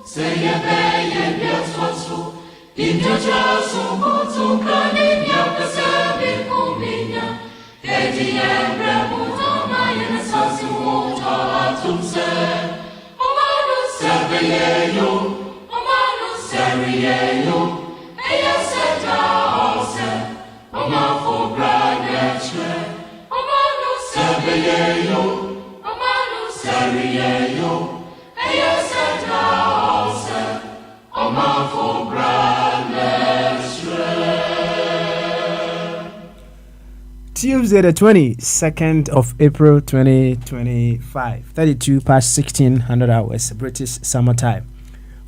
Say ye yes also. In your just so can in your preserve Cominia. Eddie and Ramuta, my assassin water to say. Omano Saviero, Omano Saviero, Aya Seta Ose, Oma for Bradley, Omano Saviero, Omano Saviero, Aya Seta Ose, Oma for Tuesday, the 22nd of April 2025, 32 past 1600 hours, British summer time.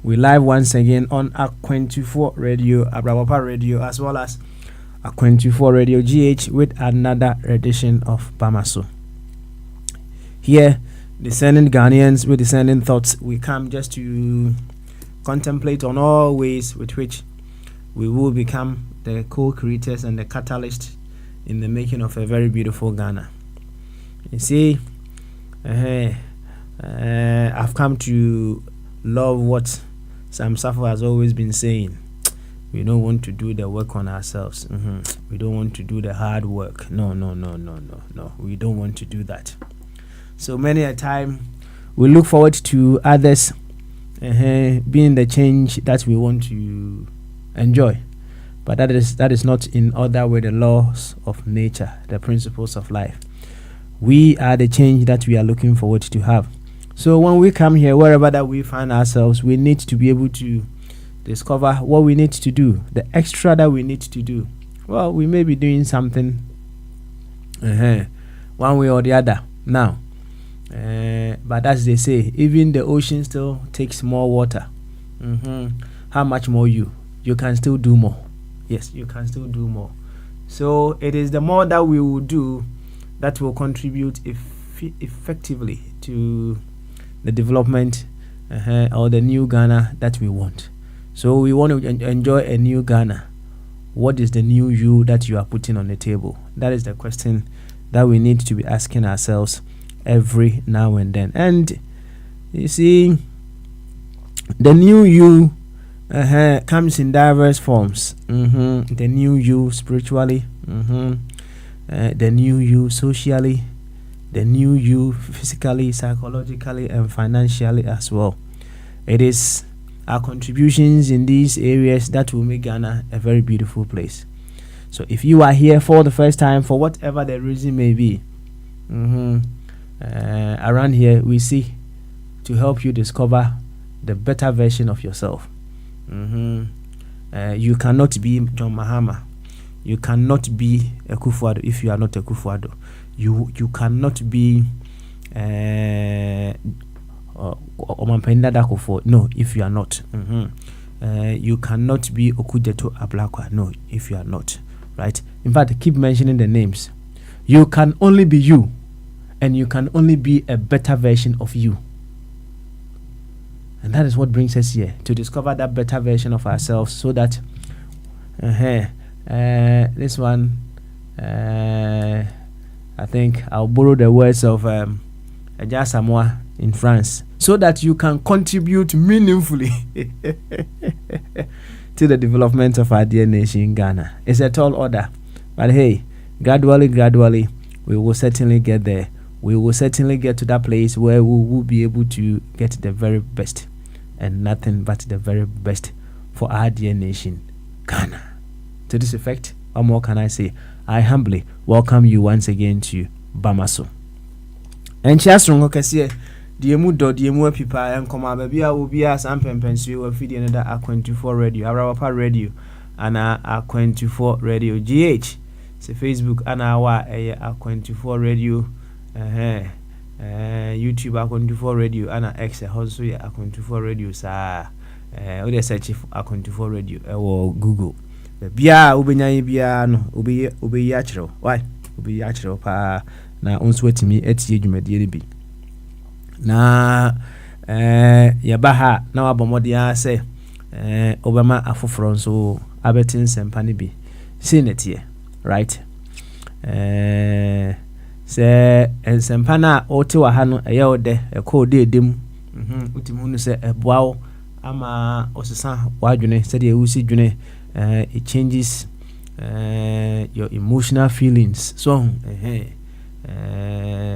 We live once again on Aqu24 Radio, Abrabapa Radio, as well as Aqu24 Radio GH with another edition of Bamaso. Here, descending Ghanaians with descending thoughts, we come just to contemplate on all ways with which we will become the co-creators and the catalyst in the making of a very beautiful Ghana. You see, I've come to love what Sam Safo has always been saying. We don't want to do the work on ourselves. We don't want to do the hard work. No. We don't want to do that. So many a time, we look forward to others being the change that we want to enjoy. But that is not in order with the laws of nature, the principles of life. We are the change that we are looking forward to have. So when we come here, wherever that we find ourselves, we need to be able to discover what we need to do, the extra that we need to do. Well, we may be doing something one way or the other now. But as they say, even the ocean still takes more water. How much more you can still do more. Yes, you can still do more. So it is the more that we will do that will contribute effectively to the development or the new Ghana that we want. So we want to enjoy a new Ghana. What is the new you that you are putting on the table? That is the question that we need to be asking ourselves every now and then. And you see, the new you comes in diverse forms. The new you spiritually, the new you socially, the new you physically, psychologically, and financially as well. It is our contributions in these areas that will make Ghana a very beautiful place. So if you are here for the first time, for whatever the reason may be, around here we seek to help you discover the better version of yourself. You cannot be John Mahama. You cannot be a Kufuor if you are not a Kufuor. You cannot be Omampenda Dakufo. No, if you are not. You cannot be Okujeto Ablakwa. No, if you are not. Right? In fact, keep mentioning the names. You can only be you, and you can only be a better version of you. And that is what brings us here, to discover that better version of ourselves, so that this one, I think I'll borrow the words of Eja Samoa in France, so that you can contribute meaningfully to the development of our dear nation, Ghana. It's a tall order, but hey, gradually, we will certainly get there. We will certainly get to that place where we will be able to get the very best, and nothing but the very best for our dear nation, Ghana. To this effect, what more can I say? I humbly welcome you once again to Bamaso. And Chasron Okasia, the Mudo, the Emu Pipa, and Koma Babia will be as Ampempensu will feed another Aqu24 Radio, Arapa Radio, and Aqu24 Radio GH. Say Facebook and our Aqu24 Radio. YouTube Aqu24 Radio and X also Aqu24 Radio sa we search for Aqu24 Radio or Google bia ubenya bia no obe ya kire why obe ya kire pa na onso atimi atie dwumade ne bi na ya baha na wabomode ya se obema afoforo nso abetin sempa ne bi senetie right se ensempa na ote wa ha no eye ode ekode edem utimi hu se eboawo ama osesa wadwene said you see dwene it changes your emotional feelings so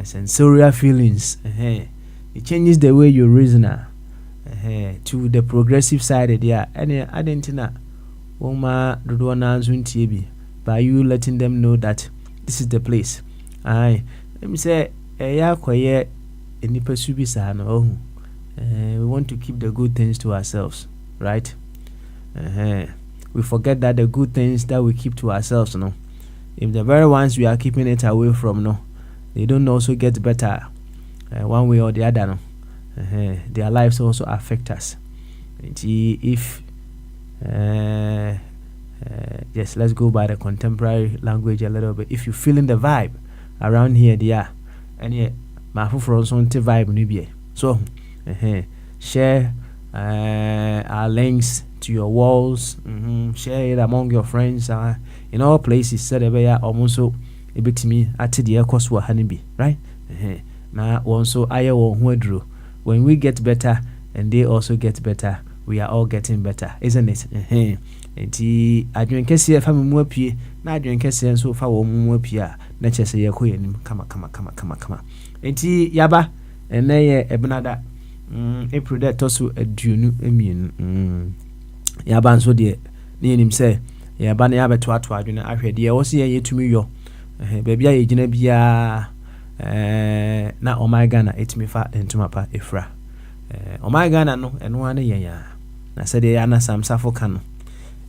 sensorial feelings it changes the way you reason to the progressive side there any adentina woma dodo na nsuntie bi by you letting them know that this is the place let me say ya koye enipa subi sa no we want to keep the good things to ourselves, right? We forget that the good things that we keep to ourselves, no, if the very ones we are keeping it away from, no, they don't also get better one way or the other, no. Their lives also affect us. If yes, let's go by the contemporary language a little bit. If you're feeling the vibe around here, they are, and yeah, my friends on the vibe, maybe so. Share our links to your walls. Share it among your friends in all places. Said almost so a bit to me at the cost wa honeybee, right? Now also I when we get better and they also get better, we are all getting better, isn't it? I drink a see if I'm more pee, not drink a sense so far more pee. Nature say, come. Yaba and nay ebnada. April that also a dunu yaban so dear near him say yaban yabe to atwa I heard dear was here to me yo baby I jina bia na o my Ghana it me fat into my pa efra o my Ghana no and one ya na said they ana sam safo kano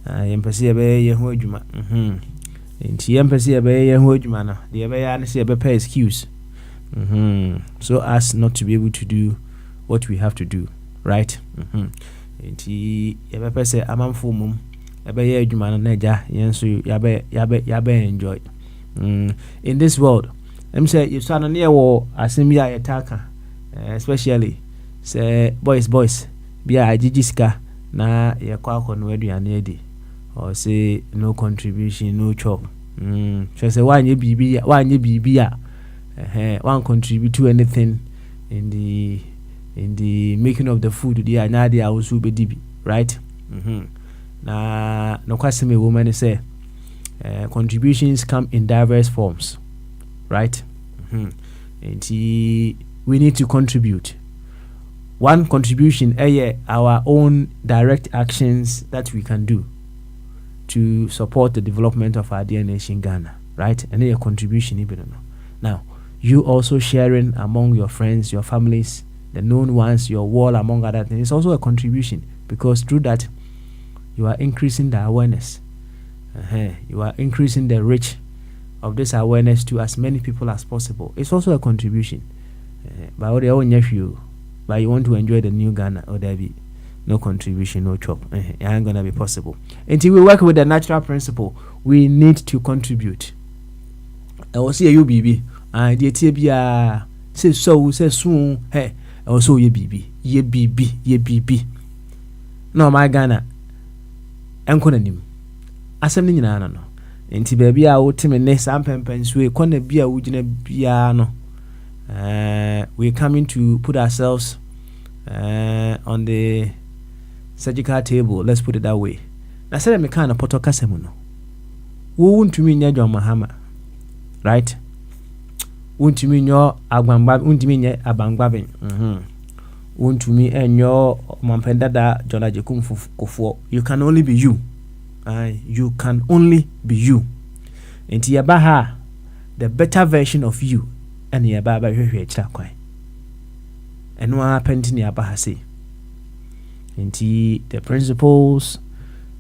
yempese be ye ho adwuma enti yempese be ye ho adwuma no de be ya na se be pay excuse so as not to be able to do what we have to do, right? Enti yabe say amanfo mum yabe ye adwuma no naja yenso yabe enjoy in this world. Em say you stand near wo asem ya yetaka especially say boys bia agigiska na yakwa akono aduane edi or say no contribution no chop so say wanye bibia one contribute to anything in the making of the food they are now they are also be right na no question me woman say contributions come in diverse forms, right? And we need to contribute. One contribution our own direct actions that we can do to support the development of our dear nation Ghana, right? And a contribution even now you also sharing among your friends, your families, the known ones, your wall, among other things, it's also a contribution because through that you are increasing the awareness. You are increasing the reach of this awareness to as many people as possible. It's also a contribution. But all the own nephew, but you want to enjoy the new Ghana, or there be no contribution, no chop. It ain't gonna be possible. Until we work with the natural principle, we need to contribute. I will see you, baby. And the TBA say so, say soon. Hey. Also ye bibi no my Ghana enko nanim asem ni nyina no enti baabi a wotime ne sampempenso e kona bia wugina bia no we coming to put ourselves on the surgical table, let's put it that way. Na say me kan na poto kasem no wo wuntumi nya John Mahama, right? Wuntumi nyo agbangba wuntumi nye abangbaben wuntumi enyo mampendada John Ajekum Kufuor. You can only be you. You can only be you. Enti yabaha the better version of you and yababa hwehwe chira kwan eno apenti ni yabaha say. Enti the principles,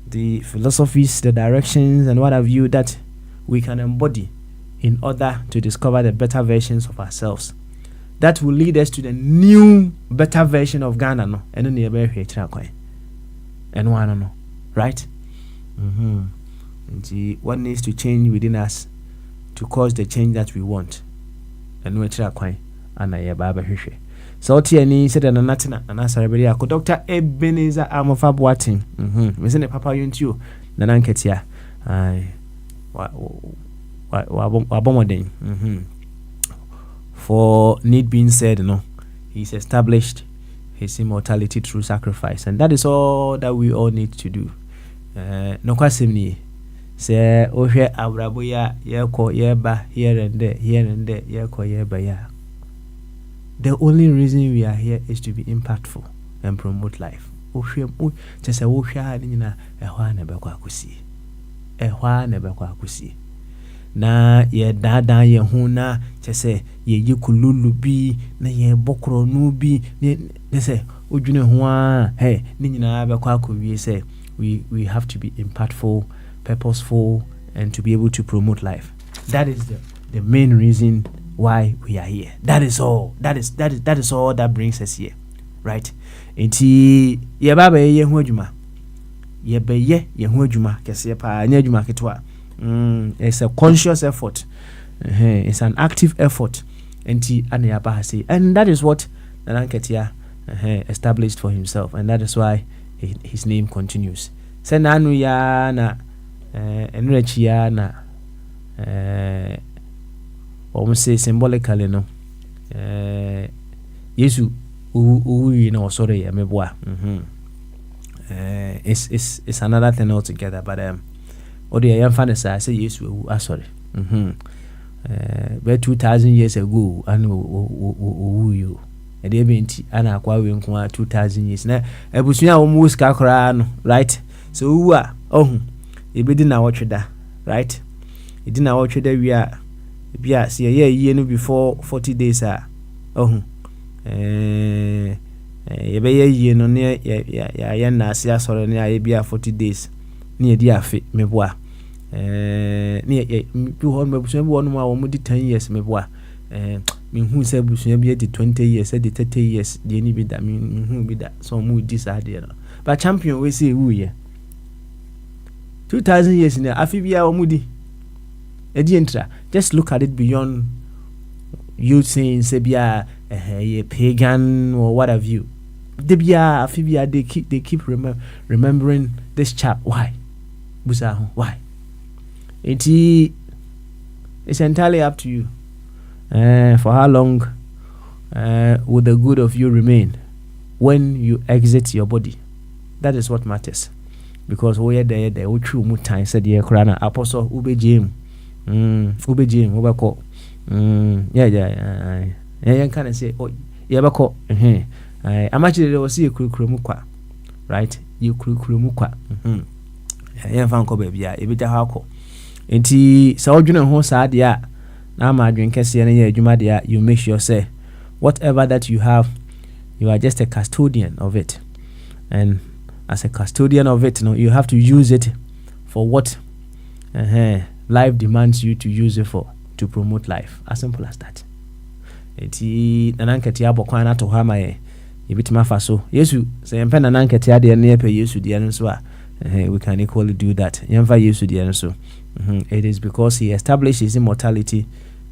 the philosophies, the directions and what have you that we can embody in order to discover the better versions of ourselves that will lead us to the new better version of Ghana no eno ne yaba hwe chira kwan eno ano no, right? And what needs to change within us to cause the change that we want eno chira kwan ana yaba hwehwe. So tiani said na natina na nasarabeli ako Dr. Ebenezer Amofa Boateng me se ne papa yontuo na nanketia wabomoden for need being said, no, he's established his immortality through sacrifice. And that is all that we all need to do. No kwasim say ohwe abrabo ya yeko yeba here and there yeko yeba ya. The only reason we are here is to be impactful and promote life. Ohwe just say ohwe ni na ehwa na bekwa akusi. Na ye dada ye huna chese ye yikululu bi na ye bokro no bi ne se odwene ho a hey ni nyina bekwa akowie say we have to be impactful, purposeful, and to be able to promote life. That is the main reason why we are here. That is all. That is all that brings us here, right? Enti ye baba ye ho adwuma ye beye ye ho adwuma kese pa nya adwuma ketwa. It's a conscious effort. It's an active effort. And that is what Nananketia established for himself, and that is why his name continues. Senanu ya na enrechia na say symbolically no Yesu uwi na osore ya meboa. It's another thing altogether, but or the young fan say yes, sorry. But 2,000 years ago, and you a day binti and acquiring 2,000 years now. I was now almost cacran, right? So, oh, you didn't know what you da, right? You didn't know what you da. We are, see a year before 40 days. Oh, you be a year no near ya nasia sorry near 40 days. Near dear fit me bois. Near 200 more 10 years me bois. Mean who said Bushia be 20 years, said 30 years, the any bit that mean who be that so mood this idea. But champion we say who ye 2,000 years in the Afibia or Moody. Edientra, just look at it beyond you saying Sebia a pagan or what have you. Debia Afibia they keep remembering this chap. Why? Busaho, why? It's entirely up to you. For how long will the good of you remain when you exit your body? That is what matters. Because we are there, we true mutai said the Korana Apostle Ube Jim. Ubeko. Yeah, can I say, oh, Yabako, I'm actually there was see a kurumukwa, right? You kurumukwa. Yeah, fanko baby, yeah, a bit of hako. Enti sa odwene ho sa dia na ma adwen kese na ye adwuma dia, you make sure say whatever that you have, you are just a custodian of it. And as a custodian of it, you have to use it for what life demands you to use it for, to promote life. As simple as that. Enti nananketi abokwan na to ha ma ye bitima fa so Yesu say empe nananketi ade na ye pe Yesu dia no so a we can equally do that. Yemfa Yesu dia no so. It is because he established his immortality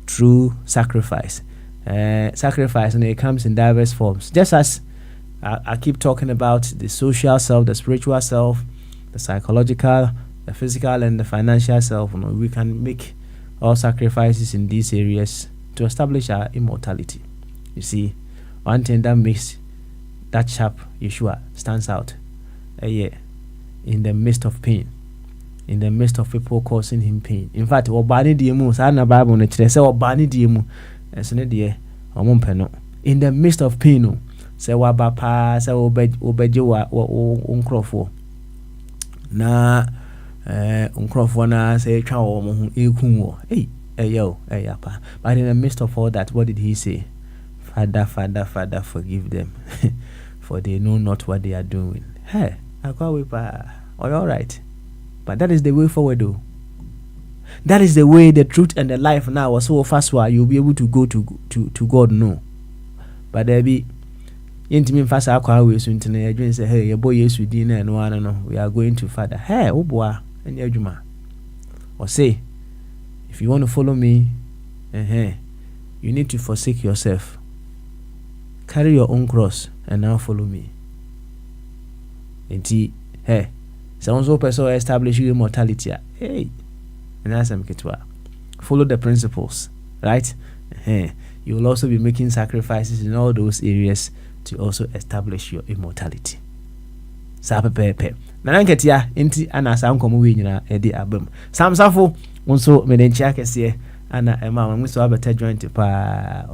through sacrifice. Sacrifice, and it comes in diverse forms. Just as I keep talking about the social self, the spiritual self, the psychological, the physical, and the financial self. We can make all sacrifices in these areas to establish our immortality. You see, one thing that makes that chap Yeshua stands out in the midst of pain. In the midst of people causing him pain. In fact, obani diemu sa na Bible no kire say obani diemu esene de omompeno. In the midst of pain no say waba pa say obeje wa onkrofo na onkrofo na say twa wo mo hu ekun wo pa. But in the midst of all that, what did he say? Father, forgive them for they know not what they are doing. Hey, akwa pa. All right. But that is the way forward, though. That is the way, the truth, and the life now. So fast, why you'll be able to go to God. No, but there be intimate fast. We soon to say, hey, your boy, yes, we dinner and one. No, we are going to Father. Hey, oh boy, and your juma. Or say, if you want to follow me, you need to forsake yourself. Carry your own cross and now follow me. And hey. So person establish your immortality. Hey, and that's follow the principles, right? You will also be making sacrifices in all those areas to also establish your immortality. Sa pepe. Nananketia inti ana sa nkomo we nyina edi abam. Samsafo nso medenchia kese ana ema nso abeta joint pa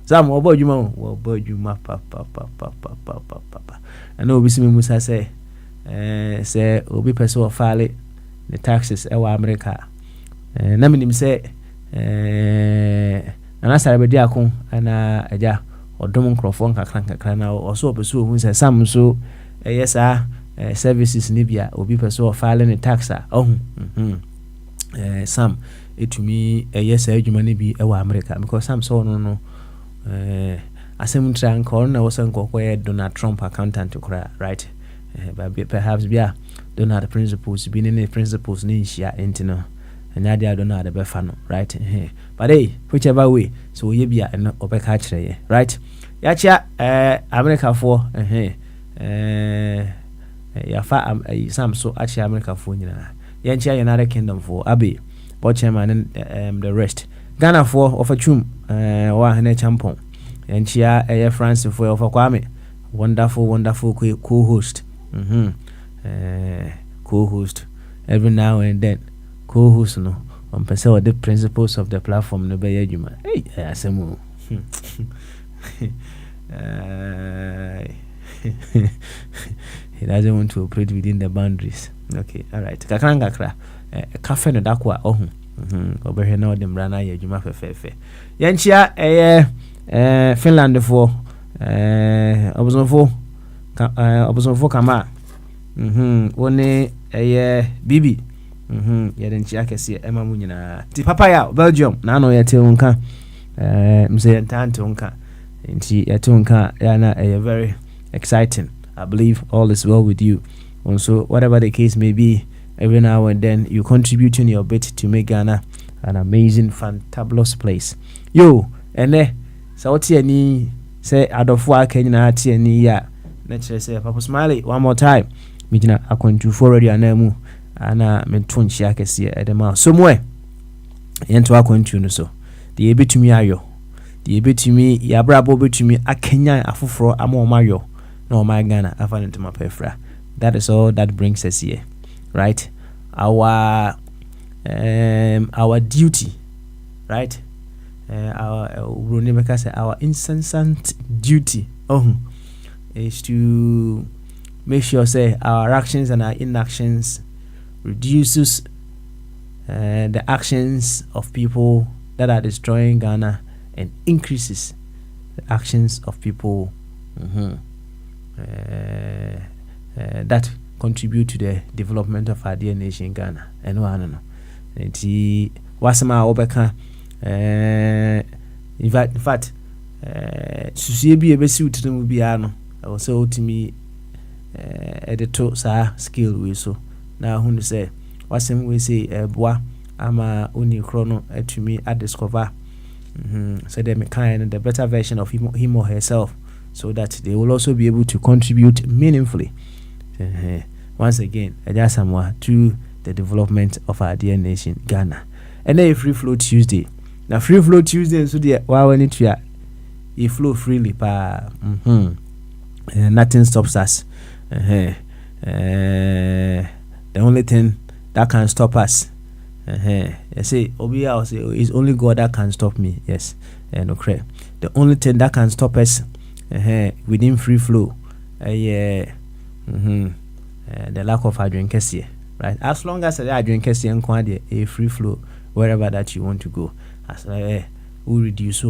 Sam obo adwuma pa. Ana obi simi musa say obi person file the taxes e wa America. Na minim say ana sarabedi akon ana aja odom nkrofo nkakra na oso obeso hu say Sam so yes services ni bia obi person file the tax Sam etumi yes adwuma ni bi e wa America because Sam so no asem tran call na wasan kokoye Donald Trump accountant kura right but perhaps bia Donald principles be any principles ni shia entino anya dia Donald be fa no right but whichever way so ye bia no obeka kire ye right ya chia America for ya fa Sam so achia America for nyina ya chia United Kingdom for abi board chairman and the rest Ghana for of a chum wa hene champon enchia France for of Kwame wonderful co-host co-host every now and then co-host no on person the principles of the platform no be adwuma asemu he doesn't want to operate within the boundaries. Okay, all right. Kakra cafe no dakwa obehwe na odem rana ya adwuma fefefe yanchia Finland for obosonfo kama woni bibi yadenchia kese ema mu nyina ti papa ya Belgium na no yete unka mse ntante unka nti yete unka yana very exciting. I believe all is well with you. Also, whatever the case may be, every now and then you contributing your bit to make Ghana an amazing, fantabulous place. Yo, ene sauti ani say adofwa Kenya ati ani ya. Let's say Papa Smiley one more time. Mijina akwantu for radio anemu ana mentunchi akesi edema. Somewhere yento akwantu no so. The ebetumi ayo. The ebetumi yabrabo betumi akenya afufro amomayo. No my Ghana afan into my pefra. That is all that brings us here. Right? Our duty, right? Our incessant duty is to make sure say our actions and our inactions reduces the actions of people that are destroying Ghana and increases the actions of people that contribute to the development of our dear nation Ghana. And no. Nti wasema obeka in fact susie bi ebesi utinu bia no also utimi edito sa skill we so na hunu say wasem we say boa ama oni krono atumi discover so the kind the better version of him or herself so that they will also be able to contribute meaningfully once again to the development of our dear nation Ghana. And then Free Flow Tuesday. Now Free Flow Tuesday so the you flow freely pa nothing stops us. The only thing that can stop us I say Obia say it's only God that can stop me. Yes. No correct. The only thing that can stop us within free flow the lack of adrenkesi. Right, as long as I drink a free flow wherever that you want to go, as we reduce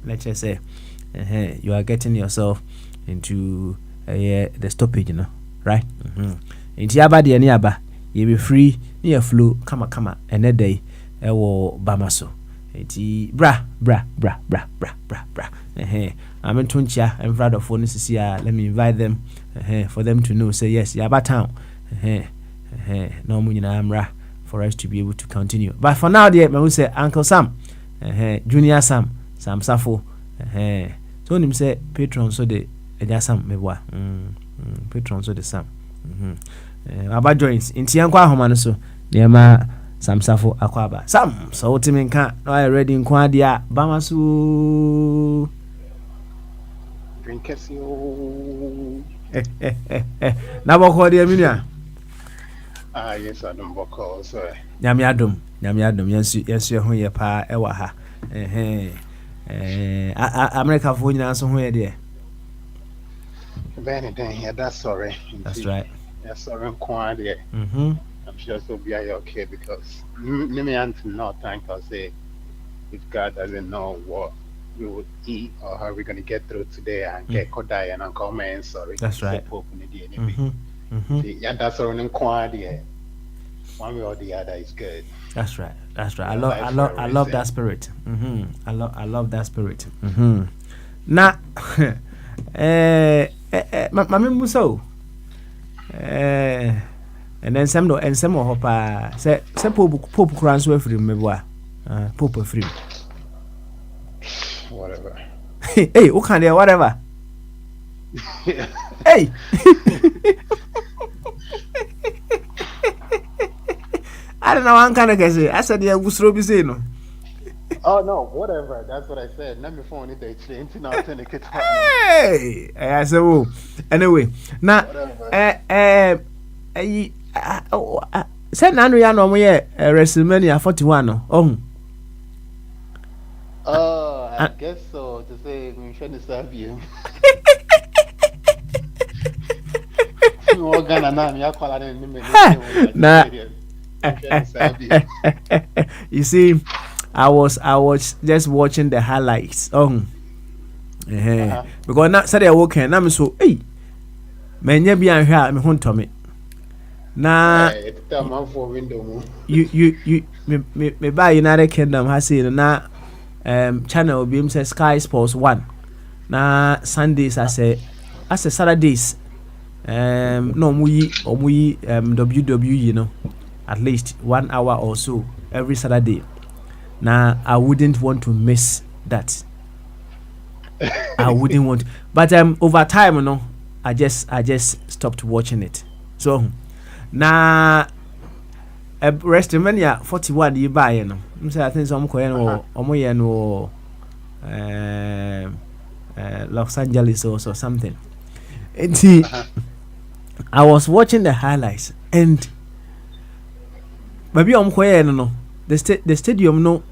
let's just say you are getting yourself into the stoppage, you know, right? Into your body and yaba, you be free near flow, kama, and a day, bamaso. Bra. I'm in Tuncha and Brother for this year. Let me invite them for them to know. Say yes, Yaba town. No munina amra for us to be able to continue. But for now, dear, I will say Uncle Sam, Junior Sam Safo. So him say patron so the Sam meboa. Patron so the Sam. About joints in Tiankwa Homano so dear ma Sam Safo Akwaba. Sam so Timinka no I ready in Quadia Bamasu. Drink as you. Na bɔkɔ deɛ minua. Ah, yes, I don't work also. Nyame adom yɛnso ho yɛ paa ɛwɔ ha. America fo nyinaa nso ho yɛ deɛ. Anything, yeah, that's sorry. That's right. That's sorry, quantity. Mhm. I'm sure so be okay because let me answer no thank I say if God doesn't know what we would eat or how we're gonna get through today and get Kodai and Uncle Man sorry. That's right. Mhm. Mhm. Yeah, that's all in quantity. One way or the other is good. That's right. I Yeah, love life I for love a I love reason. that spirit. Mhm. I love that spirit. Mhm. Na mame mu so and then some no and some wɔ hɔ paa sɛ pope kura nso afiri mu meboa pope afiri mu. Whatever. Hey, okay there, whatever. Hey. I don't know one kind of guess. I said yeah, Gusro be saying no. Oh no, whatever. That's what I said. Let me phone it actually into authenticate. Hey, I said oh. Anyway, now Whatever. Say nanu ya no mo ye WrestleMania 41 no. Oh. Oh, I guess so. To say we shouldn't serve you. Ghana now, me call it in the Nah. stadium. We shouldn't serve you. You see, I was just watching the highlights. Oh. Because now said I woke and I'm so hey. Menye bi anhwa me ho ntome. Na It's the man for window mo. you me buy United Kingdom has say na channel bi say Sky Sports 1. Na Sundays I say Saturdays no omuyi WWE you know at least 1 hour or so every Saturday. Now I wouldn't want to miss that. I wouldn't want, but over time, you know, I just stopped watching it. So now, WrestleMania 41 you buy, you know. I think some or Los Angeles or something. And see, I was watching the highlights, and maybe no, the stadium no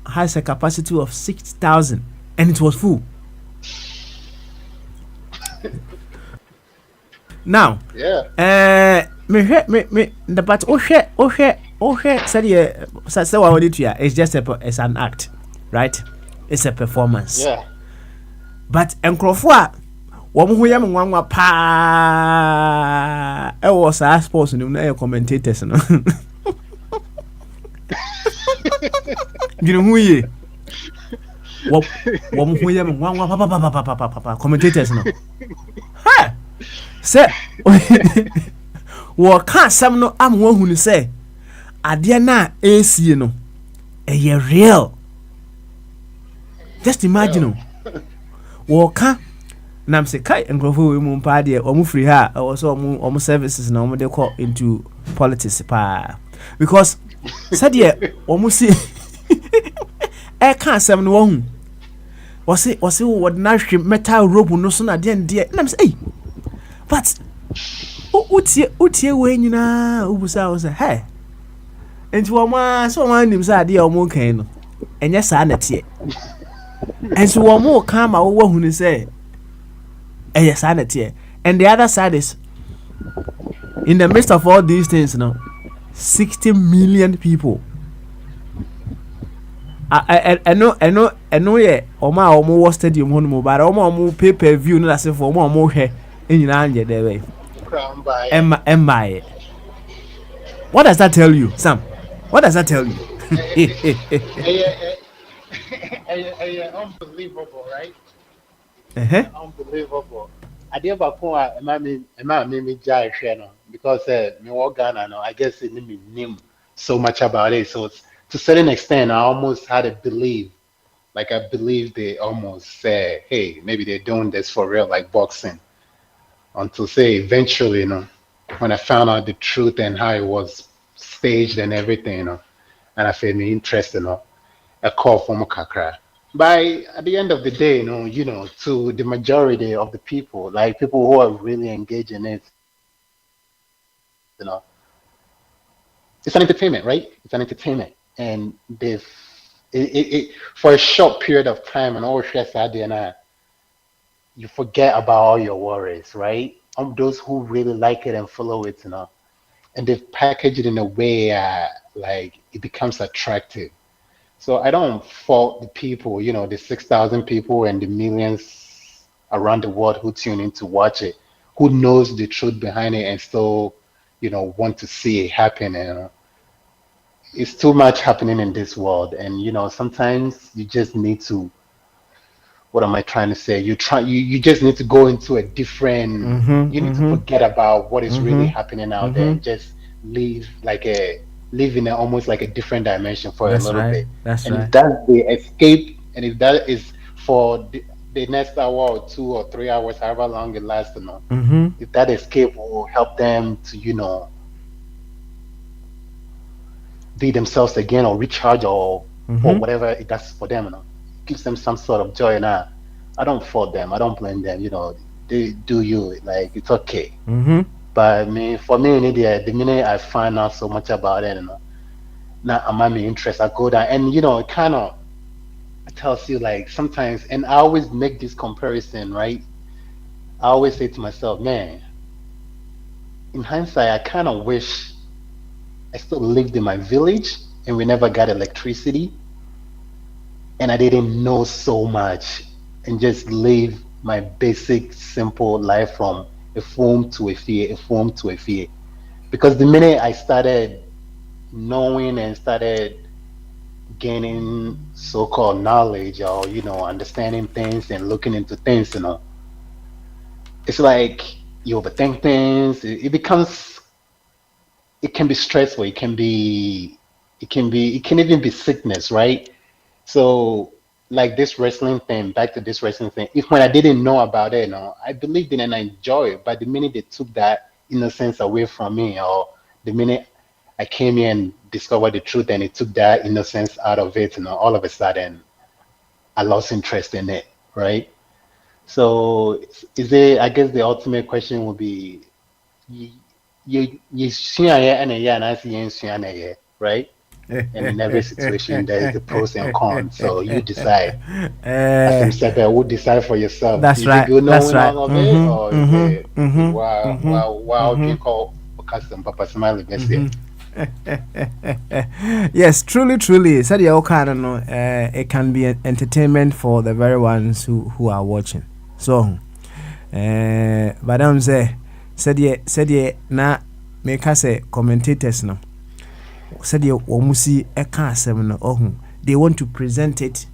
has a capacity of 6,000, and it was full. Now, Yeah. me the but say what it here it's just it's an act, right? It's a performance. Yeah. But enkrofo a wo mo hoyam nwanwa pa e was a sports no na commentators no. Gino huye. Wo mo hoyam nwanwa pa commentators no. Ha! Say wo ka sam no am ho hunu say ade na esie no e real. Just imagine wo ka nam say kai engrofo we mu pa de omu free ha also omu services na omu de call into politics pa because said ye omu see e ka sam no wo hu wose wo na hwe metal rope no so na de nam say hey but utie we nyina ubusa wo say hey enti wo ma so ma nim say ade omu kan no enye sa na tie enso wo mo ka ma wo hu ni say yes, sanity. And the other side is, in the midst of all these things, 60 million people. I know. Yeah, Oma Omo stadium home, but Omo pay per view. No, that's for Omo here in Yanja. There way. Crown by. Emma. What does that tell you, Sam? What does that tell you? Unbelievable, right? Uh-huh. Unbelievable. I did about me jai no because me walk Ghana no I guess it made me name so much about it. So to a certain extent I almost had to believe. Like I believe they almost say, hey, maybe they're doing this for real, like boxing. Until say eventually, when I found out the truth and how it was staged and everything, and I felt me interested, a call from Kakra. by at the end of the day, to the majority of the people, like people who are really engaged in it, you know, it's an entertainment, right? It's an entertainment, and they've for a short period of time, and all stress out there, and you forget about all your worries, right? Those who really like it and follow it, and they've packaged it in a way like it becomes attractive. So I don't fault the people, the 6,000 people and the millions around the world who tune in to watch it, who knows the truth behind it and still, want to see it happen. It's too much happening in this world, and sometimes you just need to. What am I trying to say? You just need to go into a different. You need to forget about what is really happening out there and just live live in almost like a different dimension for a little bit. That's and right. if that's the escape, and if that is for the next hour or 2 or 3 hours, however long it lasts, if that escape will help them to, be themselves again or recharge or whatever it does for them, gives them some sort of joy. And I don't fault them. I don't blame them. They do you, like, it's okay. But for me, in India, the minute I find out so much about it, now I'm interest, I go down, and it kind of tells you, like, sometimes, and I always make this comparison, right? I always say to myself, man, in hindsight, I kind of wish I still lived in my village and we never got electricity, and I didn't know so much and just live my basic, simple life from a form to a fear, a form to a fear. Because the minute I started knowing and started gaining so-called knowledge, or understanding things and looking into things, it's like you overthink things. It becomes, it can be stressful. It can even be sickness, right? So, like this wrestling thing, back to this wrestling thing, if when I didn't know about it, I believed in it and I enjoyed it. But the minute they took that innocence away from me, or the minute I came here and discovered the truth and it took that innocence out of it, all of a sudden I lost interest in it, right? So, I guess the ultimate question would be, you see, and I see, right? And in every situation, there is the pros and cons. So you decide. As himself, I would decide for yourself. That's is right. It good That's right. Of it, or is it wow, you call custom Papa Smiley best here? Yes, truly. Said you can know. It can be an entertainment for the very ones who are watching. So, but I'm say said ye na make us say commentators no. Said you omusi eka asem no ohun, they want to present it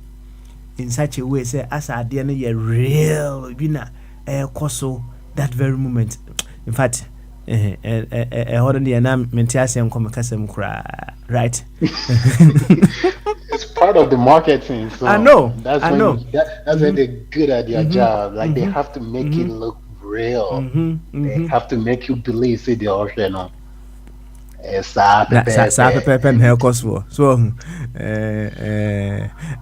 in such a way say as a dey na ye real bina koso that very moment. In fact, hold on, na menti asem come kasem kra, right? It's part of the marketing. So I know. That's when they're good at their job. Like they have to make it look real. They have to make you believe. See the ocean. So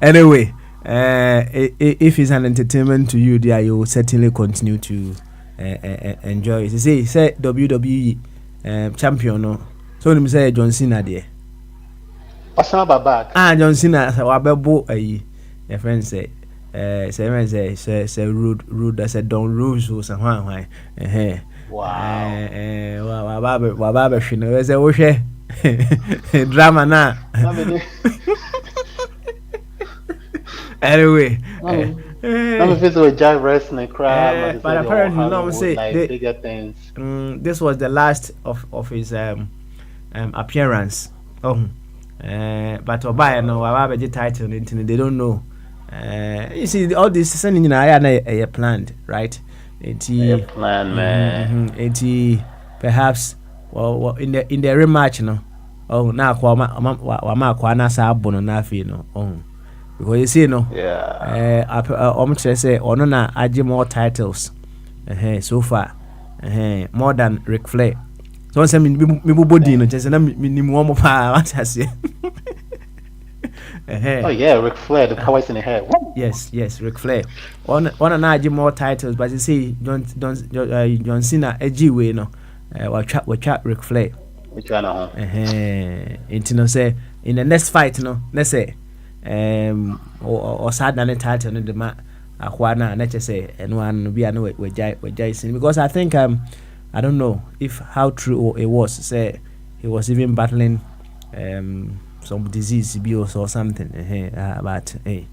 anyway, if it's an entertainment to you, there you will certainly continue to enjoy it. Say WWE champion, no. So you say John Cena there. John Cena wabebo your friend say say rude that's a don't rules or something. Wow. Wababa shino we say wo hwe drama na. Anyway, I'm with Jack wrestling crowd, but apparently no say like bigger things. This was the last of his appearance. But Obaya no wababa the title they don't know. You see all this sending na planned, right? Plan, man. Perhaps well in the rematch no. Oh na kwa wa na sa abono na afi no. Because you see no. Yeah. Say ono na age more titles. So far. More than Ric Flair. So say me body no chese na me ni mo pa what I say. Oh yeah, Ric Flair, the powers in the head. Woo! Yes, Ric Flair. On an IG more titles, but you see, John Cena, way no, what chat Ric Flair. Which one? Into say in the next fight, no, let's say, or sad than a title in the mat. Juana, let's just say, and one be annoyed with Jason because I think I don't know if how true it was. Say he was even battling some disease abuse or something. But you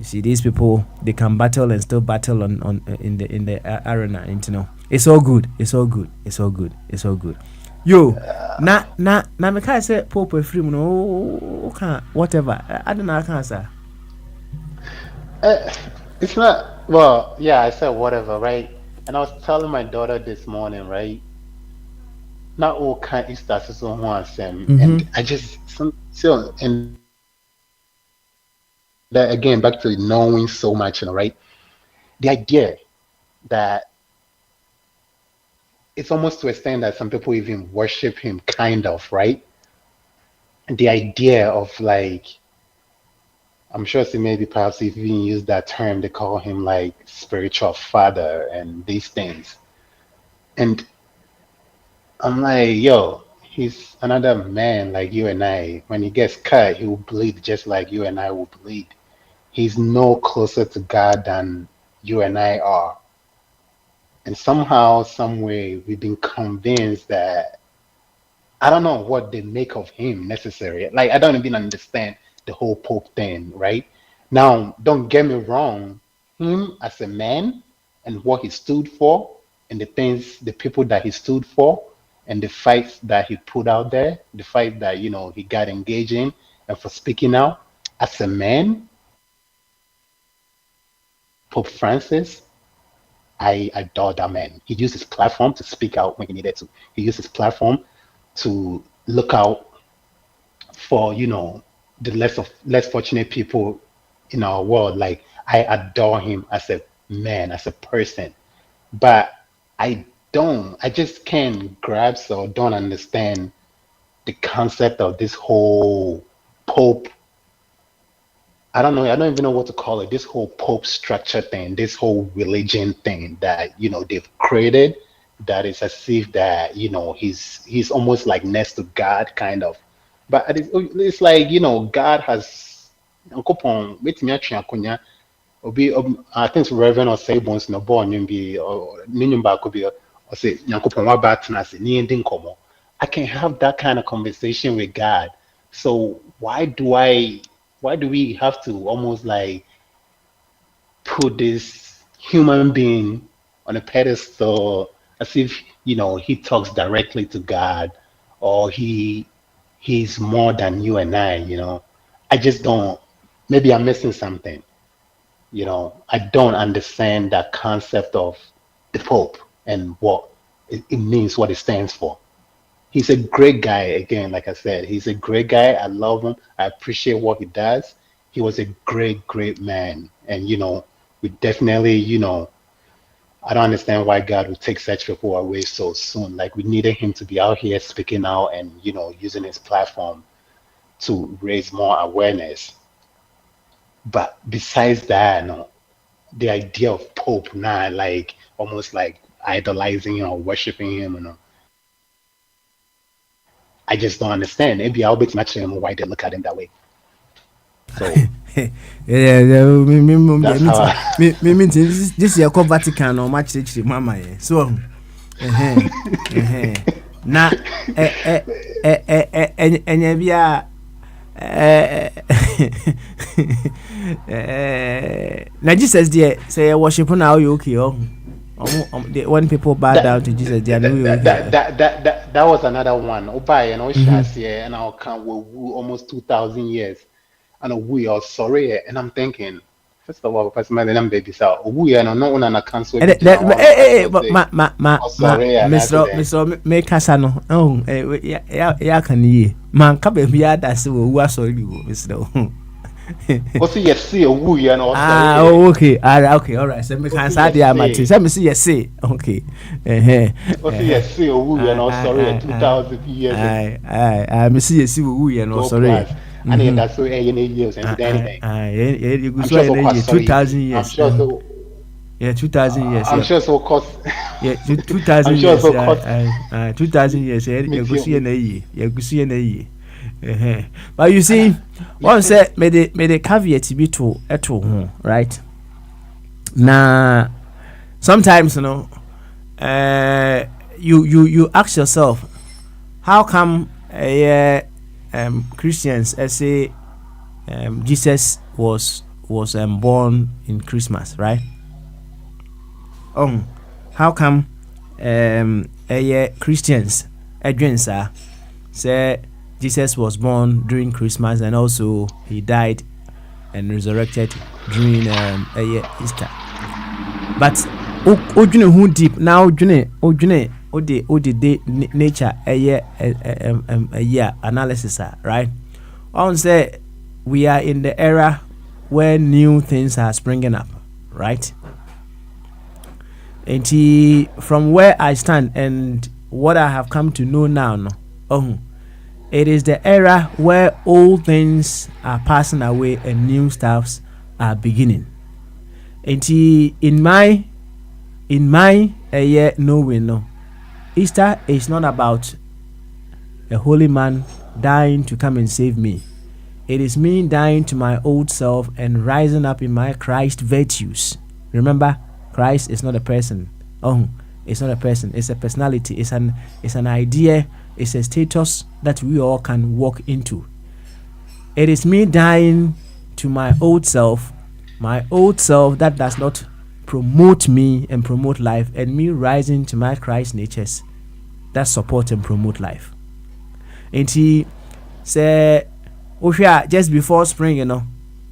see, these people, they can battle and still battle on in the arena. You know, it's all good. Yo, na me can't say Pope free. No, can't whatever. I don't know. I can't say. It's not. Well, yeah, I said whatever, right? And I was telling my daughter this morning, right? Not all kind of Easter season one, and I just so and that again back to knowing so much, right? The idea that it's almost to a extent that some people even worship him, kind of, right? And the idea of like, I'm sure she maybe perhaps even use that term, they call him like spiritual father and these things. And I'm like, yo, he's another man like you and I. When he gets cut, he will bleed just like you and I will bleed. He's no closer to God than you and I are. And somehow, some way, we've been convinced that I don't know what they make of him necessarily. Like, I don't even understand the whole Pope thing, right? Now, don't get me wrong, him as a man and what he stood for and the things, the people that he stood for and the fights that he put out there, the fight that, you know, he got engaged in and for speaking out as a man, Pope Francis, I adore that man. He used his platform to speak out when he needed to. He used his platform to look out for, you know, the less fortunate people in our world. Like, I adore him as a man, as a person. But I just can't grasp or don't understand the concept of this whole Pope. I don't even know what to call it. This whole Pope structure thing, this whole religion thing that, you know, they've created, that is as if that, you know, he's almost like next to God, kind of. But it's like, you know, God has I think Reverend or say bones no born be or could be or say I can have that kind of conversation with God. So why do we have to almost like put this human being on a pedestal as if, you know, he talks directly to God or he's more than you and I, you know? I just don't, maybe I'm missing something, you know? I don't understand that concept of the Pope and what it means, what it stands for. He's a great guy. Again, like I said, he's a great guy. I love him. I appreciate what he does. He was a great man. And, you know, we definitely, you know, I don't understand why God would take such people away so soon. Like, we needed him to be out here speaking out and, you know, using his platform to raise more awareness. But besides that, no, the idea of Pope now, like, almost like idolizing him or worshiping him, you know, I just don't understand. Maybe I'll be matching him why they look at him that way. So this year called Vatican or match mama. So na na Jesus there say worship now you okay when people bow down to Jesus they are that was another one. Obai and Oshas and I'll count almost 2,000 years. And we are sorry, and I'm thinking, first of all, person my name baby so we are no one na cancel. But Mr. make Casano. Oh, ya can ye man ka be bia da se wo wu asori wo Mr. What's yes see a woo and all. Okay. Okay, all right. So me can say dia mati. So me see yes say. Okay. What's yes see a woo and all sorry 2,000 years. I me see yes see woo and all sorry. And then that's where any years and anything. You I'm could sure say so cost 2,000 I'm years. sure so. Yeah, 2,000 years. I'm Yeah, sure so cost. yeah, 2,000 I'm sure years. so cost. 2,000 years. Yeah, Me you could see too. an A. You could see an A. But you And see, one listen. said, may the caveat be to eto, right? Now, sometimes, you ask yourself, how come Christians say Jesus was born in Christmas, right? How come Christians say Jesus was born during Christmas and also he died and resurrected during Easter? But ojune who deep now ojune nature analysis, right? On say we are in the era where new things are springing up, right? And from where I stand and what I have come to know now, it is the era where old things are passing away and new stuffs are beginning. And in my knowing, Easter is not about a holy man dying to come and save me. It is me dying to my old self and rising up in my Christ virtues. Remember, Christ is not a person. It's not a person. It's a personality. It's an idea. It's a status that we all can walk into. It is me dying to my old self that does not promote me and promote life, and me rising to my Christ natures that support and promote life. And he say, just before spring,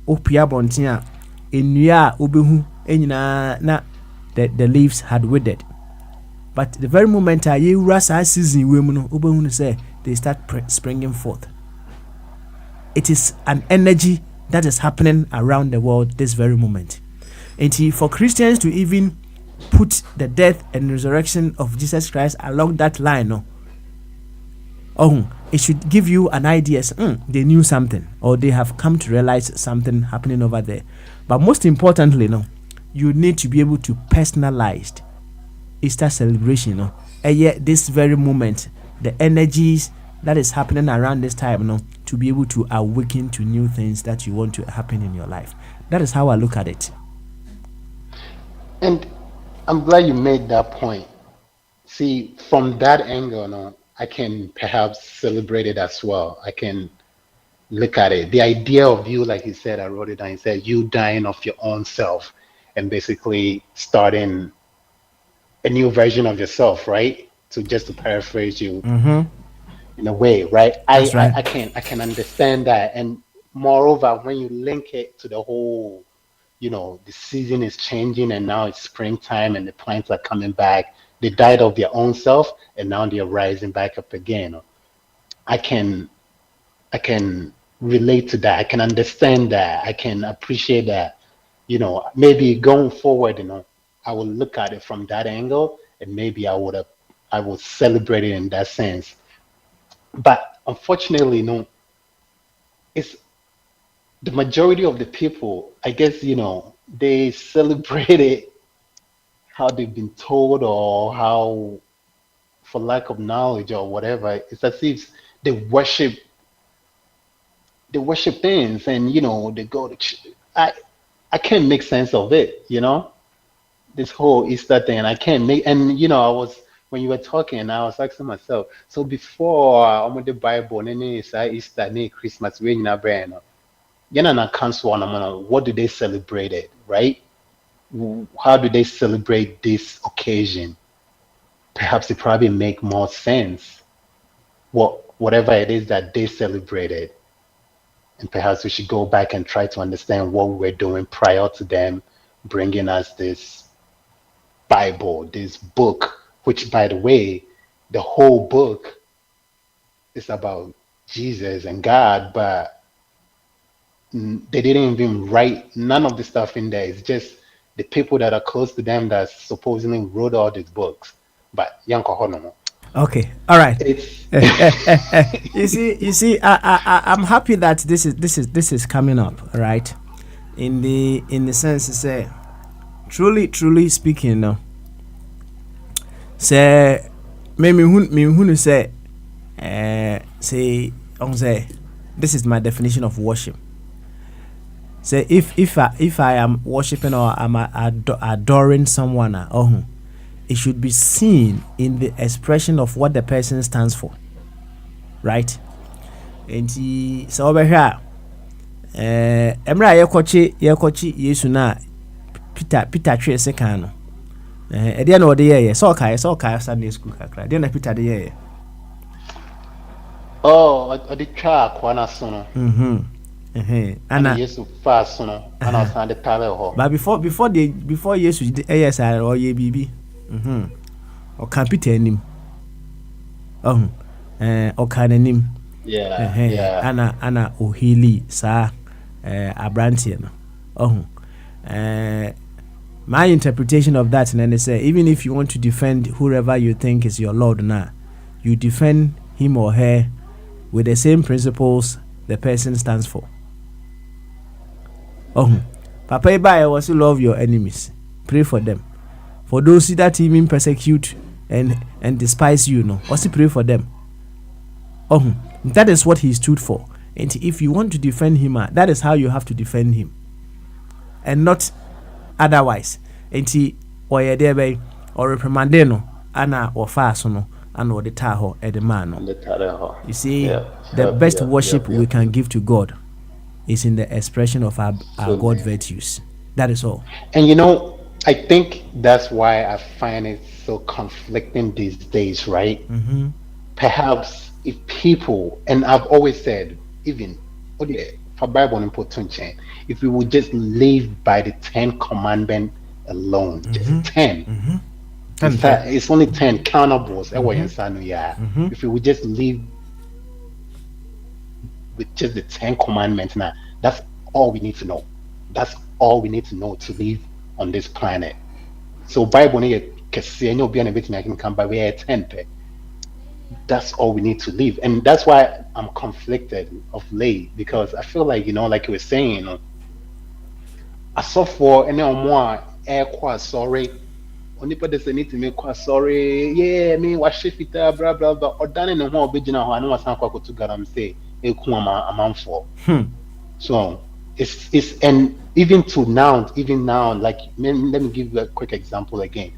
opia bontia in ya ubehu na the leaves had withered. But the very moment I rasa season women ubehu say they start springing forth. It is an energy that is happening around the world this very moment. And for Christians to even put the death and resurrection of Jesus Christ along that line, it should give you an idea. They knew something, or they have come to realize something happening over there. But most importantly, you need to be able to personalize Easter celebration. And yet, this very moment, the energies that is happening around this time, to be able to awaken to new things that you want to happen in your life. That is how I look at it. And I'm glad you made that point. See, from that angle, I can perhaps celebrate it as well. I can look at it. The idea of you, like you said, I wrote it down. You said you dying of your own self and basically starting a new version of yourself, right? So just to paraphrase you in a way, right? That's right. I can understand that. And moreover, when you link it to the whole, the season is changing and now it's springtime and the plants are coming back. They died of their own self and now they're rising back up again. I can relate to that. I can understand that. I can appreciate that. Maybe going forward, I will look at it from that angle and maybe I would celebrate it in that sense. But unfortunately, it's the majority of the people, I guess, they celebrate it how they've been told or how, for lack of knowledge or whatever. It's as if they worship things and, they go to I can't make sense of it, this whole Easter thing. And I can't make, and, when you were talking, I was asking myself, so before I'm with the Bible, and then it's Easter, and Christmas, we're in a brand. What do they celebrate it, right? How do they celebrate this occasion? Perhaps it probably make more sense. Whatever it is that they celebrated, and perhaps we should go back and try to understand what we were doing prior to them bringing us this Bible, this book, which, by the way, the whole book is about Jesus and God, but they didn't even write none of the stuff in there. It's just the people that are close to them that supposedly wrote all these books. But Yanko Honomo. Okay, all right. It's I'm happy that this is coming up, all right? In the sense, say, truly speaking, no, say, me say, say, on say, this is my definition of worship. Say, if I am worshiping or I'm adoring someone, it should be seen in the expression of what the person stands for, right? And so over here, emra yɛkɔkye yesu na peter twe se kan no, ɛdeɛ na ɔde yɛyɛ sɛ ɔkae Sunday school kakra, ɛdeɛ na peter de yɛyɛ. oh, the try kwana sono. And Ana yes, so fast sono. And I was on the table. but before yesu de ɛyɛ saa ɔyɛ biribi, ɔka peter anim, ɔka n'anim, Yeah. ana ohili saa abranteɛ no, my interpretation of that, and then they say, even if you want to defend whoever you think is your lord now, you defend him or her with the same principles the person stands for. Papa Iba was to love your enemies, pray for them, for those that even persecute and despise you, no, also pray for them. That is what he stood for. And if you want to defend him, that is how you have to defend him, and not otherwise. And or there or reprimande no, ana or fast no, and or the taho at the man. On the table. You see, Yeah. the best Yeah. worship Yeah. we can give to God is in the expression of our So, God virtues. That is all. And you know, I think that's why I find it so conflicting these days, right? Perhaps if people, and I've always said, even oh yeah, for Bible important change, if we would just live by the 10 Commandments alone, just 10. In fact, it's only 10 countables. Yeah. If we would just live with just the 10 Commandments now, that's all we need to know. That's all we need to know to live on this planet. So Bible can be a bit can come by way 10. That's all we need to live. And that's why I'm conflicted of late, because I feel like, like you were saying, I saw for any more air quite sorry. Only person they need to make quite sorry. Yeah, me wash it blah blah blah. Or done in the whole original. I know what's not quite to God. I'm say a man for. So it's and even now, like let me give you a quick example again.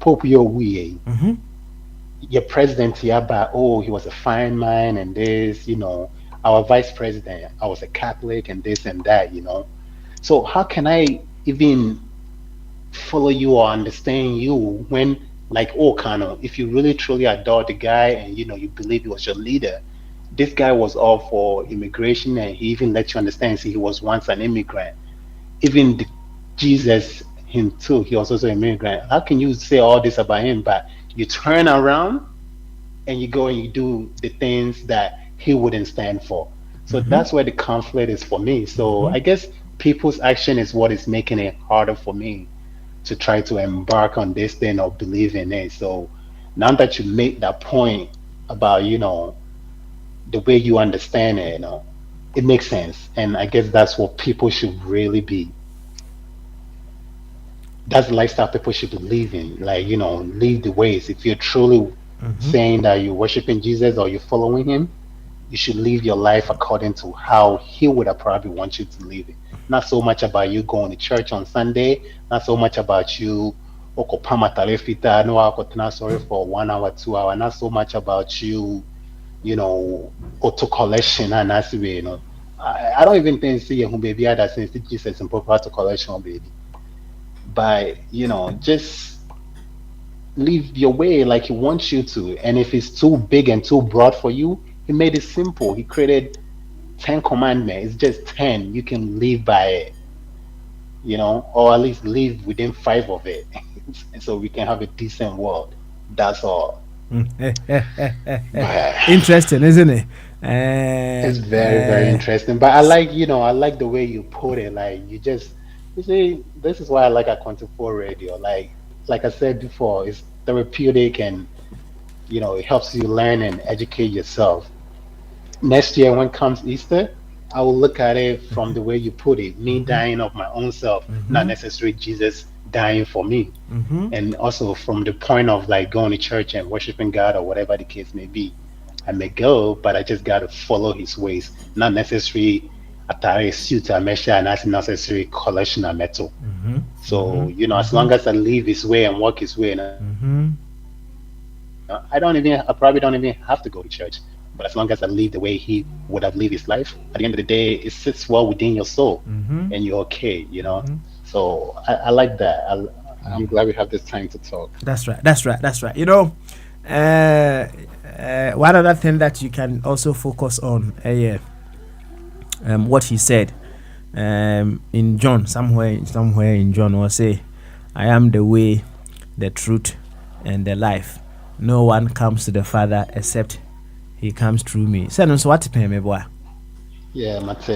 Pope Yo Wee, your president here, but he was a fine man and this, our vice president, I was a Catholic and this and that, So how can I even follow you or understand you when, like, Kano, if you really truly adore the guy and you believe he was your leader, this guy was all for immigration and he even let you understand, see, he was once an immigrant. Even Jesus him too, he was also an immigrant. How can you say all this about him, but you turn around and you go and you do the things that he wouldn't stand for? So that's where the conflict is for me. So I guess people's action is what is making it harder for me to try to embark on this thing or believe in it. So now that you make that point about, the way you understand it, it makes sense. And I guess that's what people should really be. That's the lifestyle people should be living. Like, live the ways. If you're truly saying that you're worshiping Jesus or you're following him, you should live your life according to how he would have probably want you to live it. Not so much about you going to church on Sunday, not so much about you sorry for 1 hour, 2 hour, not so much about you, auto collection and that's the way, I don't even think see who baby that since Jesus and proper auto collection, baby. But just live your way like he wants you to. And if it's too big and too broad for you, he made it simple. He created 10 commandments. It's just 10. You can live by it, or at least live within 5 of it. And so we can have a decent world. That's all. Interesting, isn't it? It's very, very interesting. But I like the way you put it. Like you see, this is why I like Aquantum 4 radio. Like I said before, it's therapeutic and it helps you learn and educate yourself. Next year, when comes Easter, I will look at it from the way you put it, me dying of my own self, not necessarily Jesus dying for me. And also from the point of like going to church and worshiping God or whatever the case may be. I may go, but I just got to follow his ways, not necessarily attire a suit, I measure, and not necessarily collection of metal. So, as long as I live his way and walk his way, I probably don't even have to go to church. But as long as I live the way he would have lived his life, at the end of the day, it sits well within your soul and you're okay, So I like that. I'm glad we have this time to talk. That's right. One other thing that you can also focus on, what he said in John, somewhere in John, will say, I am the way, the truth, and the life. No one comes to the Father except he comes through me. So what to pay me, boy? Yeah, Mate.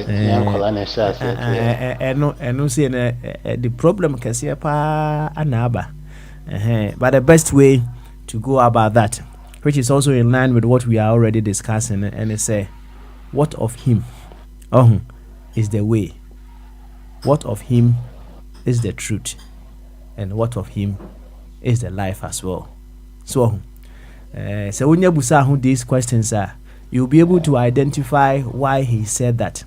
And say the problem can see pa anaba. But the best way to go about that, which is also in line with what we are already discussing, and it say, what of him? Is the way. What of him is the truth, and what of him is the life as well. So when you busa who these questions are, you'll be able to identify why he said that.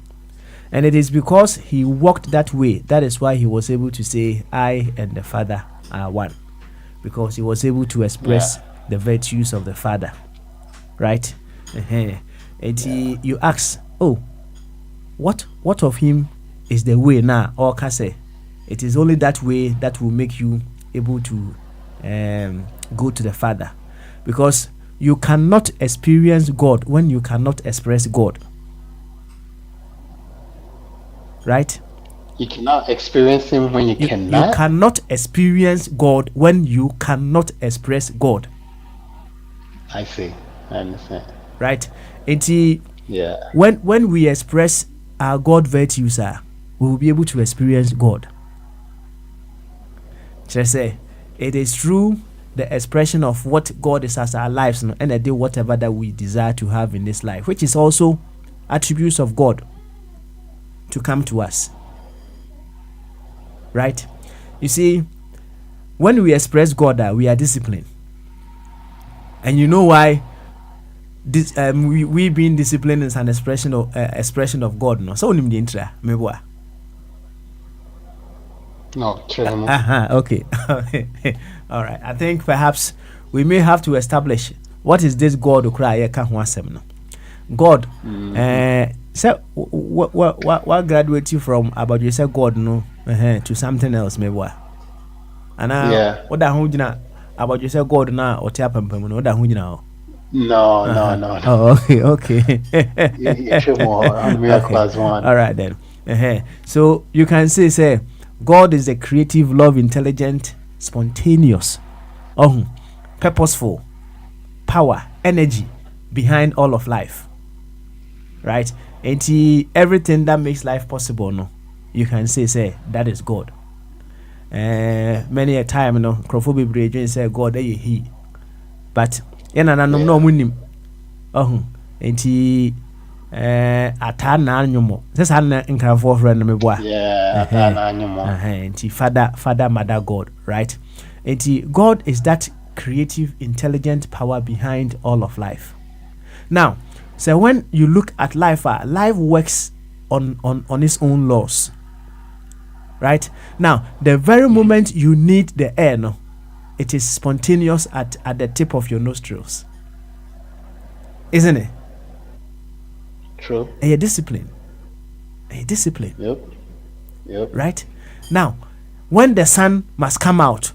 And it is because he walked that way. That is why he was able to say, I and the Father are one. Because he was able to express the virtues of the Father. Right? And you ask, what of him is the way now? Or can say, it is only that way that will make you able to go to the Father. Because you cannot experience God when you cannot express God. Right? You cannot experience him when you cannot? You cannot experience God when you cannot express God. I see. I understand. Right? Yeah. When we express our God virtues, we will be able to experience God. Just say, it is true. The expression of what God is as our lives, and I do whatever that we desire to have in this life, which is also attributes of God to come to us. Right? You see, when we express God, we are disciplined. And you know why this we being disciplined is an expression of God. No, so the intra meboa. No, true. Okay. All right. I think perhaps we may have to establish what is this God who cry God. So what graduate you from about you say God no to something else maybe. And what that who about you say God na or tia pempem no that who No. Oh, okay. I'm class 1. All right then. So you can say God is a creative, love, intelligent, spontaneous, purposeful, power, energy behind all of life. Right? And everything that makes life possible, no, you can say that is God. Many a time, no, Crawford Bridge say God, he. But no munim. And atana nyumo sesa na nkrafo friend me boa atana nyumo enti father mother God, right? Enti God is that creative, intelligent power behind all of life. Now, so when you look at life, life works on its own laws, right? Now, the very moment you need the air, no, it is spontaneous at the tip of your nostrils, isn't it? True. A discipline. Yep. Right? Now, when the sun must come out,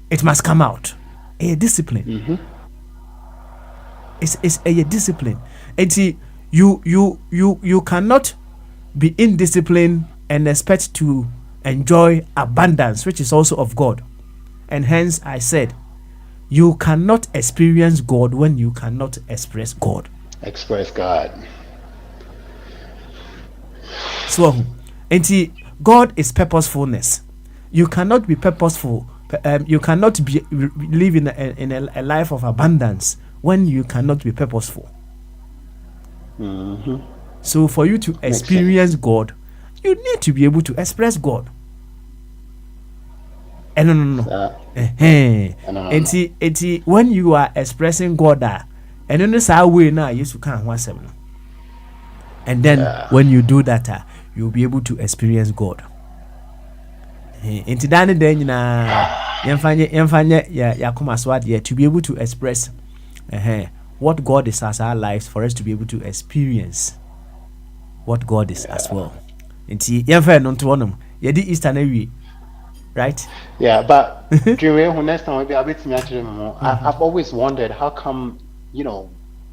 it must come out. A discipline. It's a discipline. And see, you cannot be indisciplined and expect to enjoy abundance, which is also of God. And hence I said, you cannot experience God when you cannot express God. Express God. So, and God is purposefulness. You cannot be purposeful. You cannot live in a life of abundance when you cannot be purposeful. Mm-hmm. So for you to experience God, you need to be able to express God. And no. And when you are expressing God, and then this way now, yes, you can't want some. And then when you do that, you'll be able to experience God. Into that then to be able to express what God is as our lives, for us to be able to experience what God is as well. Into Easter every, right? Yeah, but during next time I've always wondered how come,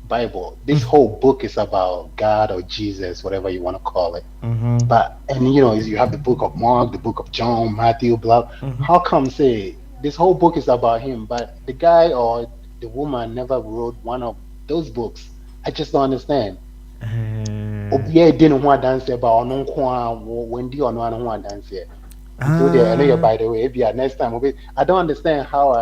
Bible, this whole book is about God or Jesus, whatever you want to call it. But you have the book of Mark, the book of John, Matthew, blah. How come say this whole book is about him, but the guy or the woman never wrote one of those books? I just don't understand. Yeah, didn't want to dance about Wendy or no one dance here. So there, I know by the way, next time I don't understand how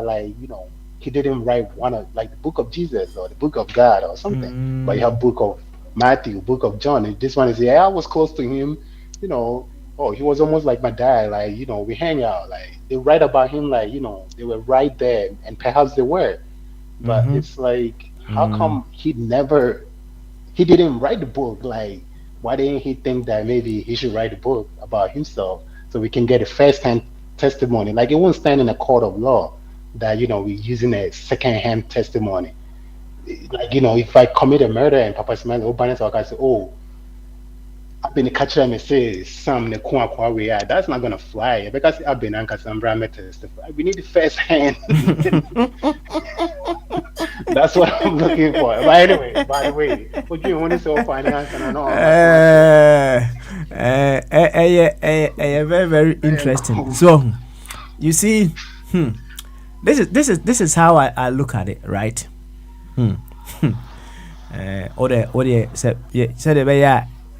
he didn't write one of like the book of Jesus or the book of God or something. But you have book of Matthew, book of John. And this one is I was close to him, he was almost like my dad, we hang out, they write about him, they were right there, and perhaps they were. But it's like, how come he didn't write the book? Like, why didn't he think that maybe he should write a book about himself so we can get a first-hand testimony? Like, it won't stand in a court of law that we're using a second-hand testimony. Like, if I commit a murder and Papa Smith opens I say, I've been catching and say some that's not gonna fly because I've been testify. We need the first hand. That's what I'm looking for. By the way, what do you want to say finance and all? Very, very interesting. So you see, this is how I look at it, right? Said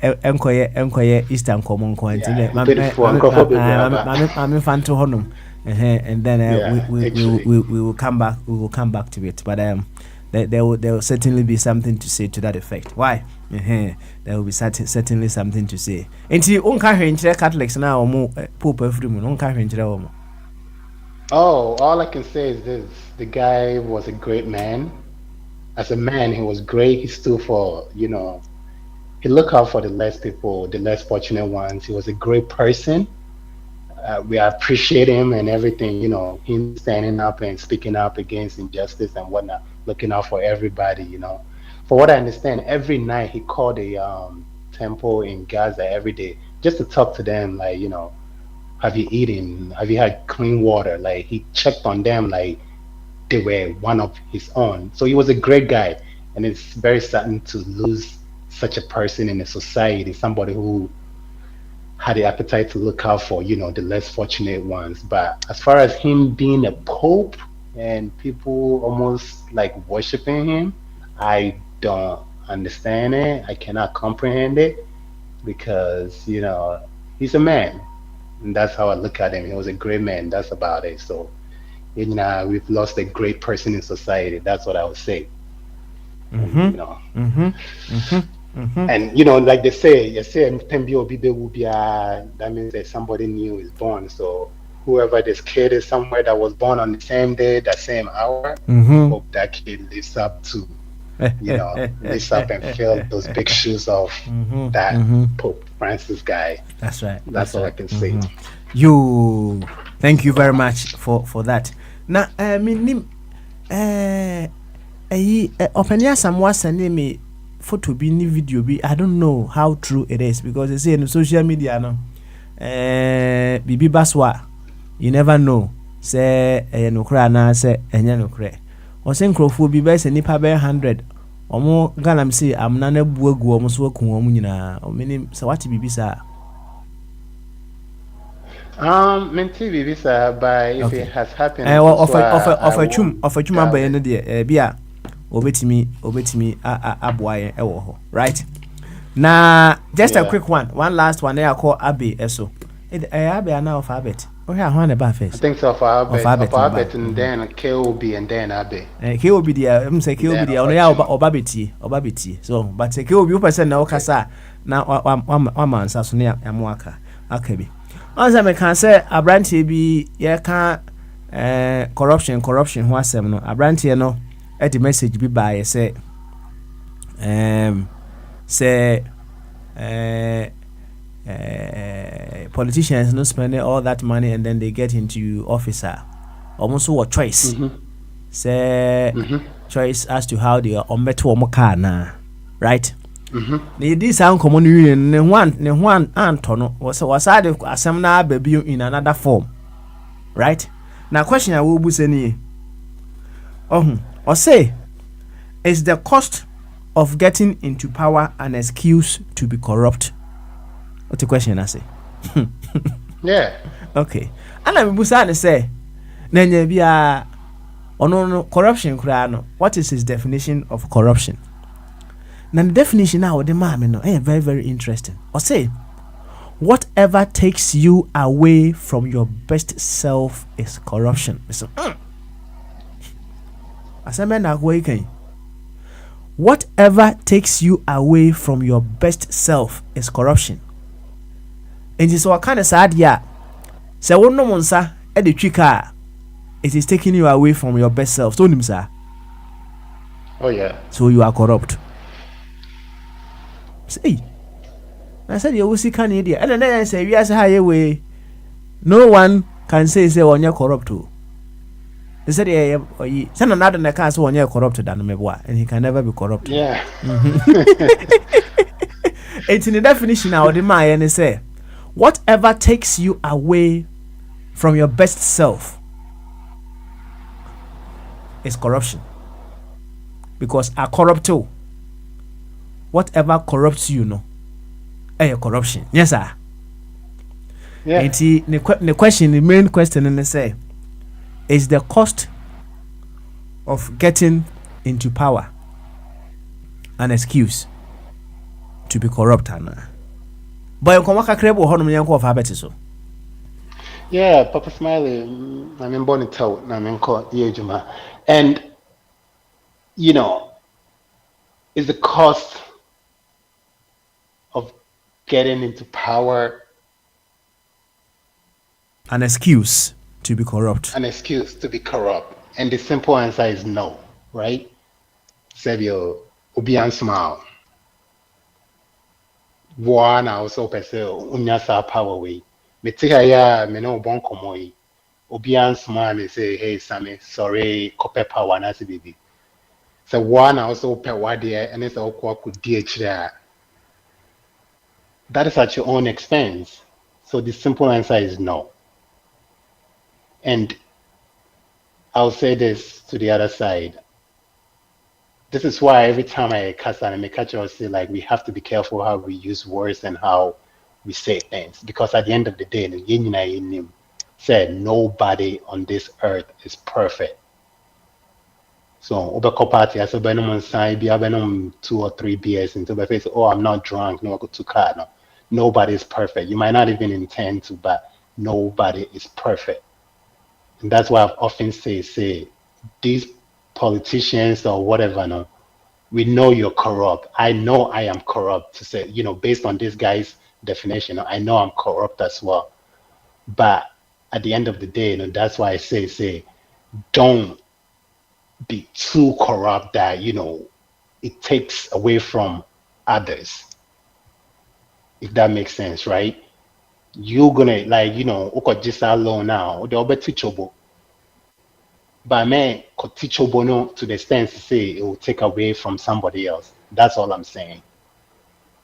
enkoye Eastern common coins and then we will come back to it, but there will certainly be something to say to that effect. Why? There will be certainly something to say. And you Catholics now or Pope all I can say is this: the guy was a great man. As a man, he was great. He stood for, he looked out for the less people, the less fortunate ones. He was a great person. We appreciate him and everything, him standing up and speaking up against injustice and whatnot, looking out for everybody, For what I understand, every night he called a temple in Gaza every day just to talk to them, have you eaten? Have you had clean water? Like, he checked on them like they were one of his own. So he was a great guy, and it's very saddening to lose such a person in a society, somebody who had the appetite to look out for, the less fortunate ones. But as far as him being a pope and people almost like worshiping him, I don't understand it. I cannot comprehend it because, he's a man. And that's how I look at him. He was a great man. That's about it. So, we've lost a great person in society. That's what I would say. And, like they say, that means that somebody new is born. So whoever this kid is somewhere that was born on the same day, that same hour, hope that kid lives up to, lives up and fill those big shoes of that Pope Francis guy. That's right. That's all right. I can say. Thank you very much for that. Now, Openia Samoa sending me photo be ni video be. I don't know how true it is because they say in social media no. Bibi Baswa, you never know. Say no kra na say enya no kra. O say nkrofo bi be say nipa be 100. Omo Ghana say amna na buagu omo so ku omo nyina. O menim say what bibi sa. Menti bibi sa by if it has happened. Of a chum abaye no de bia obetimi aboaye ewo ho, right? Na just a quick one last one I call Abe eso. Abe ana of Abet. Oh yeah, who the I first? think so for Alphabet, Alphabet and then KOB and then Abe. KOB dia I'm say KOB Then dia ono ya oba beti. So but say KOB you person na okasa na wa mansa so na ya mo aka bi. Once me can say abrantie bi ye ka corruption ho asem no abrantie no e the message bi ba ye say say politicians no spending all that money and then they get into officer almost what choice say choice as to how they are better or more right this sound common union ne one antono was the assembly baby in another form right now question I will be saying or say is the cost of getting into power an excuse to be corrupt? What's the question I say? Yeah. Okay. And I'm busy say, Nanya bia no corruption krano. What is his definition of corruption? Now the definition now the man no very very interesting. Or say, whatever takes you away from your best self is corruption. So, whatever takes you away from your best self is corruption. And so what kind of sad yeah. So one no monsa at the trika, it is taking you away from your best self. So sir. Oh yeah. So you are corrupt. Say, I said you will see can idiot. And then I say we as high way. No one can say when you're corrupt too. They said send another na can say when you're corrupt than mebwa, and he can never be corrupt. Yeah. It's in the definition now the man and say whatever takes you away from your best self is corruption. Because a corrupt too. Whatever corrupts you, no, corruption. Yes, sir. Yeah. And the question, the main question, and they say, is the cost of getting into power an excuse to be corrupt? But you come back a credible honor me of habit so. Yeah, Papa Smiley, I mean Bonito, I mean called Yejuma. And you know, is the cost of getting into power an excuse to be corrupt? An excuse to be corrupt. And the simple answer is no, right? Sebio Obian smile. One also person unyasa power way. Me ya me no bon komoi. Obian smile me say, hey Sammy, sorry, copper power na baby. So one also per what there and it's all could DH there. That is at your own expense. So the simple answer is no. And I'll say this to the other side. This is why every time I cast and I catch I say like we have to be careful how we use words and how we say things. Because at the end of the day, the Yin said nobody on this earth is perfect. So Obeko party as a Benum side be a Benum 2 or 3 beers into my face, oh I'm not drunk, no I go to car. No. Nobody is perfect. You might not even intend to, but nobody is perfect. And that's why I've often say these politicians or whatever, no, we know you're corrupt. I know I am corrupt to say, based on this guy's definition, I know I'm corrupt as well. But at the end of the day, that's why I say, don't be too corrupt that, it takes away from others. If that makes sense, right? You're gonna just alone now, they'll be teachable. But man, teachable no to the extent to say it will take away from somebody else. That's all I'm saying.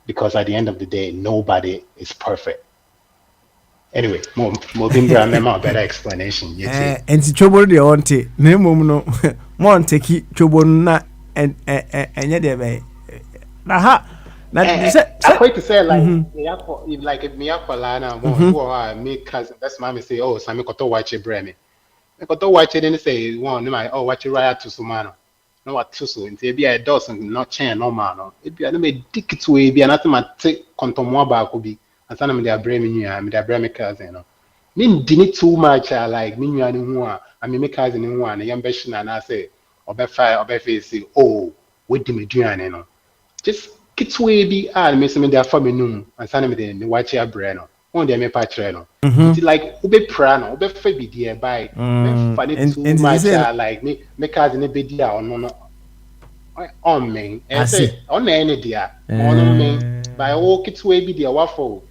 Because at the end of the day, nobody is perfect. Anyway, more a better explanation. And to trouble the auntie, no no more take trouble na and yet aha. I quite to say like if me Lana more me cousin that's mommy say oh Sammy koto watch it bremi. I koto watch it and say one my watch it right to Sumano. No what to so into be a dozen not chain no man. It be a me dick to be another man take contomo back could be and some of their bremi me their bremi cousin. mean didn't too much like me you know I mean make cousin in one young beshin and I say or face oh what do me do no just get way be and miss me there for me no and send me the watch your brain on the me patch no it's like ube prano ube fe be there by me funny too and you much say like me cousin be there or no on me I and see. say on any dear on me by all kids way be there waffle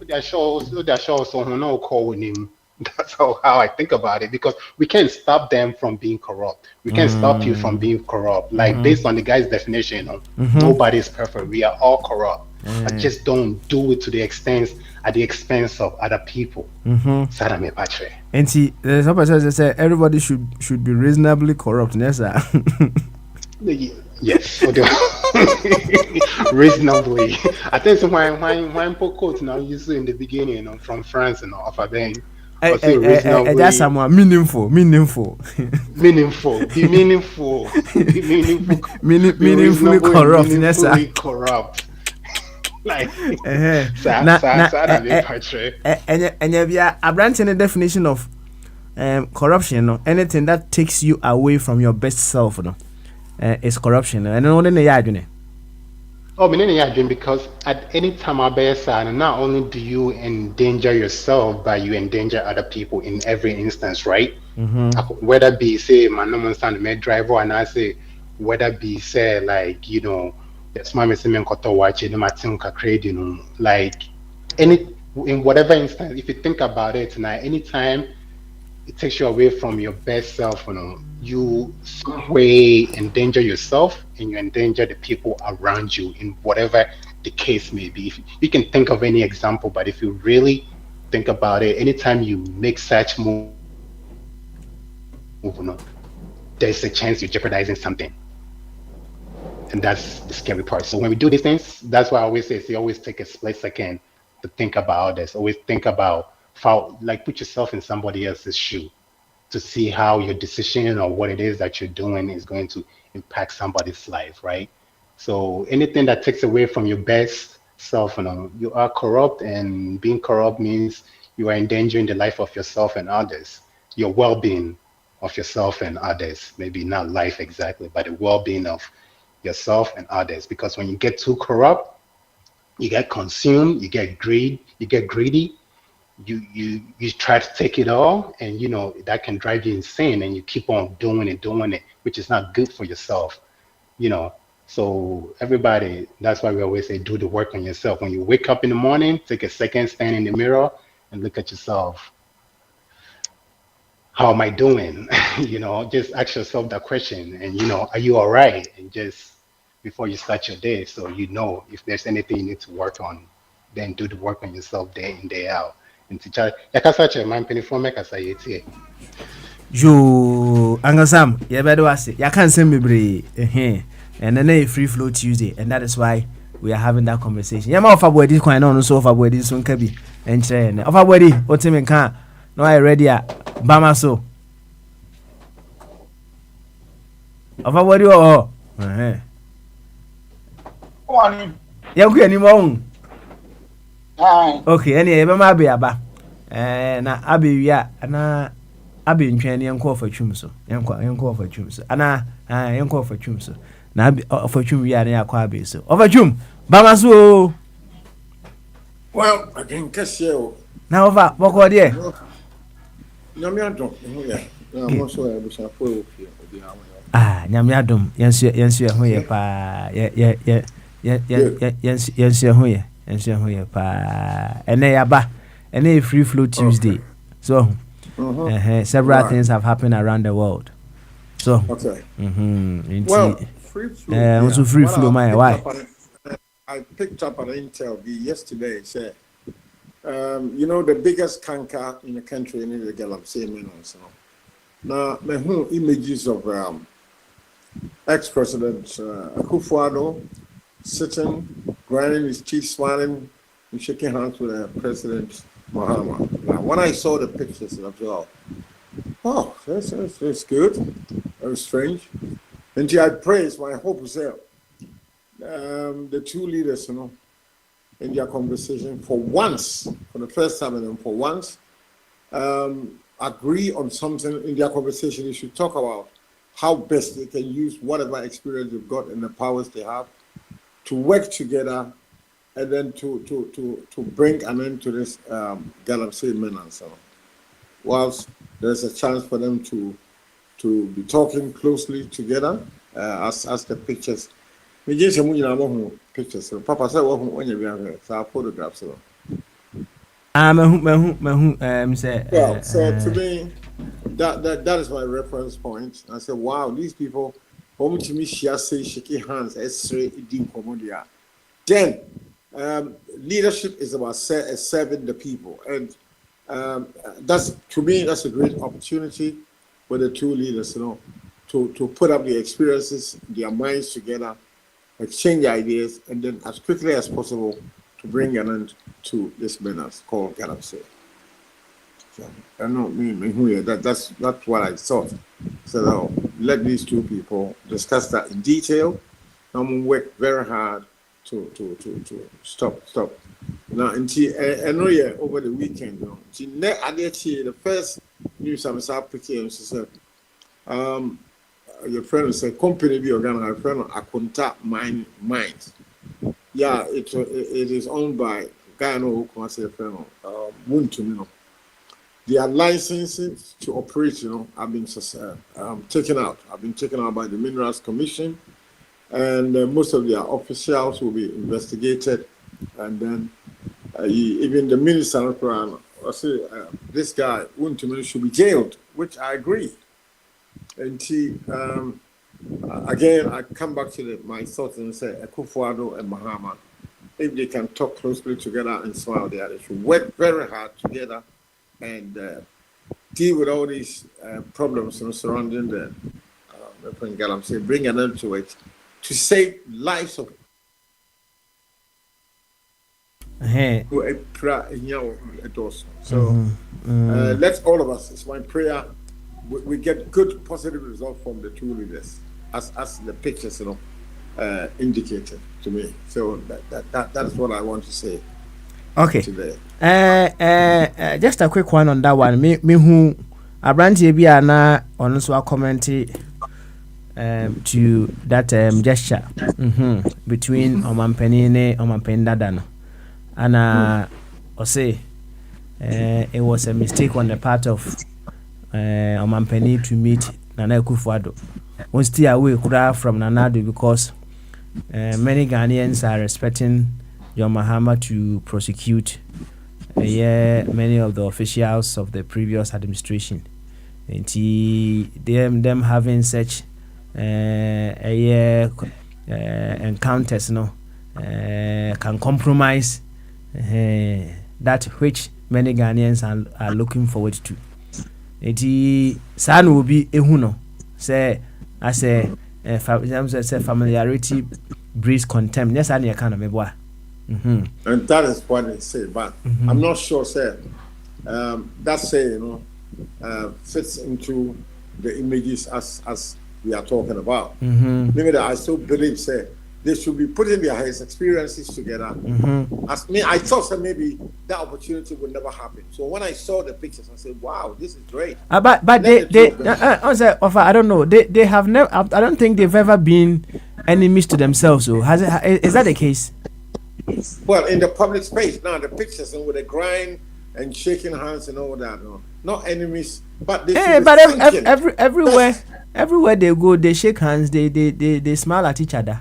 they're sure so no call him. That's how I think about it because we can't stop them from being corrupt. We can't stop you from being corrupt. Like based on the guy's definition, you know, nobody's perfect. We are all corrupt. I just don't do it to the extent at the expense of other people. Sadame Patre. And see, there's some person that say everybody should be reasonably corrupt. Yes, sir. Yes, so reasonably. I think so when quote now used in the beginning, you know, from France and of a bank. That's someone meaningful. Be meaningful. Meaningfully corrupt. Yes, sir. Meaningfully corrupt. Like, And a branch in the definition of corruption, no, anything that takes you away from your best self, no, is corruption. And only the yard, oh, because at any time I bear sign, not only do you endanger yourself, but you endanger other people in every instance, right? Whether be say my normal son may driver and I say whether be say like you know that's my missing koto watching my team credit, you know, like any in whatever instance, if you think about it tonight, anytime it takes you away from your best self, you know, you some way endanger yourself and you endanger the people around you in whatever the case may be. If you can think of any example, but if you really think about it, anytime you make such move, you know, there's a chance you're jeopardizing something. And that's the scary part. So when we do these things, that's why I always say, always take a split second to think about this. Always think about how, like, put yourself in somebody else's shoe to see how your decision or what it is that you're doing is going to impact somebody's life, right? So anything that takes away from your best self, you know, you are corrupt, and being corrupt means you are endangering the life of yourself and others, your well-being of yourself and others. Maybe not life exactly, but the well-being of yourself and others. Because when you get too corrupt, you get consumed, you get greedy, you try to take it all, and you know that can drive you insane, and you keep on doing it, which is not good for yourself, you know. So everybody, that's why we always say do the work on yourself. When you wake up in the morning, take a second, stand in the mirror and look at yourself. How am I doing? You know, just ask yourself that question, and you know, are you all right? And just before you start your day, so you know if there's anything you need to work on, then do the work on yourself day in, day out. And to try, man, penny for make us say it. You, Uncle Sam, you better was it. You can't send me brave. And then a free flow Tuesday, and that is why we are having that conversation. Yeah, off about this coin on so far, this one can be and train. Off about it, what's him in car? No, I ready at Bama so. Off about you all. Yeah, okay, anymore. Okay, any ever might be about. Na Abby, ya, and I've been training and call for chumso, and call for chumso, and I call for chumso. Now, for chum, we are near Quabi, so over chum, Bamaso. Well, I can catch you Now, what are there? No, me, I don't. I'm also able to afford you. Nyamiadum, yes, who ye pa, yes, who ye pa, and they are back, and a free flow Tuesday. So, several things have happened around the world. So, okay. Well, free flow. Also free flow, my wife. I picked up an intel yesterday. Said, you know, the biggest canker in the country in the Galapagos. So now, my whole images of ex-president Akufo-Addo sitting, grinding his teeth, smiling, and shaking hands with President Mahama. Now, when I saw the pictures, I thought, oh, that's good. Very strange. And I praise, my hope is there. The two leaders, you know, in their conversation, for once, for the first time and for once, agree on something in their conversation. They should talk about how best they can use whatever experience they've got and the powers they have to work together, and then to bring an end to this Galamsey menace. Whilst there's a chance for them to be talking closely together, as the pictures. Me just pictures. Papa said, "Well, when you have photographs." Say. Well, so to me, that is my reference point. I said, wow, these people, home to me, shaking hands, then leadership is about serving the people, and that's, to me, that's a great opportunity for the two leaders, to put up their experiences, their minds together, exchange ideas, and then as quickly as possible to bring an end to this menace called Galamsey. So, I don't know, that's what I thought. So let these two people discuss that in detail. I'm gonna work very hard to stop. Now, I know over the weekend, the first news I'm picking, she said, your friend said, company be organized, friend Akunta Mines. Yeah, it is owned by Guyana Wuntum. Their licenses to operate, have been taken out. Have been taken out by the Minerals Commission, and most of their officials will be investigated. And then even the minister, I say, this guy Wuntum should be jailed, which I agree. And again, I come back to my thoughts and say, Akufo-Addo and Mahama, if they can talk closely together and smile there, they should work very hard together and deal with all these problems surrounding the Galamsey, bring an end to it, to save lives of So let's all of us, it's my prayer, we get good positive results from the two leaders, as the pictures indicated to me. So that's what I want to say. Okay. Today. Just a quick one on that one. Me who Abranti bi ana on so comment to that gesture between Omampeni ne Omampeni Dada no. And I say it was a mistake on the part of Omampeni to meet Nana Akufo-Addo. We stay away from Nana Addo because many Ghanaians are expecting John Mahama to prosecute many of the officials of the previous administration. And them having such encounters can compromise that which many Ghanaians are looking forward to. Eti san will be ehuno say as a familiarity breeds contempt. Yes, I need a kind of meboa. And that is what they say, but I'm not sure, sir. That say, fits into the images as we are talking about. Maybe that I still believe, sir, they should be putting their experiences together. As me, I thought that maybe that opportunity would never happen. So when I saw the pictures, I said, "Wow, this is great." But they I don't know. They have never. I don't think they've ever been enemies to themselves. So is that the case? Well, in the public space now, the pictures with the grind and shaking hands and all that, not enemies, but they. Everywhere they go, they shake hands. They smile at each other.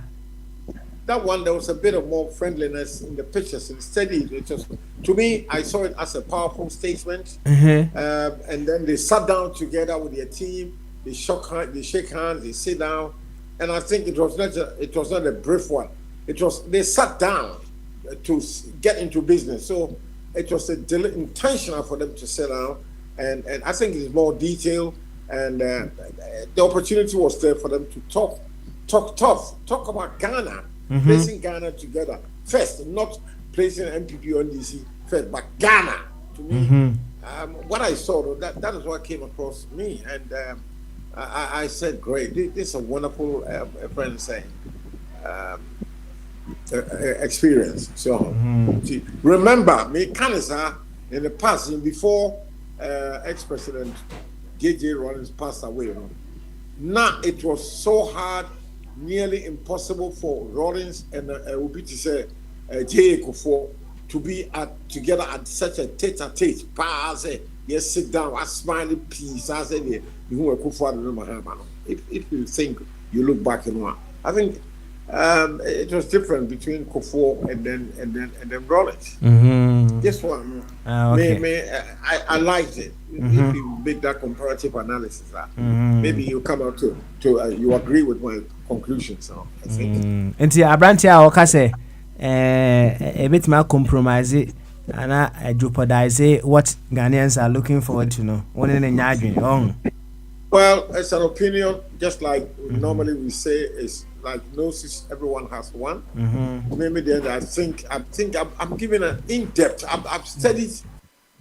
That one, there was a bit of more friendliness in the pictures. Instead, it just, to me, I saw it as a powerful statement. And then they sat down together with their team. They shake hands. They sit down, and I think it was not a brief one. They sat down to get into business. So it was intentional for them to sit down, and I think it's more detailed. And the opportunity was there for them to talk tough, talk about Ghana. Placing Ghana together first, not placing MPP on DC first, but Ghana. To me, what I saw, that is what came across me, and I said, "Great, this is a wonderful friend saying." experience. So remember, me cancer in the past, before ex-president J.J. Rawlings passed away, you know, now it was so hard, nearly impossible for Rawlings and Obi to say J.A. Kufuor to be together at such a tete-a-tete. Yes, sit down, I smile, peace. I said, if you think, you look back in one, I think it was different between Kufuor and then Rawlings. This one, okay. I liked it. If you make that comparative analysis, maybe you come out to you agree with my conclusions. So I think. Nti abranti a oka say a bit more compromise and I jeopardize what Ghanaians are looking forward to know. Well, it's an opinion, just like normally we say, is like gnosis, everyone has one. Maybe then I think I'm giving an in-depth. I've studied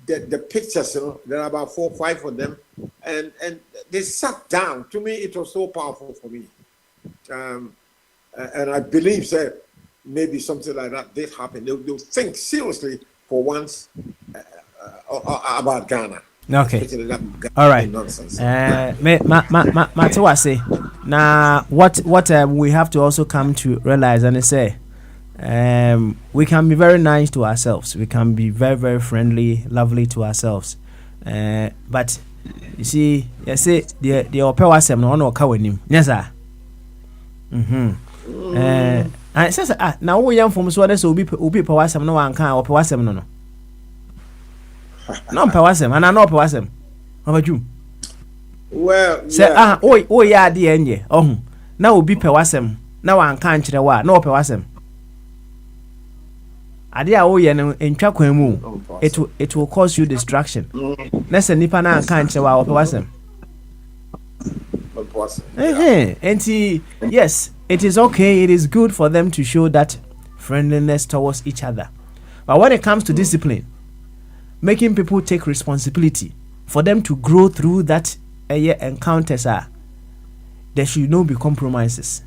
the pictures, you know, there are about 4 or 5 of them, and they sat down. To me, it was so powerful for me. And I believe that maybe something like that did happen. They'll think seriously for once about Ghana. Okay. All right. Nonsense. Matewase. Now, what we have to also come to realize and say, we can be very nice to ourselves. We can be very, very friendly, lovely to ourselves. But you see, you say the opewasem no ono ka wanim. Yes, sir. And says now we young from so that's obi pewasem no wan kan opewasem no. No pewasem and I know pewasem. How about you? Well, say ya de enye. Oh, na obi pewasem na wan kan kire wa na opewasem. Ade a woye no entwa kwan mu it will cause you distraction. Nese nipa na kan kire wa opewasem. And yes, it is okay, it is good for them to show that friendliness towards each other. But when it comes to discipline, making people take responsibility for them to grow through that encounters, there should not be compromises.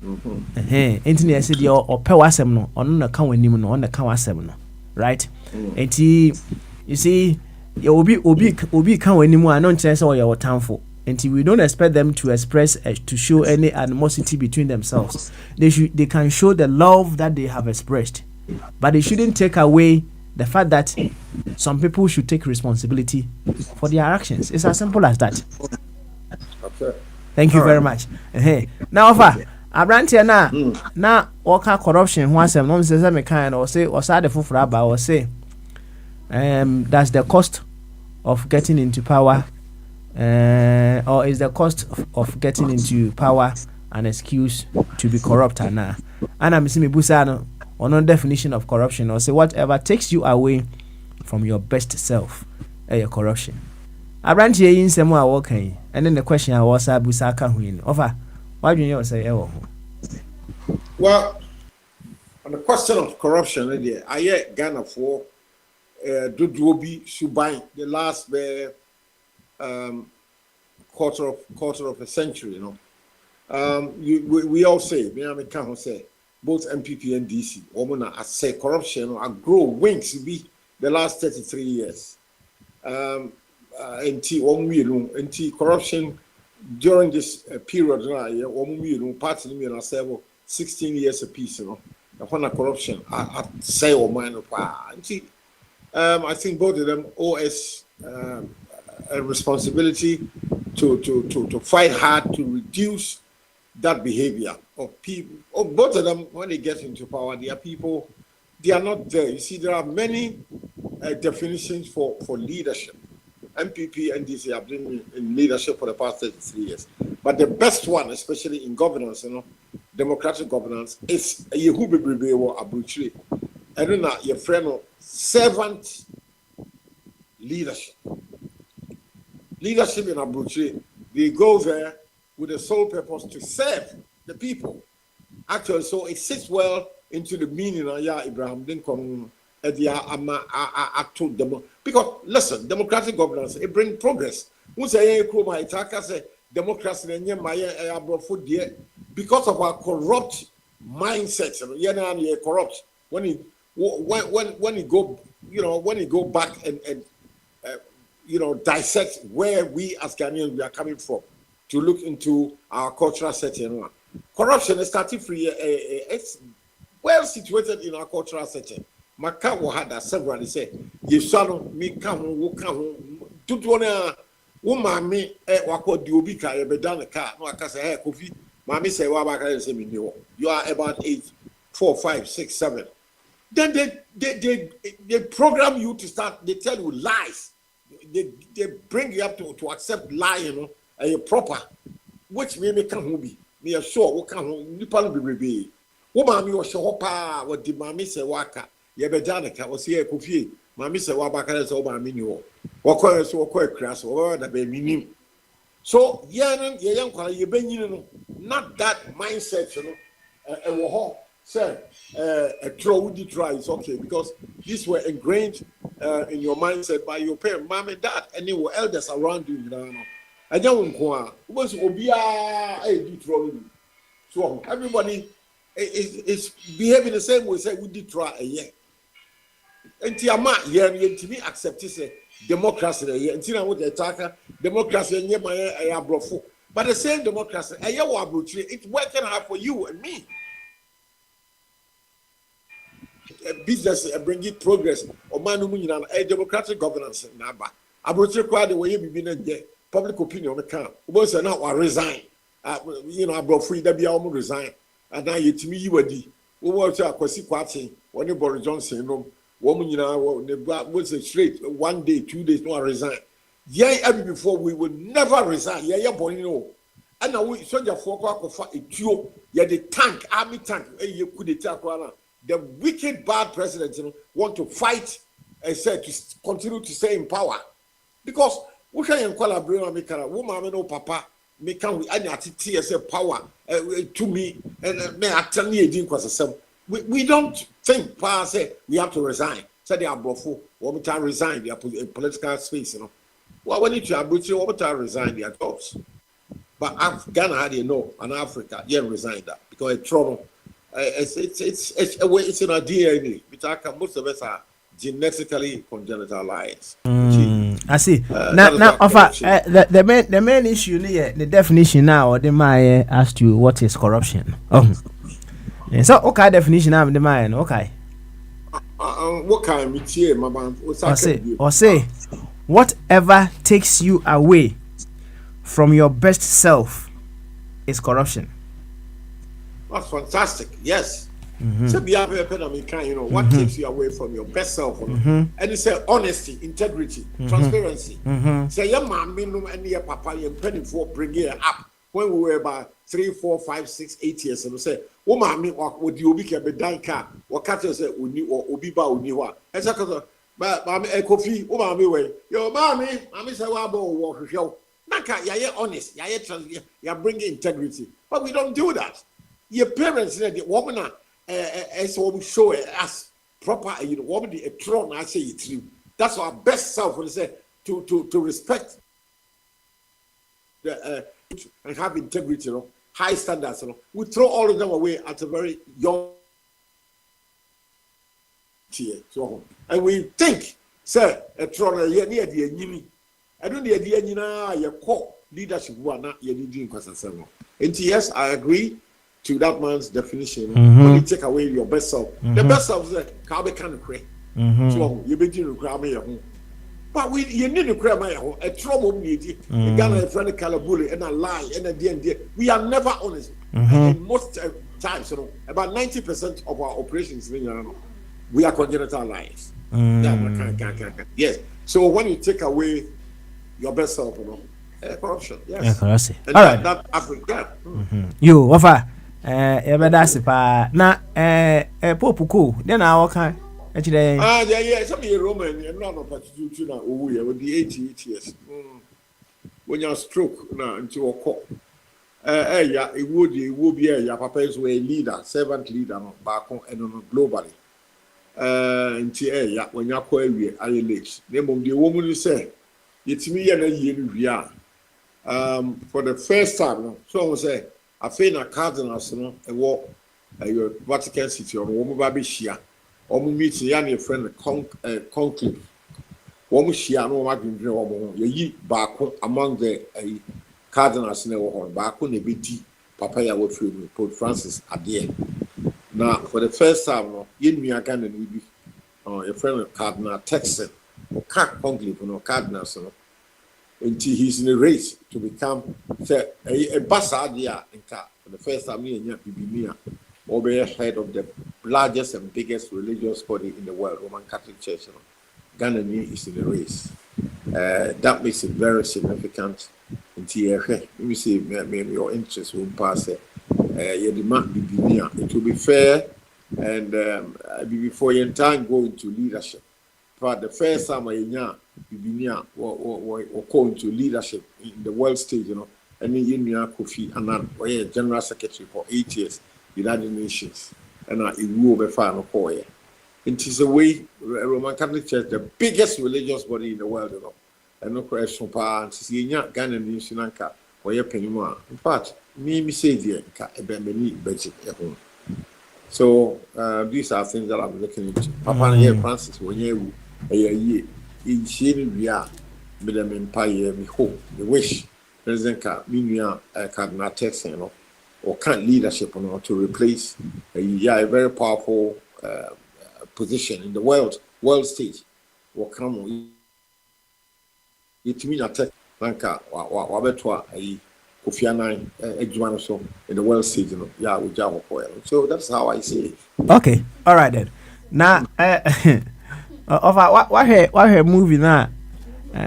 Enti I said your opewasem no ono na kan wanim no ono kan wasem no, right? Enti you see your obi kan wanim a no nkyere say your tamfo. Until we don't expect them to express to show any animosity between themselves. They can show the love that they have expressed, but they shouldn't take away the fact that some people should take responsibility for their actions. It's as simple as that. Okay. Thank you very much. Now, Abrantia na waka corruption. Once I'm not saying me kind or say or say the fufuraba or say that's the cost of getting into power. Or is the cost of getting into power an excuse to be corrupt? And I'm seeing Busano on no definition of corruption or say whatever takes you away from your best self, your corruption. I ran to you in some more walking, and then the question I was Busaka win over. Why do you say, well, on the question of corruption, I hear Ghana for Duduobi Subai, the last quarter of a century, you know. We all say, both MPP and DC, I say corruption and grow wings to be the last 33 years. And corruption during this period, party 16 years apiece, you know. Upon a corruption, I say I think both of them owe us a responsibility to fight hard to reduce that behavior of people. Both of them, when they get into power, they are people, they are not there. You see, there are many definitions for leadership. MPP and DC have been in leadership for the past 33 years. But the best one, especially in governance, you know, democratic governance, is Yehubi Bribewo Abuchiri. I don't know, your friend, servant leadership. Leadership in Abuchi, they go there with the sole purpose to serve the people. Actually, so it sits well into the meaning of Ibrahim Lincoln. Because listen, democratic governance, it brings progress. Democracy because of our corrupt mindset, you know, and corrupt. When he go, you know, when he go back and you know, dissect where we as Ghanaians we are coming from to look into our cultural setting. Corruption is starting free. It's well situated in our cultural setting. Maka will have that several say, you shall me come, who come, to one woman me, wako diobika, you be done a car, no, I can say, hey, Kofi, Mammy say, Wabaka, say, you are about 8, 4, 5, 6, 7. Then they program you to start, they tell you lies. They bring you up to accept lying, you know, and you're proper, which may make come home be. Me are sure what come home, Nippon be revealed. Woman, you are sure, what the mammy say, Waka. Yebedanica was here, Kofi. Mammy said, Wabaka is over a minu. Or so quite crass, or the baby. So, young, you been, you know, not that mindset, you know, and sir, a would try is okay because these were ingrained in your mindset by your parents, mom and dad, and they were elders around you, you know. I don't know was Obia a so everybody is behaving the same way, say we did try a year. And Tiama, to be accepted democracy, and Tina with the attacker, democracy and Yama, but the same democracy, it's working hard for you and me. Business bringing progress or man a democratic governance in Naba. I brought you quite the way you be in public opinion on the camp. Was now I resign. You know, I brought free that be almost resign. And now you to me you were the who was a quasi party when you Boris Johnson no woman you know was a straight 1 day, 2 days, no I resign. Yeah, every before we would never resign. Yeah, boy, no. And now we soldier for a tube. Yeah, the tank, army tank, you could tell the wicked bad president, you know, want to fight and say to continue to stay in power because we can collaborate and make a woman no papa make we any TSA power to me and me actually we don't think say we have to resign. Say they are bluffing. What we resign their political space, you know. Well, when you are British, what we resign their jobs. But Ghana had you know, and Africa, yeah, resign that because it's trouble. It's in our DNA. Most of us are genetically congenital liars. I see. Now, the main issue, the definition now, the Maya asked you what is corruption. So, okay, definition now, the Maya, okay. What kind of here, my man? Or say, whatever takes you away from your best self is corruption. That's fantastic. Yes. So be happy, you know, what takes you away from your best self? And it's honesty, integrity, transparency. Say, your mom, and your papa, your penny for bringing it up when we were about 3, 4, 5, 6, 8 years. And we say, oh, mommy, what would you be a bedanka? What catches it, or Obiba, Uniwa? And so, but mammy, a coffee, oh, mommy, way. Your mommy, mammy, say, well, walk show. Naka, you're honest, you're bringing integrity. But we don't do that. Your parents, the woman, as we show us proper, you know, woman, a throne, I say it's true. That's our best self, when they say, to respect the, and have integrity, you know, high standards, you know. We throw all of them away at a very young tier. So, and we think, sir, a throne, near the enemy. I don't need the enemy, your core leadership, one, not your leading question. And yes, I agree to that man's definition. When you take away your best self, the best self is like Kabe can create. So you begin to grab me. But you need to grab my home. A trouble need Ghana a friend calabuli and a lie and a D&D. We are never honest. And most times, you know, about 90% of our operations, we are congenital lies. Yes. So when you take away your best self, you know, corruption. Yes. And all right. That Africa. You, Wafa. Ebedasi pa na Pope ko then I can actually yeah some Roman and not opportunity na owu ya with the 88 years when you stroke na into a call yeah it would be ya papa is a leader servant leader no back on globally into yeah when you call we aye late the mom the woman say yetimi ya na yie for the first time no so I say I feel na cardinals, you know, your Vatican City on Woman Baby Shia. Omu meeting your friend conclave. Womu Shia no magin dream ye back among the cardinals in the world. Back on the BT Papaya would Pope Francis at the end. Now for the first time, no, me again and be a friend of Cardinal Texan or conclave no cardinals no. Until he's in a race to become a ambassador for the first time in Bibimia. Or be head of the largest and biggest religious body in the world, Roman Catholic Church. Ghana is in the race. That makes it very significant. Let me see, maybe your interest will pass. You demand it will be fair, and before your time go into leadership. But the first time I or go into leadership in the world stage, and then you Kofi Annan, General Secretary for 8 years. United Nations, and it will be fine for you. It is a way Roman Catholic Church, the biggest religious body in the world, and no question power, see Ghana and Sri Lanka, or your penny. In fact, me say, dear, a many budget at home. So, these are things that I'm looking into. Papa and Francis, when you a year in Shady, we are, with them empire, we hope, the wish, President Minia, Cardinal Texan, or can't leadership to replace a very powerful position in the world stage. Or come it mean attack Lanka or Wabetua Kofi Annan Edjuano in the world stage, yeah, with Java Coil. So that's how I see it. Okay, all right then. Now, what her movie now?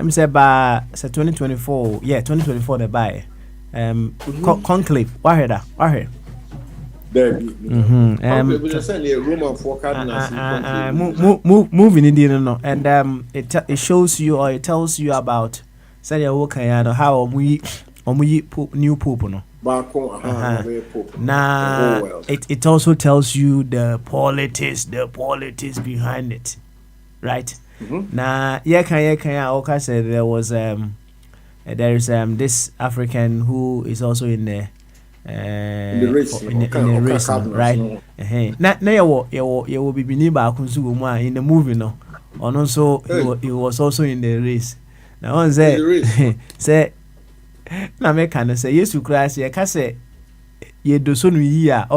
Say by 2024, yeah, 2024 the buy. Conclave. What heard that? What heard? There be. Roman for cardinals. Moving in the and it shows you or it tells you about say how we new pope no. Now it also tells you the politics behind it, right? Now Oka said there was there is this African who is also in the race, right? Now you will be Biniba Kunsu in the movie, no, and also he was also in the race. Now one say na me can say yes to Christ. You can say ye do so year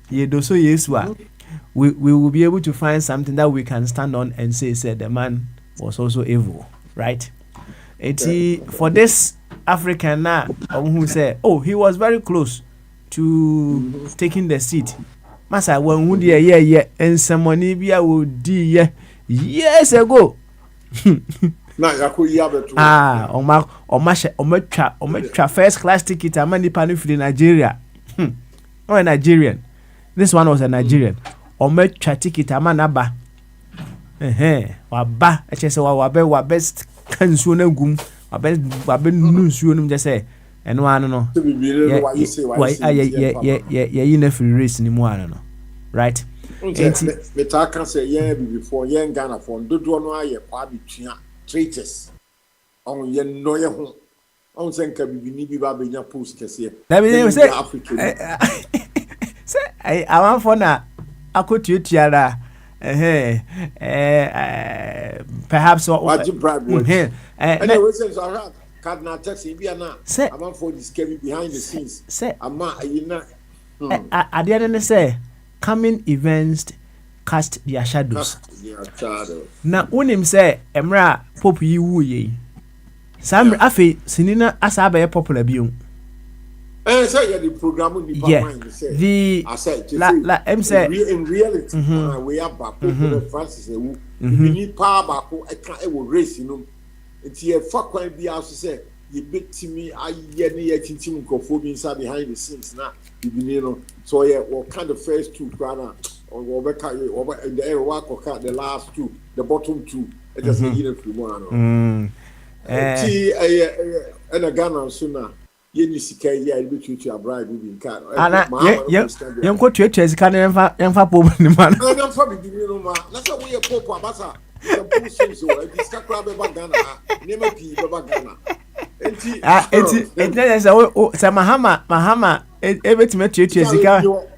ye do so Yesu. We will be able to find something that we can stand on and say the man was also evil, right? For this African now, who say, he was very close to taking the seat. Masa when would yeah, and somebody be a would years ago. Ometra first class ticket. I'm many panel for Nigeria. Oh, a Nigerian. This one was a Nigerian. Ometra ticket. I'm an abba. Waba. I just say wa best. Can soon gum. I've been just say, and one no. Yeah, you never race anymore, right? But I can say, yeah, before young Ghana for do no I between traitors. On your no your home. On Senka be Babinia post can say. Let me say, I want for now. I could you tiara. Perhaps what you bribe with. Anyway, since I had Cardinal Texas, be now. I'm on for this carry behind the scenes. Say, I'm not. I didn't say coming events cast their shadows. Now, when him say, Emra Pope you ye. Sam Afi, Sinina Asabe popular view. Say the program the in reality, we are back. Francis, we need power back. I can't race, It's here fuck when be out to say you bit to me. I team go inside behind the scenes now. So yeah, what kind of first two grana or in the air work or the last two, the bottom two. It just one. And a gun sooner. You see, I bet you a bribe in car. Young coach, you can't ever pope in the man. I'm probably that's how we are pope, Abasa. Mahama, every to meet you,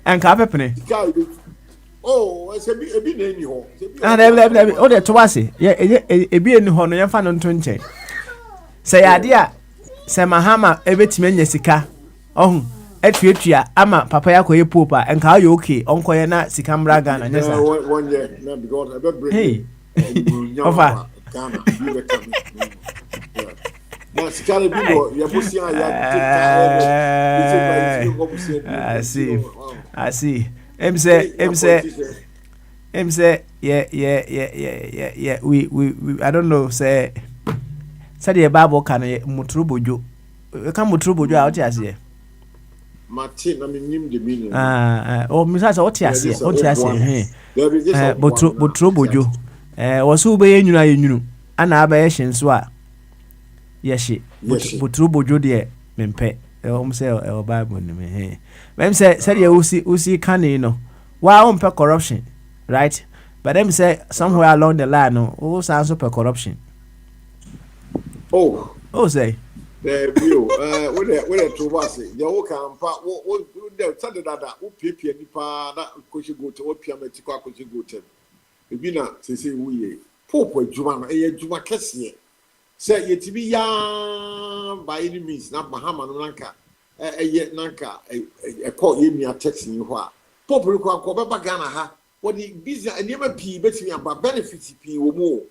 and Capepene. Oh, I said, a bit any home. And oh, the Tawasi, a be in Hono, your fan on 20. Say, idea, say, Mahama, a bit Jessica. Oh, Etria, Ama, Papaya, Pupa, and Kau okay, Uncle Yana, Sicambra Ghana. 1 year, no, because I don't bring. Hey, Ghana, you were coming. I see. Him say, yeah. We, I don't know. Say the Bible can mutrubojo. Can mutrubojo out here. Martin, I mean, the meaning. Oh, Mrs. Otias, Butrubojo. Was who be you, and aberration swa. Yes, Butrubojo dear, Mempe. Say our Bible. Mem said you see canny, no. Why on per corruption, right? But them say somewhere along the line, no, all sounds of per corruption. Oh, say. There you, with to was it? The old camp, what Sunday that Pipi and Nipa, that could you go to what Piamatica could you go to? The Bina, to say we, Pope Juma, a Juma Cassia. Say ye to be young by any means, not Mahama Nanka, a yet Nanka, a call in me a texting you what. Pope require Bagana ha, what the business and never pee betting about benefits pee or more.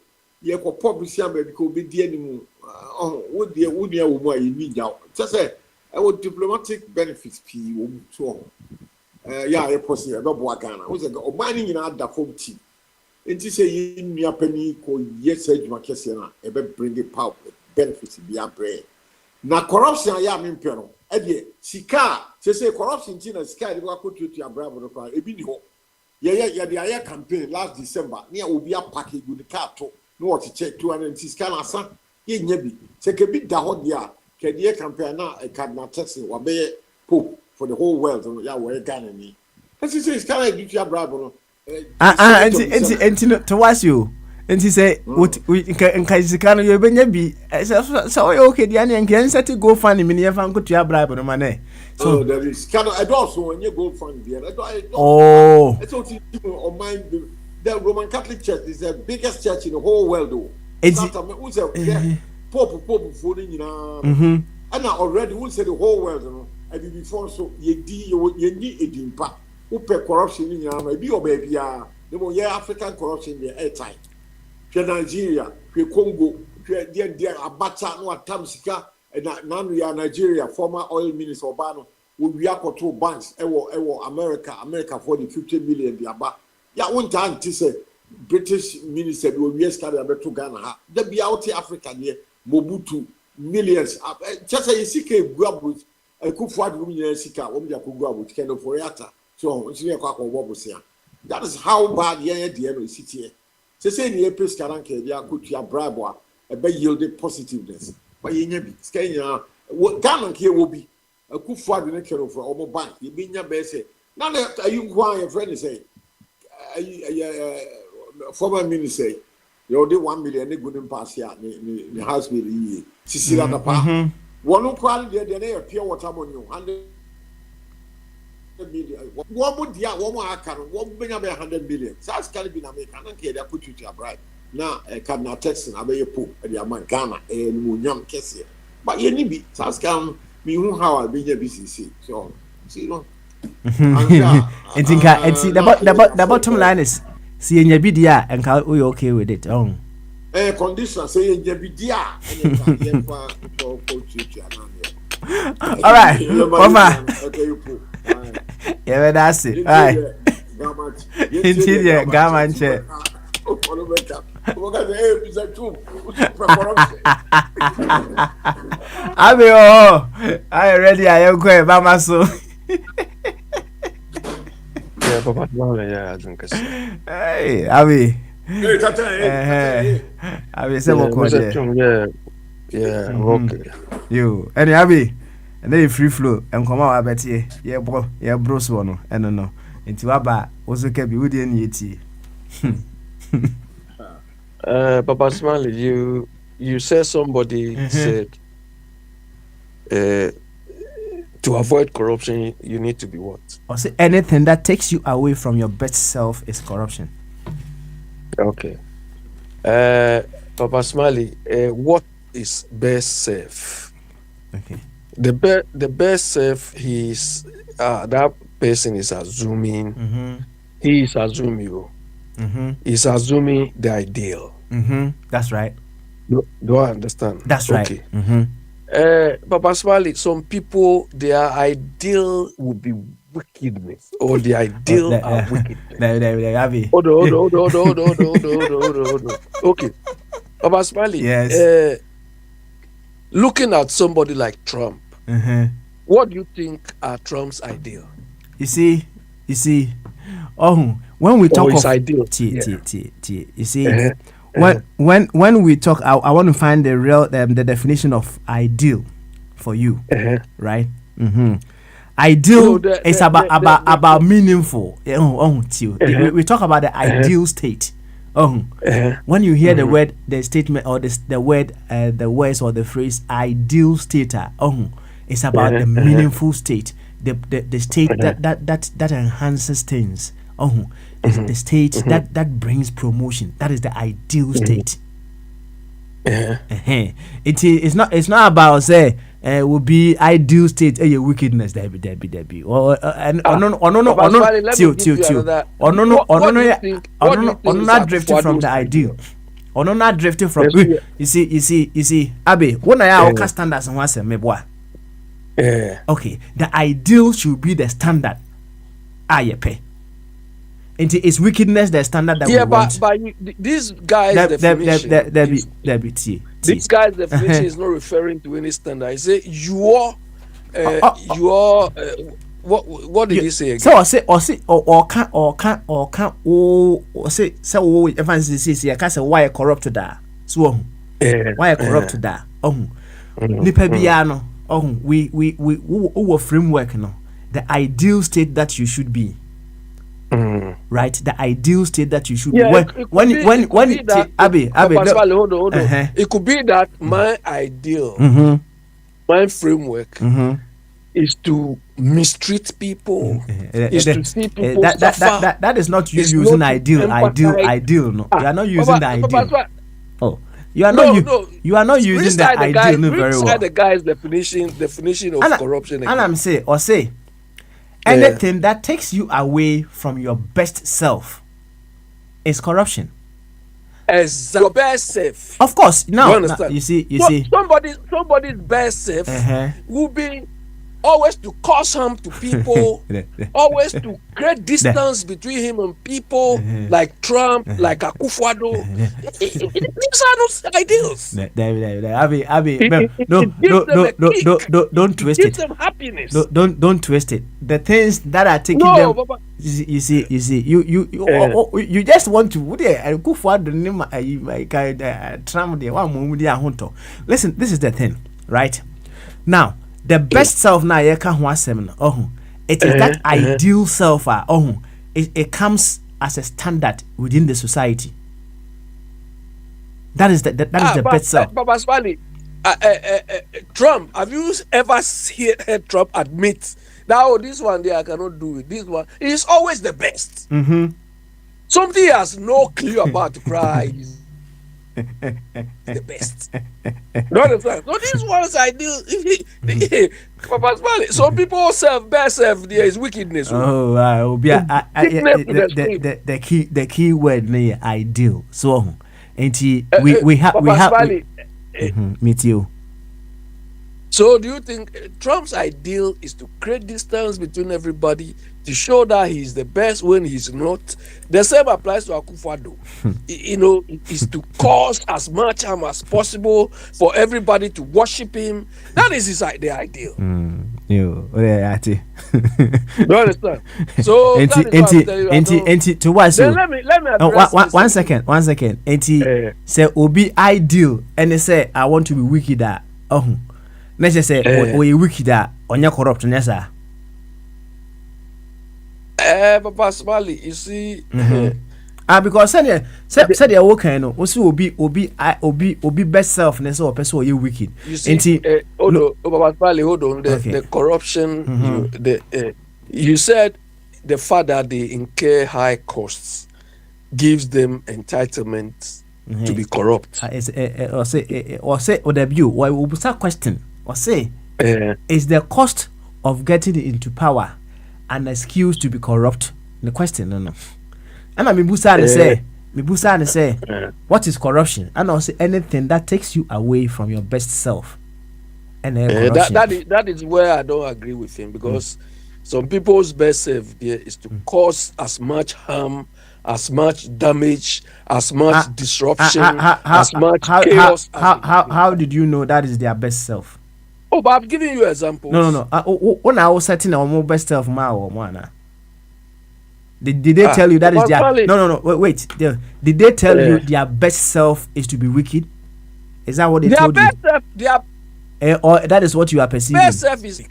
Ye ko pop siambe because be the anymore. Oh, would you need now? Just say, I would diplomatic benefits pee or so. Yeah, I post about Bagana. Was a mining in our form tea. And to say in your penny, call yes, Macasiana, ever bring the power benefits be a brain. Now, corruption, I am in Piano. Eddie, Sika, say corruption, Tina Sky, the Wako to your bravo, a big hope. Yeah, the Aya campaign last December, near will be a package with the car to know what to check 206 Canasa. Ye nebi, take a bit down here, can ye campaign now a cardinal testing or be pope for the whole world on Yahweh Ganani. As you say, it's kind of your bravo. And to was you. And he say, what we can Kaisicano, you been be so okay, the onion can set to go find him in your fan go to your bribe on money. So there is kind of also when you go find the oh, it's all on mind. The Roman Catholic Church is the biggest church in the whole world, though. It's Pope for you know, and now already we say the whole world, you know, and before so ye need a dimpa, who pay corruption in your maybe or baby, the more African corruption in the airtime. Nigeria, Congo, dear Abacha, no Tamsika, and now we are Nigeria, former oil minister Obano, we are for 2 banks, America for the 50 million, the Abba. Yeah, one time, to say British minister will be started to Ghana. There be out Africa near Mobutu, millions. Just say, CK Grabus, a cook for women, Sika, Omia Kugrabus, kind of Foriata. So, it's near Quack or Wobbusia. That is how bad the idea is here. Say near Pescaranke, they are good to your brabo, a big yielded positiveness. But you never Scania, what Ghana here will be a cook for the neck of our bank. You mean your best say, now that you inquire, friend say, former minister, you already 1 million, they couldn't pass here, the house with the Sicilian part. One quality, they appear what I'm on you, 100 million. What would the one more can, what bring up 100 million? South Caribbean, American, and they put you to a bribe. Now, a cardinal Texan, I may put a Yamagana and Munyam Kessia. But you need be South Caribbean, me who how I'll be a BCC. So, see, no. And think I see the bottom line is seeing your BDR and how we okay with it. Oh, condition say your BDR. All right, Mama. Yeah, that's it. All right. Interior garment chair. I be I ready. I am going, Mama. So. Yeah, Papa, yeah, I think it's. Hey, Abi. Abi, say what? Yeah, okay. You, any Abi, and then free flow and come out. I bet you, yeah, bro, yeah, bros one, and no, into Abba also kept you with the NET. Papa Smiley, you said somebody said to avoid corruption, you need to be what? Or say anything that takes you away from your best self is corruption. Okay. Papa Smiley, what is best self? Okay. The best self is that person is assuming. Mm-hmm. He is assuming you. Mm-hmm. He's assuming the ideal. Mm-hmm. That's right. Do I understand? That's right. Okay. Mm-hmm. Papa Smiley, some people, their ideal would be wickedness, or the ideal are wickedness. Hold on. Okay. Papa Smiley, Yes. Looking at somebody like Trump, Mm-hmm. what do you think are Trump's ideal? You see, when we talk his of ideal. you see, when we talk, I want to find the real the definition of ideal for you, right? Mm-hmm. Ideal is about meaningful. We talk about the ideal state. When you hear the word, the statement, or the word, the words or the phrase ideal state, it's about the meaningful state, the state that enhances things. The state that brings promotion. That is the ideal state. It's not about say will be ideal state wickedness there be or not drifting from the ideal. Or not drifting from you see Abi when I cast standards and once me boy. Okay, the ideal should be the standard. Pay. And it's wickedness the standard that we want. But these guys' definition, this guy's definition is not referring to any standard. I say what did he say again? So why corrupt that? So why corrupt that? Nipa biano. We framework no. The ideal state that you should be. Right, the ideal state that you should be. When Abby, hold on. It could be that my ideal, my framework is to mistreat people, is to see people suffer. That is not you using ideal. No, you are not using the ideal. Oh, you are not. You are not using the ideal. No, very well. The guy's definition of corruption. And I'm say. Anything that takes you away from your best self is corruption. As your best self. Of course. Now you see. Somebody's best self will be always to cause harm to people, always to create distance between him and people, like Trump, like Akufo-Addo. These are not ideals. Don't twist it. Give them happiness. Don't twist it. The things that are taking them. Papa. You see. You just want to. Listen, this is the thing, right? Now. The best self na ye ka ho asem no it is that ideal self it comes as a standard within the society. That is the best self. Papa Smiley, Trump, have you ever heard Trump admit that this one there I cannot do it, this one is always the best? Something he has no clue about to cry. The best. No understand. So this one's ideal. Papa Smiley. Some people serve best self there is wickedness. Oh wow. The key word ne ideal. So we have me too. So do you think Trump's ideal is to create distance between everybody, to show that he's the best when he's not? The same applies to Akufo-Addo. Is to cause as much harm as possible for everybody to worship him. That is the ideal. You don't understand? So to what? Then let me address one second. Say Obi ideal and they say I want to be wicked. Let's just say we wicked on your corrupt Papa Smiley, you see, because said you okay no also obi best self na say person or you wicked. You see, hold on. The corruption. You said the fact that they incur high costs gives them entitlement to be corrupt. Or say or debut. Why we start question or say is the cost of getting into power an excuse to be corrupt? The question no. And I busa and say, what is corruption? And I'll say anything that takes you away from your best self. And that is where I don't agree with him, because some people's best self there is to cause as much harm, as much damage, as much disruption, as much chaos. How did you know that is their best self? Oh, but I'm giving you examples. No. When I was setting our best self, Did they tell you that is their no wait did they tell you their best self is to be wicked? Is that what they told you? Or that is what you are perceiving? Best self is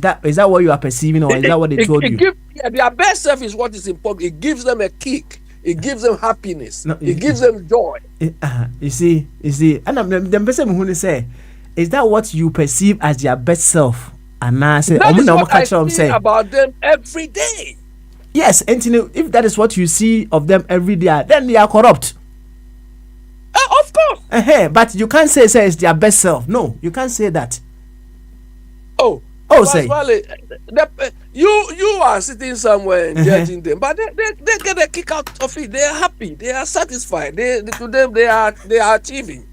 that what you are perceiving, or is that what they told you? Their best self is what is important. It gives them a kick. It gives them happiness. It gives them joy. You see, and the person who say, is that what you perceive as their best self? And I say, that is what I see about them every day. Yes, Anthony, if that is what you see of them every day, then they are corrupt. Of course. But you can't say it's their best self. No, you can't say that. Say. You are sitting somewhere and judging them, but they get a kick out of it. They are happy. They are satisfied. To them, they are achieving.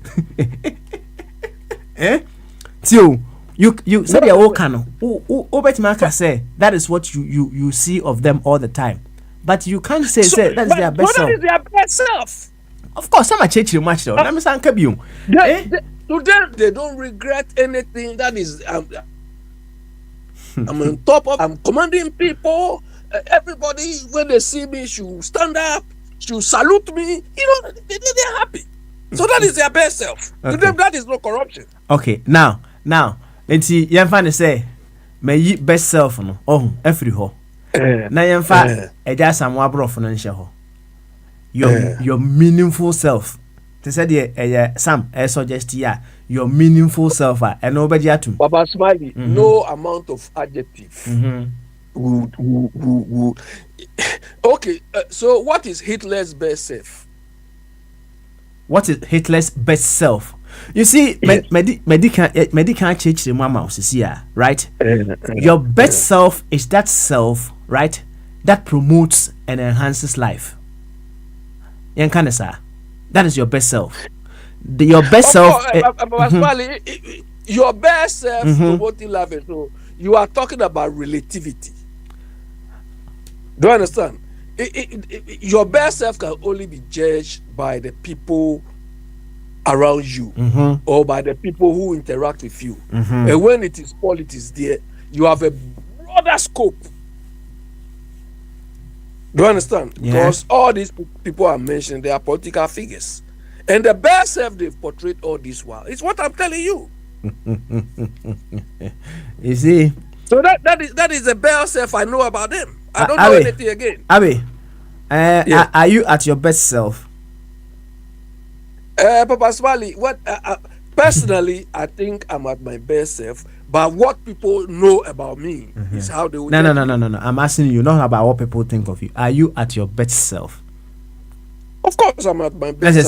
So, you said you're okay. Who say that is what you see of them all the time, but you can't say that is their best self. That is their best self. Of course, some are changing much though. Let me say, to them, they don't regret anything. That is, I'm on top of. I'm commanding people. Everybody, when they see me, should stand up, should salute me. They're happy. So that is their best self. Okay. To them, that is no corruption. Okay, now. Nti yɛmfa ne sɛ mayi best self no afiri hɔ na yɛmfa ɛgya samu aborɔfo no nhyɛ hɔ your meaningful self te sɛ deɛ Sam suggest ya your meaningful self ɛno wobɛgye atom Baba Smiley. No amount of adjective would okay, so what is Hitler's best self? What is Hitler's best self? You see, medical change the mama right? Your best self is that self, right? That promotes and enhances life. That is your best self. Your best self. Your best self promoting life. So you are talking about relativity. Do you understand? Your best self can only be judged by the people around you or by the people who interact with you. And when it is politics there, you have a broader scope. Do you understand? Because all these people are mentioned, they are political figures. And the best self they've portrayed all this while is what I'm telling you. You see? So that is the best self I know about them. I don't know anything again. Abi, are you at your best self? Papa Smiley, personally, I think I'm at my best self. But what people know about me is how they would. No. I'm asking you not about what people think of you. Are you at your best self? Of course, I'm at my best self. Let's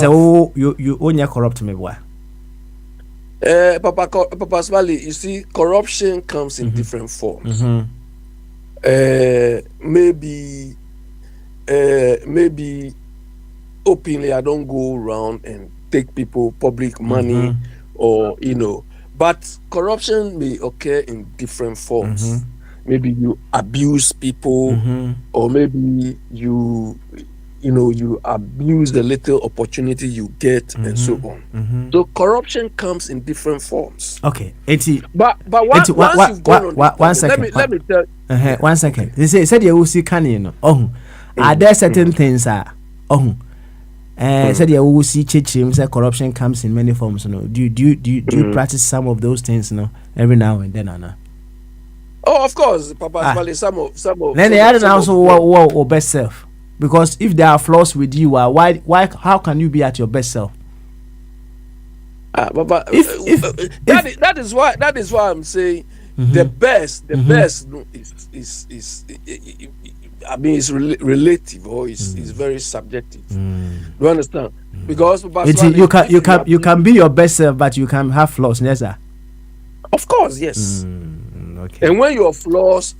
say, you only corrupt me, boy. Papa Smiley, you see, corruption comes in different forms. Maybe openly, I don't go around and take people public money, or but corruption may occur in different forms. Maybe you abuse people, or maybe you abuse the little opportunity you get, and so on. So corruption comes in different forms. Okay, but once you've gone on, one second. Let me tell. 1 second. They said you will see can are there certain things said you will see say corruption comes in many forms. Do you practice some of those things every now and then, Anna? Oh, of course, Papa. Some of. Then the other also what best self. Because if there are flaws with you, how can you be at your best self? But that is why I'm saying the best no, is I mean it's relative or is very subjective. You understand? Because you can be your best self, but you can have flaws. Yes, sir. Of course, yes. Okay. And when your flaws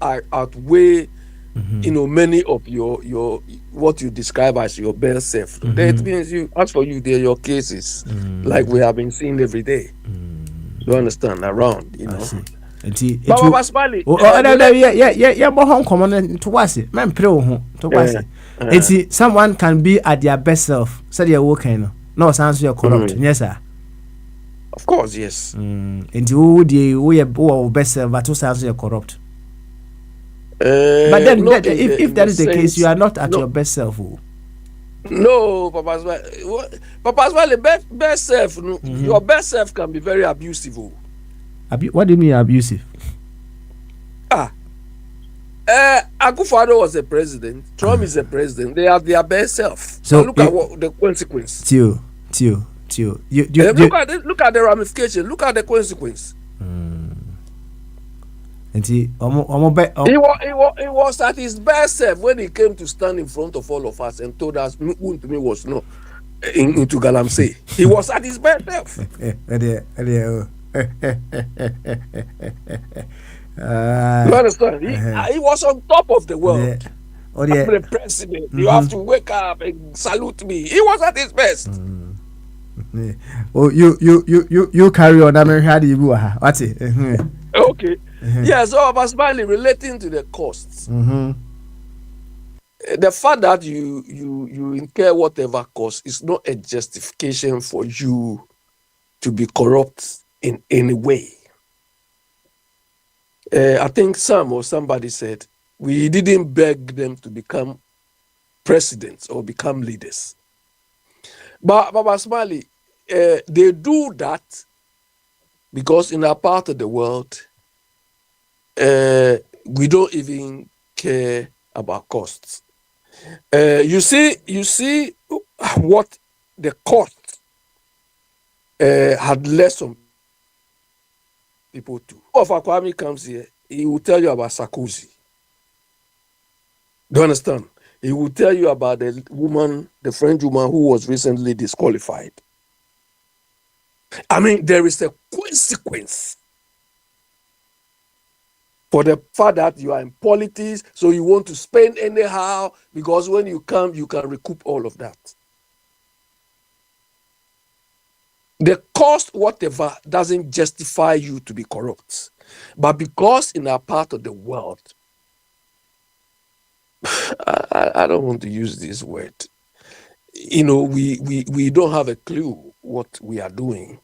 are outweigh, many of your what you describe as your best self. That means as for you, they're your cases, like we have been seeing every day. You understand? Around, I see. But Baba Smiley, someone can be at their best self. Said you're working. No, sounds you're corrupt. Yes, sir. Of course, yes. And who best self, but who sounds you're corrupt. But then, if that is the case, you are not at your best self. No, Papa Smiley, best self. Your best self can be very abusive. What do you mean abusive? Akufo-Addo was a president. Trump is a president. They have their best self. So look at what the consequence. Tio. Look at the ramification. Look at the consequence. He was at his best self when he came to stand in front of all of us and told us who to me was no into Galamsey. He was at his best self. You understand? He was on top of the world. I'm the president. You have to wake up and salute me. He was at his best. Oh, you carry on. I'm ready. What's it? Okay. Yeah, so I was smiling relating to the costs. The fact that you incur whatever cost is not a justification for you to be corrupt in any way. I think somebody said we didn't beg them to become presidents or become leaders. But Baba Smiley, they do that because in our part of the world, we don't even care about costs. You see what the cost had led some people to. If Kwame comes here, he will tell you about Sarkozy. Do you understand? He will tell you about the French woman who was recently disqualified. I mean, there is a consequence for the fact that you are in politics, so you want to spend anyhow, because when you come, you can recoup all of that. The cost, whatever, doesn't justify you to be corrupt. But because in our part of the world, I don't want to use this word, we don't have a clue what we are doing.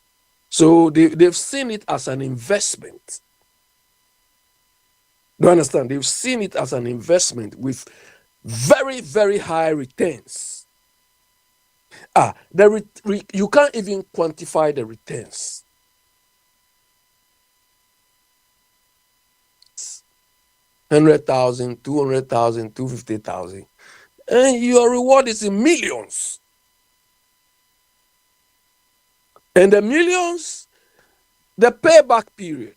So they've seen it as an investment. Do you understand? They've seen it as an investment with very, very high returns. You can't even quantify the returns. $100,000, $200,000, $250,000, and your reward is in millions. And the millions, the payback period.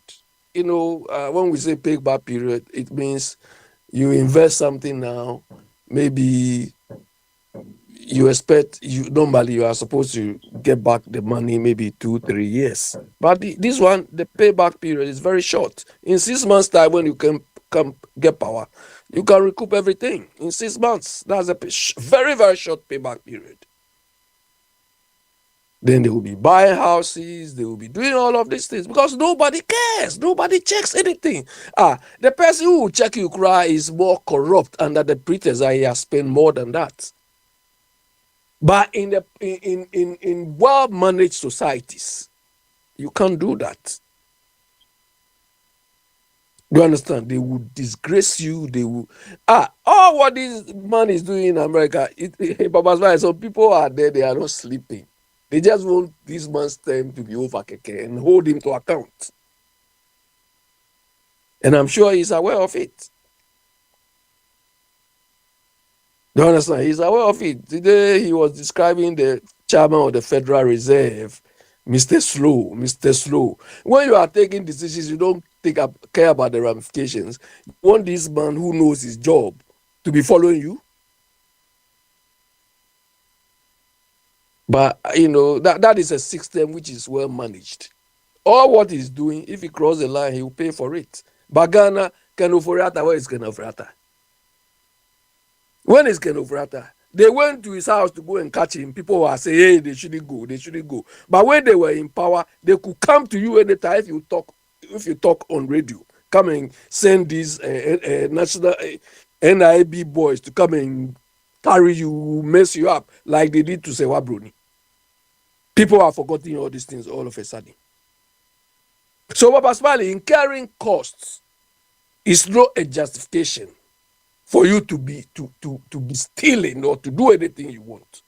When we say payback period, it means you invest something now. Maybe you expect normally you are supposed to get back the money maybe 2-3 years. But this one, the payback period is very short. In 6 months' time, when you can come get power, you can recoup everything in 6 months. That's a very, very short payback period. Then they will be buying houses, they will be doing all of these things because nobody cares, nobody checks anything. The person who will check you cry is more corrupt under the pretense that he has spent more than that. But in well-managed societies, you can't do that. Do you understand? They will disgrace you. They will all what this man is doing in America. Some people are there, they are not sleeping. They just want this man's term to be over and hold him to account. And I'm sure he's aware of it. Do you understand? He's aware of it. Today he was describing the chairman of the Federal Reserve, Mr. Slow, Mr. Slow. When you are taking decisions, you don't care about the ramifications. You want this man who knows his job to be following you. But that is a system which is well managed. All what he's doing, if he crosses the line, he will pay for it. But Ghana, Kenoforiata, where is Kenoforiata? When is Kenoforiata? They went to his house to go and catch him. People were saying, hey, they shouldn't go, they shouldn't go. But when they were in power, they could come to you anytime if you talk on radio. Come and send these national NIB boys to come and carry you, mess you up, like they did to Sewa Bruni. People are forgetting all these things all of a sudden. So, Baba Smiley, incurring costs is not a justification for you to be stealing or to do anything you want.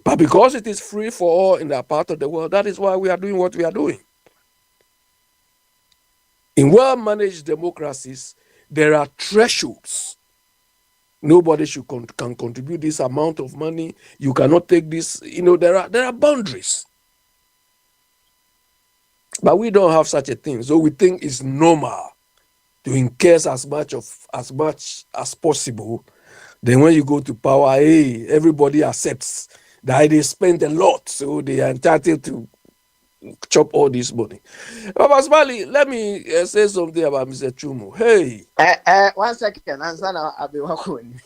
But because it is free for all in that part of the world, that is why we are doing what we are doing. In well-managed democracies, there are thresholds. Nobody can contribute this amount of money. You cannot take this. There are boundaries. But we don't have such a thing. So we think it's normal to incur as much as possible. Then when you go to power, hey, everybody accepts that they spend a lot, so they are entitled to chop all this money. Baba Smiley, let me say something about Mr. Chumo. Hey. 1 second, answer now. I'll be walking.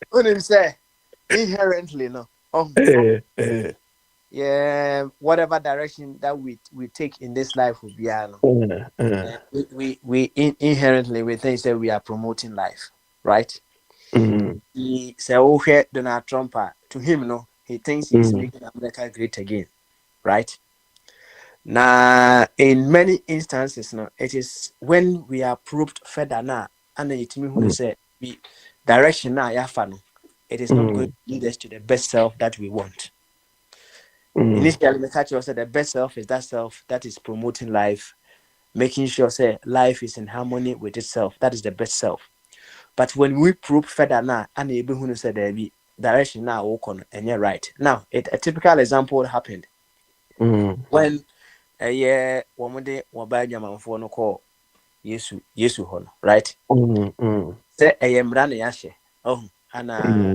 What did you say? Inherently, no. Yeah, whatever direction that we take in this life will be, we inherently we think that we are promoting life, right? He said, "Oh, here Donald Trump." To him, no, he thinks he's making America great again, right? Now, in many instances, no, it is when we are proved further now, and then it means who say the direction now, it is not going to lead us to the best self that we want. Initially, the catcher said the best self is that self that is promoting life, making sure say life is in harmony with itself. That is the best self. But when we prove further now, and able who said there be direction now walk on and you're right. Now, a typical example happened when a year one day one by Yaman for no call Yesu Hon, right? Say I am Rana Yashe. Oh, and a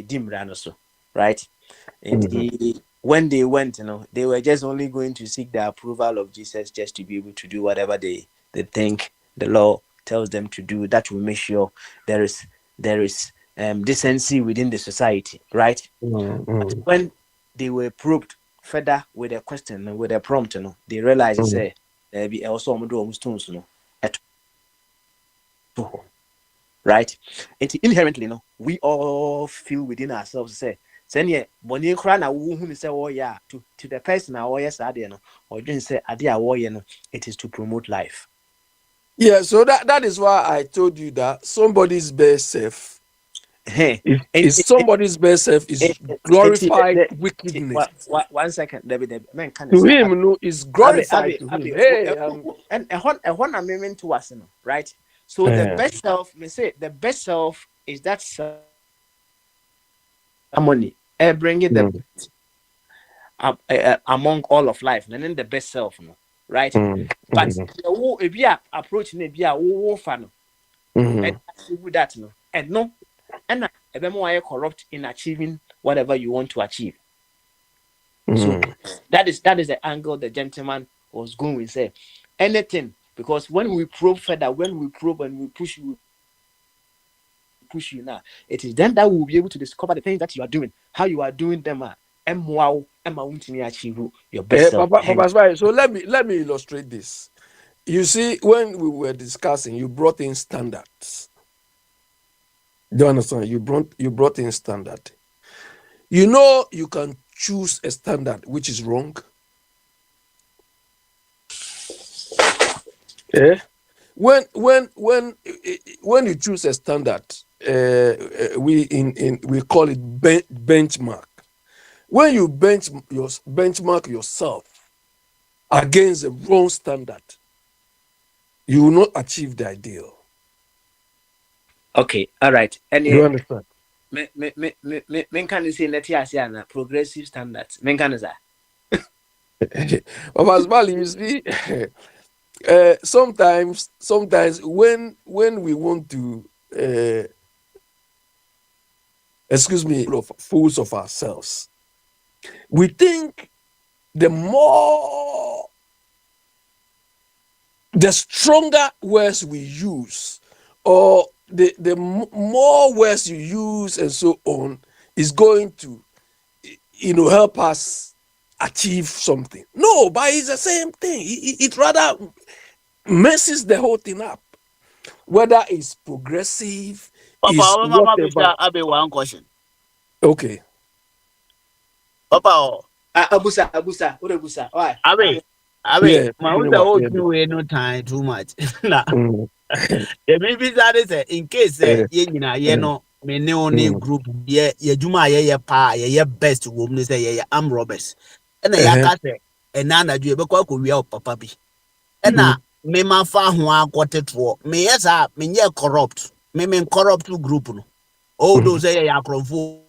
dim Ranoso, right? And when they went, they were just only going to seek the approval of Jesus just to be able to do whatever they think the law tells them to do. That will make sure there is decency within the society, right? But when they were probed further with a question and with a prompt, they realized say there be also stones, right? And inherently, we all feel within ourselves say. Senior, when you cry now, who say, oh, yeah, to the person, oh, yes, I didn't, or didn't say, I did, it is to promote life. Yeah, so that is why I told you that somebody's best self is somebody's best self is glorified wickedness. 1 second, David, man, can to him, no, is glorified to him. Hey, and a one amendment to us, right? So the best self, may say, the best self is that self harmony. Bring it among all of life, and then the best self, right? But if you are approaching it, fan, and with that, and no, and a more corrupt in achieving whatever you want to achieve. So that is the angle the gentleman was going with. Say anything, because when we probe further, when we probe and we push you now, it is then that we'll be able to discover the things that you are doing, how you are doing them, and wow, and achieve your best self. So let me illustrate this. You see, when we were discussing, you brought in standards. Do you understand? You brought in standard. You can choose a standard which is wrong. When you choose a standard, we call it benchmark. When you benchmark yourself against the wrong standard, you will not achieve the ideal. Okay, all right. Do you And understand? men can say let us say progressive standards. Men can say. But as well, you see, sometimes when we want to, excuse me, of fools of ourselves, we think the more, the stronger words we use, or more words you use, and so on, is going to, help us achieve something. No, but it's the same thing. It rather messes the whole thing up. Whether it's progressive, is Papa, mama, whatever. Mr. Abe, one question. Okay. Papa, Abusa, what abusa? Why? Abe, Yeah. my You know own what? whole Yeah. thing we no time too much. Nah, Mm, the baby say in case eh, ye eh, no me ne only mm, group ye juma ye pa ye best woman say ye arm robbers. And ya eh, ka say and nana do ye be kwa we papa bi. And mm, na me ma fa ho akoteto me yes me ye corrupt. Me corrupt group no. All mm, those say ye akromfo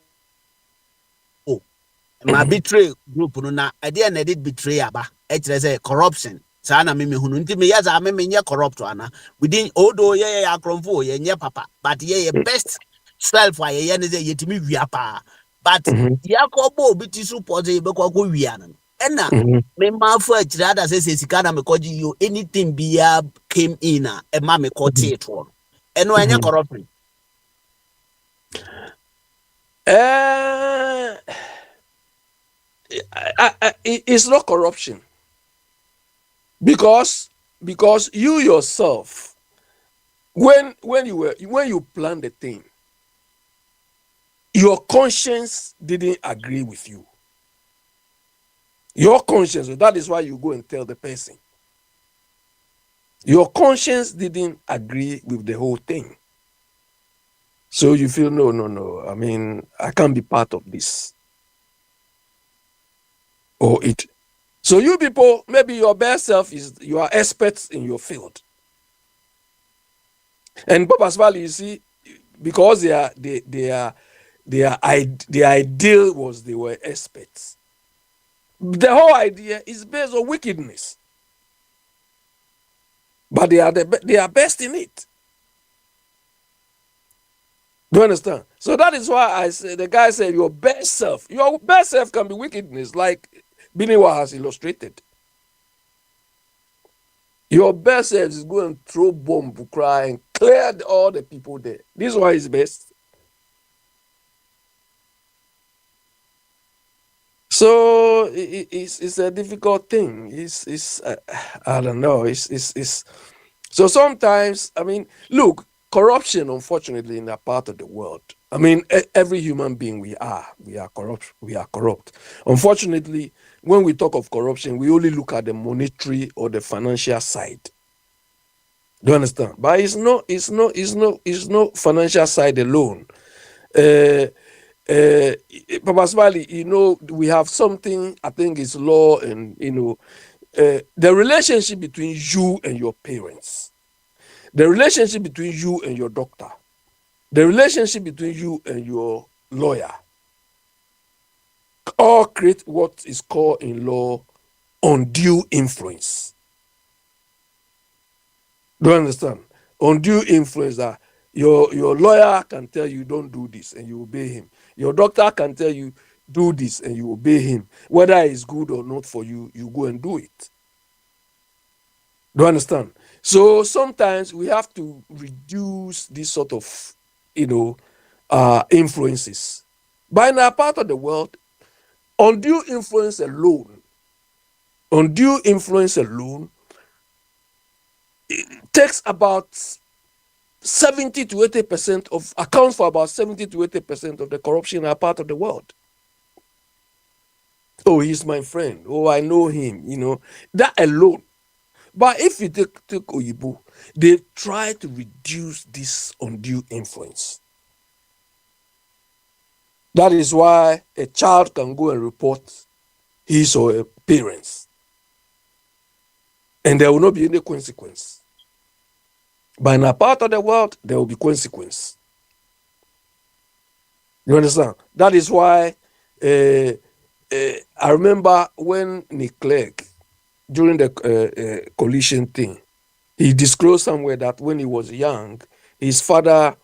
ma mm, betray group no na ɛdeɛ na ɛde betray aba ɛkyerɛ sɛ corruption saa na meme hunu nti meyɛ saa meme nyɛ corrupt ana within although yɛyɛ akorɔmfo yɛnyɛ papa but yɛyɛ best self a yɛyɛ ne sɛ yɛtumi wia paa but mhm, yɛakɔbɔ obi ti so pɔ sɛ yɛbɛkɔ akɔ wia no ɛna mhm, mema afɔ akyirɛ ada sɛ sɛ sika na mekɔgye yo anything biaa came in a ɛma mhm, mekɔtee toɔ no ɛno ɛnyɛ mhm. corruption. Eh, it's not corruption, because you yourself, when you plan the thing, your conscience didn't agree with you. Your conscience, that is why you go and tell the person. Your conscience didn't agree with the whole thing. So you feel, no. I mean, I can't be part of this. Or it. So you people, maybe your best self is you are experts in your field. And Papa's Valley, you see, because their ideal was they were experts. The whole idea is based on wickedness. But they are best in it. Do you understand? So that is why I said, the guy said your best self can be wickedness, like Biniwa has illustrated. Your best self is going and throw bomb, cry, and clear all the people there. This is why it's best. So it's a difficult thing. It's I don't know. It's so sometimes, I mean, look, corruption, unfortunately, in that part of the world. I mean, every human being we are corrupt. We are corrupt. Unfortunately, when we talk of corruption, we only look at the monetary or the financial side. Do you understand? But it's not financial side alone. Papa Smiley, we have something, I think it's law, and the relationship between you and your parents, the relationship between you and your doctor, the relationship between you and your lawyer, all create what is called in law undue influence. Do you understand? Undue influence, that your lawyer can tell you don't do this and you obey him. Your doctor can tell you do this and you obey him. Whether it's good or not for you, you go and do it. Do you understand? So sometimes we have to reduce this sort of, influences. But in our part of the world, undue influence alone takes about 70 to 80% of accounts for about 70 to 80% of the corruption in our part of the world. Oh, he's my friend. Oh, I know him. That alone. But if you take Oyibo, they try to reduce this undue influence. That is why a child can go and report his or her parents, and there will not be any consequence. But in a part of the world, there will be consequence. You understand? That is why I remember when Nick Clegg, during the coalition thing, he disclosed somewhere that when he was young, his father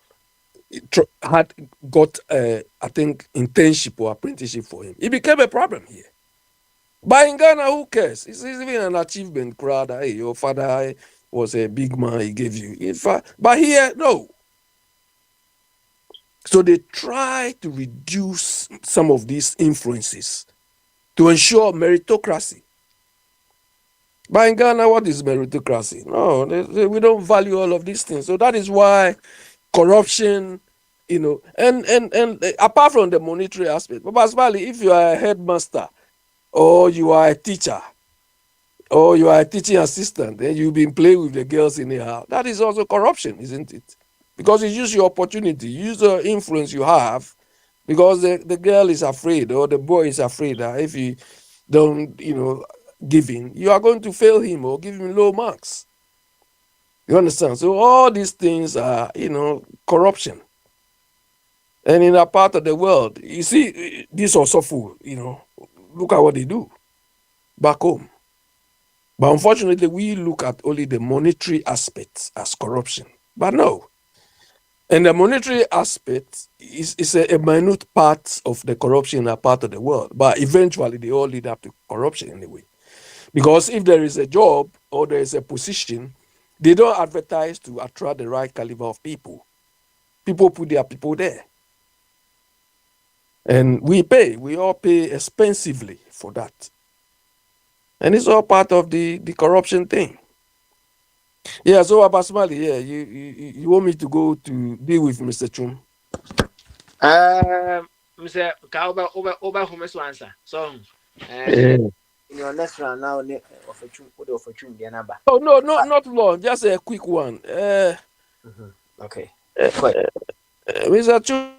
had got, I think, internship or apprenticeship for him. It became a problem here. But in Ghana, who cares? It's even an achievement crowd. Hey, your father was a big man, he gave you. In fact, but here, no. So they try to reduce some of these influences to ensure meritocracy. But in Ghana, what is meritocracy? No, we don't value all of these things. So that is why corruption, and apart from the monetary aspect, but basically, if you are a headmaster or you are a teacher or you are a teaching assistant and you've been playing with the girls in the house, that is also corruption, isn't it? Because you use your opportunity, you use the influence you have, because the girl is afraid or the boy is afraid that if you don't, give in, you are going to fail him or give him low marks. You understand? So all these things are, corruption. And in a part of the world, you see, this also fool, look at what they do back home. But unfortunately, we look at only the monetary aspects as corruption. But no. And the monetary aspect is a minute part of the corruption in a part of the world. But eventually, they all lead up to corruption anyway. Because if there is a job or there is a position, they don't advertise to attract the right caliber of people. People put their people there. And we all pay expensively for that. And it's all part of the corruption thing. Yeah, so Abasmali, yeah, you want me to go to deal with Mr. Chum? Mr. Kauba over whom to answer. So in your next round now of a chum the number. Oh no, not long, just a quick one. Okay. Mr. Chum,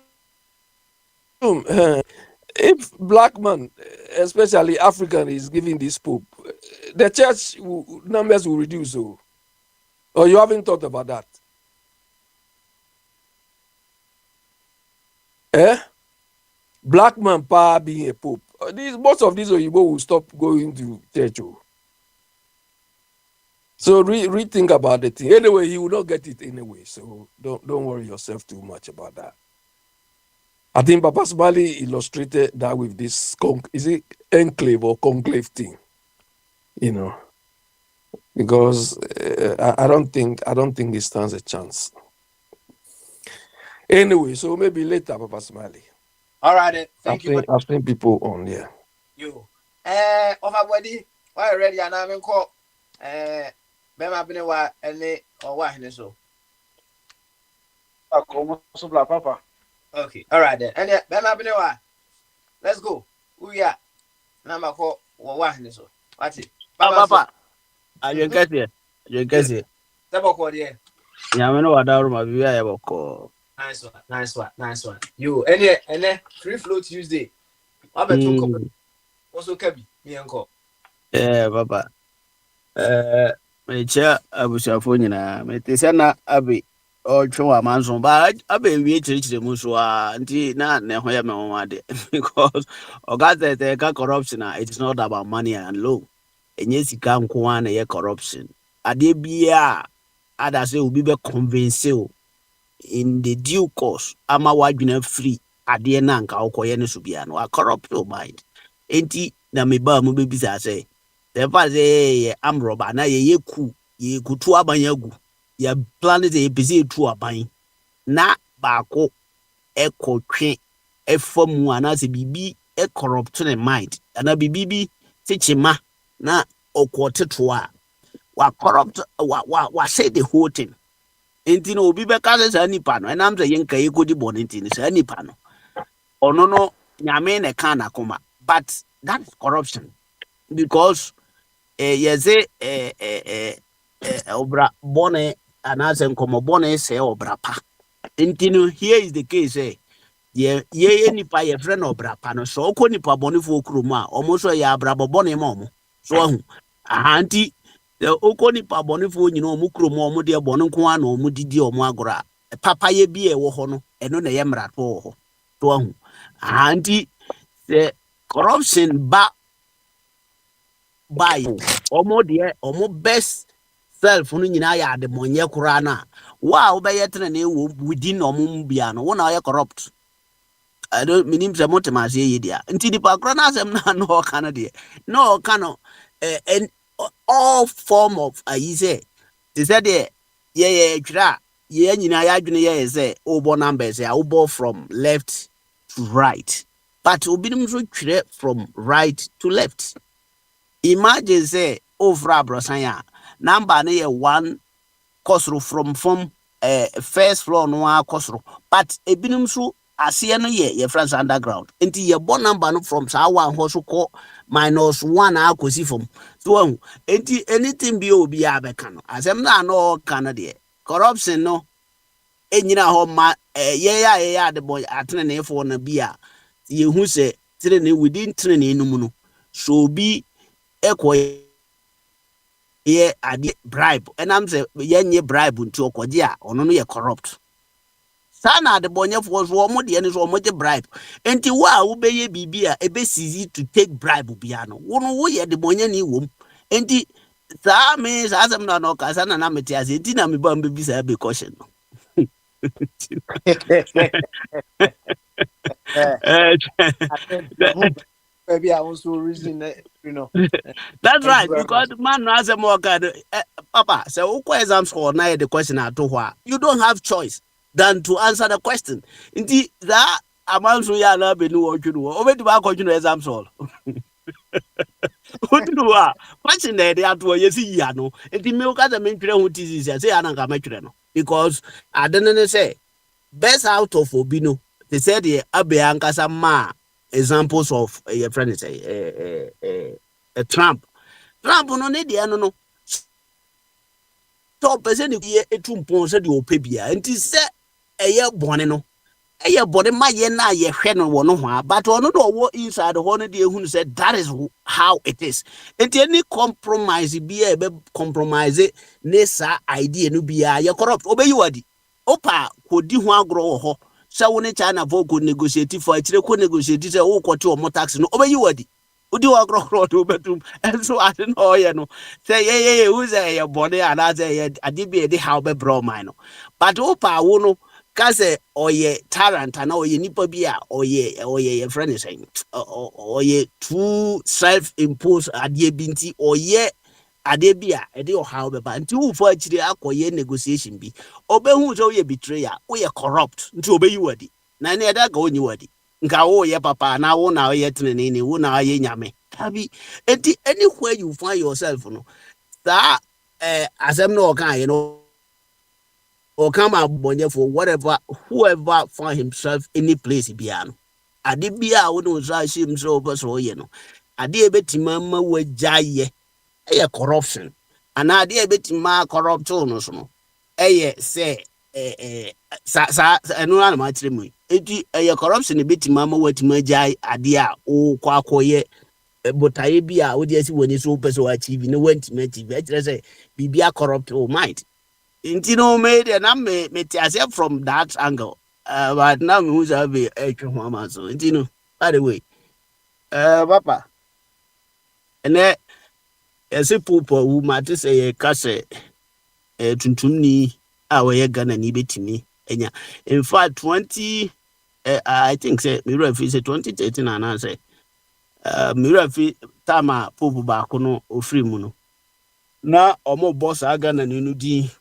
if black man, especially African, is giving this pope, the church numbers will reduce. Or you haven't thought about that? Black man power being a pope. Most of these Oyibo will stop going to church. So rethink about the thing. Anyway, he will not get it anyway. So don't worry yourself too much about that. I think Papa Smiley illustrated that with this is it enclave or conclave thing, because I don't think it stands a chance. Anyway, so maybe later, Papa Smiley. All right, then. Thank you. I've seen people on there. You. Overbody, why ready? And I'm in call. Bema Benewa, and or what? So. Papa. Okay, all right then. And Bema Benewa, let's go. We are. Number call or what? So. What's it? Papa. Are you getting it? You get it? Tabako, yeah. Yamano Adaru, we are able. Nice one. You, and free flow Tuesday. I bet you also can be uncle. Papa. My chair, I was your phone, Metisana Abbey, or Choa Manson, but I be reach the Musua, and not Nehoyama, because Ogata corruption, it is not about money and law. And yes, you can't go on a corruption. Adebia, Ada say will be convinced in the due course. Ama wajuna free. Adie na nka okoye ne subiano. A corrupt your mind. Enti na meba mo bebisa say. Tefa say am roba na ye ku tu abanyagu. Ya plan is e pese tu aban. Na baako ekotwe efamu anase bibi e corrupt ne mind. Ana bibi tichima na okwoteto a wa corrupt wa say the whole thing. Enti no obi be ka say nipa no enam say yenka yekodi bone enti say nipa no ono no nyame ne ka na koma, but that's corruption because yeze obra bone anase nkomo bone say obra pa. Enti no here is the case ye nipa ye friend obra pa no so ko nipa bone fo kroma omo so ya abra bone mo so ahu ahanti the okoni pa bɔne fo nyina ɔmo kurom ɔmo de bɔne nko ana ɔmo didi ɔmo agora papayɛ bi a ɛwɔ hɔ no ɛno na ɛyɛ mmarato wɔ hɔ to ahu anti the corruption by ɔmo deɛ ɔmo best self no nyinaa yɛ ademɔnyɛ koraa na wa wobɛyɛ tena na ɛwɔ within ɔmo mu bia no wo na ɔyɛ corrupt I don't mean sɛ motem aseɛ yɛ deɛ nti nipa korɔ no asɛm na na ɔka no deɛ na ɔka no and all form of ayi sɛ te sɛ deɛ yɛyɛ twerɛ a yɛyɛ nyinaa yɛadwene yɛyɛ sɛ wobɔ numbers a wobɔ from left to right but obinom nso twerɛ from right to left imagine sɛ wofra aborɔsan a number no yɛ 1 kɔsoro from first floor no a kɔsoro but ebinom nso aseɛ no yɛ France underground nti yɛbɔ number no from saa one hɔ so kɔ -1 a akɔsi fam so wahu nti anything bi obi a bɛka no asɛm na no ɔka no deɛ corruption no enyina hɔ ma yɛyɛ ade bɔ ateneneefo no bi a yɛhu sɛ tenene within tenene no mu no so obi ɛkɔ yɛ ade bribe ɛnam sɛ yɛnyɛ bribe nti ɔkɔgye a ɔno no yɛ corrupt sana de bɔnyɛfoɔ so ɔmo deɛ ne so ɔmo gye bribe enti wo a wobɛyɛ biribi a ɛbɛsisi to take bribe bia no wo no woyɛ de bɔnyɛni wom enti saa me saa asɛm na no ɔka sa na mete ase enti na meba mbɛbisa bɛ question no Maybe I also reason you know. That's right because man no asɛm ɔka papa sɛ wokɔ exams hall na yɛ the question ato hɔ a you don't have choice than to answer the question. Indeed, that amount so ya na be no wɔtwe no. Obedi ba akɔtwe no exam hall. What do a? Question na dey ato yesi ya no. Enti me ka se me twere ho thesis say ya na nka metwere no. Because adene ne say best out of obi no. They said the abe ankasa ma examples of your friend say Trump. Trump no ne dey no. So person ye etumpon se de opebia. Enti se eye bone no eye bone ma ye na ye hwe no wo no ho but ono do wo inside ho no de ehunu say that is how it is enti any compromise bi e be compromise ne sa idea no bia ye corrupt obeyi wadi opa kodi ho agro wo ho se wo ne China vo ko negotiate for akire ko negotiate se wo kote o mo tax no obeyi wadi udi wa agro do betum enso ade no ye no say ye who say ye bone ana say ye ade bi e de how be bro mine no but opa wo no kase oye tyrant na oye nipa bi a oye friend is saying oye too self imposed ade bi nti oye ade bi a e de o how be ba nti wo fo akire akoye negotiation bi obehu so oye betrayer oye corrupt nti obeyi wadi na ne da ga onyi wadi nka wo ye papa na wo na oye tenene wo na oye nyame abi enti anywhere you find yourself no that asem no kan you know or come out for whatever, whoever find himself any place biano. Ade bia wo no try him so so ye no. Ade betima we jaye e corruption. And ade betima corrupt no so no. Say sa eno na ma kire mu. Eti corruption betima ma watima jaye ade a o kwa akoye botaye bia wo de asi woni so person achieve no wantima achieve. E kire say bibia corrupt o mind. Intino made and I may from that angle. But now who's have a so Intino, by the way. Papa. And then as a pooper who might say a casse tuntumni our gun and ibit me. And in fact, 20 I think say Mirafi say 2013 and I say Mirafi Tama Popo Bakono or Free Muno. Now or more boss agan and inudi.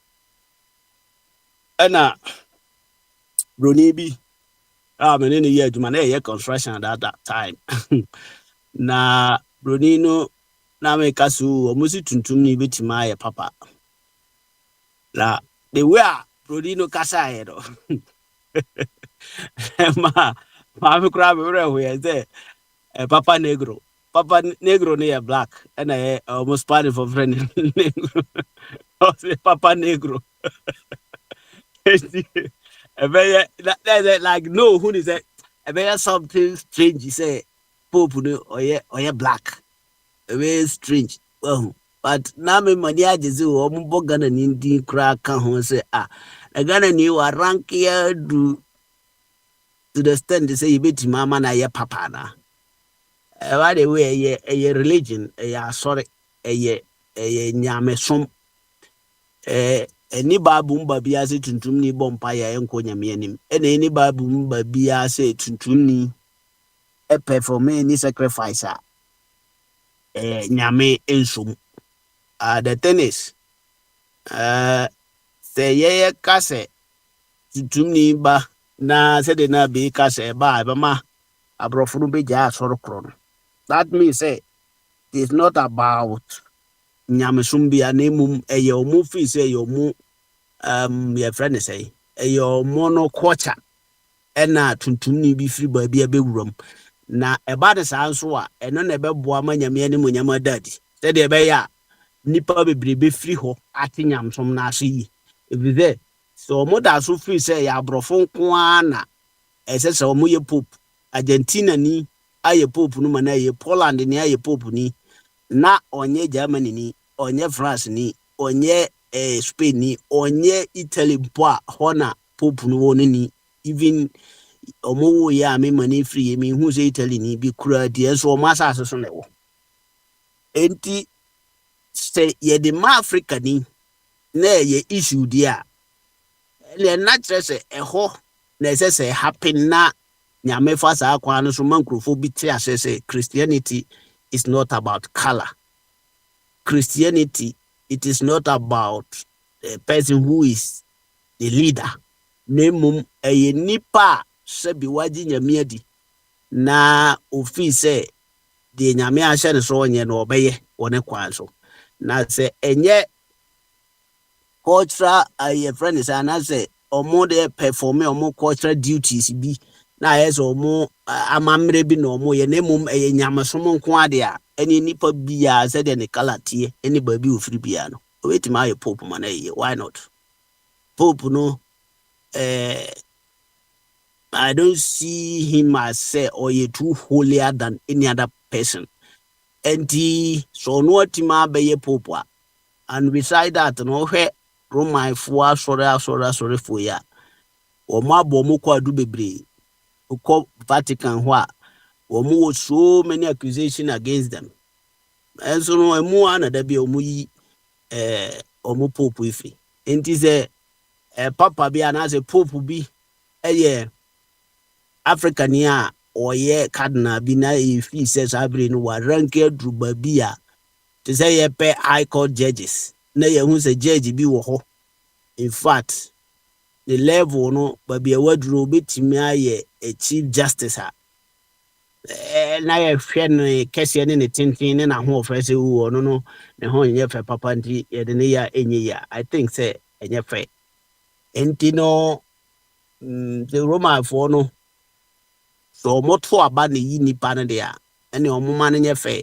Ena Bruni bi mene ne ye adwuma na ye construction at that time na Bruni no na me kaso omusi tuntum ni betima ye papa la the way Bruni no kasa ye do ma me kra me re ho ye say papa negro ne ye black and I almost party for friend negro papa negro like no who is that a very something strange you say Pope no or yeah black a very strange well but na me mani agye wo mo bɔ Ghana ni din kura ka ho sɛ na Ghana ni wa rank ya du to the extent sɛ yɛbɛtumi ama na yɛ papa na by the way ɛyɛ religion ɛyɛ asɔre ɛyɛ nyamesom any babu mba bia sɛ tuntum ni bɔ mpa yɛ ɛnkɔ nyame anim ɛna any babu mba bia sɛ tuntum ni perform any sacrifice nyame ensom. The thing is sɛ yɛyɛ ka sɛ tuntum ni ba na sɛ de na be ka sɛ ba ɛbɛma aborɔfo no bɛgyaa asɔre korɔ no. That means say it is not about nyamesom bia na mmom ɛyɛ ɔmo fi sɛ ɛyɛ ɔmo yɛfrɛ ne sɛ ɛyɛ ɔmo no culture ɛna tuntum ni bi firi baabi abɛwuram na ɛba de saa nso a ɛno na ɛbɛboa ma nyame anim nyama dadi sɛdeɛ ɛbɛyɛ a nipa bebrebe firi hɔ ate nyamsom na ase yi ɛfiri sɛ sɛ ɔmo da so firi sɛ ɛyɛ aborɔfo nko ara na ɛsɛ sɛ ɔmo yɛ pope Argentina ni ayɛ pope no ma na ɛyɛ Poland ni ayɛ pope ni na onye Germany ni onye France ni onye Spain ni onye Italy mpo a hɔ na pope no wɔ ni even ɔmo wo yɛ a me mani free me hu sɛ Italy ni bi kura deɛ so ɔmo asase so na ɛwɔ enti sɛ yɛde ma Africa ni na ɛyɛ issue deɛ a ɛlɛ na kyerɛ sɛ ɛhɔ na ɛsɛ sɛ happen na nyame fa saa kwan no so ma nkurɔfo bi te asɛ sɛ Christianity is not about color. Christianity, it is not about a person who is the leader. Nemum eye nipa se biwaji nyame adi na ofi se de nyame ahye ne so onye no obeye wone kwan so. Na se enye cultural aye friend say na se omo de perform omo cultural duties bi na yes omo amamre bi no omo ye nemum eye nyamesom nko ade a ene nipa bia se de ne kalatie ene ba bi ofiri bia no wait ma ye pope man eye why not pope no I don't see him as say or ye too holier than any other person and so no tima be ye pope and beside that no he Roman for sorry for ya o ma bo mo kwa du bebre ko Vatican ho a omo so many accusations against them. And so no emu ana da bi omo yi omo pope ifi. Enti se papa bi ana se pope bi Africa ni a oye cardinal bi na ifi se sabre no wa rank druba bi a te say ye pe high court judges na ye hu se judge bi wo ho. In fact the level no ba bi awaduro betimi aye a chief justice na ye hwe no kese ne ne tintin ne na ho ofrese wo no ne ho nye fe papa nti ye de ne ya enye ya I think say enye fe enti no the Roman for no so moto aba ne yi nipa ne de a ene omuma ne nye fe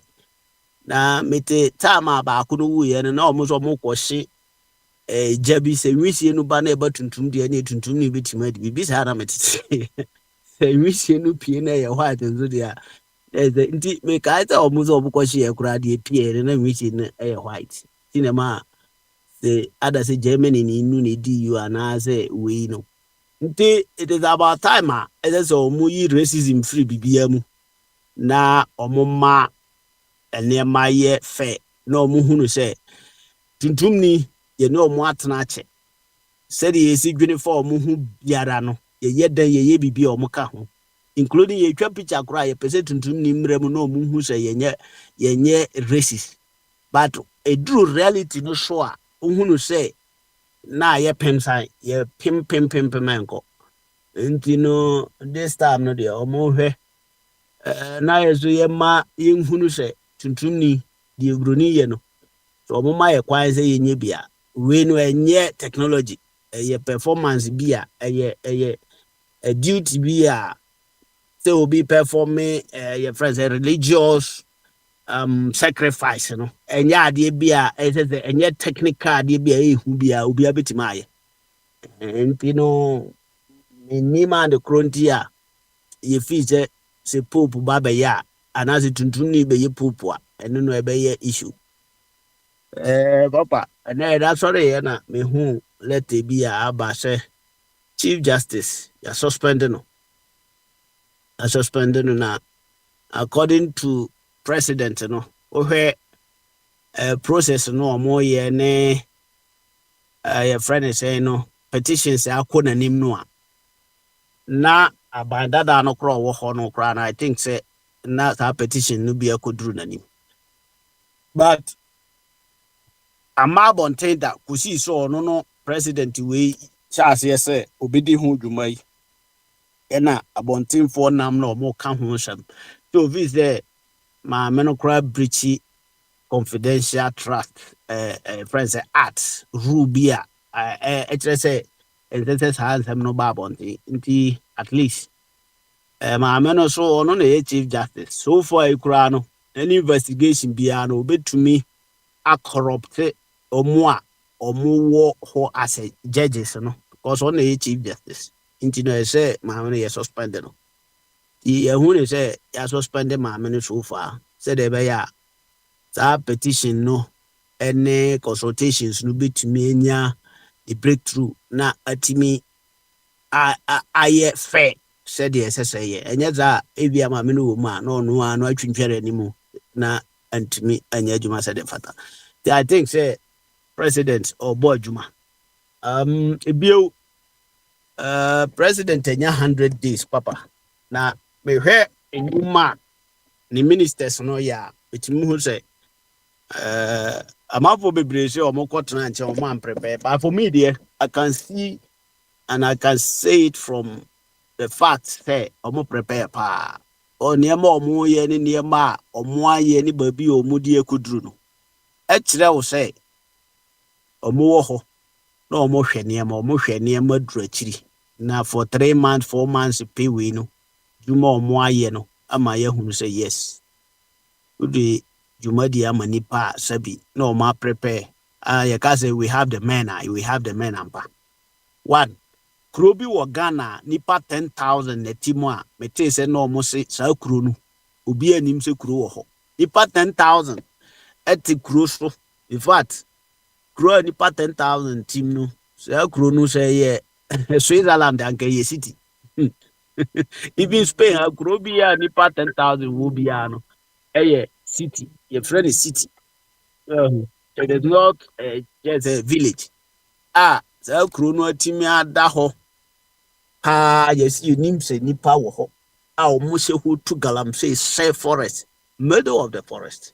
na mete time ba ko no wu ye no na omo so mo kwose jabi se wisie no ba na e ba tuntum de ne tuntum ne betima de bi sa na metete se wisie no pie na ye hwa atenzo de a nti me ka ita omo so obo kwose ye kura de pie na wisie no e white cinema se ada se Germany ni nu ne di you ana se we no nti it is about time as so omo yi racism free bibia mu na omo ma ene ma ye fe na omo hunu se tuntum ni ye no omo atena ache said ye si dwene for omo hu biara no ye dan ye bibia omo ka ho including ye twa picture kura ye pese tuntum ni mrem no omo hu se ye racist but a true reality no so a ohunu se na ye pensan ye pim enko enti no this time no de omo hwe na ye so ye ma ye hunu se tuntum ni de ebroni ye no so omo ma ye kwan se ye nye bia we no enye technology ye performance bia ye a duty bia se obi performing your friends religious sacrifice no enye ade bia enye technical ade bia ehu bia obi abetima aye enti no ni man de krontia ye fi se pope ba be ya anase tuntum ni be ye pope a eno no ebe ye issue Papa, and then that's sorry, na me who let it be a abashe Chief Justice. You're suspended. No, you're suspended now. According to President, no, where process no more ye ne your friend is saying no petitions are kona nim no na abandada no kro wo ho no kra na I think say na that petition no be akoduru nanim but ama bonten da kusi so no president we Charles yes obedi ho dwuma yi na abonten fo nam na omo ka ho hyam so vis there ma me no kra breachy confidential trust friends art rubia say and has them no babonti nti at least ma me no so no na chief justice so far ikura no any investigation bia no betumi a corrupt omo wo ho as judges no because on the chief justice nti no say ma me no suspended no e hu ne say ya suspended ma me no so far say dey be ya that petition no any consultations no betumi enya the breakthrough na atimi aye fair said the SSA and yet that ebia ma me no ma no atwintwere animu na antimi anya juma said the fata I think say president or board juma ebio president enya 100 days papa na me hwe enuma ni ministers no ya etimi hu say amafo bebre say omo kwotena nche omo am prepare but for me there I can see and I can say it from the fact that omo prepare pa o niema omo ye ni niema omo aye ni babi omo die kuduru no e kire wo say omo wo ho na omo hwe niema duru akiri na for 3 months 4 months pay we no juma omo aye no ama ye hunu say yes udi juma di ama nipa sabi na omo prepare you can say we have the men ampa one Krobi wo Ghana nipa 10,000 netimo a mete se no mo se sa kro no obi anim se kro wo ho nipa 10,000 eti kro so in fact kro nipa 10,000 team no sa kro no se ye Switzerland anka ye city even Spain a kro bi a nipa 10,000 wo bi ano eye city your friend is city it is not just a village sa kro no atimi ada ho yes, you name say nipa wo ho. Almost who to galamsey say forest, middle of the forest.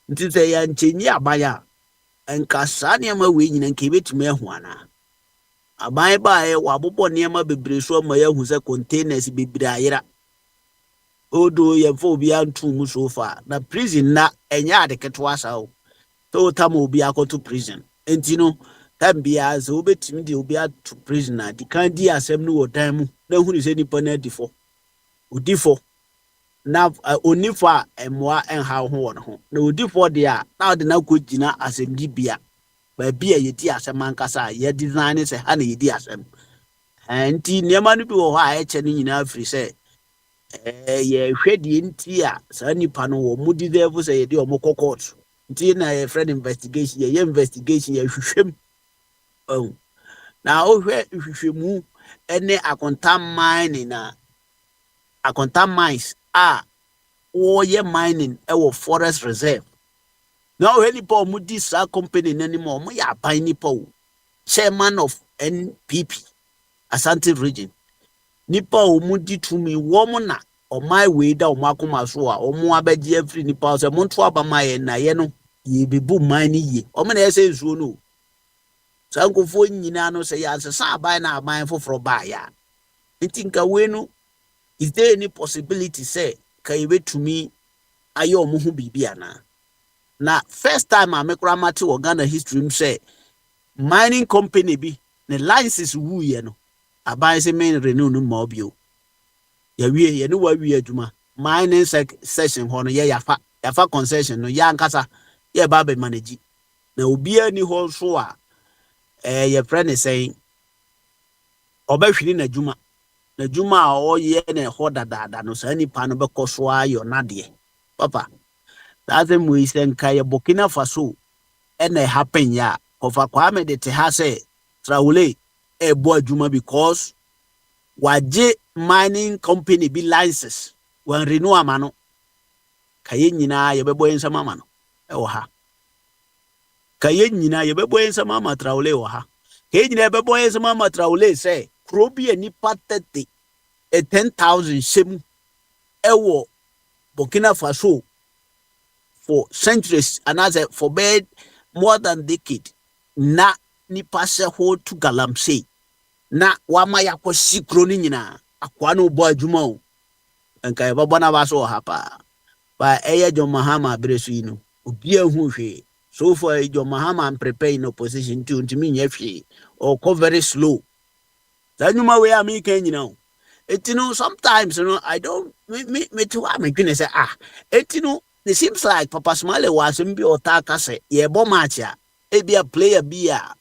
Nti say ya nchenyi abaya. Enka sa niema we nyina nke betumi ahuana. Aban ba e wabobo niema bebre so ma ya hu se containers bebre ayira. Odo ye fo obi antu mu so far. Na prison na enya ade ketwa sa o. So tam obi akoto prison. Enti no Tambia so betimi de obi to prisoner di kan di asem no wodan mu na hu ni se nipa na difo odifo na onifo a emoa enha ho won ho na odifo de a na de na kogina asem di bia ba bia ye di asem ankasa ye design se ha na ye di asem anti niema no bi wo ho a eche ni nyina afri se ye hwede nti a sa nipa no wo mu deserve se ye de o mo court nti na ye friend investigation ye investigation ye hwehwem now hwehwemu ene akontam mining na akontam mines wo ye mining e wo forest reserve now any po mu di sa company nanimo mo ya ban ni po chairman of NPP Asante region nipa o mu di tumi wo mo na o my way da o makoma so a o mu abaji afri nipa so mo nto abamaye na ye no ye bebu mining ye o mo na ese nsuo no Sankofo nyina no say ya sa aban na aban foforo ba ya ntinka we no is there any possibility say ka yebetumi aye omo hu bibia na first time amekura mate wo Ghana history say mining company bi ne license wu ye no aban se men renew no ma obio ya wie ye no wa wie aduma mining session ho no ye yafa concession no ya nkasa ye ba be manage na obi ani ho so a your friend is saying obehwiri na juma a o ye na ho dada no sa nipa no bekoso ayo nade papa that them we say nka ye Burkina Faso ɛna happen ya Kofa Kwame de te ha sɛ Traore ɛbɔ adwuma because waje mining company bi license wan renew ama no kaye nyinaa yɛbɛbɔ yɛn nsɛm ama no ɛwɔ ha kaye nyinaa yɛbɛbɔ yɛn nsɛm ama Traore wɔ ha kaye nyinaa yɛbɛbɔ yɛn nsɛm ama Traore sɛ kuro bi nipa 30 10,000 hyɛm ɛwɔ Burkina Faso for centuries and as for bed more than decade na nipa sɛ ho to galamsey na wama yakɔsi kuro no nyinaa akoa no bɔ adwuma o nka yɛbɛbɔ na ba so wɔ ha paa ba ɛyɛ John Mahama abere so yi no obi ahu hwee so far John Mahama prepare in opposition to ntimi nyɛ hwee or go very slow that nyuma we am ika nyina o etino sometimes you know I don't me to am dwene say etino it seems like Papa Smale was mbi otaka say yɛbɔ match a ebi a player bi a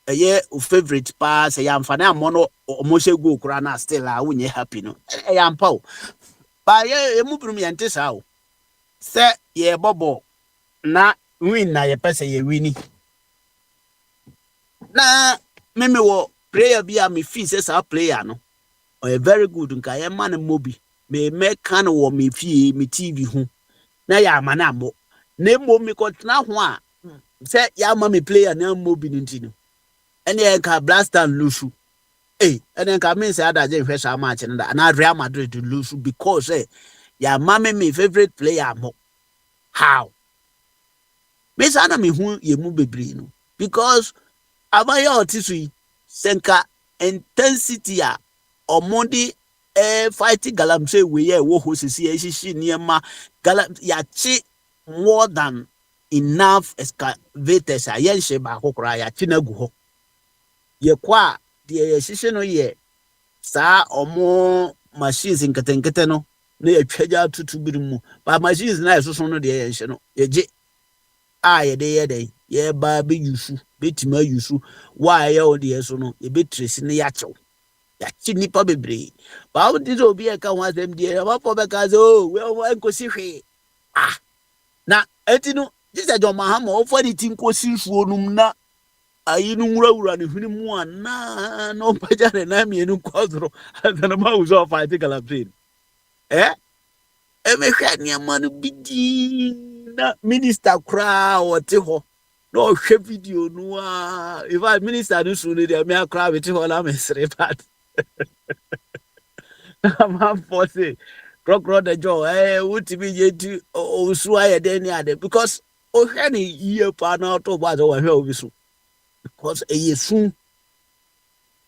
ɛyɛ favorite pa say yam fa na mo no omohye go kura na still a wonye happy no yam pa o ba ye mubrum yente sa o sɛ yɛbɔ bɔ na win na yɛpɛ sɛ yɛ wini na meme wo player bi a me fee sɛ sa player no ɔyɛ very good nka yɛ man mobi me meka no wɔ me fie me TV ho na yɛ amana ambo na mo me kɔtena ho a sɛ yɛ ama me player na mobi no ntino ɛne nka Blaster lusu ɛne nka me sɛ adaje hwɛ sa match no da na Real Madrid lusu because yɛ ama me favorite player mo how me sa na me hu yɛ mu bebre no because abaya otisui senka intensity a omondi fighting galamsey we ye wo ho sisi ehihie niema galam yachi more than enough excavators a yenhye ba kokora yachi na gu ho ye kwa de ehihie no ye sa omo machines nketenkete no na yatwaja tutu bi mu ba machines na yesoso no de yenhye no yeje ye ye ba be yusu betima yusu wa ya odi so no e betresi ne yachew yachi nipa bebre ba wodi zo obi e ka ho asem die ba po be ka zo we enkosi hwe na etinu Jesus John Mahama ofo ni tinkosi nsuo num na ayi no nwurawura ne hwene mu ana no paja ne na mienu kwazoro na ma uzo fight galamsey me hwa ne amanu bidi na minister kra wote ho no hwɛ video no if I minister no so dey me akra with ho na me sere pat I'm for say crocro the jaw wutimi yeti osu ayede ni ade because o hwɛ ne yie pa na to ba zo hwɛ obi so because yesu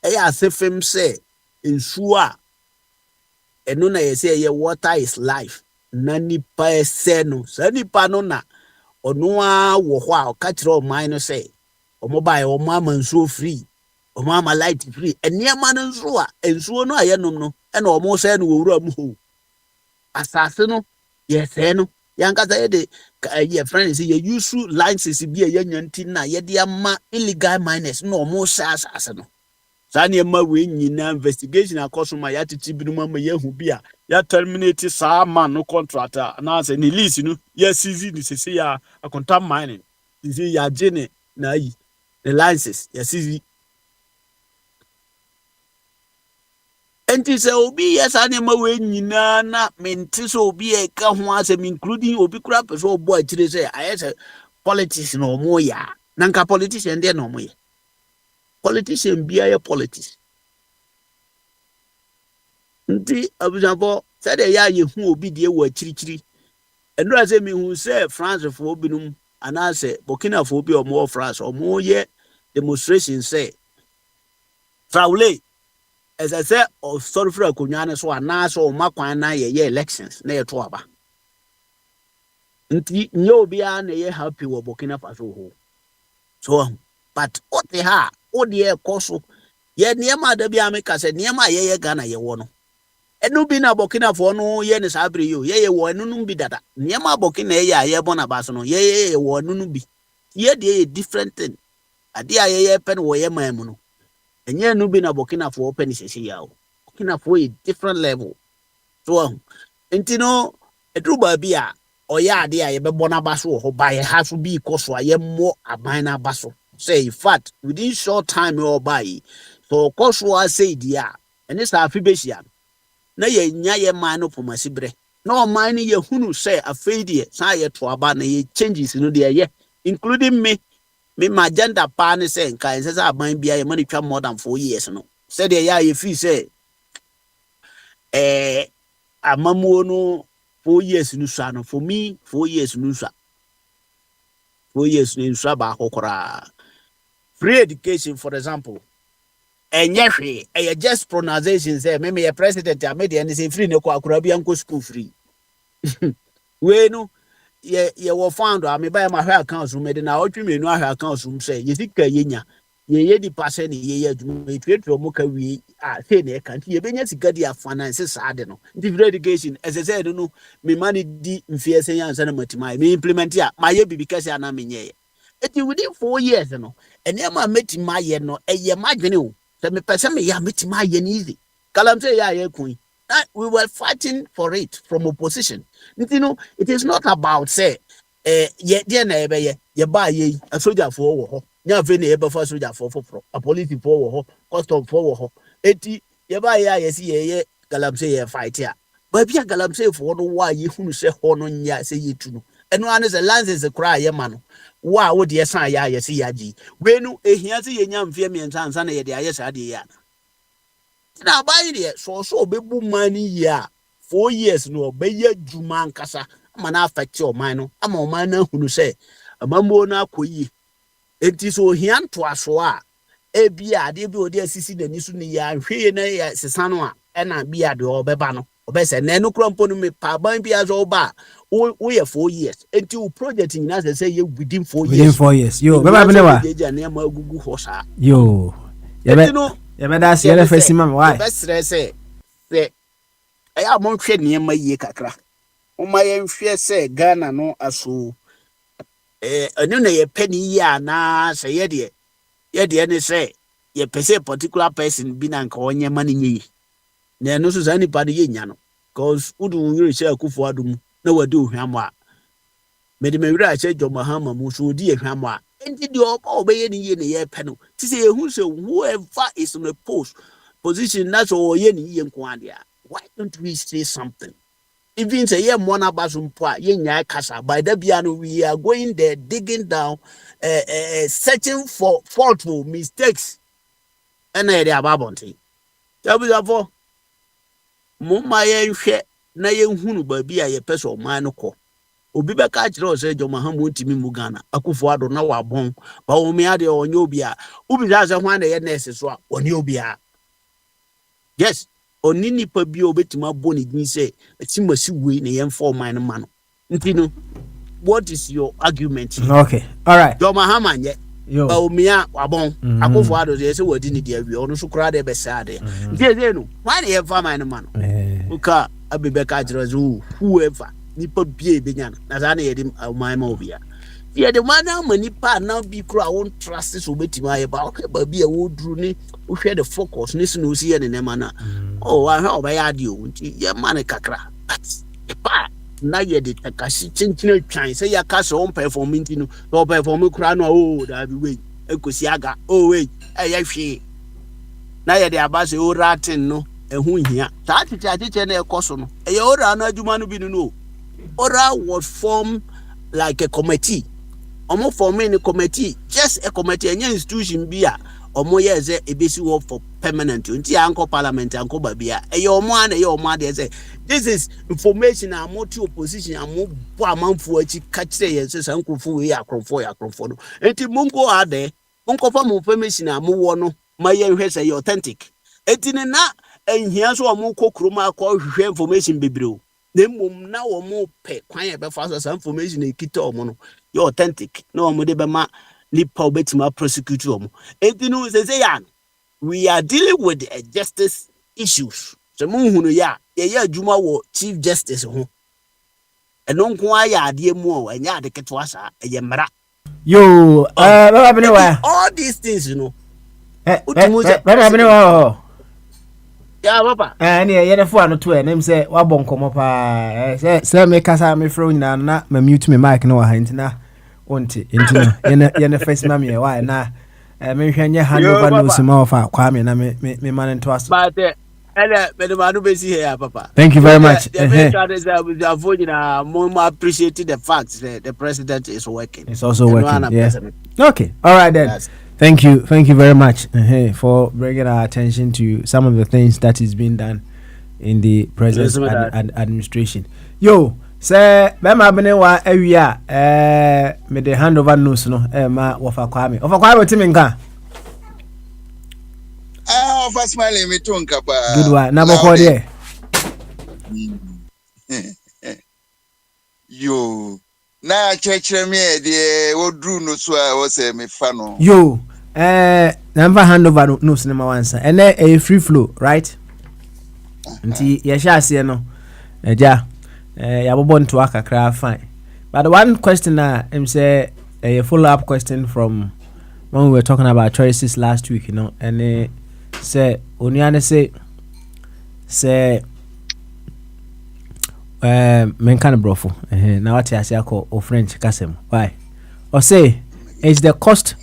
asefem say nsu a eno na yese ye water is life na nipa ese no sa nipa no na ono a wo ho a ka kire o man no say o mobile o ma nsuo free o ma light free eniema no nsuo a nsuo no aye nom no e na o mo say no wura mu ho asase no ye say no yanka say de ye friend say ye use licenses bi ye nyanti na ye de ama illegal miners no o mo say asase no sani ema we nyina investigation akosoma ya titi bi no ma ye hu bi a ya terminate sa man no contract na say ni lease no ya seize ni sese ya akonta mining sese ya jene na yi the license ya seize enti say obi ya sani ema we nyina na menti so obi e ka ho asem including obi kura person obo akire say ayese politics no mo ya na nka politician dey no mo ya politician bia ye politics nti abujabo said ya ye hu obi de wo akirikyiri enu ase mi hu say France fo obinum ana say Burkina fo obi omo France omo ye demonstration say Traore as I say o sorry for akonya ne so ana so o makwan na ye elections na ye to aba nti nye obi a na ye happy wo Burkina Faso ho so but what they ha odi e koso ye niema da bia me ka se niema ye Ghana ye wo no enu bi na Burkina fo no ye ne sabre yo ye wo enu no bi dada niema Burkina ye bona ba so no ye wo enu no bi ye de different thing ade a ye pen wo ye man mu no enye enu bi na Burkina fo pen sese ya o Burkina fo a different level so enti no edru ba bi a ɔyɛ ade a yɛbɛbɔ n'aba so wɔ hɔ ba yɛ ha so bi kɔ so a yɛmmɔ aban n'aba so say in fact within short time yɛ ɔba yi so ɔkɔ so a say di a ɛne saa afi bɛhyia no na yɛnya yɛ man no pomasi berɛ na ɔman no yɛhunu sɛ afei deɛ saa yɛ to aba na yɛ changes no deɛ yɛ including me my agenda paa ne sɛ nka ɛnsɛ sɛ aban bia yɛma no twa more than 4 years no sɛdeɛ yɛ a yɛfii sɛ amamuo no 4 years no sua no for me 4 years no sua 4 years no sua baako koraa free education for example ɛnyɛ hwee ɛyɛ just pronunciation sɛ me yɛ president a me deɛ ne sɛ free ne kɔ akora bi ankɔ school free wei no yɛwɔ fund a meba yɛ ma hwɛ accounts room de na ɔtwe mmienu ahwɛ accounts room sɛ yɛsika yɛnya yɛyɛ di pasɛ ne yɛyɛ adwuma yɛtuatua mu ka wie a sei na ɛka nti yɛbɛnya sika de afinance saa de no nti free education ɛsɛ sɛ ɛno no mema ne di mfeɛ sɛ yɛ ansa na matima me implement a mayɛ biribi kɛsɛ ana menyɛɛ ɛti within 4 years no ɛnneɛma a mɛtumi ayɛ no ɛyɛ m'adwene o sɛ mepɛ sɛ meyɛ a mɛtumi ayɛ no easy galamsey yɛ a yɛko yi we were fighting for it from opposition. You know, it is not about say, yet dear neighbor, ye buy ye a soldier for war, never any ever for soldier for a police for custom for eti ye buy ye see ye galamsey fight here. But be a galamsey for why you who say horn ya say ye too. And one is a lance is a cry, ye man. Why would ye say ya ye see ya g? When you hear the young female and sons and ye yes idea. Now by the so be boom money ya 4 years no be ye juman kasa man affect your mind am on man who say a mambo na koyi enti so hian to aso a e bia de bi odi asisi da nisu ni ya hwe na ya sesa no a e na bia de obeba no obese na no krampo no me pa ban bia zo ba wo ye 4 years enti wo project ni na say ye within 4 years within 4 years yo beba bene wa yo ya be da se le fesi mama why best say I am on trade near my ye kakra. O my enfie say Ghana no aso. No na ye penny ya na say ye de. Ye de any say ye pese particular person bi na nka onye mani nyi. Na no so za nipa de ye nya no. Cause udu yiri say akufo adum na wadi ohwam a. Me de me wira say John Mahama mu so di ehwam a. Enti de obeye ni ye na ye pe no. Ti say ehun say whoever is on a position na so ye ni ye nko ade a. Why don't we say something? Even say yeah, mona basumpa, yenya kasa. By the piano, we are going there, digging down, searching for faultful mistakes. And I have abundant. Therefore, Mumma yen share na yen hunu baby a ye person manoko. Obi be catch us say John Mahamu timi Mugana. Akufo-Addo na wabon. Ba o me ade onyobia. Ubi za hwan na ye nurse so onyobia. Yes. Oni nipa bi obetima boni din say etimasi we na yem for man man ntino what is your argument here? Okay, all right. John Mahama nye yo ba omia wabon Akufo-Addo say we di ne dia wi ono so kra de be sa de je no why na yem for man man uka abebeka jirazu whoever nipa bi e benya na za na yedim man ma obia ye de man na mani pa na bi kro a won trust so betima ye ba okay ba bi e wo duru ni wo hwe the focus ni sino si ye ne ma na oh I how by adio nti ye man kakra but pa na ye de takashi chinchine twan say ya ka so on performing no no perform kura no oh da bi we ekosi aga oh we e ye hwe na ye de abase o ratin no ehun hia ta tete na ekoso no e ye ora na adwuma no bi no ora was formed like a committee omo forming a committee just a committee any institution bia omo ye ze ebesi work for permanent unti anko parliament anko babia e omo an e omo ade say this is information am multi opposition am bo amanfo achi ka kire ye se sankofo we akrofo no enti munko ade munko fa mo information am wo no ma ye hwe say authentic enti ne na enhia so omo kokroma akọ hwe information bebreo na mum na omo pe kwan e be fa so information e kita omo no you authentic no omo de be ma nipa obetima prosecute omo etinu say yan we are dealing with the justice issues so munhunu ya ye adwuma wo chief justice ho eno nko aya ade mu o enya ade keto asa ye mra yo baba bene wa all these things you know baba bene wa Yeah, papa. ɛne yɛde fo ano to ɛ nem sɛ wabɔ nkɔmmɔ paa sɛ mekasa mefrɛ wo nyinaa no na mamute me mic no wɔ ha nti na wonte nti no yɛne first ma meɛ waɛ na menhwɛ nyɛ handover news ma wɔfa Kwame na mema no ntoa so. But papa. Thank you very much. More appreciated the fact that the president is working. It's also working. Yeah. Okay. All right then. Yes. Thank you very much for bringing our attention to some of the things that is being done in the present administration. Yo, sir, Bema Benewa area, me the handover news no, ma wafa Kwame. Wafa Kwame timinka. Ofa smile me too nkapa. Good one. Na boko there. Yo. Na chechere me de wodru no so a wo say me fa no. Yo, number handover news number 1 sir. And a free flow, right? Nti ye sha ase no. Eja ya bobo nto akakra fine. But one question am say a follow up question from when we were talking about choices last week, you know, and say Oniane say men kind of brofo now what I say or French kasem. Why? Or say is the cost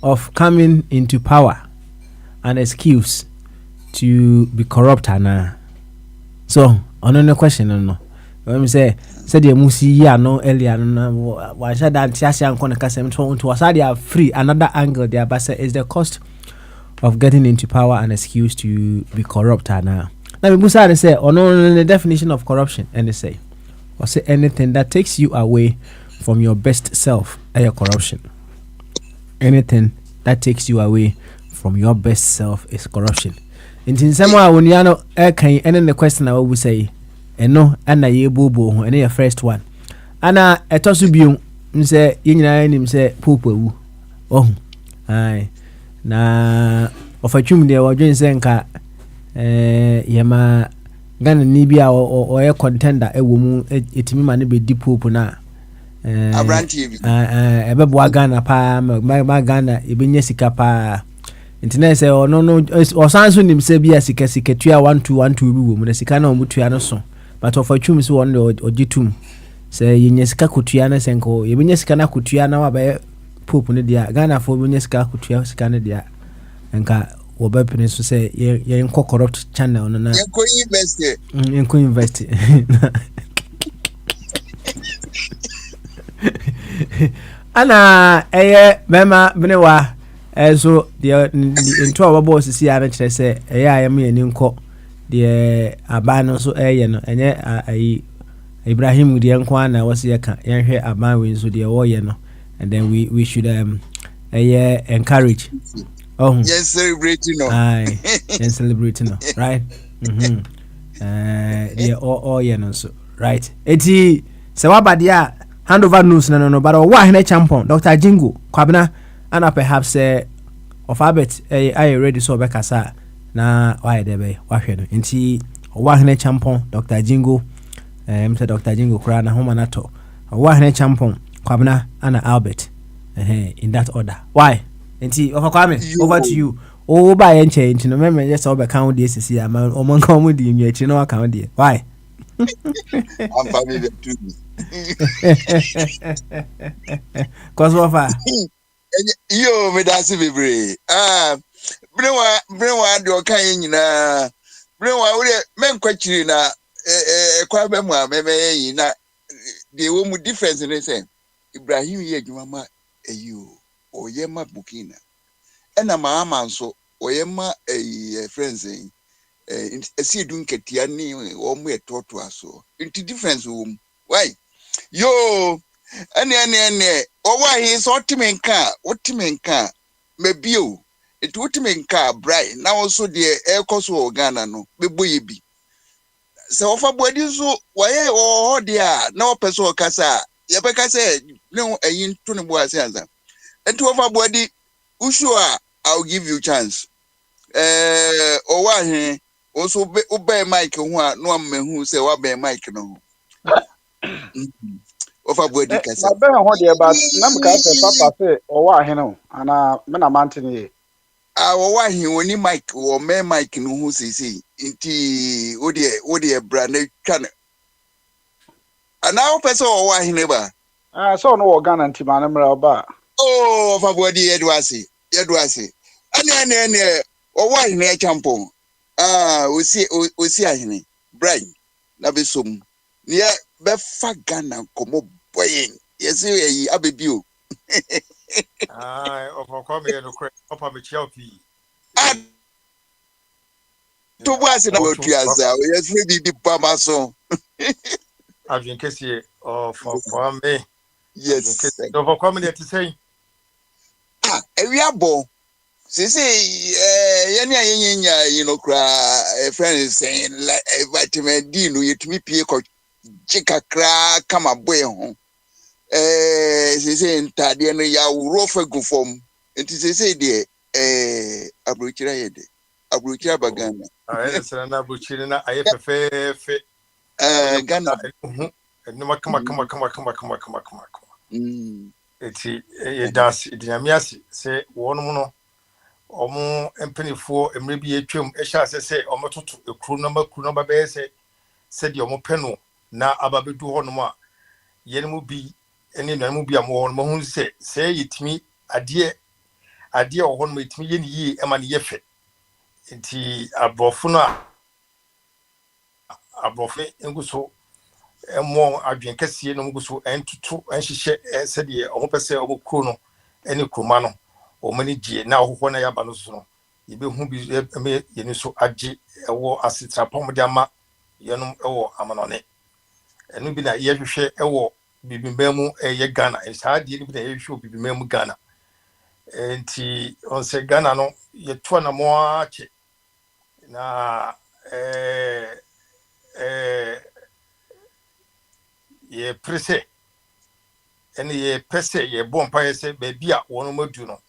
of coming into power an excuse to be corrupt and so on the question no. When we say the musi ya no earlier no wa sha dan tiasia nkon kasem to was they are free another angle there but say is the cost of getting into power an excuse to be corrupt and now we say on the definition of corruption and they say or say anything that takes you away from your best self is corruption. Anything that takes you away from your best self is corruption. In some way when you know can and the question I will say no and ye bobo and your first one and etosubium say yin say popo oh aye na ofachum de wodwen senka yema Ghana ni bia o ye contender ewo mu etimi ma ne be di popo na Abranti ebebo Ghana pa ma Ghana ebenye sika pa internet say no o sanso nim say bia sika tua 1212 bi wo mu na sika na o mutua no so but ofachum so won de ogitum say yenye sika kotua na senko ebenye sika na kotua na wa ba popo ne dia Ghana fo benye sika kotua sika ne dia enka wobepene so say ye nko corrupt channel no na yenko invest ana mema benewa so the into our boss see ara kire say ayam ye nko de abano so no enye Ibrahim de nko ana wose ye ka yenhwe aban we so de wo ye no and then we should encourage. Oh, yes, celebrating no. Aye, yes, celebrating no. Right. Yeah, all no so right. Eti se wabadia handover news no but wa hene champion Dr. Jingo Kwabena and perhaps of habit I ready so be kasa na why dey be wa hwe no. Enti wa hene champion Dr. Jingo Mr. Dr. Jingo kra na homa na to wa hene champion Kwabena and Albert in that order. Why? Enti Kwame over to you. Oh buy and change no me just over count this is here man o man come di nwa chi no account there. Why? I'm family too. Cause what for? Yo me dance bebre. Brenwa de okan nyina. Brenwa we men kwachiri na kwa be mu a me yin na de wo mu difference ne say Ibrahim ye adwuma ma eyo oyema Burkina ena maama nso oyema friends esi edun ketia ni o mu etoto aso inti difference wo why yo ene o wa hi so otimenka mebio etu otimenka brai na also de ekoso Ghana no beboye bi se ofa bodi so waye o de a na o peso kasa ye be kasa ne eyin to ne bo ase anza etu ofa bodi usua I'll give you chance. Owahe also obey mic ho a no ammehu say wa be mic no. Ofa body kasa. Na be ho de ba na mka say papa say owahe no ana me na mantene. Our he only mic or me mic no who see inti odi bra na twa. And now person or why neighbor. So no organ anti manamra ba. Oh, for body Edwasi. Any or why near champon. We see ahine. Brain. Na be sum. Near befa Ghana komo boying. Yes, ye abebu. Overcome here no credit. Papa me chelpy. To was in our triaza. Yes, maybe the Bamason. I've been kissing for me. Yes. Overcome here to say. We are born. Say, a friend is saying, like vitamin D, no, you to me, Pico, chica crack, come a boy home. She saying, Tadiana, ya rough a good form. And to say, dear, Abruchira, Abruchira Bagana. I said, I'm not butchering. I have a fair Ghana. And no, come. It does. Dinamiasi say one mono. Omo empanyfo emre bi etwam ehya se omo toto ekru number be se de omo peno na ababedu ho no a yene mu bi ene no mu bi amo no hu se yetimi ade ho no yetimi ye ni yi ema ne yefe nti abrofo no abrofe enguso emo adwen kase no nguso entutu enhyehyɛ se de omo pese omo kru no ene kruma no omani die na ohwo na yaba no so no yebe hu bi me yeni so age ewo asitra pom de ama yenom ewo amanone enu bi na yehwehwe ewo bibimbamu eye Ghana saa die ni bi na yehwehwe bibimbamu Ghana enti on se Ghana no yeto na mo ache na ye prese ene ye pese ye bompa yese be bia wono madu no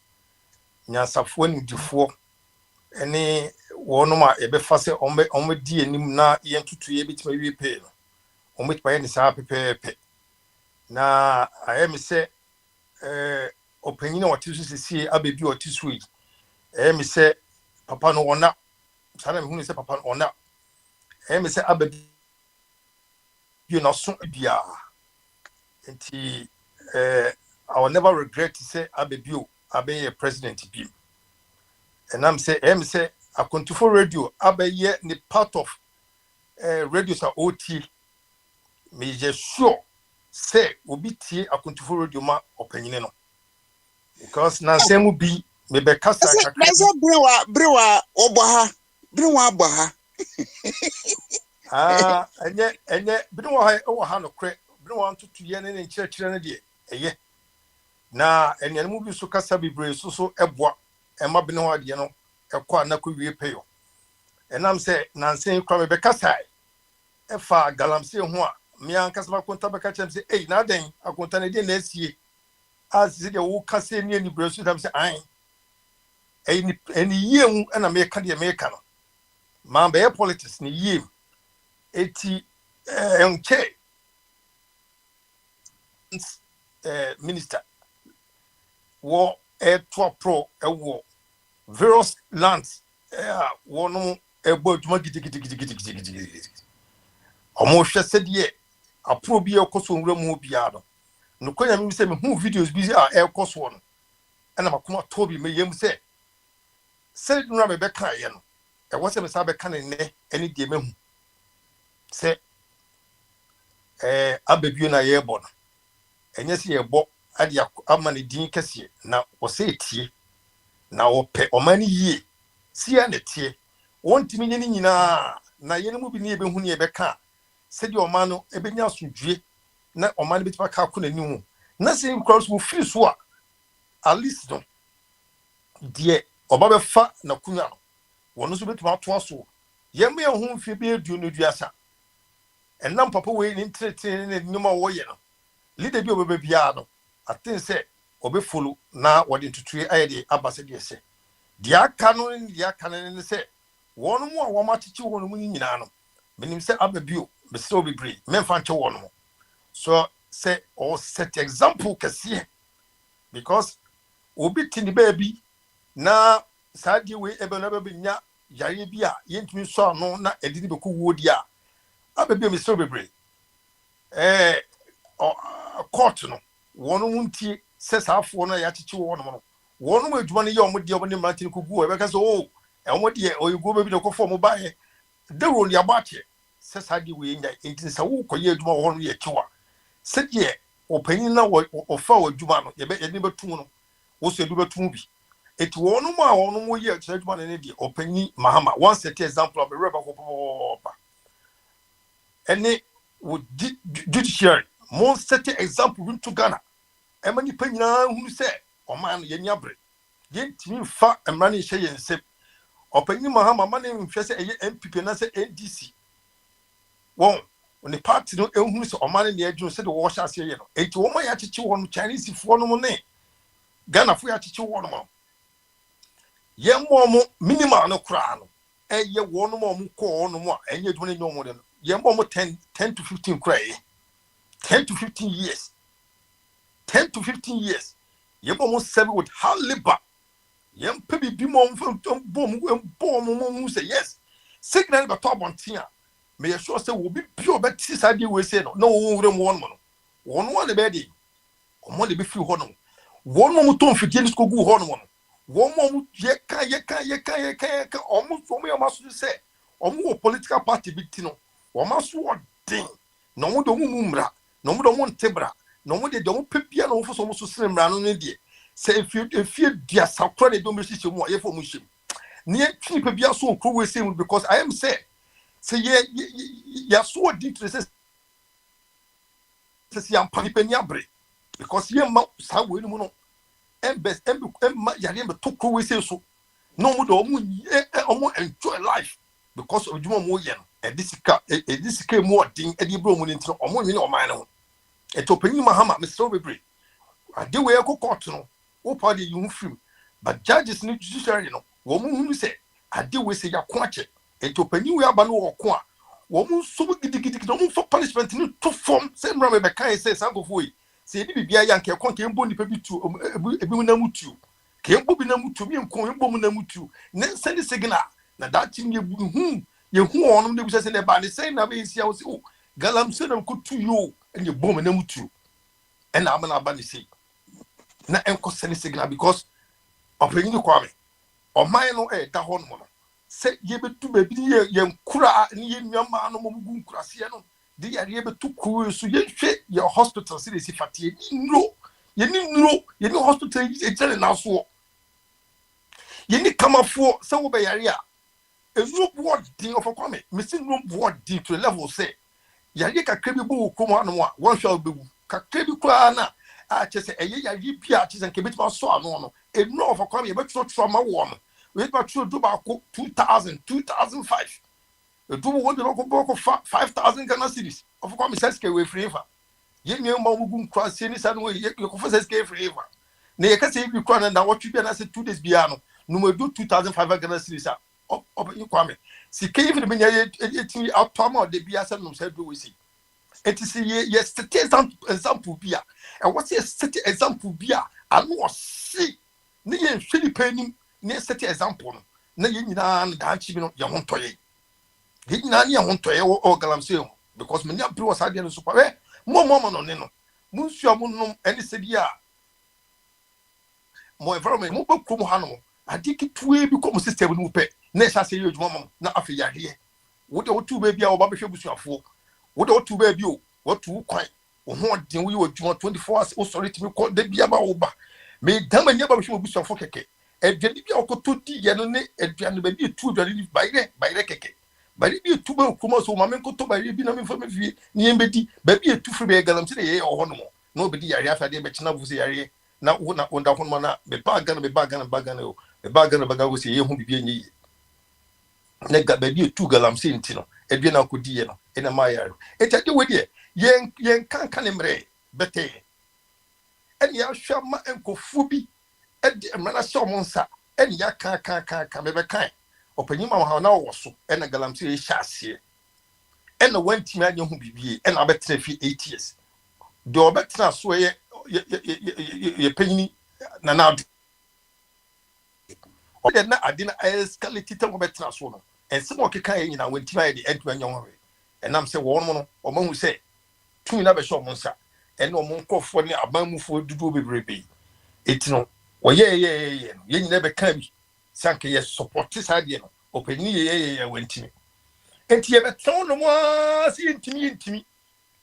nyansafo ni difo ene wono ma ebefa se omedi enim na ye ntutu ye bitima wi pe no ometipa ye ni saa pepepe na ayemi se opanyin na wati so sisi abebi wati so yi ayemi se papa no wona sana me hu ni se papa no wona ayemi se abebi na so bia enti I will never regret to say abebi abe president bi and I'm say akontufo radio abe ni part of radios are OT me just sure say obi tie akontufo radio ma opanyine no because na same bi me be kasa kakra na so brewa obaha enye brewa ha no kre brewa ntutu ye ne nkyerɛkyerɛ no de eye na enyamu bi so kasa bibre so eboa ema bi no ade no ekɔ anako wie peyo enam se nansen kwa me be kasa efa galamse ho a me ankasa ba konta be ka chem se na den akonta ne de na asie as de wo kasa ni ani bre so dam se an ni yemu na me ka de me ka no ma be politics ni yem eti enche minister wo to pro wo various lands wono ebo djuma gidigidi omo hwese de apro bi ekoso nwura mu bia do no kwanya mi se me hu videos bi ekoso no na makoma to bi me yem se nura me be kan ye no e wo se me sa be kan ne eni de me hu se abebio na ye bo no enye se ye bo ade amane din kase na wo se tie na wo pe omani yie sia ne tie wontimi nye nyina na yene mu bi ne ebe hu ne ebe ka se di omano ebe nya asudwe na omano bi tipa ka ko na nimu na se cross mu free so a at least no die oba be fa na kunya no wono so betuma to aso yembe hu mfie be edu no duasa enam papa we ni ntrete ne nyuma wo ye no leader bi obebe bia no atin se obe follow na wodi tutue ayede abase de se dia kanu ne se wonu mu a wo machichi wonu mu nyina no menim se ababio be se obi bre memfa nche wonu mo so se o set example kase because obi tini baby na Sadi we ebe na be nya yare bi a yentumi so ano na edidi be ko wodi a abebe me so bebre court no wono muntie sesafo no ya chichi wono no wono mu adwuma no ye omode obone martin ko gu e be ka so o omode oyego be bi de ko fo mo ba he de ro ni abache sesadi we nya entin sa wo koye adwuma wono ye kiwa sede opanyin na wo fa adwuma no ye be betum no wo so edu betum bi eti wono mu a wono mu ye adwuma ne de opanyin mahama one set example of a reba ko pa ene wo judiciary mon set example into Ghana emani panyina hunu se oman ye niabre ye ntimi fa emrani hye ye nsem opanyin mahama mane nhwe se eye MPP na se NDC won ne party no ehunu se oman ne adwun se de wo hye ase ye no eti wo ma ya chichi wo no Chinese fo no mo ne Ghana fo ya chichi wo no mo ye mo minimal no kra no eye wo no mo ko no mo a enye adwun ne nyomo de no ye mo 10 to 15 kra 10 to 15 years 10 to 15 years ye mo serve with hard labor ye mpe bi mo bom say yes signal ba to abontia me ye sure say wo bi pure bet side we say no na wo wure mo won mo no won won be dey omo de be fi ho no won mo to mfidie ni sko gu ho no won mo ye kan omo ye maso say omo wo political party bi ti no wo maso odin no mo do mu mra no mo do mo ntebra no mo de do mo pepia no fo so mo so sene mra no ne de se if dia sakra de do me sisi mo ye fo mo shim ne twi pepia so okro we say because I am say ye so di to say am pani abre because ye ma sa we no no embes emma yare be to kro we say so no mo do mo enjoy life because of juma mo ye no this came more thing edi bro mu ntino omo nwene oman no etopanyi mahama Mr. Bebre ade we ko court no wo party you film but judges ni judiciary no wo mu hunu se ade we se yakon ache etopanyi we aba no wo ko a wo mu so gidigidi no mu for punishment ni to form se mra me be kan se sankofo yi se edi bibia ya nke kon ke mbo nipa bi tu ebi mu na mutu ke mbo bi na mutu mi nkon mbo mu na mutu ne send signal na that thing ye hu onum de bisa se ne ba ne say na be sia wo se o galamse na ko tu yo ene bom na mutu ena amana ba ne say na enko send signal because opregni kwame o man no da ho no no se ye betu ba bi ye nkura ne ye nwama no mo gu nkura se no de ye betu ku so ye hwe ye hospital se si fatie ye ni hospital e jere na so ye ni kamafo se wo be yare a no boarding of a comment, missing no boarding to the level say, Yari Kakebu, Kumano, one shall be Kakebu Krana, I just say, a year piaches and Kibit so no, a no of a coming, but not from a woman. We got to do about 2005. The two won the local book of 5,000 Ghana cities of a common says away forever. Yen young Mamugun cross any sudden way, your confessors gave forever. Nay, can say you crown and what you can say 2 days beyond. No, do 2,500 Ghana cities. You kwame si ke even be nya automa de bia se no se do we see it is yes example bia and what is set example bia anu see ne ye hweli panim ne set example no na ye nyina na da chi bi no ye ho ntoye ye nyina ne ye ho ntoye o galamse because me nya bro sa de no so kwa mo no ne no mu nsu amu no ene se bia mo environment mo ba krom ha no adiki tuwe bi ko system no pe na sa se yedwuma mom na afi yare wo de wotu ba bia wo ba behwe busuafo wo de wotu ba bi o wotu kwan wo ho den wo yi dwuma 24 hours o sorry timi ko de bia ba wo ba me dama nya ba behwe busuafo keke edwani bia okoto di ye no ne edwani ba bi tu edwani ni bayre keke bari bi tu ba kuma so ma men ko to bari bi na me fa me fie ni embedi ba bi tu firi be galam se de ye o ho no no obedi yare afa de be china bu se yare na onda ho na be ba gana o be ba gana baga wo se ye hu bibie nyi ne ga ba bi tu galam se nti no edwe na ko di ye no ena ma yare etade we de yen kan ne mre bete eni ya hwa ma enkofu bi edi emra sha omonsa eni ya kan me be kan opanyi ma ha na wo so ena galam se ye hya ase ena wanti ma anya hu bibie ena abetra fi 8 years de obetra so ye panyini na ɔyɛ na ade na escalate tam ɔbɛtena so no ɛnsɛm ɔkeka yɛ nyina wɔntimi ayɛ de ɛntumi anya wɔn ɛnam sɛ wɔn no ɔmahu sɛ tumi na bɛhyɛ ɔmo nsa ɛne ɔmo nkɔfoɔ ne abamufoɔ dodoɔ bebrebe eti no wɔyɛ no yɛn nyina bɛka bi sanke yɛ support saa deɛ no ɔpanyin yɛ wɔntimi enti yɛbɛtɛn no mo sɛ yɛntimi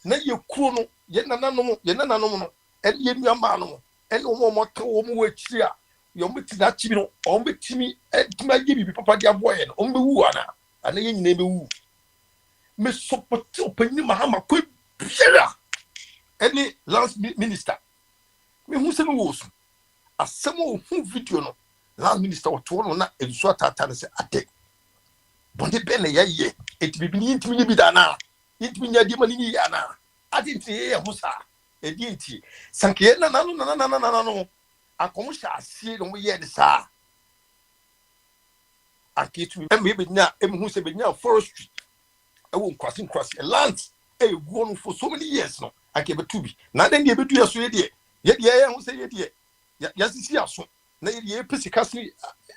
na yɛkuro no yɛn nananom no ɛne yɛn nuamaa no ɛne ɔmo aka ɔmo wɔ akyiri a yɔmo ti na akyi bi no ɔmo bɛtumi ɛtumi agye bibi papa de aboa yɛn no ɔmo bɛwu ana yɛn nyina bɛwu me support ɔpanyin Mahama kɔ biara ɛne last minister me hu sɛ no wɔ so asɛm a ɔhu video no last minister wɔto no na ɛnso atata no sɛ ate bɔnde bɛn na yɛyɛ eti bibi ni yɛntumi nye bi da na yɛntumi nya deɛ ma ne yɛ ana ade nti yɛyɛ ho saa ɛdi nti sanke na no akɔm hyɛ asie no yɛ de saa aketu ɛmɛ bɛnya ɛmɛ hu sɛ bɛnya forestry ɛwɔ nkwasi land ɛguo no for so many years no akɛbɛtu bi na den deɛ bɛtu yɛ so yɛ deɛ yɛ ho sɛ yɛ deɛ yɛsisi aso na yɛ pɛ sika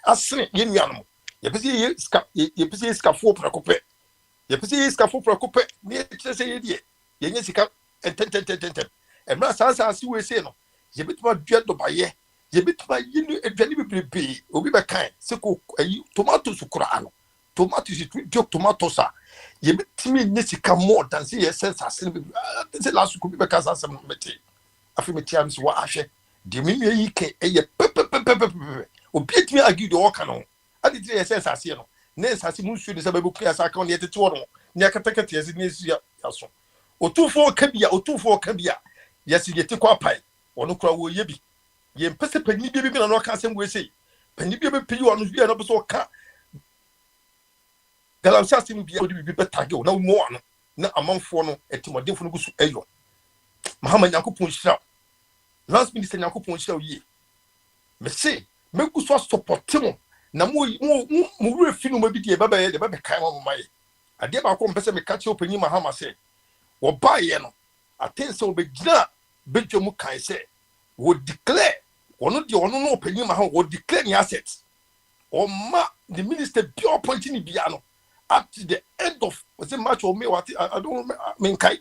asene yɛ nuanom yɛpɛ sɛ yɛ sikafoɔ prɛkopɛ ne yɛkyerɛ sɛ yɛ deɛ yɛnyɛ sika ɛntɛntɛntɛntɛm ɛmra saa si wei sei no yɛbɛtumi adua dɔbayɛ yɛbɛtumi ayi no aduane bebrebe obi bɛkan sɛ ko ayi tomatoes koraa no tomatoes a yɛbɛtumi nyɛ sika more than sɛ yɛsɛ nsase no bebrebe sɛ last week obi bɛka saa asɛm no mɛte afei metia no sɛ wɔahwɛ deɛ menua yi kɛ ɛyɛ pɛpɛpɛpɛpɛ obi atumi agi deɛ ɔka no ade tiri yɛsɛ nsase no ne nsase mu nsuo ne sɛ bɛbɛkua sa aka no yɛtete wɔ no ne akatakata yɛsɛ ne nsu yaso otumfoɔ ka bia yɛsɛ yɛte kɔ apae ɔno kora wɔyɛ bi yɛmpɛ sɛ panyin bi na no ɔka asɛm wei sei panyin bi bɛpɛyi ɔno bi a no bɛ sɛ ɔka galamsey asɛm bi a ɔde bibi bɛtage wo na wo mu ano na amanfoɔ no ɛtemmɔdenfo no gu so ɛyɔ Mahama Nyankopɔn hyira last minister Nyankopɔn hyira yie mese megu so support mo na mo wura fi no ma bi de bɛbɛyɛ de bɛbɛkan mo maye ade ba ko mpɛ sɛ meka kyerɛ panyin Mahama sɛ wɔbaayɛ no atense obegyina bedwa mu kan sɛ wo declare ono no panyin Mahama wo declare ni assets o ma the minister bi appointing ni bia no at the end of was it March or May what I don't mean kai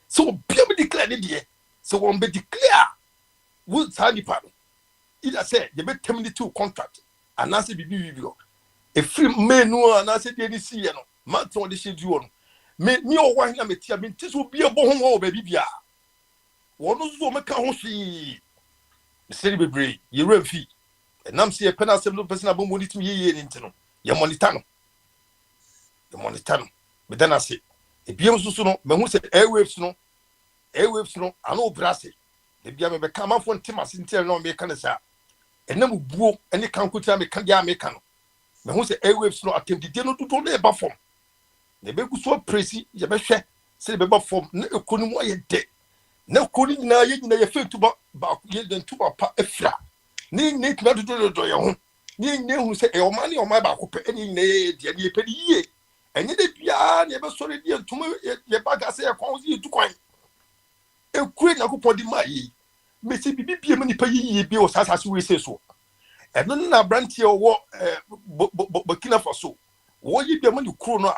so be declare ni die so won be declare wo sa nipa no either say they be terminate contract and na say bibi e free menu and na say dey ni see no man ton de schedule no me o wa hia metia me nti so bi ebo ho wo ba bibia wono so me ka ho hwi seri bebre ye remfi enam se ye pena asem no person abon monitor ye ni nti no ye monitor no me then I say e biem so no me hu se airwaves no ano brase e bia me be ka mafo ntima sentel no me ka ne sa enam buo ene kan kutia me ka dia me ka no me hu se airwaves no attempt no dodo na e ba form na be gu so presi ye be hwe se be ba form na ekonu mu aye de na ekonu nyina ye fetu ba ye den tu ba pa efra ni tuma dodo ye ho ni hu se e o ma ba ko pe eni nyina ye de ye pe ye enye de bia na ye be sori de ntuma ye ba ga se ye kon ye tu kwan ekure Nyankopɔn di mai me se bibi bia mani pa ye bi o sasa we se so eno na brantie wo Burkina Faso wo ye bia mani kuro no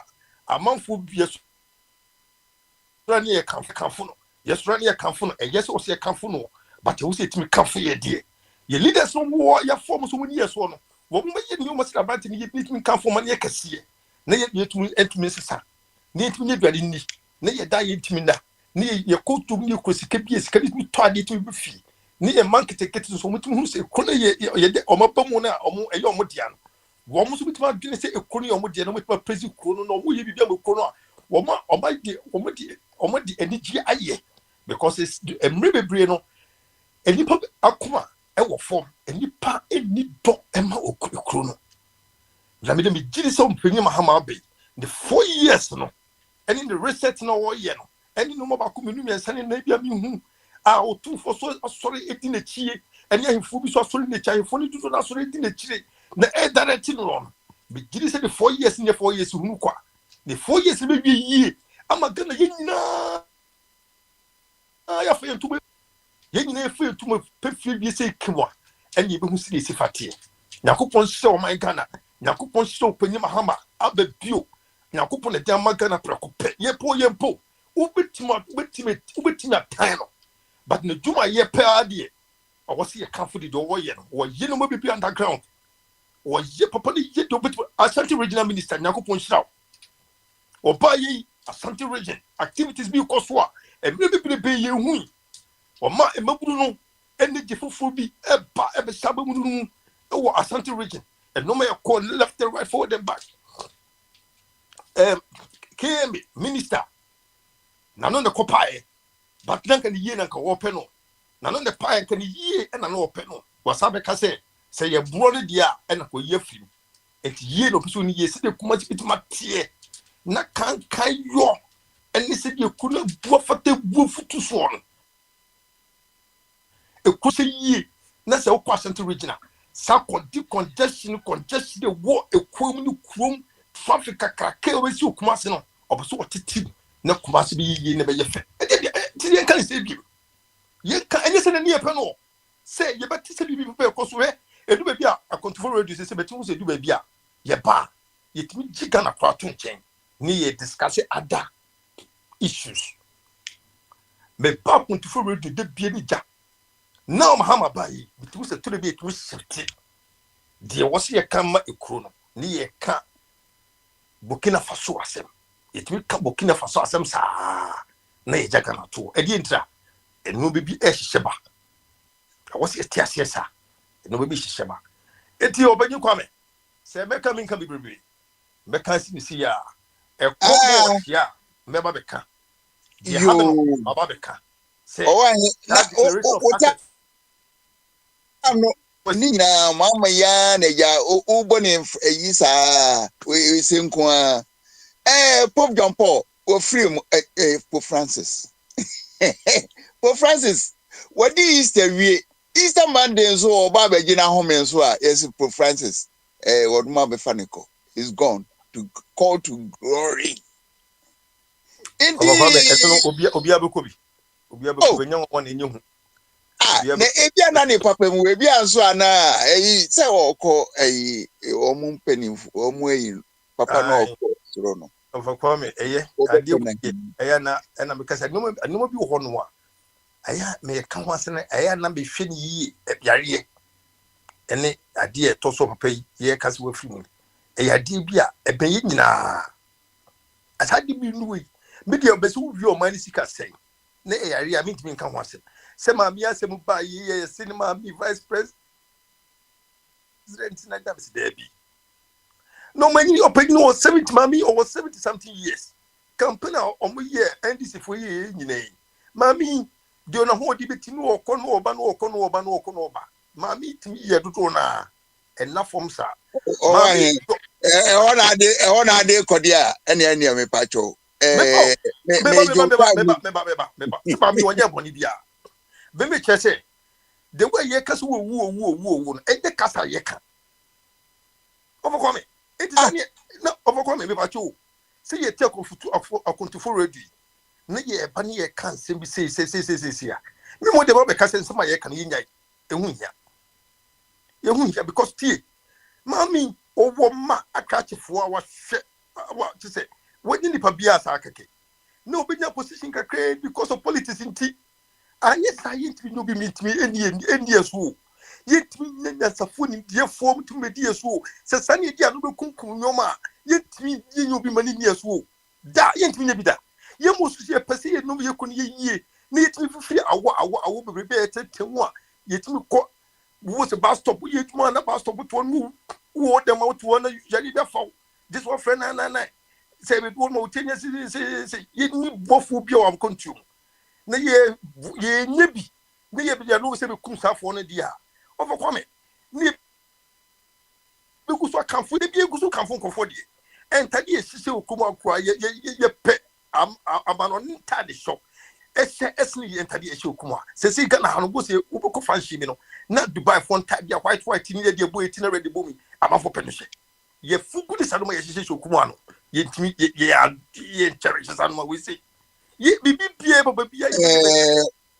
amanfo bia so rani ye kanfo no yesrani ye kanfo no yes o se kanfo no but wo se timi kanfo ye de ye leaders no wo ya form so woni yeso no wo mo ye ni o masira brantie ni ye timi kanfo man ye kase na ye tumi entumi sesa na ye tumi ne duade ni na ye da ye timi na ni ye kotu ni krosika bi sika ni to ade tumi bi fi ni ye market kete so mutumi hu se kono ye de o maba mu na o mo eye o mo dia no wo mo so mutumi adwene se ekono ye o mo dia no mutumi presi krono no wo ye bibia mo krono a wo ma o ba de o mo di enigi aye because it's emre bebre no enipa akoma e wo form enipa eni do e ma okrono la me de me giri so mpanyi Mahama be the 4 years no and in the reset no wo ye no eni no ba ko menu me sane na bia me hu a otufo so asori edi na chie eni ahifo bi so asori na chie ahifo ni dudu na asori edi na chire na e direct no me giri say the 4 years ne 4 years hunu kwa the 4 years be bi yie ama gana ye nyina ya fa yentuma ye nyina fa yentuma pe fi bi say kiwa eni be hu si fate Nyankopɔn hyɛ ɔman Ghana. Nyankopɔn hyɛ ɔpanyin Mahama abɛbio. Nyankopɔn na de ama Ghana prɛko pɛ. Yɛmpo. Wobɛtumi atan no. But ne dwuma yɛ pɛ adeɛ. Ɔwɔ sɛ yɛkamfo de deɛ ɔwɔyɛ no. Wɔyɛ no ma bibi underground. Wɔyɛ papa ne yɛ deɛ ɔbɛtumi Ashanti regional minister Nyankopɔn hyira wo. Ɔbaa yi Ashanti region activities bi kɔ so a ɛmmerɛ bebrebe yɛ hu yi. Ɔma ɛmaburu no ɛne gye foforɔ bi ɛba ɛbɛhyɛ abamuru no ɛwɔ Ashanti region. Ɛnoma yɛ kɔ left and right forward and back. KM minister nano ne kɔpaeɛ but nanka ne yie nanka wɔpɛ no nano ne paeɛ nka ne yie ɛna no wɔpɛ no wasa bɛka sɛ yɛ borɔ no deɛ a ɛna kɔ yie firi enti yie no pɛ so ne yie sɛ de kuma bituma teɛ na kankan yɔ ɛne sɛ de ku na bua fata bua futu soɔ no ɛkɔ sɛ yie na sɛ wokɔ Ashanti region a sa congestion de wɔ ɛkuom ne kurom traffic kakraka obesi Kumasi no oboso otiti na Kumasi bi yie na be ye fe ti yen kan se bi yen kan enye se na ne yepe no se ye beti se bi pe koso he edu ba bi a akontofo radio se beti hu se edu ba bi a ye ba ye timi giga na kwa to nchen ni ye discuss other issues me ba akontofo radio de bie ni ja na Mahama ba yi beti se to de bi etu shifti de wo se ye kan ma ekuro no ni ye ka Burkina Faso asem yetimi ka Burkina Faso asem saa na yejaga na to edi entra enu bibi ehihye ba awose eti ase saa enu bibi hihye ba eti obanyi kwame se meka minka bibrebe meka si ya ekwo ya meba beka yo baba beka se na no ni na mama ya na ya ubo ne yi saa we senko a Pope John Paul o free Pope Francis Pope Francis what the Easter Monday so oba be gina home so a yes Pope Francis what ma be faniko is gone to call to glory indeed obi abekobi nya won enye na ebia na ne papa mu ebia nso ana se okọ omu mpanimfo omu papa na okọ soro no ofakwa me ade na me kasa no bi ho no a aya me ka ho ase na aya na be hwe ni yi yare ene ade to so papa ye kasa wa firi mu ade bi a ebenye nyina asade bi nuwe me de obesu wi o mani sika sei na yare a mintimi ka ho ase se mami asem ba ye cinema mi vice president na dabs debi no many opinion was 70 mami or was 70 something years campaign omo ye NDC for ye nyina mami de ona ho di betimi okọ no oba mami timi ye dodo na ena form sa mami ona de kodia ene me pacho mami wonye boni bia Bembe chese the way ye kaso wo no e de kasa ye ka overcome it is no overcome me ba cho say ye take akontofo ready na ye ba ne ye kan sem bi say ya me mo de ba be kasa sem ye kan ye nyai ehun ya because tie mami owo ma attractifo a wa hwe wa to say when ni pa bia sa akeke no be nya position kakra because of politics inti anye science bi no bi mitimi eni eso yetimi nya safo ni die form to me die eso se sane die anu be kunkum nyoma yetimi ye obi mani ni eso da yetimi nya bi da ye mosu ye pese ye no ye ko ni ye na yetimi fifiri awo bebrebe etetewu a yetimi ko wo se bus stop yetimi na bus stop to nu wo dem out to na yali da fa this one friend na say me do no tenya se ye ni bofu bi o am kontu na ye nyebi na ye bia no se be kum safo no dia overcome ni be guso kanfo de bia guso kanfo nkofo de entade ye sise okum akwa ye pe amano ntade shop esni ye entade ye okum a se se Ghana hanu go se uboko fanshi mi no na Dubai fon tade white ni de bo eti na ready bo mi amafo pe no hye ye fugu de sadoma ye sise okum ano ye ntimi ye cherish sanoma we say ye bibi bia baba bia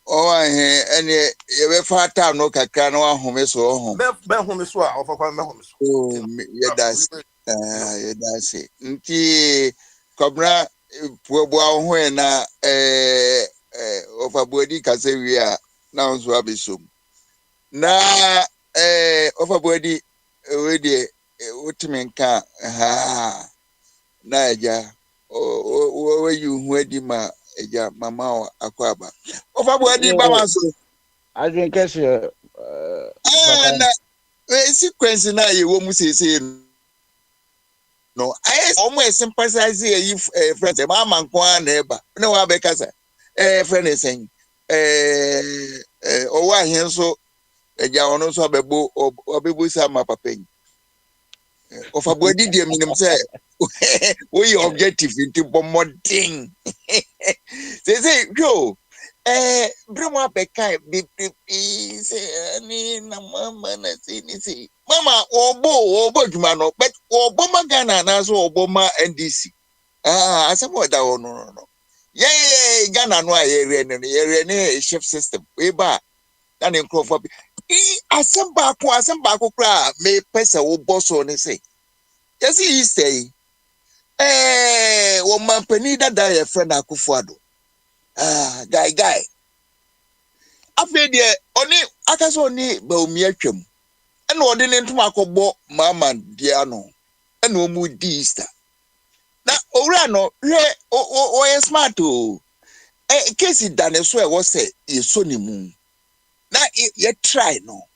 ahe ene yebefa time no kakra no ahome so ho be home so a ofakwa me home so oh yedase nti kobra puobo ho na ofabodi kasewi a na nso abesom na ofabodi we de utimenka ha na eja o you hu adi ma eja mama akwaba ofabodi ba maso I think it's na sequence na ye wo mu sese no I almost sympathize ye friend mama nko na eba na wa be kasa friend esen owo ahen so eja ono so abebo obebo sa ma papa yi ofabodi de minim say we objective into bomoding say yo Brahma Bekai, say, na mama, na say, Mama, obo, Jumano, but Obama Ghana, and also Obama NDC. I said, what no. Yeah, Ghana, no, a shift system. We bar, and in Crawford. Asamba cry, may pesa o boss on say. Yes, he say, woman penida die a friend Akufuado. Guy. After the only akaso ni ba omi atwam na ode ne ntoma akọbọ mama dia no na omu di Easter na owura no hwe o smart o case dane so e wo se yeso ni mu na ye try no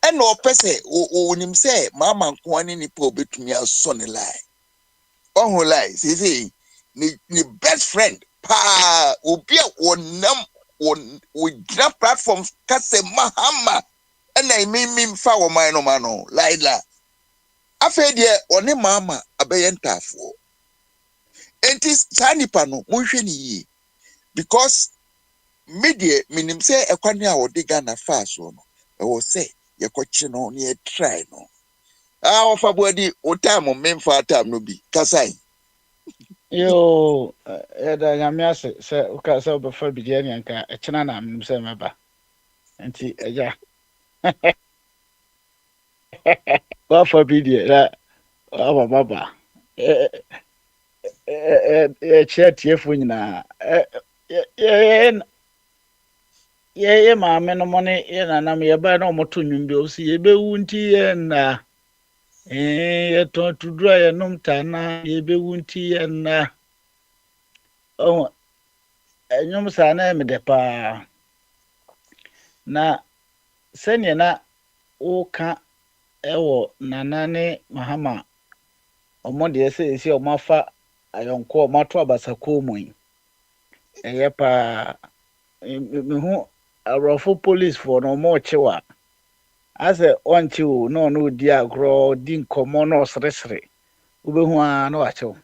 na o pese o nim se mama nko ani ni pa obetumi aso ne lie ohun lie say ni best friend pa obi a wonam on that platform kase mahama and I mean fa wo man no mano laila afa de oni mama abeyentafo entis sanipa no monhwe ni yi because media minim say ekwane a wodi Ghana fa so no e wo say ye kochi no ne try no ofa body o time memfa time no bi kasai yo da nyame ase se uka se obefa bidia ne nka echena na amnim se meba nti eja wa fa bidia la baba chat yefo nyina ye maame no mo ne ye nanam ye ba na omoto nwum bi o si ye bewu nti ye na ye to tudura ye nom tana ye bewu nti ye na oh enyum sa na me de pa na senya na o ka ewo nanane mahama omo de ese esi omo afa ayonko omo to abasako mu eye pa me hu arofo police for no mo chewa ase onchi o no di agro di nkomo no sresre ubehu a na wachew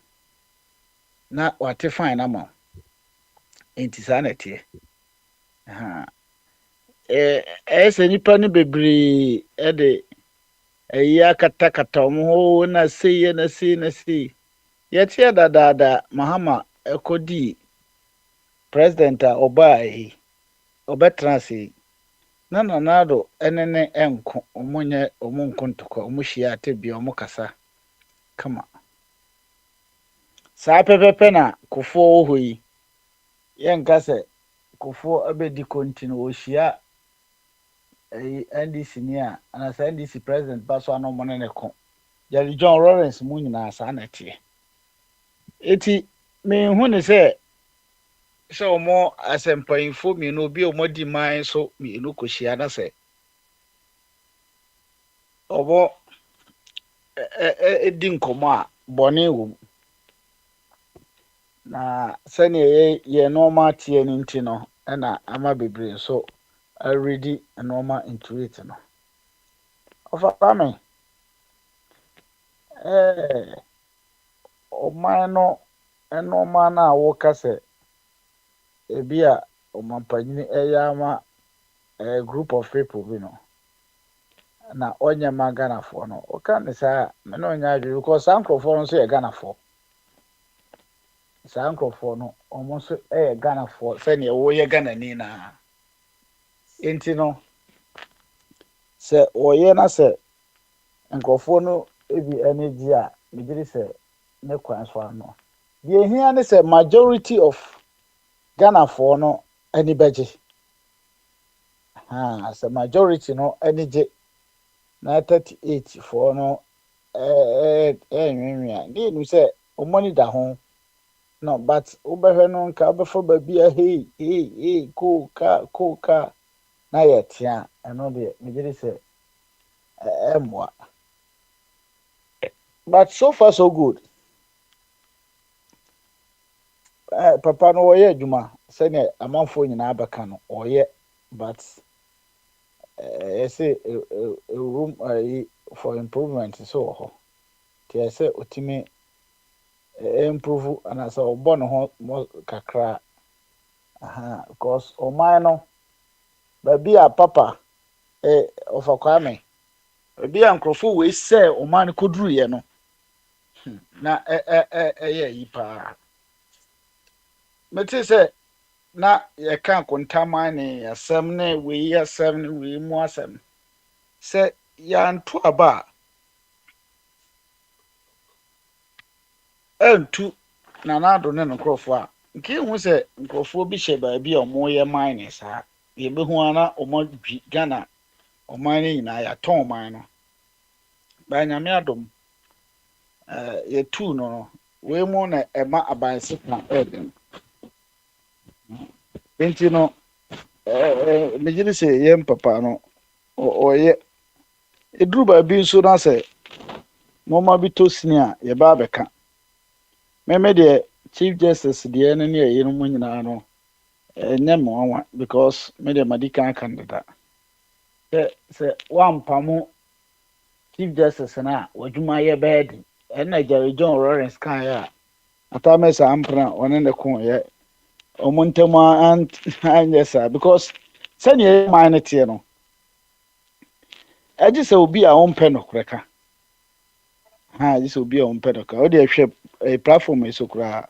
na wate fine na ma enti sanete ese nipa no bebre de eya kata omo ho na sei yete dada mahama ekodi president obai obetransi na nanado enene enko omunye omunkontoko omuhia atebi omukasa kama sa pepepe na kofo ohoyi yenka se kofo abedi kontinu ohia NDC ni a na sa NDC president baso ano monene ko Jerry John Lawrence mu nyina sa na tie eti me hu ne se omo asempa info mi no bi omo di man so mi no kohia na se obo di nkomo a bone wo na sani ye normal tie ni nti no na ama bebre so already normal into it no ofa me o mano normal na wo kase ebia o mampanyini eyama a group of people we know na onye magana for no o kan say me no nya adwe because sankrofo no so ye Ghana for sankrofo no almost Ghana for say ne wo ye Ghana ni na nti no sɛ ɔyɛ na sɛ nkurɔfoɔ no ebi ani gye a megye sɛ ne kwan so ano deɛ ehia ne sɛ majority of Ghanafoɔ no ani bɛgye sɛ majority no ani gye na 38 foɔ no ɛnwenwe a ne yɛnim sɛ ɔmo ani da ho no but wobɛhwɛ no nka wobɛfa baabi a hei koka na yɛtea ɛno deɛ megye sɛ ɛmmoa but so far so good papa no wɔyɛ adwuma sɛnea amanfoɔ nyinaa bɛka no ɔyɛ but yɛsɛ room for improvement so wɔ hɔ nti yɛsɛ ɔtumi improve anaasɛ ɔbɔ ne ho kakra because ɔman no baabi a papa ɔfa kwame baabi a nkurɔfoɔ wei sɛ ɔman no kɔduruyɛ no na ɛyɛ yi paa mete sɛ na yɛka kontaman ne asɛm ne wei asɛm ne wei mu asɛm sɛ yɛanto aba a ɛntu nanado ne nkurɔfoɔ a nke hu sɛ nkurɔfoɔ bi hyɛ baabi a ɔmoyɛ man ne saa yɛbɛhu ana ɔmo dwi Ghana ɔman no nyinaa yɛatɔn ɔman no baa nyame adom yɛtuu no wei mu na ɛma abansesa ɛden nti no megye ne sɛ yɛn papa no ɔyɛ ɛduru baabi nso na sɛ nneɛma bi tɔ sini a yɛba abɛka mɛmɛ deɛ chief justice deɛ no ne ɛyɛ no mu nyinaa no ɛnyɛ mmoawa because me deɛ madi kan aka no dada sɛ wampamo chief justice no a w'adwuma yɛ bɛyɛ den ɛnna Jerry John Lawrence kan yɛ a atamɛ saa mpena ɔne ne ko yɛ ɔmo ntam anyɛ saa because sɛnea man no teɛ no agye sɛ obi a ɔmpɛ no korɛ ka agye sɛ obi a ɔmpɛ no ka wode ɛhwɛ platform yi so koraa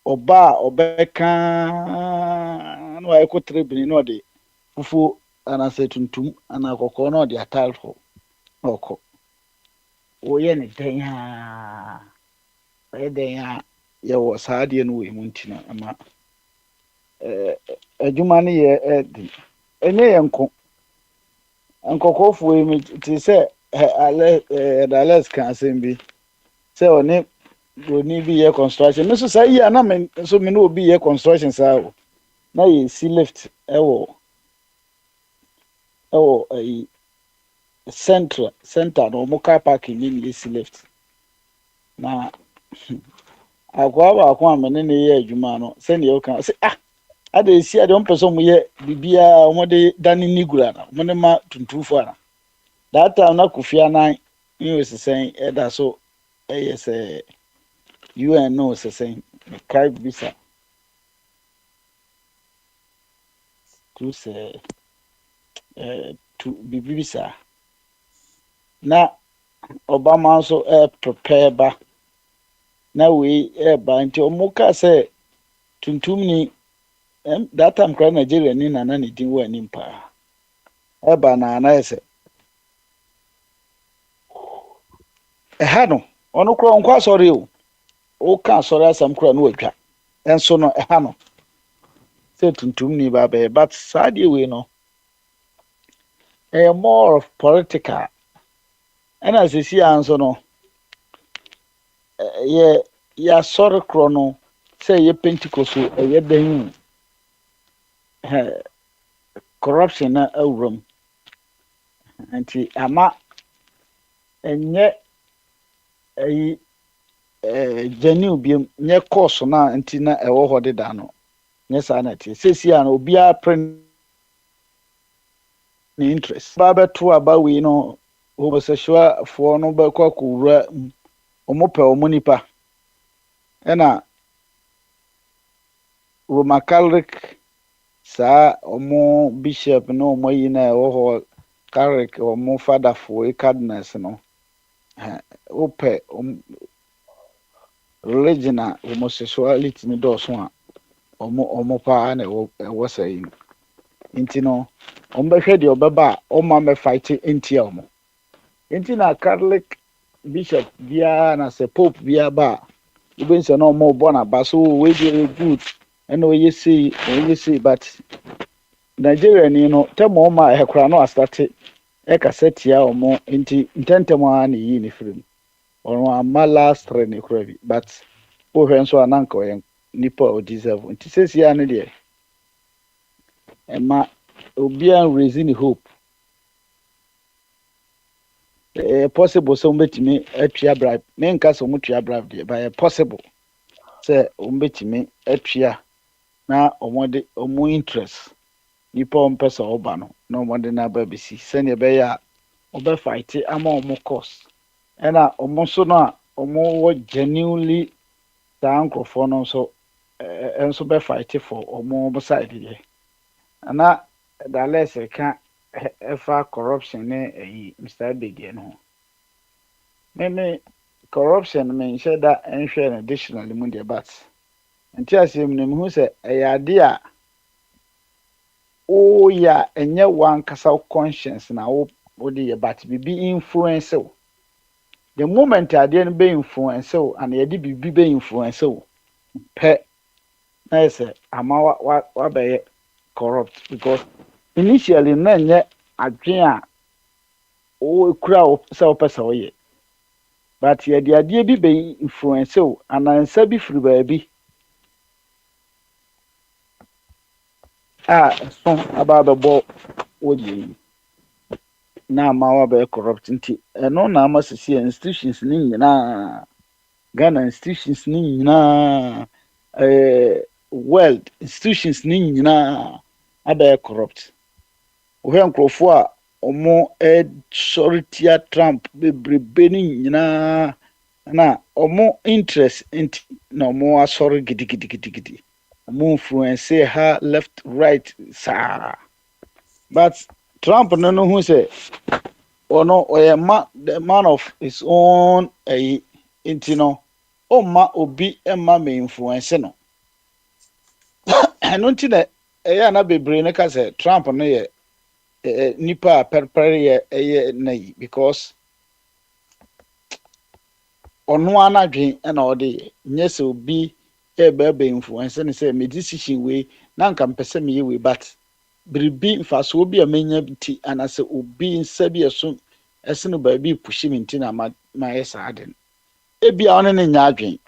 ɔba a ɔbɛka na wayɛ kɔtere bini na ɔde fufuo anaasɛ tuntum anaa kɔkɔɔ na ɔde atare hɔ na ɔkɔ wɔyɛ ne dɛn a ɔyɛ dɛn a yɛwɔ saa adeɛ no wɔ mu nti no ama adwuma no yɛ ɛdi ɛnyɛ yɛn nko nkɔkɔɔfoɔ yi mi te sɛ Alex ka asɛm bi sɛ ɔne broni bi yɛ construction nso saa yi a na me nso me ne obi yɛ construction saa o na yɛ si lift ɛwɔ ayi center na ɔmo car parking ni yɛ si lift na akwa baako a me ne yɛ adwuma no sɛnea ɔka sɛ ada esi ade ɔmpɛ sɛ ɔmo yɛ biribiara ɔmo de dane ni gura na ɔmo ne ma tuntumfo ana that time na Kofi Annan ne osisɛn ɛda so ɛyɛ sɛ UN no osisɛn kai bisa tu sɛ tu bibi bisa na Obama nso prepare ba na wei ba nti ɔmo ka sɛ tuntum ni that time kra Nigeria ni nana ne din wɔ anim paa ɛba na anayɛ sɛ ɛha no ɔno kora ɔnkɔ asɔre o ɔka asɔre asɛm kora no watwa ɛnso no ɛha no sɛ tuntum ni ba bɛyɛ but saa deɛ wei no ɛyɛ more of political ɛna sisi a nso no yɛasɔre korɔ no sɛ ɛyɛ Pentecost ɛyɛ dan corruption na awuram nti ama ɛnyɛ ɛyi genuine biem nyɛ course na nti na ɛwɔ hɔ deda no nyɛ saa na tie sesi a no obiara pren ne interest ba bɛto aba wei no homosexual foɔ no bɛkɔ akɔwura ɔmo pɛ ɔmo nipa ɛna Roman Catholic saa ɔmo bishop na ɔmo yi na ɛwɔ hɔ Catholic ɔmo fadafoɔ cardinals no wopɛ religion a homosexuality ne dɔɔso a ɔmo paa na ɛwɔ sɛ yi nti no ombɛhwɛ deɛ ɔbɛba a ɔma mɛ fight ntia ɔmo nti na Catholic bishop biara na sɛ pope biara ba a wobɛnsɛ na ɔmo bɔ n'aba so wey dey good ɛna oyɛ sei but Nigeria ni no tɛm ɔma ɛkora no astate ɛkasa tia ɔmo nti ntɛntɛm a na yi ne firim ɔno ama last three ne kora bi but wohwɛ nso a nanka ɔyɛ nipa a ɔdeserve nti sesia no deɛ ɛma obiara raise ne hope possible sɛ wɔbɛtumi atua bribe menka sɛ wɔtua bribe deɛ but possible sɛ wɔbɛtumi atua na wɔde wɔn interest nipa ɔmpɛ sɛ ɔba no na wɔde n'aba bɛsi sɛnea ɛbɛyɛ a ɔbɛfight ama wɔn cost ɛna wɔn nso no a wɔwɔ genuinely saa nkurɔfoɔ no nso nso bɛfight for wɔn side deɛ ana dalɛs ka ɛfa corruption ne ɛyi Mr. Abedie no ho meme corruption menhyɛ da nhwɛ no additionally mu deɛ but nti asɛm no mehu sɛ ɛyɛ ade a woyɛ a ɛnyɛ wankasa conscience na wode yɛ but biribi influence wo the moment adeɛ no bɛ influence wo ana yɛde biribi bɛ influence wo pɛ na yɛ sɛ ama wabɛyɛ corrupt because initially na nyɛ adwen a kura sɛ wopɛ sɛ woyɛ but yɛde adeɛ bi bɛ influence wo anansa bi firi baabi a ɛso aba bɛbɔ wɔdeɛ yi na ama wabɛyɛ corrupt nti ɛno na ama sisi institutions ne nyinaa Ghana institutions ne nyinaa world institutions ne nyinaa abɛyɛ corrupt wohwɛ nkurɔfoɔ a ɔmo sɔre tia Trump bebrebe ne nyinaa na ɔmo interest nti na ɔmo asɔre gidigidigidi ɔmo influence ha left right saa but Trump no hu sɛ ɔno ɔyɛ the man of his own nti no ɔmma obi ɛma me influence no ɛno nti na ɛyɛ na bebree ne ka sɛ Trump no yɛ nipa a pɛrepɛre yɛ na yi because ɔno anadwen ɛna ɔde yɛ nyɛ sɛ obi ɛbɛɛbɛ influence ne sɛ me decision wei na nka mpɛ sɛ meyɛ wei but biribi mfasoɔ bi a menya ti anasɛ obi nsa bi ɛso ɛse no baabi pushi me nti na mayɛ saa de no ebi a ɔne ne nya adwen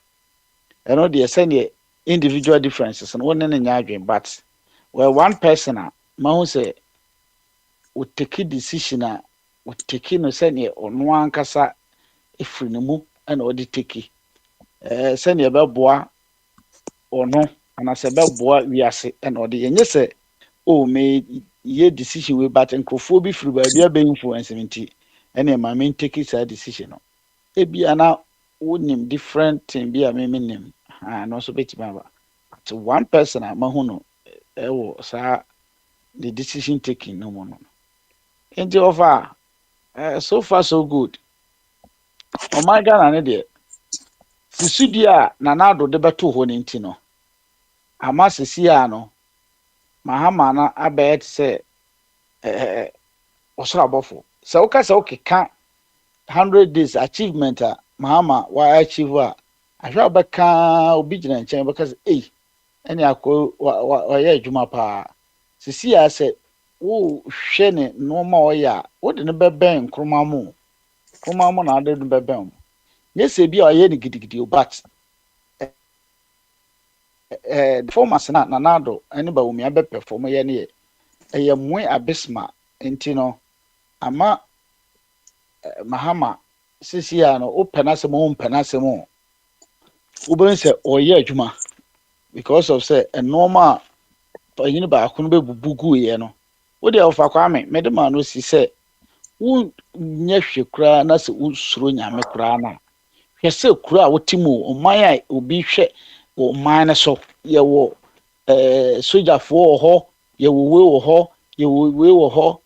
ɛno deɛ sɛneɛ individual differences no wɔne ne nya adwen but well one person a mahu sɛ wotake decision a wotake no sɛneɛ ɔno ankasa ɛfiri ne mu ɛna ɔde take sɛneɛ ɛbɛboa ɔno anasɛ ɛbɛboa wiase ɛna ɔde yɛnyɛ sɛ me yɛ decision we but nkurɔfoɔ bi firi baabi abɛ influence me nti ɛna ma me take saa decision no ebi ana wonim different thing bi a me nim no so bɛtumi aba but one person a mahu no ɛwɔ saa the decision taking no mu no nti ɔfa so far so good ɔman Ghana ne deɛ sisudi a Nana-Addo de bɛto hɔ ne nti no ama sisi a no Mahama na abɛyɛ te sɛ ɔsoro abɔfo sɛ woka sɛ wokeka 100 days achievement a Mahama wa achieve a ahwɛ a wobɛka obi gyina nkyɛn bɛka sɛ ɛne akɔ ɔyɛ adwuma paa sisi a sɛ wohwɛ ne nneɛma ɔyɛ a wode ne bɛbɛn nkroma mu na ade ne bɛbɛn mu nyɛ sɛ bi a ɔyɛ ne gidigidi but performance na Nana-Addo ɛne Bawumia bɛperform yɛ ne yɛ ɛyɛ mmoe abisma nti no ama Mahama sisi a no wopɛ n'asɛm o wompɛ n'asɛm o wobɛhu sɛ ɔyɛ adwuma because of sɛ nneɛma a ɔnyini baako no bɛbubu guiɛ no wode ɔfa Kwame mede ma no si sɛ wonyɛ hwɛ koraa na sɛ wosuro Nyame koraa na hwɛ sɛ kura a wote mu ɔman a obi hwɛ ɔman no so yɛwɔ sogyafoɔ wɔ hɔ yɛwɔ wei wɔ hɔ yɛwɔ wei wɔ hɔ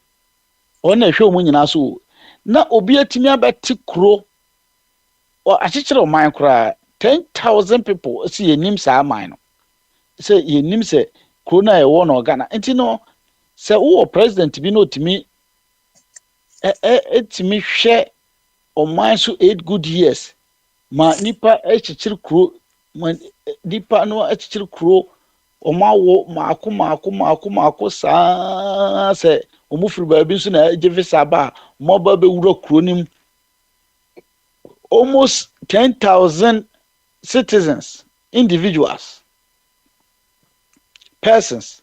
ɔna hwɛ ɔmo nyinaa so na obi atumi abɛte kuro akyekyere ɔman koraa 10,000 people si yɛnim saa man no sɛ yɛnim sɛ kuro na ɛwɔ na Ghana nti no sɛ wowɔ president bi na otumi etumi hwɛ ɔman so 8 good years ma nipa ekyikyiri kuro ma nipa no ekyikyiri kuro ɔma wo maako saa sɛ ɔmo firi baabi nso na egye visa ba ɔmo aba bɛwura kuro nim almost 10,000 citizens individuals persons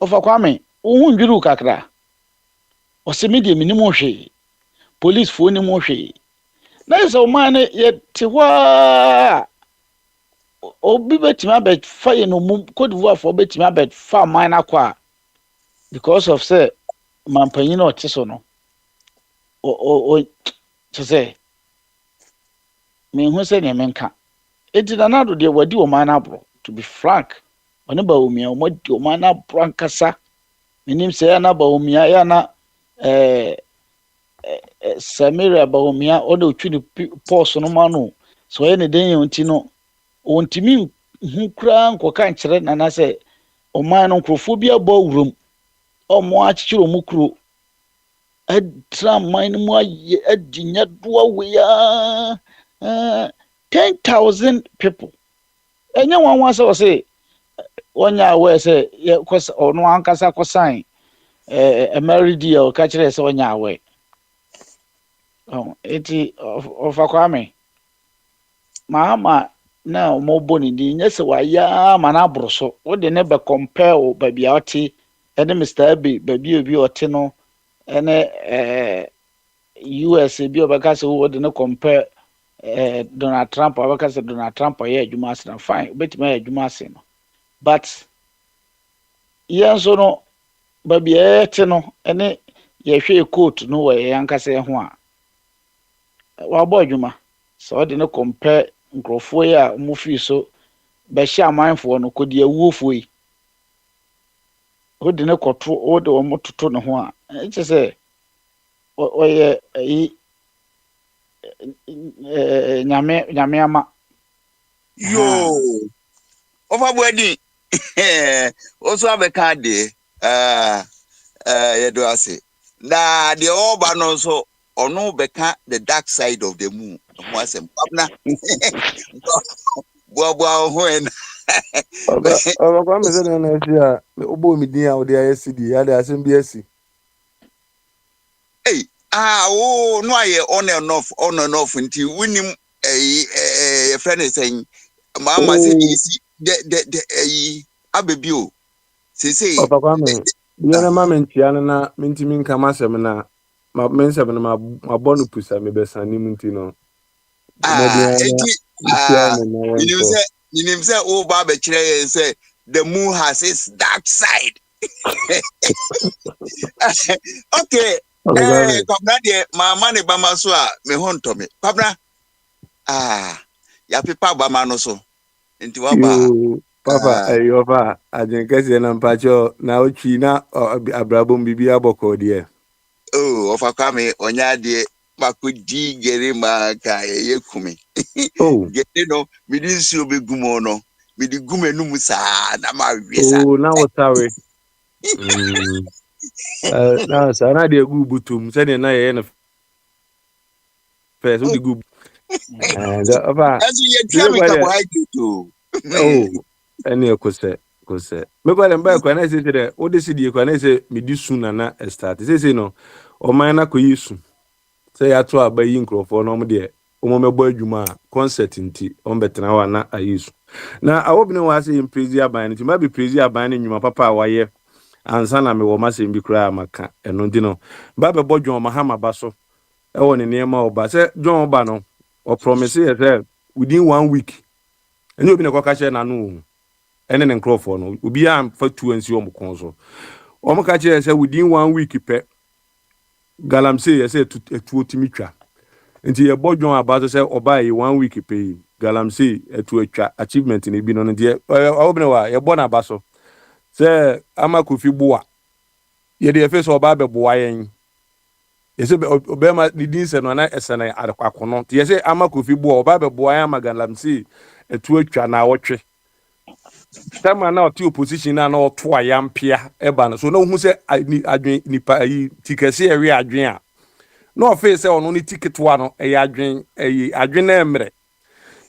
ɔfa kwame ohun dwiru kakra ɔsɛ media minimum hwee police fo ni mo hwee na sɛ ɔman no yɛte hɔ a obi betumi abɛfa yɛ no mu Cote d'Ivoire fo betumi abɛfa man no akɔ a because of sɛ mampanyin na ɔte so no kyɛ sɛ mehu sɛ nea menka enti Nana Addo deɛ wadi ɔman no aboro to be frank ɔne Bawumia ɔmadi ɔman no aboro ankasa menim sɛ yɛ na Bawumia yɛ na Samira Bawumia ɔde otwi ne pɔs no ma no so ɔyɛ ne den yɛ nti no ɔntimi hu kura nkɔka nkyerɛ Nana sɛ ɔman no nkurɔfoɔ bi abɔ awuram ɔmo akyekyere ɔmo kuro adra man no mu ayɛ adinya doa wea 10,000 people ɛnyɛ nwanwa sɛ ɔsɛ ɔnya awɛ sɛ ɔno ankasa kɔsan emeridi a ɔka kyerɛ sɛ ɔnya awɛ eti ɔfa kwame mahama na ɔmɔbɔ ne din nyɛ sɛ wayɛ ma no aboro so wode ne bɛ compare wo baabi a ɔte ɛne Mr. Abe baabi obi ɔte no ɛne US bi ɔbɛka sɛ wode ne compare Donald Trump ɔbɛka sɛ Donald Trump ɔyɛ adwuma ase na fine obɛtumi ayɛ adwuma ase no but yɛn nso no baabi a yɛte no ɛne yɛhwɛ coat no wɔ yɛn ankasa yɛn ho a wabɔ adwuma sɛ ɔde ne compare nkurɔfoɔ yi a ɔmo firi so bɛhyɛ amanfoɔ no kɔdi awuofoɔ yi wode ne kɔto wode ɔmo toto ne ho a ɛkyɛ sɛ ɔyɛ ayi nyame ama yo ofa bwadi oso abeka de yedo ase na de oba no so ono beka the dark side of the moon ho asem kwabna bua ho en oba kwa me se na esi a obo mi din a ode ayesidi ya de asem bi esi no aye on and off nti winim your friend is saying mama say isi the abebio say oba kwa me yana ma mentia na mentimi nka masem na ma mensem na ma bonu pusa me besani mu nti no you say oh baba kire say the moon has its dark side. Okay. Kwabna de mama ne bama so a me honto me kwabna ya pepa bama no so nti wa ba papa ayo pa ajenkese na mpacho na otwi na abrabom bibi aboko de ofa kwa me onya de makodi gere maka yekumi gere no me di nsi obegumo no me di gumenum sa na ma wesa na wotawe na sana de gu butum se na ye na first we gu and as you tell me carbohydrate to any kose me kwa mba kwa na se de o de sidie kwa na se me di su na start se no o man na ko yisu se ya to abayi nkrofo no mo de o mo mebo adwuma concert nti o mbetena wa na ayisu na awobne wa se imprezi aban nti ma be prezi aban ne nyuma papa waye ansa na me wo masem bi kura maka eno ndi no ba be bo John Mahama ba so e woni niema oba se John oba no o promise ye say within 1 week eni obi ne kwa kache na no ene ne nkrofo no obi am fa tu ansi o mkon so o mka che say within 1 week pe galamsey ye say etu otimi twa nti ye bo John aba so say oba yi 1 week pe galamsey etu atwa achievement ne bi no ndi obi ne wa ye bo na ba so se ama Kofi Boa ye de face oba be boa yen ye se obema didin se no na esene akono ye se ama Kofi Boa oba be boa yen magalamsi etu atwa na wotwe time na ɔte opposition na ɔto ayampia ɛba no so na ohu sɛ adwen nipa yi tikɛse ɛwe adwen a na ɔfe sɛ ɔno ne tiketoa no ɛyɛ adwen na ɛmrɛ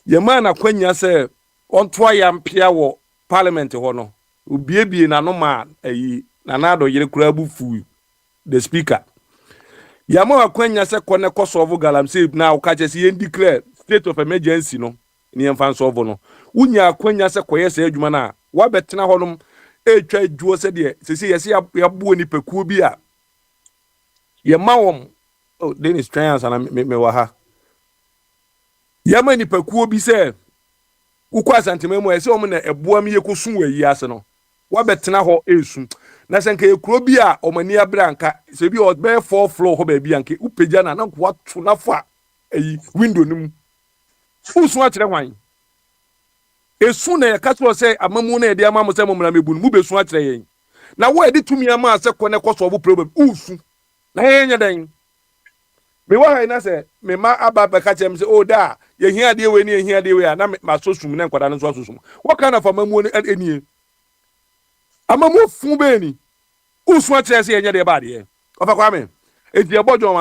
yɛma na kwanya sɛ ɔnto ayampia wɔ parliament hɔ no obiebie na no ma na do yere kura bu fu the speaker yɛma akwanya sɛ kɔne kɔsɔvo galamsey na ɔka kyɛ sɛ yɛn declare state of emergency no ni yɛmfa nsɔvo no wonya akwanya sɛ kɔyɛ sɛ adwuma na wabɛtena hɔ nom etwa adwuo sɛ deɛ sɛ yɛse yɛboɔ nipakuo bi a yɛma wɔm oh Dennis Trians ana me wa ha yɛma nipakuo bi sɛ wokɔ asantema mu ɛsɛ wɔm na ɛboa me yɛkɔsu wɔ yi ase no wabɛtena hɔ esu na sɛ nka yɛkuro bi a ɔmani abranka sɛ bi ɔbɛyɛ 4 floor hɔ ba bi anke upagya na nko ato na fa window nim usu akyerɛ hwan esu na yɛka kyerɛ sɛ amamu na yɛde ama mo sɛ mo mra mebu no mu besu akyerɛ yɛn na wo yɛde tumi ama sɛ kɔ ne kɔ solve problem usu na yɛnyɛ dan me wa ha ina sɛ me ma aba bɛka kyerɛ me sɛ o da yɛhia de we ni yɛhia de we a na ma so sum na nkwada no so asosum what kind of amamu no enie amamu fu be ni usu akyerɛ sɛ yɛnyɛ de ba de ɔfa kwa me enti ɛbɔdwo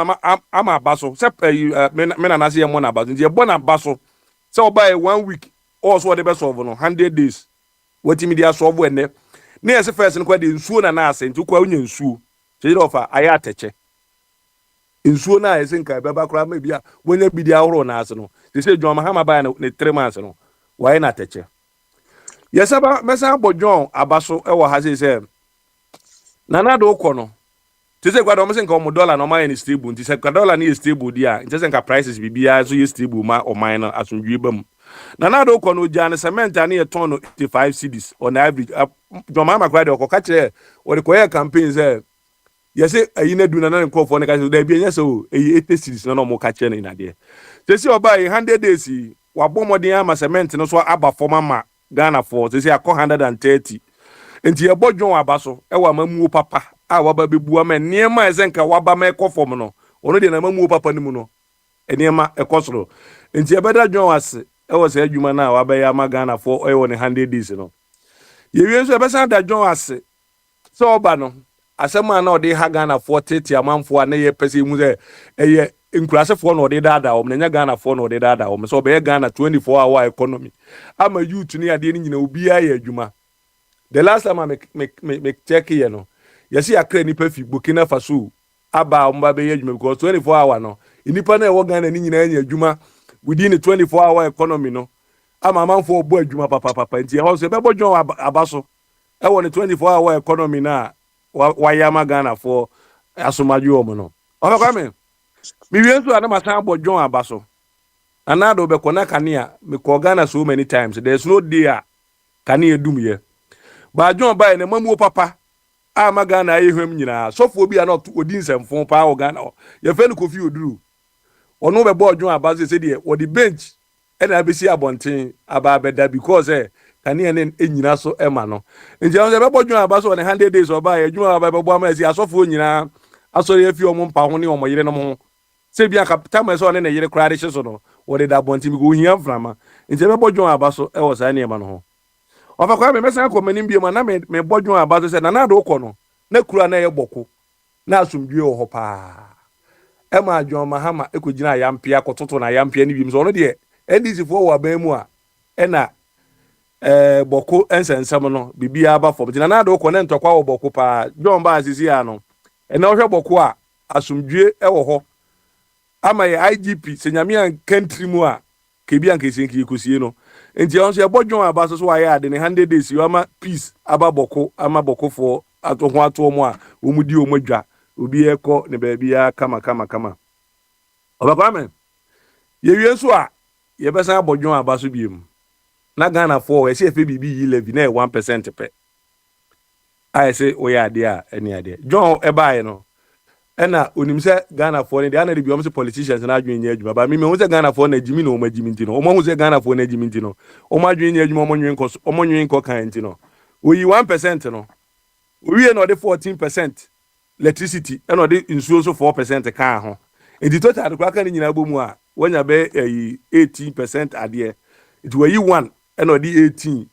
ama abaso sɛ me na na sɛ yɛ mo na abaso enti ɛbɔ na abaso sɛ ɔba 1 week also the best of no 100 days what media solve when ne yɛse first no kwa de nsuo na asɛnti kwa unya nsuo kyerɛ ofa ayɛ atɛkyɛ nsuo na yɛse nka bɛba kora ma bia wonya bidi ahoro na ase no sɛ John Mahama ba ne 3 months no wayɛ na atɛkyɛ yɛse ba mɛsa bɔ John abaso ɛwɔ ha sɛ nana do kɔ no tese kwa do mo senka o dollar no ma yɛ stable nti sɛ kwa dollar ne stable dia nti sɛ nka prices bibia so yɛ stable ma o mine no asundwie bam na do kɔ no gya ne cement ane yɛ ton no 85 cedis on average John Mahama kwa de ɔkɔka kyerɛ ɔde kɔyɛ campaign sɛ yɛse ayi na du na na nkɔfo ne ka sɛ da bia nyɛ sɛ o 80 cedis na mo ka kyerɛ ne inade tese ɔba 100 days wabɔ mɔden ama cement no so aba forma ma Ghana for tese akɔ 130 enti yɛbɔ John aba so ɛwɔ amamuo papa a waba bebu ama niema ezenka waba ma ekofom no ono de na mamu papa ni mu no niema ekosoro enti ebeda John ase e wo se adwuma na waba ya ma Ghana for e wo ne 100 days no yewie so ebesa da John ase so oba no asema na ode ha Ghana for 30 amanfo na ye pese mu se eye nkurasefo na ode dada o na Ghana for na ode dada o so be Ghana 24-hour economy ama youth ni ade ni nyina obi aye adwuma the last time I make check here no yesi akra nipa fi Burkina Faso aba omba be adwuma because 24-hour no nipa na e wo Ghana ni nyina anya adwuma within the 24-hour economy no ama manfo obo adwuma papa nti e ho so be bo John abaso e wo ne 24-hour economy na wa yama Ghana for asomaju omo no o kwa me wi so ana masan bo John abaso anado be kona kanea me ko Ghana so many times there's no day kanea dum ye ba John ba ne mamu papa ama Ghana ayehwem nyina sofo bi ana odi nsemfo pa o Ghana ye fe no Kofi Oduru ono be bo John abaso se de o di bench e na be si abonten aba beda because kane ne enyina so ema no nje on se be bo John abaso ne 100 days oba ye John aba be bo ama si asofo nyina asori afi omo mpa ho ne omo yire no mo se bia capital me so ne ne yire kra de hye so no o de da abonten bi go hia frama nje be bo John abaso e wo sa ne ema no ho ofa kwa me mesa ko manim bia na me bo John abaso se na do ko no na kura na ye boko na asumdwe ho pa ema John Mahama ekogina yampia kototo na yampia ni bim so no de NDC fo wa ban mu a na boko ensensem no bibia aba fom tina na do ko na ntokwa wo boko pa John ba asisi ya no na ohwe boko a asumdwe wo ho ama ye IGP senyamia country mu a kebia nkesenki ekosie no enti on so ye bo John abaso so wa ya de ne 100 days yo ama peace aba boko ama boko fo atoho ato mu a omudi omodwa obi eko ne ba bia kama obakwa men ye wie so a ye besa bo John abaso biem na Ghana for we se fe bibi 11 na 1% pe ai se o ya de a eni ade John e baaye no ena onim se Ghana for ne de ana de biom se politicians na adwen nya adwuma ba me hu se Ghana for na jimi no o ma jimi ntino o ma hu se Ghana for na jimi ntino o ma adwen nya adwuma o mo nwen ko kan ntino o yi 1% no o wie no de 14% electricity ena de nsuo so 4% kan ho enti total kwa kan nyina bomu a wonya be 18% ade it we yi 1 ena de 18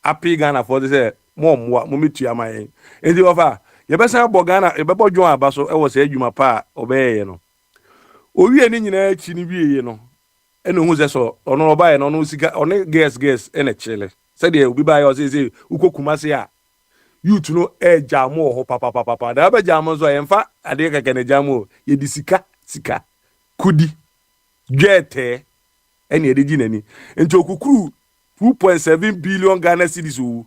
api Ghana for say more momitu ama yen enti ofa ye be san bo Ghana e be bo dwon aba so e wo say adwuma pa obeye no owie ni nyina chi ni wie no ene hu se so ono obaye no no sika one guess ene chele say de obi baye o say ukokuma se a youth no e jamo ho papa da be jamo so yemfa ade keke ne jamo ye di sika kudi gete ene ede ginani enti okukuru 2.7 billion Ghana cedis o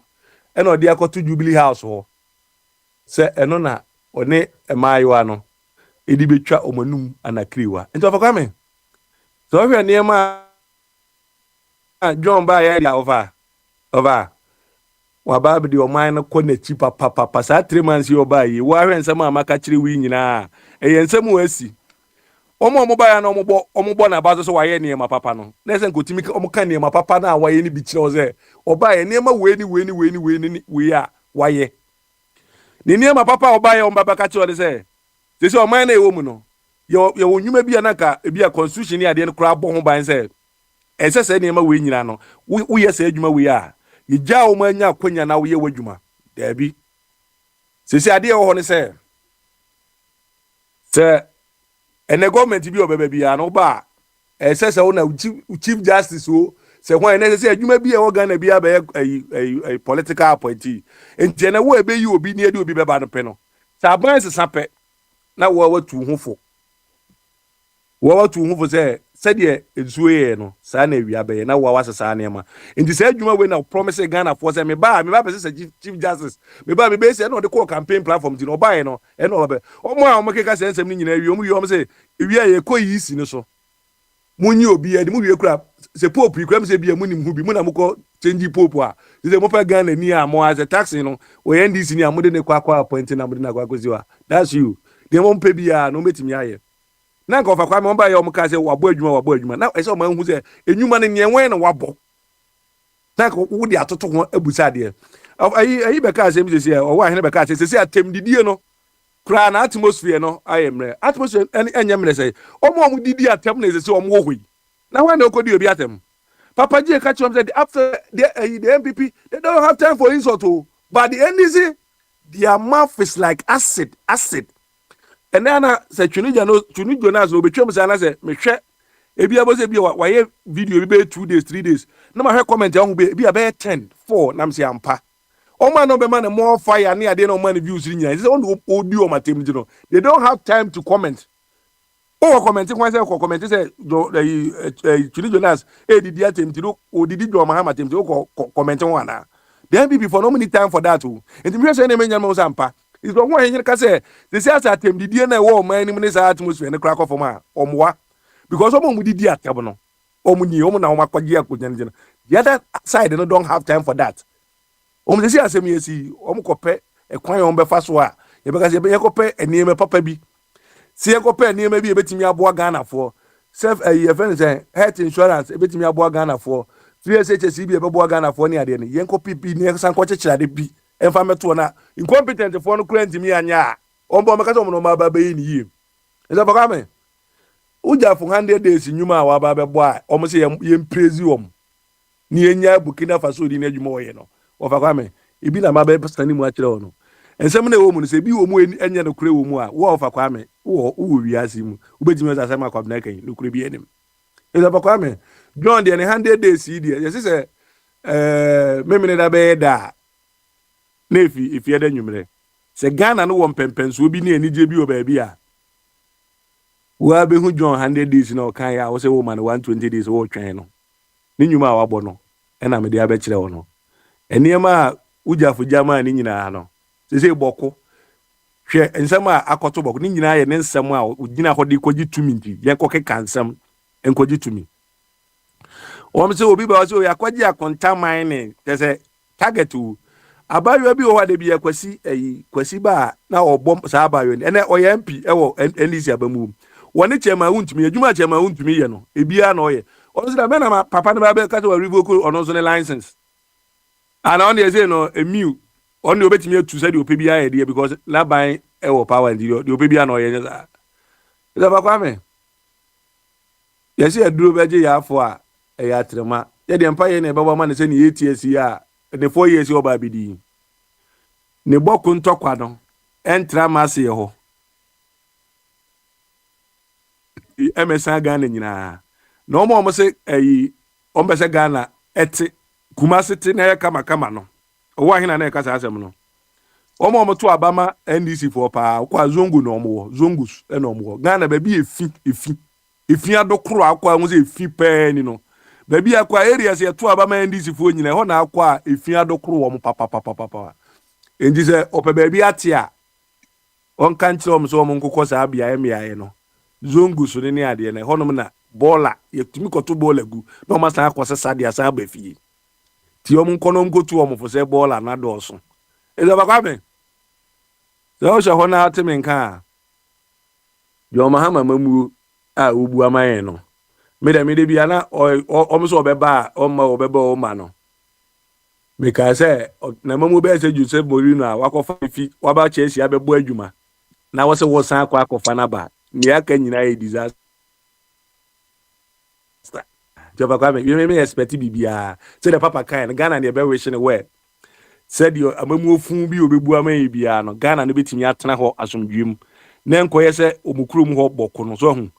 ene ode akoto Jubilee House ho se eno na one emayiwa no edi betwa omanum anakriwa enti ofakwa me so hwe niema John ba ya dia over wa ba bi o man no ko na chi papa sa 3 months yo ba yi wa hwe nsem amaka kire wi nyina eye nsem wasi omo ba ya na omo na ba so wa ye niema papa no na ese nkotimi omo ka niema papa na wa ye ni bi kire o ze oba ye niema we ni we a wa ye ni niema papa oba ye omba baka kire o ze se o man na ewo mu no ye wonwuma bi anaka bi a constitution ni ade no kra bo ho ban ze ese se niema we nyina no wo ye se adwuma we a ija o manya kwanya na wo ye wadwuma da bi se ade ho ne se ene government bi obebe bi ya no ba ese se wo na chief justice o se ho ene se adwuma bi e wo Ghana bi abe political appointee enti na wo ebe yi obi ni ade obi beba no pe no sa ban se sape na wo watu hufo se de ezuye no sa na wi abe na wo wasesa na ema enti se adwuma we na promise Ghana for se me ba pe se chief justice me be se na de call campaign platform ti no ba no e no be omo a omo keka se nsem ni nyina wi omo wi omo se wi a ye koyi isi no so munyi obi e de mu wi kura se pope kura se bia munim hu bi mu na mukọ change pope a se mo pa Ghana ni a mo as a taxi no o NDC ni amude ne kwa appoint na amude na kwa koziwa that's you de mo mpe bia no metimi aye na nka ofakwa me mba ye omo ka se wabo adwuma na ese omo hu se enyuma ne nyenwe na wabo na ko wo de atoto ho abusa de ayi be ka se mi se o wa hene be ka se atem didie no kra na atmosphere no ayemre atmosphere enyemre se omo didi atem na se omo wo hoi na when okodi obi atem papa ji ka chom say after the MPP they don't have time for insult but the NDC their mouth is like acid and then say Chuni Jonas no betwem say na say me hwe ebi abose bi wa ye video bi be 2 days 3 days na ma hwe comment ya hu bi be 10 4 na me say ampa o man no be man more fire na ade no man views ni nyina say on odi o matem di no they don't have time to comment o comment kwa say ko comment say Chuni Jonas didi atem ti o didi do ma ha matem ti o comment won na the MPP for no many time for that o enti me say na me nyama o sampa is the one here ka say they say as atem didi na wo man ni me say atmosphere ne kra for ma omwa because omo didi atem no omo ni omo na omo akwaje akonya the other side no don't have time for that omo say asem yesi omo kope ekwan omo be fa so a ye be ka say ye kope enieme papa bi se ye kope enieme bi e betimi aboa Ghana for self ye friend say health insurance e betimi aboa Ghana for 3SHC bi e be boa Ghana for ni ade ni ye kope bi ni san ko chechirade bi enfa meto na incompetent for no current mi anya ombo meka so mo no ma ba be ni yim eza baka me uja for 100 days nyuma wa ba be boa omo se ye praise om ni enya Burkina Faso di na adwuma oye no ofa kwa me ebi na ma be stani mu akire ono ensem na ewo mu se bi wo mu enya no kure wo mu a wo ofa kwa me wo wi asi mu ubetimi za sama kwa na kan no kure bi enim eza baka me John de 100 days di ye se memene da be da nefi ifi eda nwumre se Ghana no wo mpempenso obi ni anije bi o ba bia wa be hu John 100 days na o kan ya wo se wo man 120 days wo twen no ni nwuma a wabo no e na me de abekire wo no eniema ujafo jama ni nyina no se boko hwe ensem a akoto boko ni nyina ye ne nsem a ugina hodi koji tumi nti ye koke kansem enkoji tumi o me se obi ba se o yakwaji akonta mine se target abayo bi o hade bi kwasi ba na obom sa abayo ni ene oyamp ewo NDC abamu woni chema huntumi adwuma chema huntumi ye no ebia na oye ono se na ma papa ne ba be ka to revoke ono so ne license ana on dey say no emiu on dey obetimi atu say dey opebia ye dey because la ban ewo power ndi dey opebia na oye nza ida ba kwa me yesi aduro beje ya afo a ya trema ye dey mpa ye na be ba ma ne se ni ATS ya the 4 years you ba bidi ne boku ntokwa no entra mase ho emesa Ghana nyina na omo se ayi ombese Ghana ete Kumasi te na kama no owa hina na ekasa asem no omo to abama NDC for pa kwa zongu no omo zongus e no omo Ghana ba bi efi adokoro akwa hu se efi pe ni no ba bi akwa areas ye to abama NDC for nyina ho na akwa efi adokoro omo papa enji se ope ba bi ate a on kan kire omo so omo nkokọ sa bia emiaye no zongus ni ade na ho no na bola ye tumi koto bola gu no ma sa akwa sa dia sa ba fie ti omo nkono ngotu omo fo se bola na doso eza bakwa me so sha hona atime nka yo mahama mamu a obu amaye no me de bia na omo so obeba o ma no because na mamu be se Jose Mourinho a wakofa fi waba Chelsea abebo adwuma na wo se wo san akofa na ba ni aka nyina e disaster Jova kwa me expect bibia say the papa kan Ghana na be wish ne we said you amamu ofun bi obebu amaye bia no Ghana no betimi atena ho asomdwem na enkoye se omukurum ho boko no so hu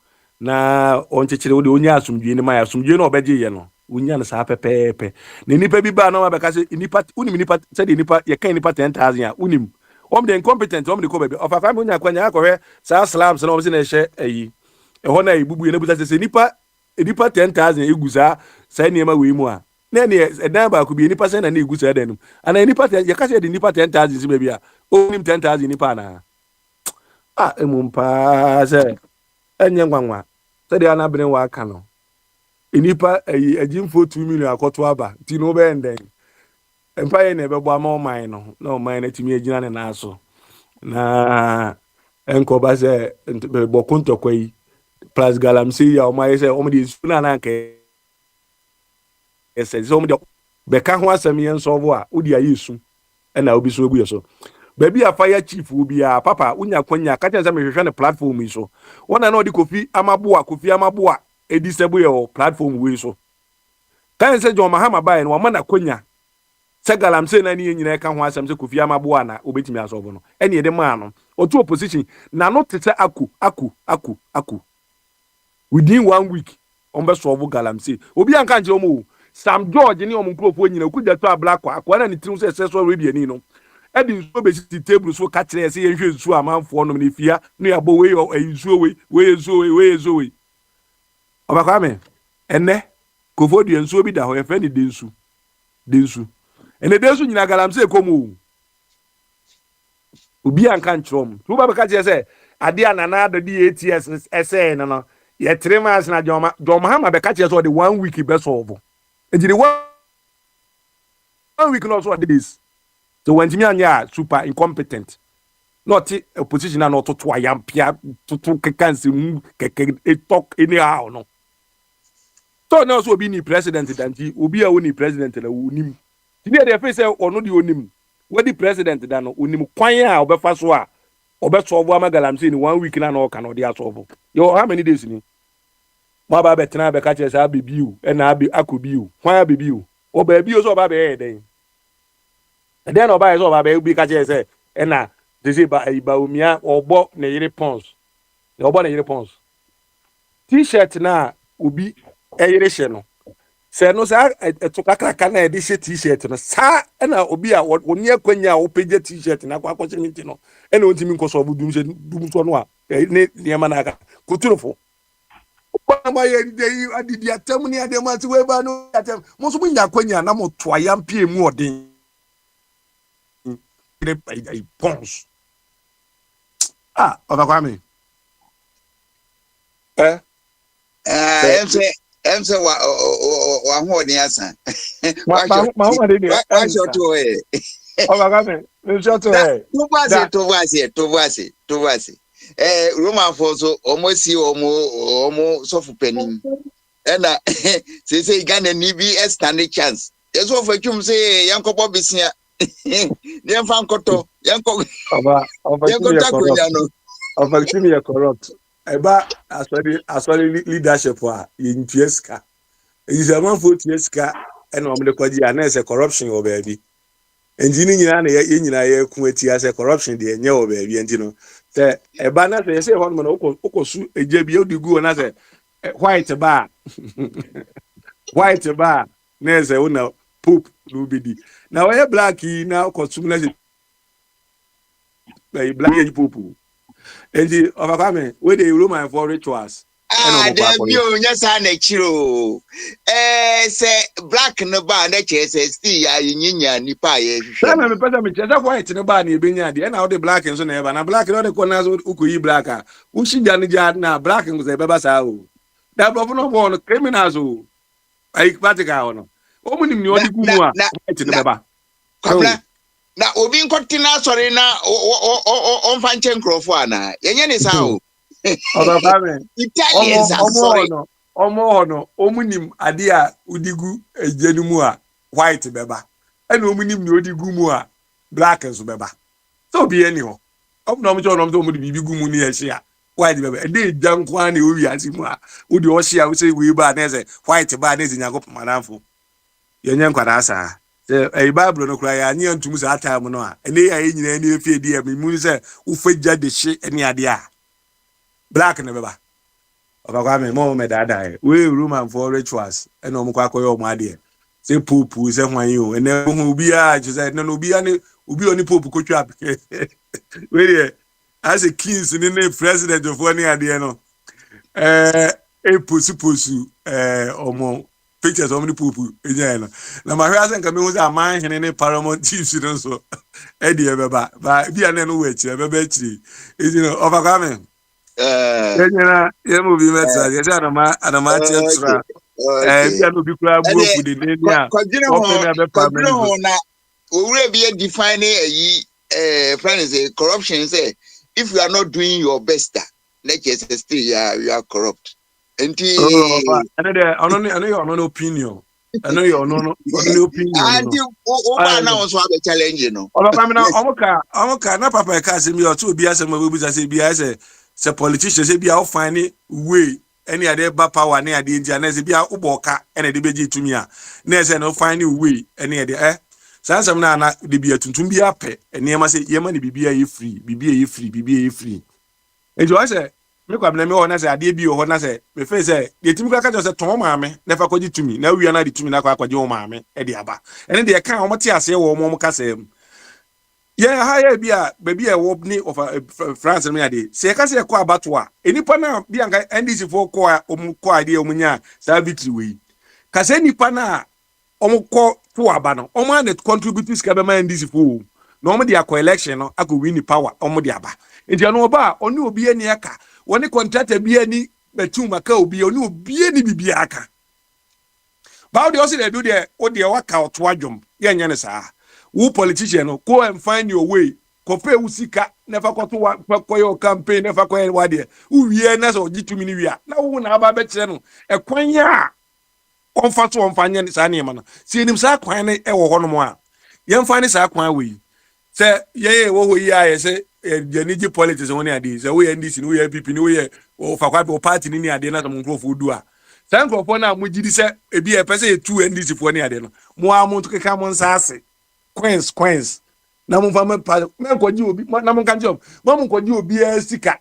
na onchechire wo de onya asomdwe ne ma asomdwe no obeje ye no onya no sa pepepe ne nipa bi ba no ma be ka se nipa unim nipa said nipa ye kan nipa 10,000 a unim om de incompetent om de ko be of afa onya kwanya akọhwe sa slams na om se na ehye ayi eho na ibubu ye na buta se nipa 10,000 eguza sa niema we mu a na ne edan ba ku bi nipa se na na eguza edan num ana nipa ye ka se de nipa 10,000 si be bia onim 10,000 nipa na emumpa se enye ngwanwa se de ana bren wa aka no nipa ajimfo 2 million akoto aba ti no be enden empa ye na ebebo ama oman no na oman na timi agina ne na aso na enko ba se bokunto kwai plus galamsi ya oman se omde suna na nke ese so omde be ka ho asem ye nso bo a odi ayesu na obi so ebu so baby a fire chief obi a papa unya kwanya ka tense me hwehwe ne platform yi so wona na odi kofi amaboa edisebo ye platform we so kan se John Mahama bai no na kwanya se galamse na ne nyina ka ho asem se kofi amaboa na obetimi asobo no ene ye de ma no otu opposition na no tete aku within 1 week on be solve galamse obi anka nje omo Sam George ni omunkrofo nyina okuja to ablakwa akwa na ne tirim se so radio ni no edi nso be sit table so ka kire se ye hwe nsu amanfo no ne fia no ya bo we nsu we obakwa me enne kofodu nsu bi da ho ye fe ni densu ene densu nyina galamse komo obi anka nchrom tu ba ka kire se ade anana do di ATS ese no ye 3 months na John Mahama be ka kire so the 1 week be solve ejiri 1 week no so this. So when Jimmy Anya super incompetent, not a position not to yampia to cancel talk anyhow no. So now so be ni president than he will be a only president and unim. Today the face or no the unim. What the president than unim kwanya or befaswa or best of Magalam in 1 week and all cannot be solve. Yo, how many days in? My baby tana be catches I be you and I be akubiu. Why be you? Or baby so baby then. And then oba so oba be ka che say na they say ba umia obo na yire pons na obo na yire pons t-shirt na obi yire hye no say no sa to kakaka na de hye t-shirt no sa na obi a woni akwanya o pege t-shirt na kwa kwche nti no na ontimi nkoso obu dum so no a ne ma na aka kuturofo ba ye de adidi atam ni adem ati we ba no atam mo so munya akwanya na mo to ayampie mu odin pons overkwame emse wa ho ni asa ma de wa shoto overkwame me shoto to wase Roman for so omosi omo sofu penim ena say Ghana ni bi stand chance eso for twum say yankopo bisia dem fan koto yanko ya corrupt eba asori leadership a yintieska is a man for tieska ɛna ɔmo de kɔgye a na ɛsɛ corruption wɔ baabi nti ne nyinaa na yɛ nyinaa yɛ ku ati asɛ corruption deɛ nyɛ wɔ baabi nti no sɛ ɛba na sɛ yɛsɛ hɔ nom na wokɔ su egya bi odi gu hɔ na sɛ white bar white bar na ɛsɛ wo na pope na obedi na wɔyɛ black yi na wokɔ sum na sɛ black yɛ pope nti ɔfakwame wey dey Roman for rituals. There be yes and a chiro. Say black no bar na chese still ya nyinya nipa ye hwehwe. Na me pesa me chese white no bar na ebenya de na wo de black nso na eba na black no de kona so ukoyi black a wo shija ne ja na black nso e beba sa o. Da blofo no bo no criminals o. Ai practical no. O mu nim ni odi gu mu a white no beba. Na obi nkotina sori na on fa nche nkrofo ana. Yenye ni sa o. Omo omunim ade a udigu ejenu mu a white beba ena omunim ni odigu mu a black nso beba so bi eni ho omo no mcho no mto omu bibi gu mu ni ehia white beba e dey janko an e owi ase mu a odi o hia we say we ba na say white ba na zinya go manafo yenye nkwada asa se e bible no kura ya nya ntum sa time no a ene ya nyina ni efie di e mu say wo fagya de hye ene ade a black na beba Obakwame mo me dada we Roman for rituals and omo kwa koyo omo ade say popu say hwan yo ene hu obi a je say no obi ani obi oni popu ko twa we dey as a kings ni na president of one ade no e posu omo pictures omo ni popu enya no na ma hwe asenka me hu say aman hene ne paramount chiefs no so e dey beba ba bia na no we chire beba chire you know Obakwame ye movie metsa ye say anama tetra bia no bi kura bu ofu de ne nia o na owure bi define yi friends corruption say if you are not doing your best let us still you are corrupt enti I know your opinion I know your opinion and o ba na on so be challenge no omoka na papa e ka se mi o to obi asem obi say bia say politicians say bia o find way any other power na ade ntia na say bia uboka na de beji tumi a na say no find way any other sansam na de bia tuntum bia pe enema say yema ne bibia ye free ejo I say me kwa na me ho na say ade bi ho na say me fe say de tumi ka say ton maame na fa kwaji tumi na wia na de tumi na kwa kwaji o maame e de aba ene de kan o mte ase wo mo ka say yeah, higher baby a wobney of France and me. Say, can say a qua batua. Any pana be and this for qua idea omunya, savitri way. Cause any pana omco to abano, oman that contributes government this fool. Normally a co-election, I could win the power, omodiaba. In Janoba, only will be any aka. When the contract be any betumaka be only be any bibiaka. Bow the also they do there, or the waka or twajum, yanyanesa. Who politician go and find your way. Compare usika never go to your campaign, never go anywhere. Who ye na so jitu mini wia. Na wo na aba betre no. E kwan ya onfa so onfa nya sa ne ma no. Si enim sa kwan ne e wo ho no mo a. Ye mfa ne sa kwan we. Se ye wo ho yi aye se ye ni ji politics woni ade. Se wo ye NDC ni wo ye PP ni wo ye o fa kwa party ni ade na so nkrofo du a. Sa nkrofo na mo gidi se e bi e pese e tu NDC fo ni ade no. Mo a mo to keka mo nsa ase. Queens na mo fa me kwaji obi na mo kan job mo kwaji obi sika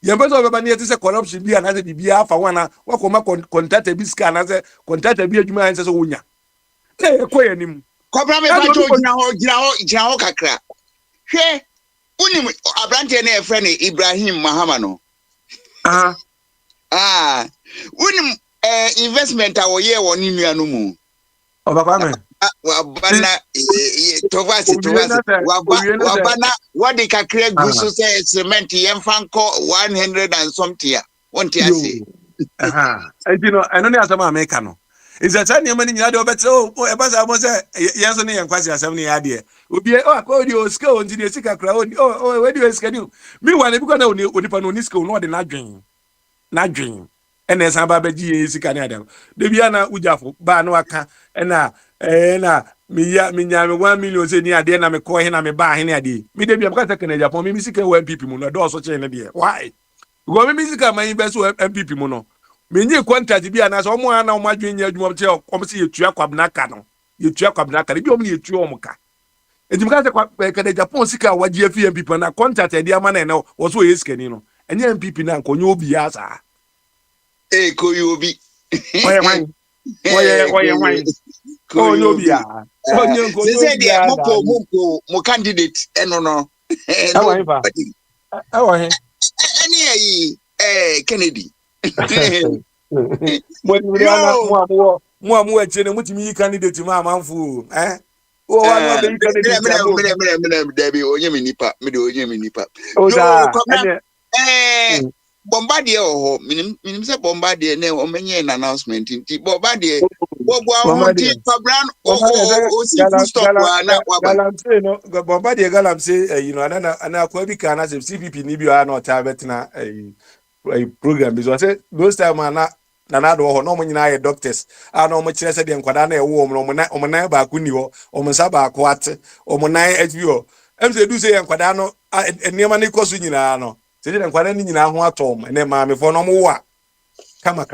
ye bezo be ba ne yete se corruption bi na se bibia afa wana wa ko ma contract bi sika na se contract bi adwuma an se so wonya na e ko yanim kobra me ba to gina ho kakra hwe unim abrante na e frɛ ne Ibrahim Mahama no unim investment a wo ye wo ni nua no mu Obakwame wabana tovasi wabana wadi kakre gusu say cement yemfanko 100 and something won't you say you know I know ni asama America no is that any money nyade obete o e ba sa mo say yenso ne yenkwasi asem ne yade obi o akodi o ska o ntini sika kra o we di o ska ni mi wa ne bi ko na onipa no ni ska no de na dwen ene san ba beji sika ne ade de bia na ujafo ba na waka na minya me 1 million se ni ade na me ko he na me ba he ne ade mi de bia mka take na Japan mi sika 1 PP mu no do so che ne de why go mi sika man be so MPP mu no me nyi contract bia na so omo ana o madwen nya adwuma che o se yetua kwabna ka no ye tua kwabena ka bi omo ye tua omo ka enti mka se ka de Japan sika wagie fi MPP na contact e dia ma na no wo so ye skani no enye MPP na nkonye obi ya sa koyi obi oye wan onye obi ya onye nkonye say obi the ya mo candidate eno no awa ifa awa he any Kennedy mo ni ana mo amu eche ne mutimi yi candidate ma amanfu wo wa no be yi candidate abo me Debbie onye me nipa o da Bombardier ho minim say Bombardier ne o menye an announcement nti Bombardier wo ahun ti Fabran o si full stop na wa galamse no Bombardier galamse you know ana akwa bi kana se CPP ni bi na ota betina program bi so say those time na do ho no mo nyina ye doctors na mo kire se de nkwada na ewo mo na ba ku ni ho o mo sa ba ko ate o mo na HBO em se du se ye nkwada no enema ni kosu nyina no se de nkwada ni nyina ho atom ene ma me fo no mo wa kama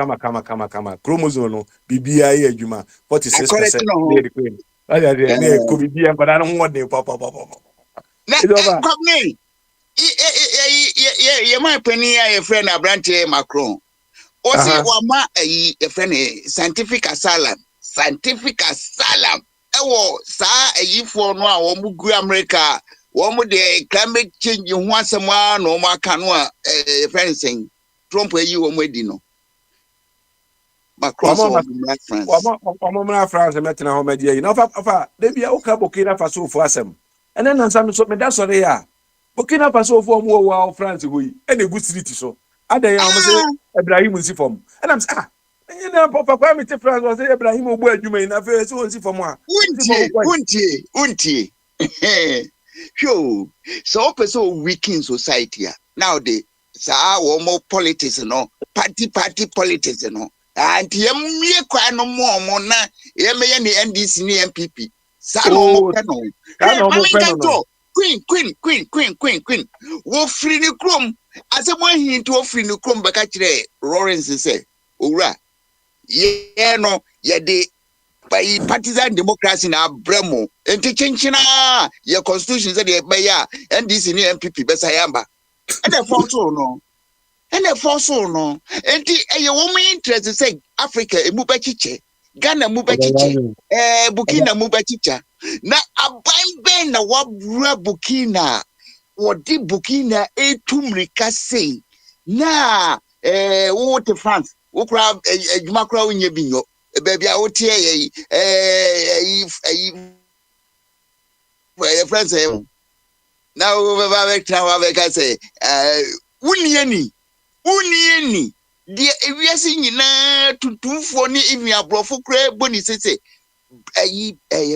chromosome no bibia ye adwuma 46% dey queen aya dey na ko bibia nkwada no ho de papa na company ye my penny ye friend Abrante Macron o say wama a friend scientific asylum ewo sa ayifo no a wo mugu America wo mu de climate change ho asema no ma aka no a friend saying Trump ayi wo mu edi no Macron so France wama France metina ho media yi na fa de bia o ka Burkina Faso fo asem ene nan sam so me da sore ya Burkina Faso fo mu wo France go yi ene gu street so adan ya mo say Ibrahim nsi fom and I'm say na papa kwa me te France was say Ibrahim ogbu adwuma yi na fe so nsi fom a unti yo so person weaken society now the sa wo more politics no party politics no and yem ye kwa no mo na yem ye ni NDC ni MPP sa no mo pe no Queen wo free ni krom ase mo hin to free ni krom baka kire Lawrence say owura ye no ye de by partisan democracy na bremo enti chenchina ye constitution say de be ya NDC ni MPP be sayamba and the force no enti ye wo mo interest say Africa emu ba chiche Ghana mu ba chiche Burkina mu ba chicha na aban ben na wabura Burkina wodi Burkina etumrika sei na wo te France wo kra adwuma kra wonye binyo baby a wo te friends na wo ba be try wa be ka say unieni de ewiase nyina tutumfo ni imi abrofo kra boni sese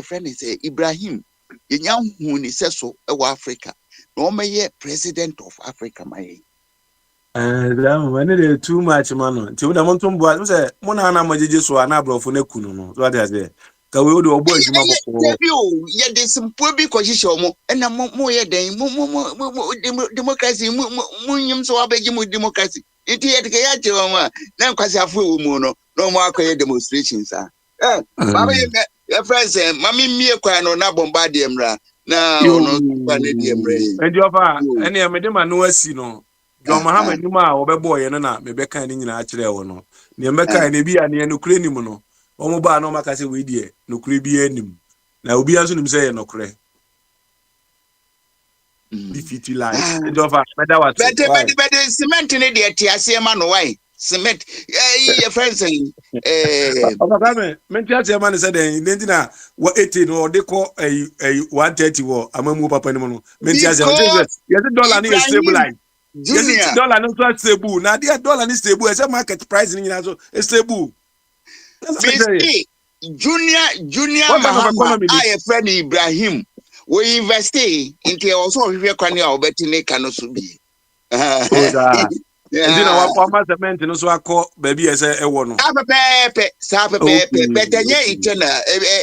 friend say Ibrahim yenya hu ni seso e wa Africa no meye president of Africa my that when they too much man nti we want to bo say mo na majeje so na abrofo na kunu no so that is ka we do obo adwuma boko ye de simple bi ko hihye mo na mo ye den mo democracy mo nyim so abeji mo democracy iti ye de ya chewa ma na nkwasi afo wo mu no mo akoye demonstrations baba ye friends mami mie kwa no na Bombardier mra na ono kwa ne die mra endi ofa ene e mede ma no asi no John Muhammad ni ma obebo ye na me be kan ni nyina akire wo no ne me kan ne bi ane no kure nim no omo ba no maka se we die no kure bi anim na obi aso nim se ye no kure bi fiti life endi ofa meda wat but cement ne de tiase ma no why cement your friends Obama mentia man said then na wa 80 no de ko 130 wo amamu papa ni mo no mentia yes dollar ni stabilize yes dollar no so stable na the dollar ni stable as market price ni na so stable junior Mahama I friend Ibrahim we invest into also hwe kwani a obetine kano so bi Ndina wa ma cement no so akọ baby ese ewo no sa pepe betenye itena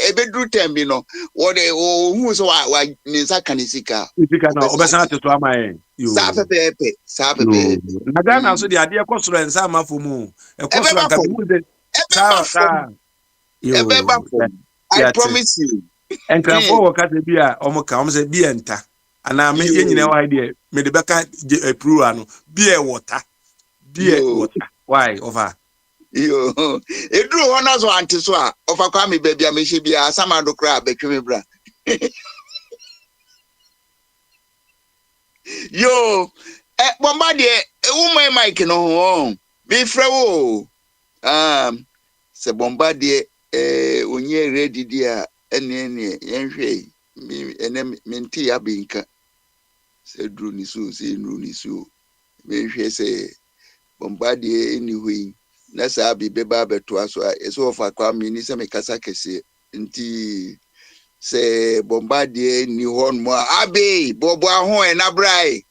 ebedru tembi no wo de hu so wa ninsa kanisika na obesa teto amaye sa pepe na Ghana so de ade ekosoro ensa amafo mu ekosoro nka mu de sa I promise you. And Crampo or Catabia, Omoka, almost a beer and ta. And I mean, you know, idea. Made the back a pruano, beer water. Dear water. Why over? Yo, it drew one as one to swear. Of a crummy baby, I may she be a summer to crab, a creamy bra. Yo, Bombardier, a woman might know. Be frawo. Se Bombardier, when you're ready, dear, and any, and then minty abinka. Said Rooney Sue, say Rooney Sue. When she say Bombardier anyway. Nasa bi beba beto aso eso of akwa mi ni se me kasa kese nti se Bombardier ni hon mo abe bobo ahon e na brai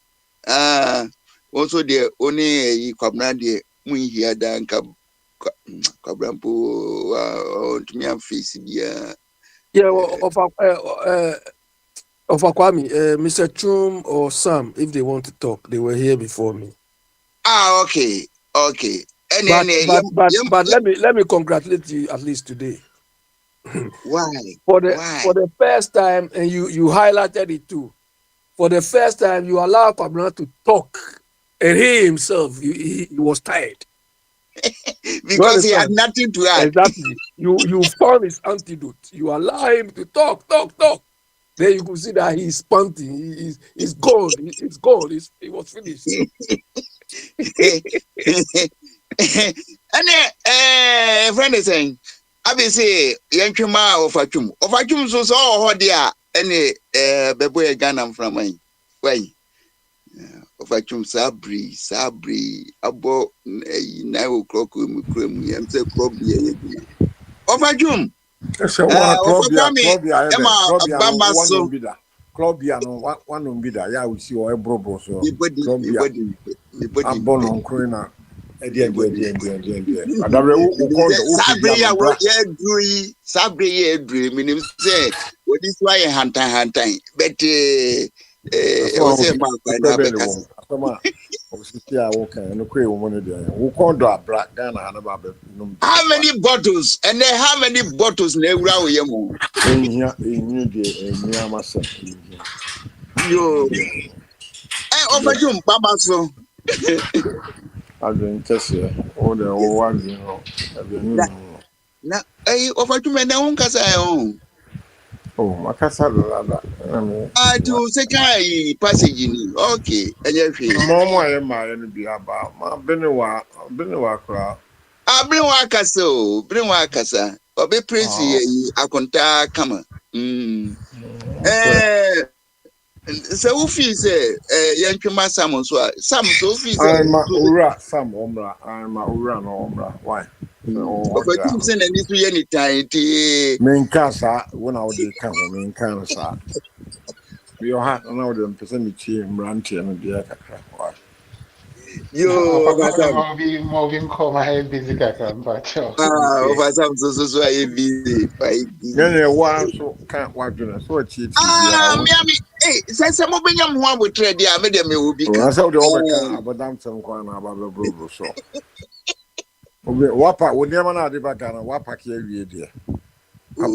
also de oni yi kwabna de mu hia da nka kwabrampo ntumi am face bia of Akwami, Mr. Chum or Sam, if they want to talk, they were here before me. Okay. But let me congratulate you at least today. Why? For the first time, and you highlighted it too. For the first time, you allow Kwabena to talk, and he himself he was tired because he had nothing to add. Exactly. You found his antidote. You allow him to talk. Then you could see that he's panting. He's gone. He's gone. He was finished. And friend is saying, I be say, Yanchuma of Achum so so dear, any Beboy Ganam from mine. Why? Of Achum Sabri, about 9 o'clock, and say, probably of Achum. So Clubia no one umbida ya we see or brobo so abon on crina Sabri minim say what is why hantan but how many bottles and then how many bottles never yo over you Baba so I've been tested all the 1-0 na over you men on kasa oh makasa lada to second passage okay momo aye ma no bi aba ma benewa kra abrenwa kasa obe praise yi akonta kama so who feels Yankima Sam so Sam so feels I'm ura Sam omra I'm ura no omra why but you send any to any time main casa when I would come main casa your hat now them person me chi mranti and the kakra yo moving come I busy kakra but over Sam so I busy yeah one so can't watch so cheat hey, say some of them one with trade. I made them will be. I saw the overcome about damn some kind of bro. So, Wapa, we never know the back and Wapa here, dear. And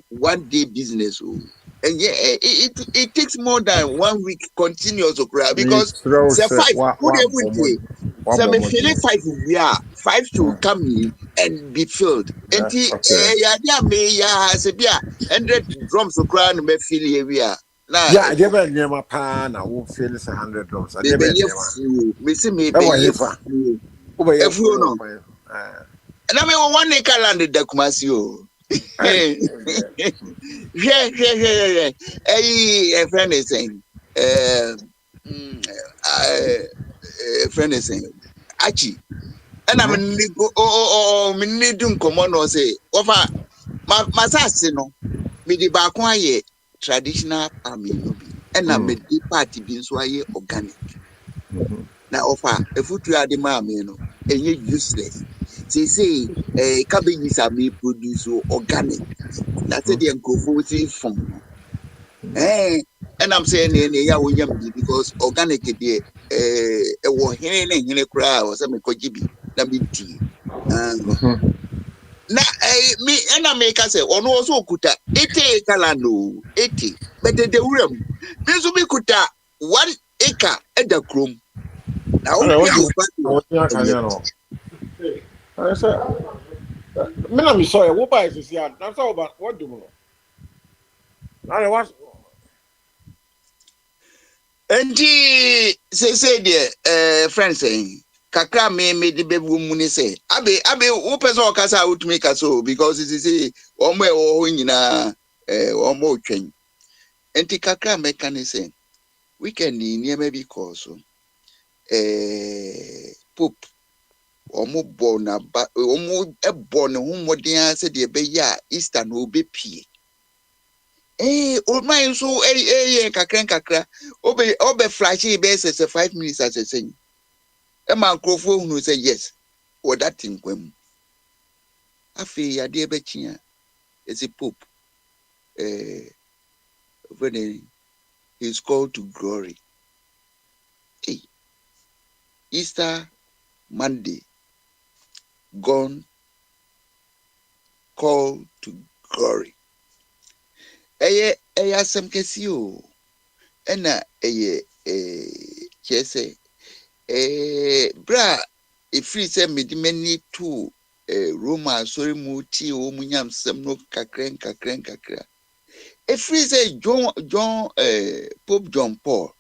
one day business. And it takes more than 1 week continuous because the 5 5 to come in and be filled. And the 100 drums of crown may fill here. Yeah, I never near my pan. I won't feel 100 drums. I never and I mean 1 acre land in the Kumasio. Yeah. A friend is saying, friend is saying, Achi. And I'm in need common or say, Ofa, my no, me the back traditional army, and I'm a deep party being so organic. Now, offer a foot to the mammy, and you're useless. They say cabbages are being produced organic. That's the uncle from. And I'm saying, because organic, a war here in a crowd or some kojibi, that be tea. na me ena make say ono also kuta 80 acre land o 80 but the wuram me so me kuta 1 acre eda krom na o Ana bi wodi afa wodi akanya no. I say me na me so e wo ba is ya. Na so ba what do no. Ana was enti say the friends saying kakra me de bebu mu ni say abe wo person o kasa utumi kaso because it is say omo e wo nyina omo otwen enti kakra me kan say weekend ni ema bi cause pope omo bo na ba omo ebo ne ho modern say de be ya Easter no obepie o my so kakra obe flash be say 5 minutes as a saying e man krofo hunu say yes or that thing kwam afi ya de be chia is a pope when he's called to glory. Hey, Easter Monday gone called to glory. Eye asem kesi o ena eye chese bra ifri se medimani to Roma sorry mu ti o munyam sem no kakra ifri se John Pope John Paul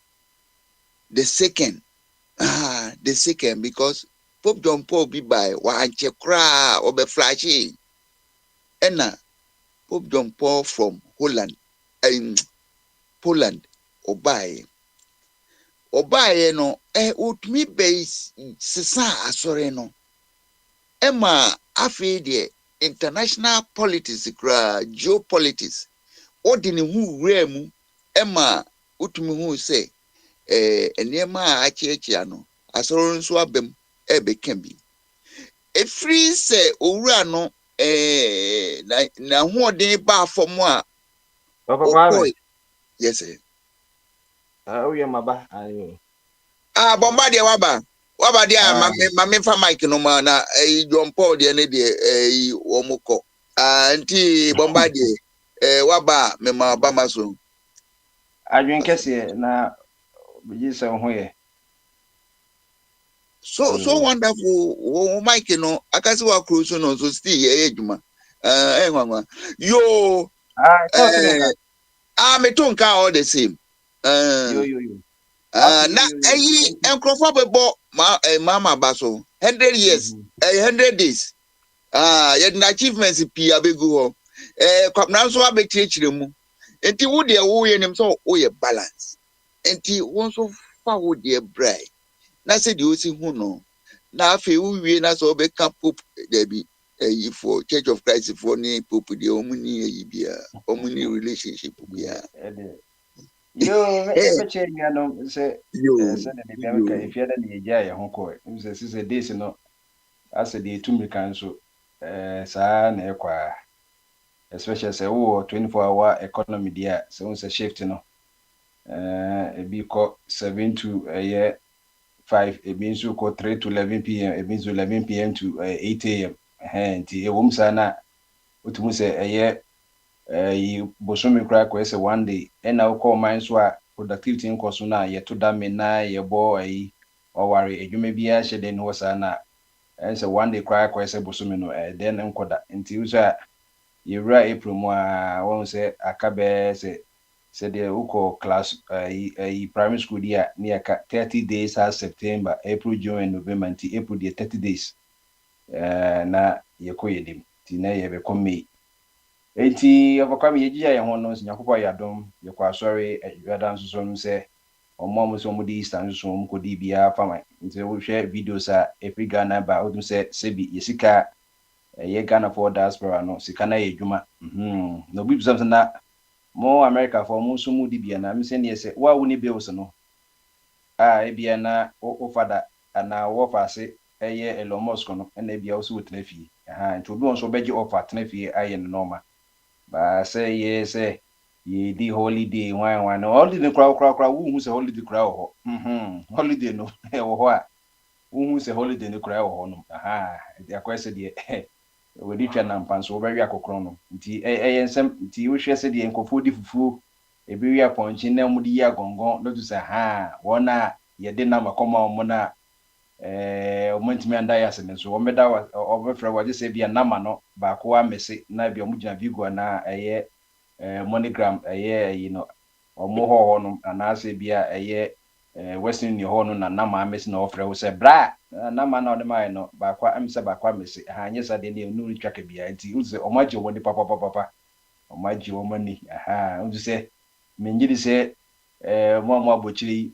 the second because Pope John Paul be by wa kra obe flashy ena Pope John Paul from Holland Poland obaye no utmi base sisa asore no ema afi de international politics geopolitics odini hu remu ema utmi hu say enema achiechia no asoro nso abem ebeka bi efri se owura no na hu odin ba afom a Papa Kwame. yes sir. Oh yeah, maba. Ayo. Bomba de waba dia mame fa mic no ma na John Paul de ne de omuko anti bomba de waba me ma ba maso Adwin kese na biji se ho ye. so wonderful mic no akasi wa cruise no so still ye adwuma nwanwa yo Talk to me to nka all the same yo. na enkrofo bebo mama baso 100 years 100 days yet achievements pia begu ho kwapna so abetiechire mu enti wo de wo ye nim so wo ye balance enti won so fa wo de brai na se de osi hu no na afi wo wie na so be ka pope there be for Church of Christ for ni pope de omuni yi bia omuni relationship bia Yo, me che mi ano se de bia ka ifia da ni eja ye ho ko. Se this no as the tumi kan so saa na ekwa especially say 24-hour economy dia se un se shift no e bi ko 7 to 5 e bi so ko 3 to 11 pm e bi so 11 pm to 8 am nti e wom sa na otumu se yi bosomi kra ko se one day na ko man so a productivity nko so na ye to da me na ye bo oware edwuma bia hye den ho sa na say one day kra ko se bosomi no den nko da nti uso a ye ra April mo a won se akabe se de uko class primary school dia near 30 days as September April June and November nti April dia 30 days na ye ko yedim ti na ye be come enti Obakwame yejia ye ho no nyakopa yadom ye kwa sorry yadan so no se omo so mo di Easter so mo ko di bia fama nti wo hwe videos a every Ghana ba odum se sebi yesika ye Ghana for diaspora no sika na ye dwuma no bi bisam na mo America for mo so mo di bia na me se ne se wa wo ni bills no e bia na o fada ana wo fa se eye Elon Musk no na bia wo so trafie nti obi won so beji offer trafie aye no normal ba say yes ye di holiday wan no holiday kra wo hu se holiday kra ho holiday no e wo ho a wo hu se holiday no kra ho no dia kwese de wedi twa na mpa so obɛwe akokoro no nti ɛyɛ nsɛm nti wohwɛ sɛ deɛ nkɔfo di fufuo ebi wi apɔnkye na mu di yi agongon no to sɛ ha wɔn a yɛde nam akɔma wɔn na wɔn ntumi anda yɛ asɛm nso wɔn bɛda ɔbɛfrɛ wɔgye sɛ bia nama no baako amese na bia wɔn gyina vigo na ɛyɛ monogram ɛyɛ yi no wɔn hɔ no anaasɛ bia ɛyɛ western ni hɔ no na nama amese na ɔfrɛ wo sɛ bra nama na ɔde maa no baako amese baako amese ha nyɛ sa de ne nu retwa ka bia nti wo sɛ wɔn agye wɔn de papa wɔn agye wɔn ani wo sɛ mengyiri sɛ mo abɔkyiri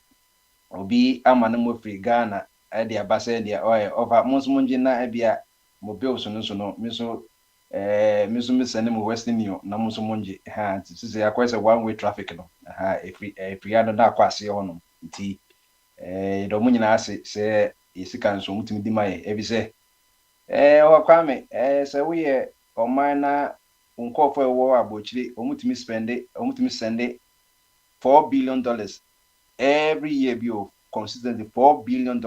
obi ama no mo firi Ghana ɛde abasɛ deɛ ɔyɛ ɔfa mo nso mo ngye na ebia mo bills no so no me so me send mo Western Union na mo nso mo ngye ha nti sɛ akɔ sɛ one way traffic no ha efiri ano na akɔ ase hɔ no nti do mo nyina ase sɛ yesika nso mo timi di maye ebi sɛ ɔkwame sɛ wo yɛ ɔman na nkɔfo ɛwɔ abɔkyiri ɔmo timi sende $4 billion every year bio consistently $4 billion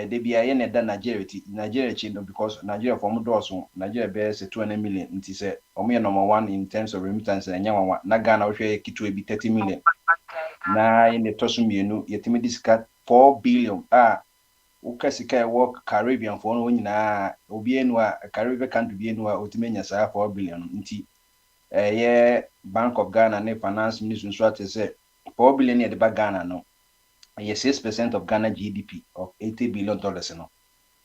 they be a yen da Nigeria chin because Nigeria from Dawson Nigeria bears 200 million nti say omo number 1 in terms of remittance and nyawa na Ghana wo hwe kitu be 30 million na in the tosu mienu yetimi discard 4 billion ukasika work Caribbean for no nyina obi enu a Caribbean country bi enu a otimenya saa 4 billion nti Bank of Ghana ne finance ministry nso ate say 4 billion at the back Ghana no. Yes, 6% of Ghana GDP of $80 billion no.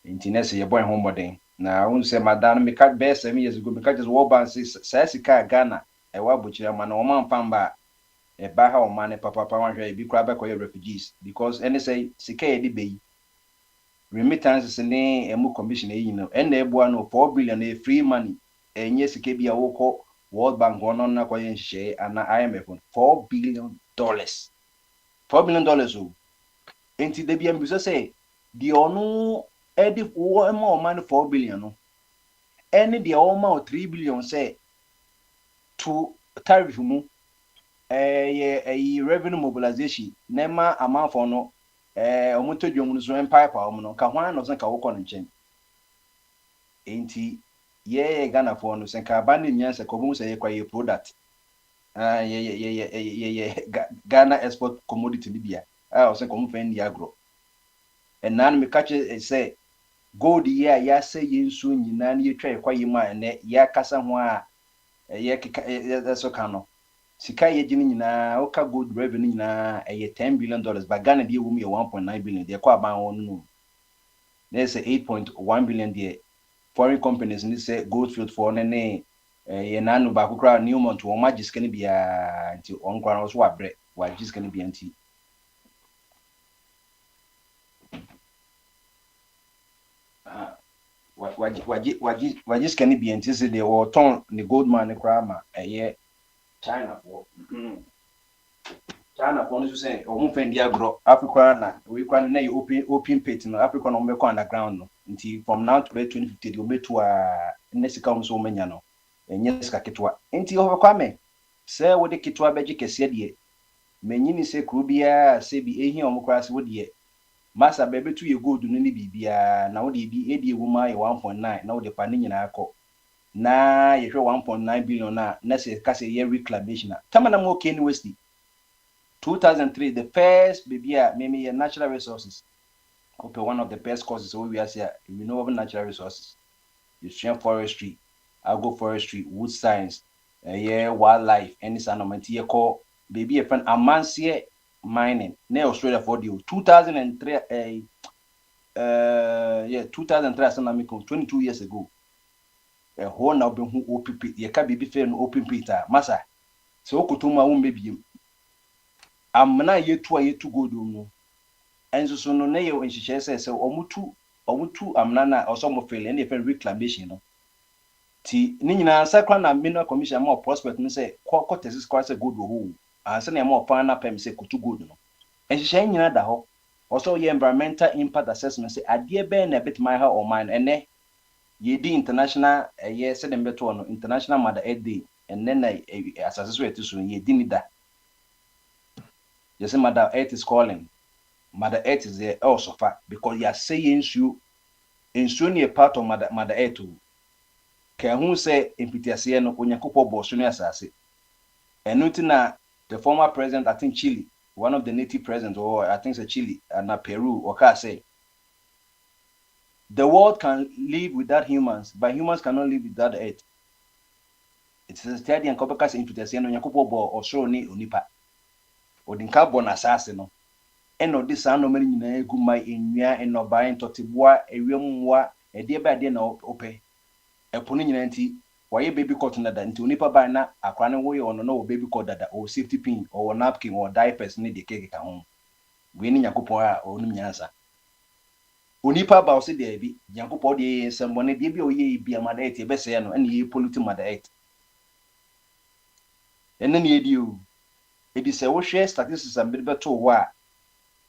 Internet say your boy home modern. Now I won't say madam me cat best 7 years ago because just war ban says Ghana a wabuchira man or man pamba a baha or man papa wan be crab back refugees because any say sika di be remittances ne emu commission you know and they no 4 billion a free money and yes sika bi a woko World Bank one na kwa yenhye ana IMF $4 billion. $4 billion o. Enti de bia mbi so say the onu edi wo ma man 4 billion no. Any the o ma 3 billion say to tariff mu revenue mobilization na ma amount for no omotodwom no so empire pa no ka hwan no so ka wo kɔ no nkyɛn. Enti Ghana for no senka bani nyansa ko mu say kwa product Ghana export commodity libya o sen ko mu fan di agro and nan me catch say gold ya say yensu nyina na yetwa kwa yima ene ya kasa ho a so ka no sika ye gini nyina o ka gold revenue nyina $10 billion but Ghana dey wo me 1.9 billion dey kwa aban ho no there's 8.1 billion there. Foreign companies need say Goldfield for ne nanu ba kukra Newmont wo ma giskani bia nti on kwa no so abre wa giskani bia nti wa giskani bia nti se de o ton ne Goldman ne kra ma China for no say o mu fendi agro Africa na we kwa na open pit no Africa no me kwa underground no nti from now to 2050 the obetu a nesika so manya no enye sika ketwa nti ho kwa me se wo de ketwa beji kese de menyini se krubia se bi ehi omukra se wo de masa bebetu ye gold no ni bibia na wo de bi edi ewu ma ye 1.9 na wo de pa ni nyina akọ na ye hwe 1.9 billion na se ka se ye reclamation na tamana mo okay University 2003 the first baby maybe natural resources. Okay, one of the best courses we are here, renewable natural resources, Australian forestry, agroforestry, wood science, wildlife, any sort of call baby a friend Amansie mining, near Australia for the 2003 2003 22 years ago. A whole now been who open pit, ye can be fair no open pit massa. So kutuma baby. I'm not yet to go do. And so no na yo nhihye say omutu amnana or some of fail any reclamation no ti ni nyina sakra na mineral commission more prospect no say quarters quite a good ho ansa na more final pem say kutu good no nhihye nyina da ho also ye environmental impact assessment say ade be na bit my ha or mine ene ye di international ye say dem beto no international mother earth day and then asase so etiso ye di ni da you say mother earth is calling. Mother Earth is there also far because you are saying you near part of Mother Earth. ka hu say impitiase no onyankopɔ bɔ so no asase enu ti na the former president, I think Chile, one of the native presidents, or I think it's Chile and Peru, or can say, the world can live without humans, but humans cannot live without the earth. It's a steady and copper into the Siano Yakupo or so ni unipa. Or the carbon assassin. And no this ano many guma in ya and no buying totibwa, a real a dear bad dinner ope. A puninanti. Why baby cotton that into nipa by na a crown away or no baby cotton that or safety pin or napkin or diapers need the cake at home. Winning Yakupoa or Nyansa. Unipa bausi debi, Yakupo de someone debi or ye be a madate beseno and ye polluting madate. And then ye do. It is a share statistics and bit to wa.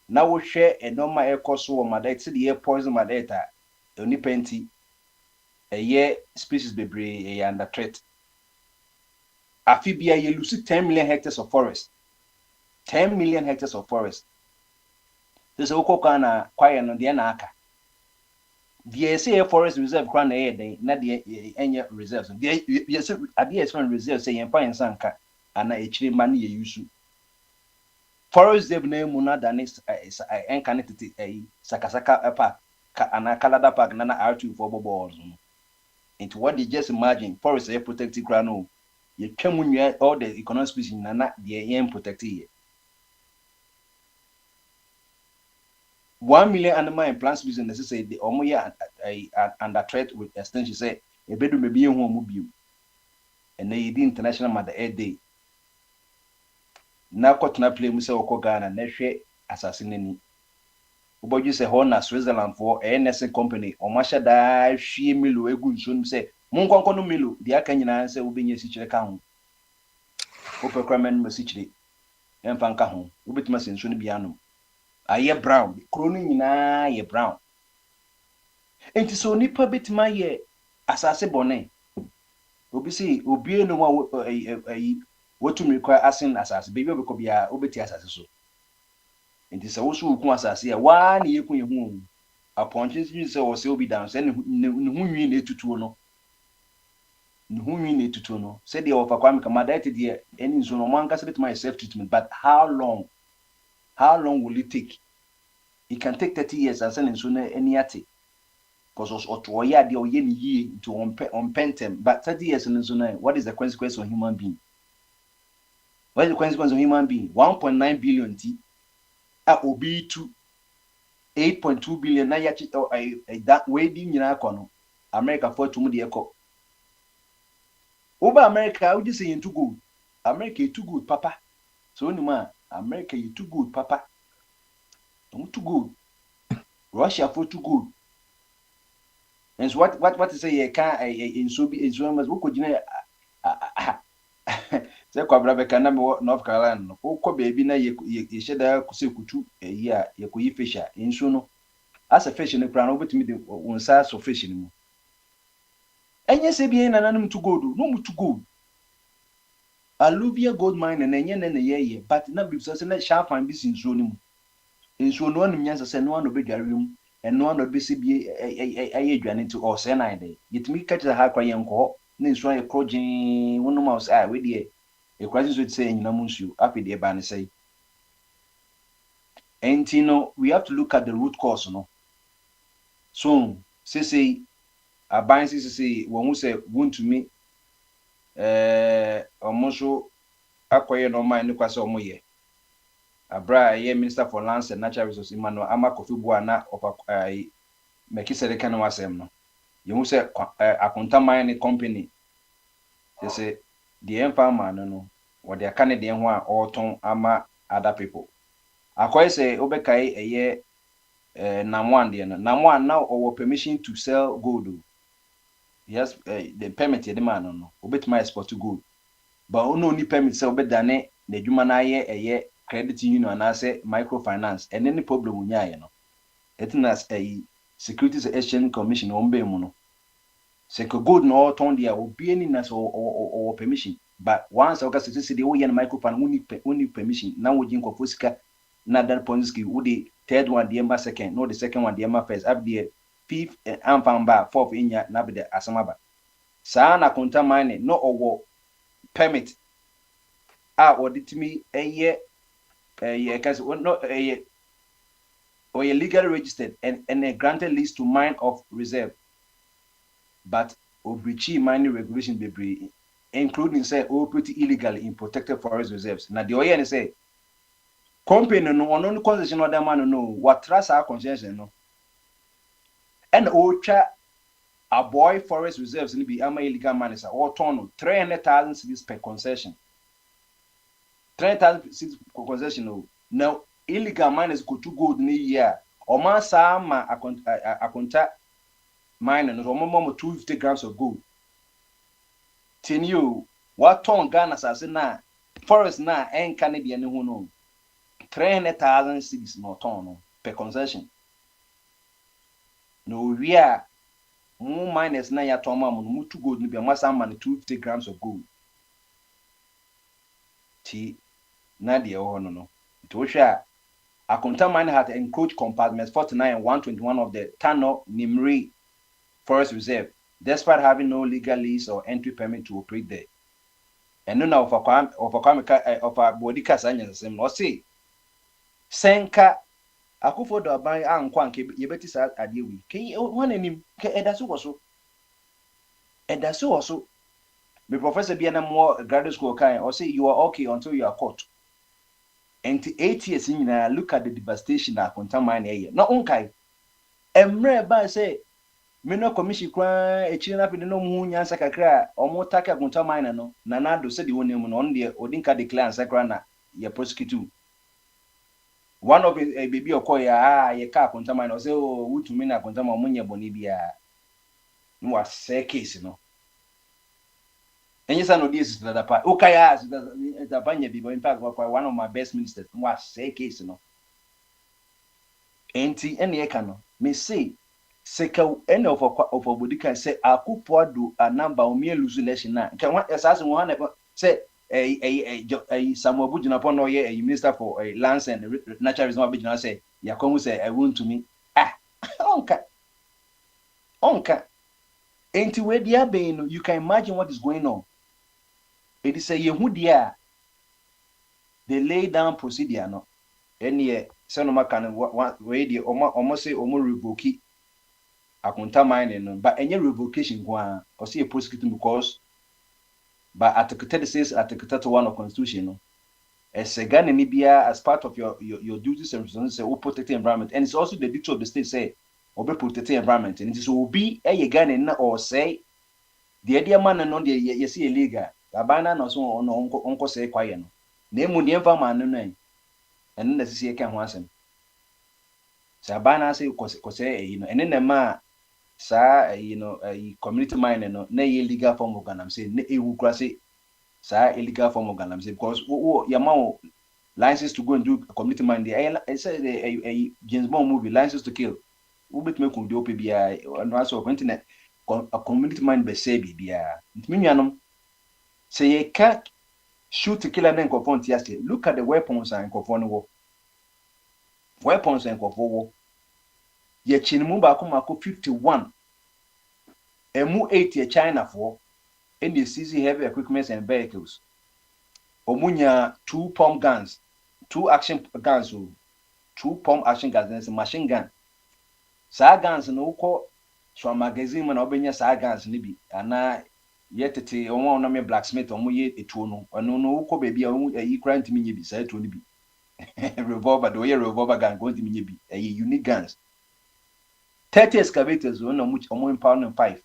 Now we share a normal air cost or madate, the air poison madata, unipenti. A year species bebree under threat. Afibia you lose 10 million hectares of forest. 10 million hectares of forest. There's a okokana quiet on the anaka. The say forest reserve crown a not the any reserves. Yes, ideas from reserve say and fine sanka and actually money you use. Forest they name muna than is a connected a Sakasaka park and a Canada park nana R2 for balls. Into what they just imagine, forest air protected grano. You can when you all the economic species nana the air protected. 1 million animal and plant species necessary the omoya under threat with extension say a bedroom may be a home mobile. And they did International Mother Earth Day. Now cotton play Musa Okogana, Neshe assassinating. But you say Hona Switzerland for a nursing company or Masha da she milu egun soon say Munkonkono milu the Akanyana say will be your situation account. Upper Cramen Message and Fankaho, Ubitmas and soon piano. A ye brown, croning in a ye brown. And so nipper bit my ye assassin bonnet. Obisi, Obi no one what to require asking assassin, baby, because be a obeti assassin. And this also who was as here 1 year home. Upon Jesus or so be down, send whom we need to know. Whom we need to know. Said the offer Kwame Kamadati dear, any zone of one can my self treatment, but how long? How long will it take? It can take 30 years and send in sooner any ati. Because or to a year or ye to on pentem, but 30 years in sooner. What is the consequence of human being? What is the consequence of human being? 1.9 billion T. Obi to 8.2 billion na yachi that way di nyina kono America for to mu de ekọ over America how do you say you too good America you too good papa so ni ma America you too good papa too good Russia for too good and so what to say you can in so be so much wo ko gina say kwabra be kana North Carolina no ko baby na ye sheda kuse kutu ya ye ko yi fisha inso no as a fish no kra no betimi de wonsa so fish ni mu enye se bi na nanum to gold no mu to gold alluvial gold mine na enye na ye but na bi so se na shafan bi sinso ni mu inso no anum nyansa se no ano be dware mu eno ano be se bi aye dwane to o se na ide yetimi kati ha kwa ye nko na inso ye krojin wono ma o we de a crisis would say in Namunsu, after the ban say. And we have to look at the root cause, no. So, say, a bind say, when we say, wound to me, almost acquire no mind, look as omoye. A bra, a minister for lands and natural resources, Emmanuel Amakofubuana of a Mekiserican was no. You say, a contaminated company. They say, the empower no what they Canadian one or ton ama other people. Akoi say obekai a year Namwan Namwan now our permission to sell gold. Yes, the permit the man no obet my export to gold. But only permit sell bedane the jumana a year credit union and I say microfinance and any problem unya no. Etinas a Securities Exchange Commission on Bemuno. Seko gold no ton dia will be any nas or permission. But once I got to see the way and microphone only permission. Now we think of Fusika, not that Ponski, would the third one the ember second, no the second one the ember first, up the fifth and found bar, fourth in ya nabide asamaba. saa na konta mining no owo permit audit me eye cause no or legally registered and a granted lease to mine of reserve, but obrichi mining regulation be including say operate illegally in protected forest reserves. Now the oye say company no on concession other man no what trust our concession no and ocha a boy forest reserves ni be ama illegal miners or turn 300,000 cedis per concession. 300,000 cedis per concession no. Now illegal miners go to gold ni year. Oma sama akonta mine no omo 250 grams of gold. Tinyu what ton Ghana asase na forest na enka ne de ne ho no 300,000 cedis no ton no per concession. No we are more miners na ya ton ma mo 2 gold no be ama sama 250 grams of gold. Ti na de ho no. To hwa Akonta mine had encroached compartments 49 and 121 of the Tano Nimri Forest Reserve, despite having no legal lease or entry permit to operate there. And no now of a bodika sanya same or say Senka Akufo do buy an kwanke yebeti sa adewi. Can you one him edasu also? Edasu also. The professor be an more graduate school kind or say you are okay until you are caught. And 8 years in look at the devastation that Akonta mine area. Not unkai. Emre ba say me no commission kwa echina up no mu nyansa kakra omo take Akonta mine no na do say the one no on the odinka declare sakra na ye prosecute. One of a baby okoya ye ka Akonta mine say oh wutumi na Akonta ma munye boni bia. No was say case no. And yes, I know this is the part. Okay, yes, the Banya people. In fact, one of my best ministers was say case, you know. Enti any ekano. Me say, seka any of a body can say, I could pour do a number of mere election now. Can one assassin one say a Samuel Bujin upon no year, a minister for a lands and natural resource business say, Yakomu say, I won't to me. Ah, onka. Enti where dia being, you can imagine what is going on. It is a Yehudia. They lay down procedure no. Any sonoma can way almost say revoke Akonta mining no, but any revocation go or see a prosecuting because but Article 36, Article 31 of Constitution no. As a Ghana Nibia as part of your duties and responsibilities say protect the environment, and it's also the duty of the state say or protect the environment, and it is will be a Ghana or say the idea man and non the you see illegal. Abana no so on onko say kwaye no na emu ne mfa man no en na sisi eka ho asem sa abana say ko say you know ene na ma sa you know community mine no na illegal form of ganam say na ewu kra say sa illegal form of ganam say because your man license to go and do community mine there I say a James Bond movie License to Kill we bet me kun do ope bia no aso internet a community mine be say bia ntimi nuanom. Say you can't shoot to kill an encofon yesterday. Look at the weapons and encofon war. Weapons and encofon war. Ye chinumuba kumako 51. Emu 80 China for any CZ heavy equipment and vehicles. Omunya 2 pump guns, 2 action guns, 2 pump action guns, and machine gun. Sa guns no ko so magazine man obenya sa guns nibi ana yetete omo na me blacksmith omo ye etuo no ono no ko baby a yi kra ntimi nye bi sa etuo ni bi revolver do ye revolver gun go ntimi nye bi unique guns 30 excavators ono omo impound 5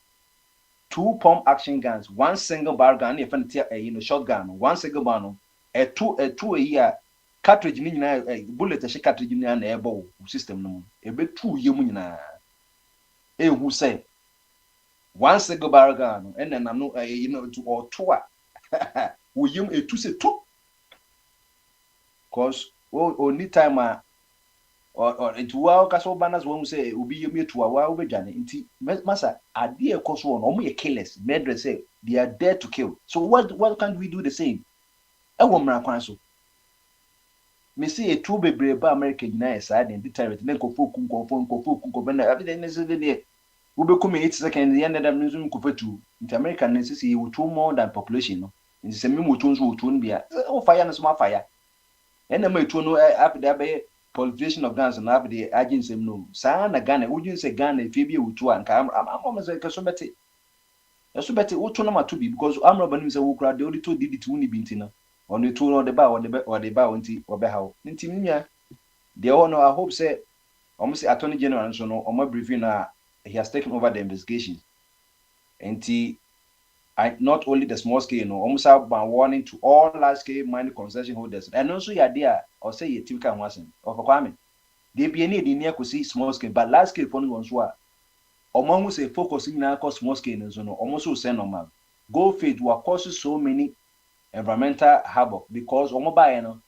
2 pump action guns 1 single bar gun e fan shotgun 1 single bar no two here cartridge ni nyina bullet she cartridge ni na ebo system no ebe two ye mu nyina who say 1 single bar gun and then no to or two we yum a two say two cause only time or into wow kaso banners when we say obi yum to wa obejane nti masa ade e koso no omo ye killers murder say they are there to kill so what can't we do the same e wo mra kwan so me see a two bebre ba America nyina e sa den deterrent men ko fokum ko bena everything is there Ube come 8 seconds, the end of them zoom cover two. In America, necessity will two more than population. No, in the same mutunes will tune be oh fire and small fire. And the may no after that politician of guns and after the agency no. Sana Ghana, would you say Ghana if you be with two and I'm almost like a somebody. A somebody will turn number to be because I'm not say who crowd the only two did it to bintina. On the two or the bar or the bounty or behow. Intimia. The owner, I hope, say, almost Attorney General and so on my briefing, he has taken over the investigation. And not only the small scale, almost have been warning to all large scale mining concession holders. And also, you're there, or say, you typical wasn't of a Kwame. They be any near could see small scale, but large scale for one's work. Among us, a focusing now cause small scale and so on, almost send on man. Go feed will cause so many environmental havoc because Omobayano.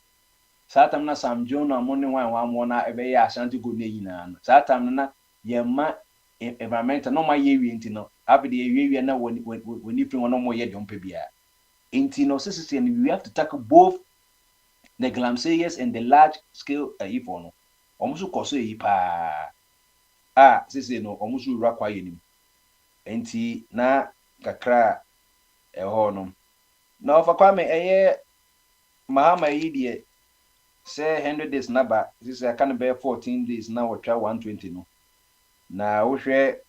Satam na Sam John na money one ebe ya ashanti go ne yina. Satam na yema environmental no ma yewi intino. Abi the yewi na when you bring one more year don't pay bia. Intino necessity and we have to tackle both the glamsayers and the large scale ifono. Omusu koso yi pa. Sisi no omusu rakwa yenim. Enti na kakra no. Na ofa kwame eye mahama yi die say 100 days number this I can bear 14 days now we try 120 no na we share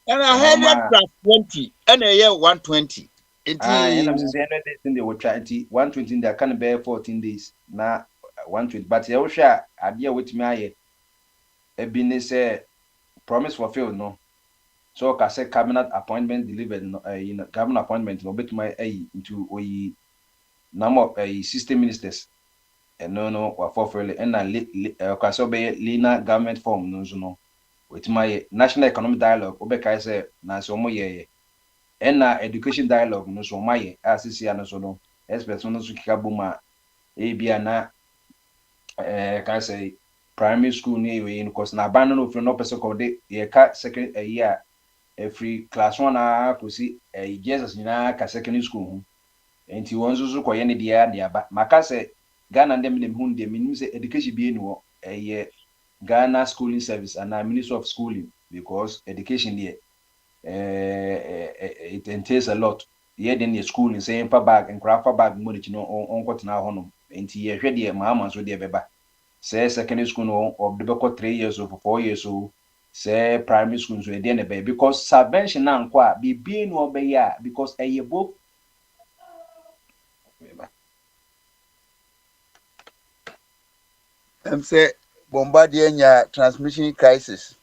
and 100 plus 20 and a year 120 and I'm saying 100 days in the we try 120 they can bear 14 days na 120 but you share idea with me aye e bi say promise fulfilled no so ka say cabinet appointment delivered no cabinet appointment no bet my into oyi number system ministers. No, or for and Kasobe Lina government form no with my national economic dialogue, Obeka say Nasomo ye, and education dialogue no so my assisi and so no, experts no Kabuma, Abiana, can say primary school near in course na abandon of no person called ye second a year, every class 1 could see a Jesus in a secondary school, and he wants to call any dear, but Macase. Ghana and them whom they mean say education be no Ghana schooling service and Ministry of Schooling because education there it entails a lot. Here then the schooling saying pa bag and craft bag money on what now honum and here ready mama so there beba say secondary school no of the 3 years or 4 years so say primary school so there be because subvention now kwa be no be ya because a both say Bombardier nya transmission crisis.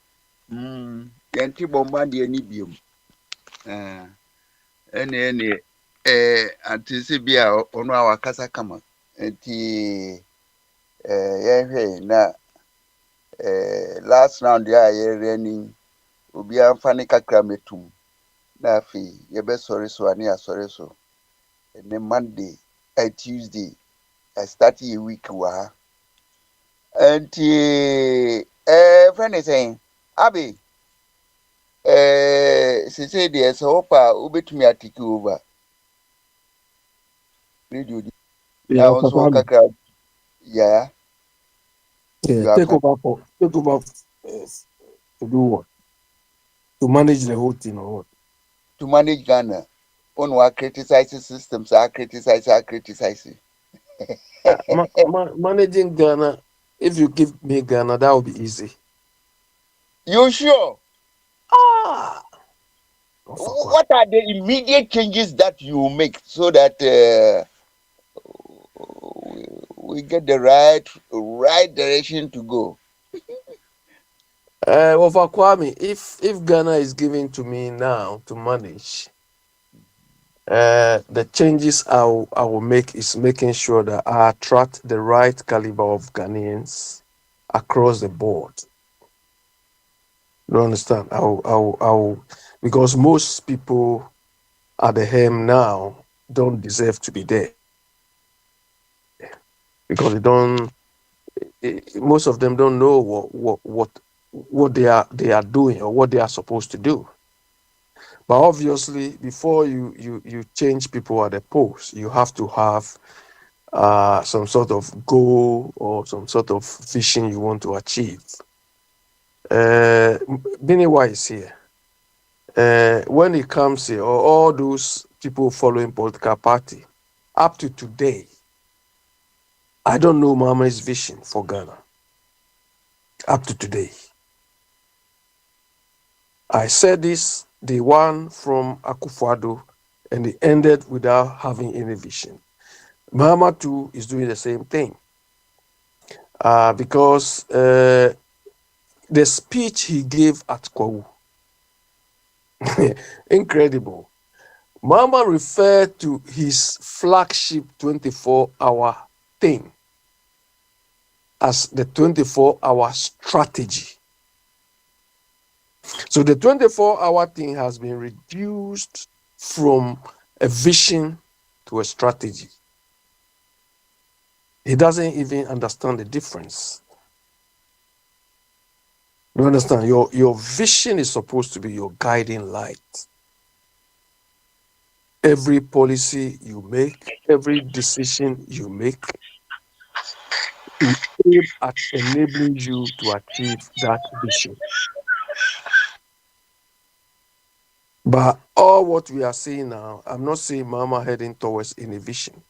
Yanti Bombardier ni biom. Any anticipia ono awakasa kama. Enti na last round ya running obi amfani kakra metum. Na afi yebe sorry so ani asori so. And then Monday, Tuesday, I started a week wa. And friend is saying, Abby, she said there's a hope ubit me at take over. Radio. Yeah, also kaka. Yeah. Take over to do what? To manage the whole thing or what? To manage Ghana. On what criticizes systems are criticizing. Managing Ghana. If you give me Ghana, that will be easy. You sure? What are the immediate changes that you make so that we get the right direction to go? Well, for Kwame, if Ghana is given to me now to manage, the changes I will make is making sure that I attract the right caliber of Ghanaians across the board. You understand? I will, because most people at the helm now don't deserve to be there because most of them don't know what they are doing or what they are supposed to do. But obviously, before you change people at the post, you have to have some sort of goal or some sort of vision you want to achieve. Biniwa is here. when it comes here, or all those people following political party, up to today, I don't know Mahama's vision for Ghana. Up to today. I said this, the one from Akufo-Addo, and it ended without having any vision. Mahama too is doing the same thing. Because the speech he gave at Kwawu, incredible. Mahama referred to his flagship 24-hour thing as the 24-hour strategy. So the 24-hour thing has been reduced from a vision to a strategy. He doesn't even understand the difference. You understand? Your vision is supposed to be your guiding light. Every policy you make, every decision you make, is aimed at enabling you to achieve that vision. But all what we are seeing now, I'm not seeing Mama heading towards any vision.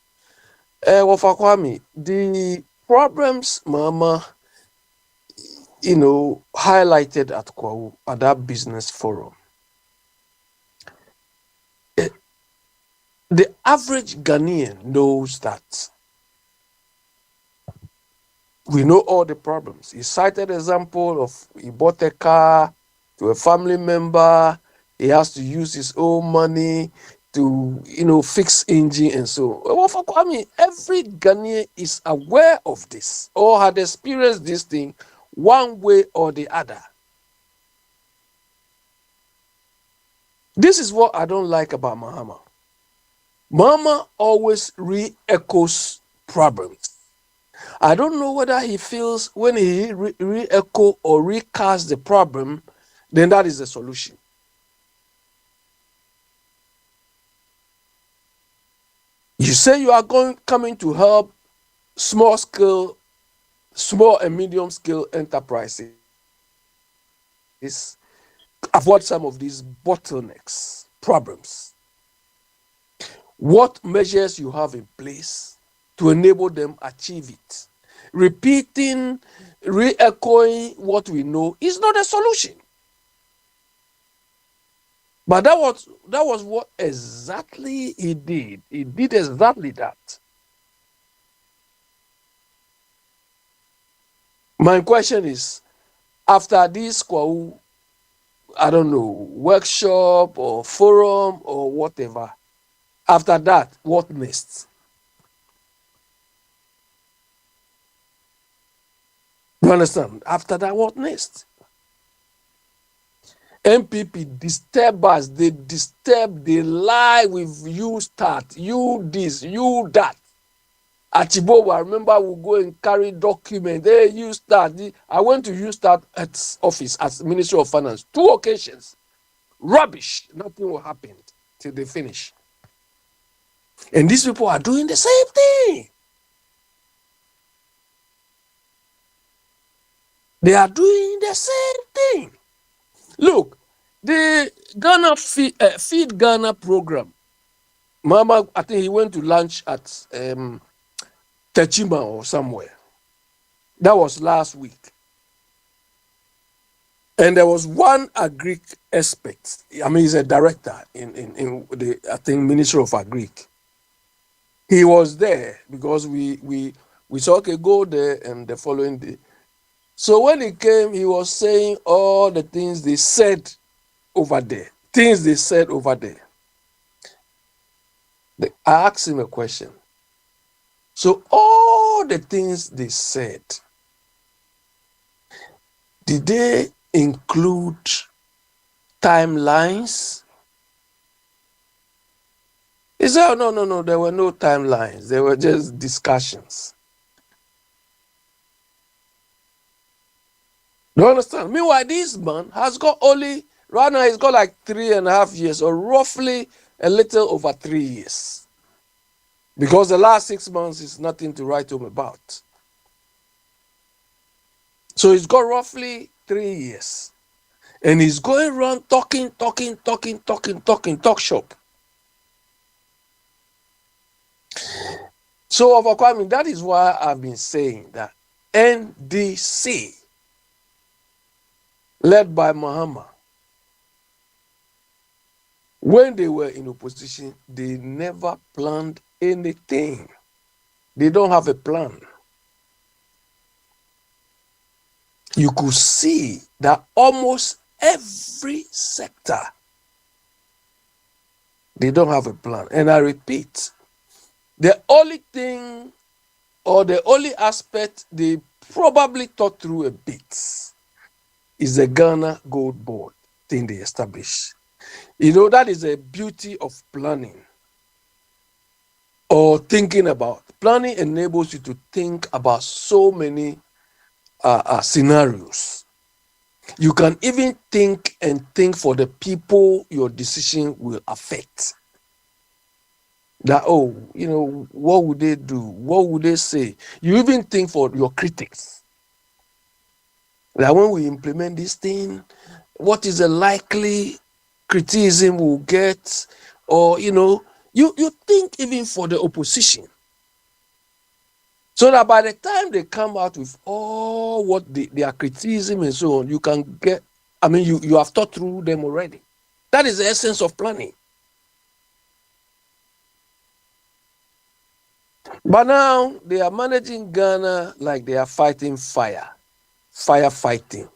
Wafakwami, the problems Mama, highlighted at Kwawu, at that business forum, the average Ghanaian knows that. We know all the problems. He cited example of he bought a car to a family member. He has to use his own money to, fix engine and so. Well, I mean, every Ghanaian is aware of this or had experienced this thing one way or the other. This is what I don't like about Mahama. Mahama always re-echoes problems. I don't know whether he feels when he re-echo or recast the problem, then that is the solution. You say you are coming to help small and medium scale enterprises avoid some of these bottlenecks, problems. What measures you have in place to enable them achieve it? Repeating, re-echoing what we know is not a solution. But that was what exactly he did. He did exactly that. My question is, after this Kwawu, I don't know, workshop or forum or whatever, after that, what next? You understand? After that, what next? MPP disturb us, they lie with you start, you this, you that. Achibo, I remember we go and carry document. Hey, you start. I went to you start at office as Ministry of Finance 2 occasions. Rubbish. Nothing will happen till they finish. And these people are doing the same thing. They are doing the same thing. Look, the Ghana Feed Ghana program. Mama, I think he went to lunch at Techima or somewhere. That was last week. And there was one agric expert. I mean, he's a director in the, I think, Ministry of Agric. He was there because we said, okay, go there, and the following day. So when he came, he was saying all the things they said over there. I asked him a question. So all the things they said, did they include timelines? He said, oh, no, there were no timelines. There were just discussions. Do you understand? Meanwhile, this man has got right now he's got like 3.5 years, or roughly a little over 3 years. Because the last 6 months is nothing to write home about. So he's got roughly 3 years. And he's going around talking, talk shop. So, overcoming, that is why I've been saying that NDC, led by Mahama, when they were in opposition, they never planned anything. They don't have a plan. You could see that almost every sector, they don't have a plan. And I repeat, the only thing or the only aspect they probably thought through a bit is the Ghana Gold Board thing they established. You know, that is a beauty of planning or thinking about. Planning enables you to think about so many scenarios. You can even think for the people your decision will affect. That, oh, you know, what would they do? What would they say? You even think for your critics. That when we implement this thing, what is the likely criticism we'll get? Or, you know, you think even for the opposition. So that by the time they come out with all what their criticism and so on, you can get, I mean, you have thought through them already. That is the essence of planning. But now they are managing Ghana like they are fighting firefighting.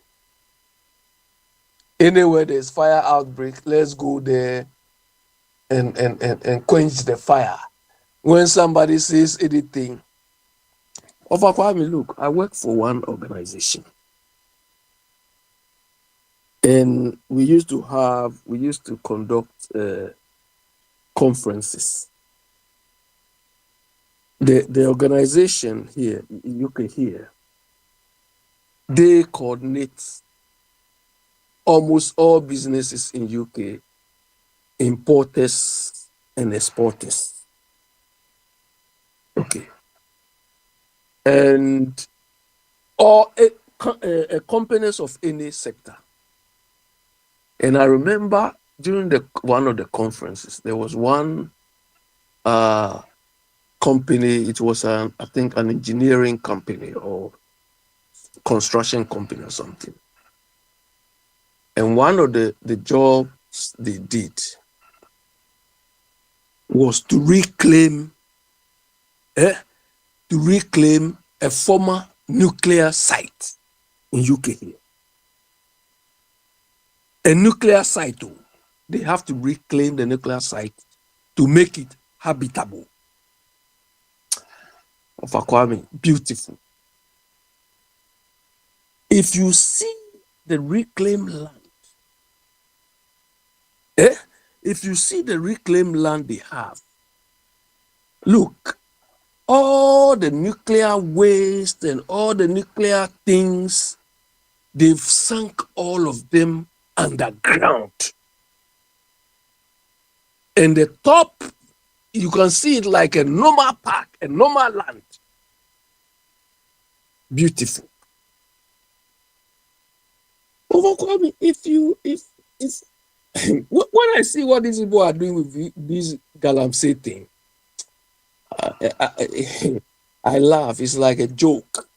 Anywhere there's fire outbreak, let's go there and quench the fire. When somebody says anything, Kwame, look, I work for one organization. And we used to conduct conferences. The organization here, UK here, they coordinate almost all businesses in UK, importers and exporters. Okay. And or companies of any sector. And I remember during one of the conferences, there was one company. It was I think an engineering company or construction company or something. And one of the jobs they did was to reclaim a former nuclear site in UK here. A nuclear site, they have to reclaim the nuclear site to make it habitable. Of Kwame, beautiful. If you see the reclaimed land, if you see the reclaimed land they have, look, all the nuclear waste and all the nuclear things, they've sunk all of them underground. And the top, you can see it like a normal park, a normal land. Beautiful. Overcoming, if when I see what these people are doing with this Galamsey thing, I laugh. It's like a joke.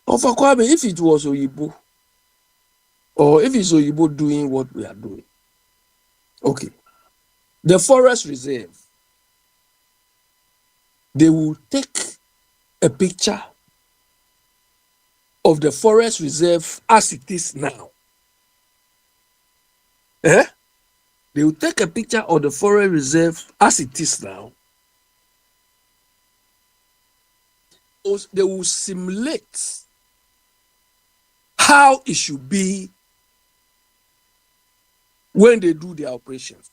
Overcoming, if it was Oyibo, or if it's Oyibo doing what we are doing, okay, the forest reserve, they will take a picture of the forest reserve as it is now. They will take a picture of the forest reserve as it is now. They will simulate how it should be when they do their operations.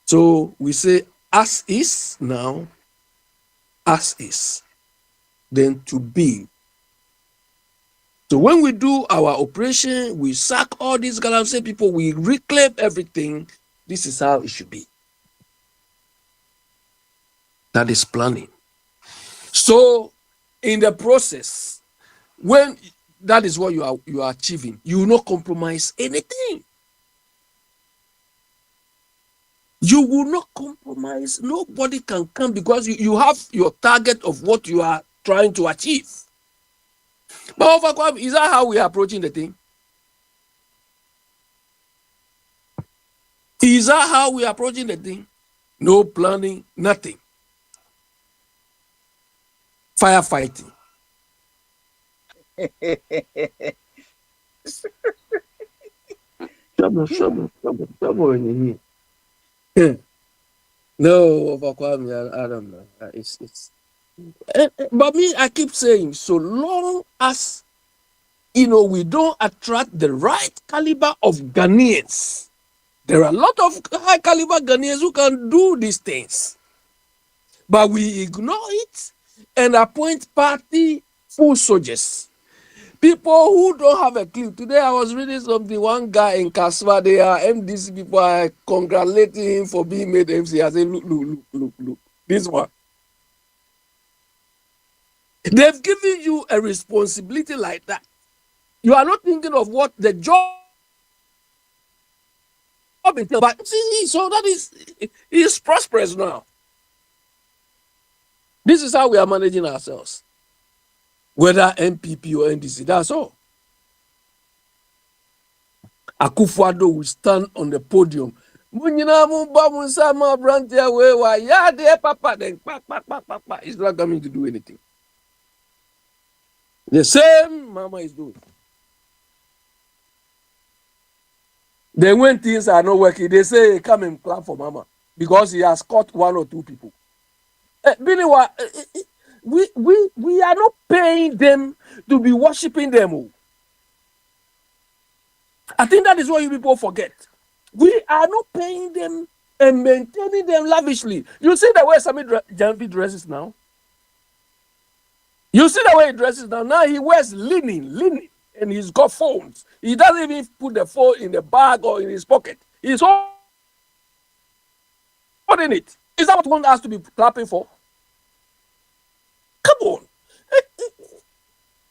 So we say, as is now, as is, then to be. So when we do our operation, we sack all these Galamsey people, we reclaim everything. This is how it should be. That is planning. So in the process, when that is what you are achieving, you will not compromise anything. You will not compromise. Nobody can come because you have your target of what you are trying to achieve. But is that how we are approaching the thing? Is that how we are approaching the thing? No planning, nothing. Firefighting. Trouble. No, I don't know. It's. But me, I keep saying, so long as we don't attract the right caliber of Ghanaians, there are a lot of high caliber Ghanaians who can do these things, but we ignore it and appoint party full soldiers. People who don't have a clue. Today I was reading something. One guy in Kasva, they are MDC people are congratulating him for being made MC. I say, look. This one. They've given you a responsibility like that. You are not thinking of what the job entails. But see, so that is prosperous now. This is how we are managing ourselves. Whether MPP or NDC, that's all. Akufo-Addo will stand on the podium. He's not coming to do anything. The same Mama is doing. Then when things are not working, they say, come and clap for Mama because he has caught one or two people. We are not paying them to be worshiping them. I think that is what you people forget. We are not paying them and maintaining them lavishly. You see the way Sammy Gyamfi dresses now? You see the way he dresses now? Now he wears linen, and he's got phones. He doesn't even put the phone in the bag or in his pocket. He's holding it. Is that what one has to be clapping for? Come on.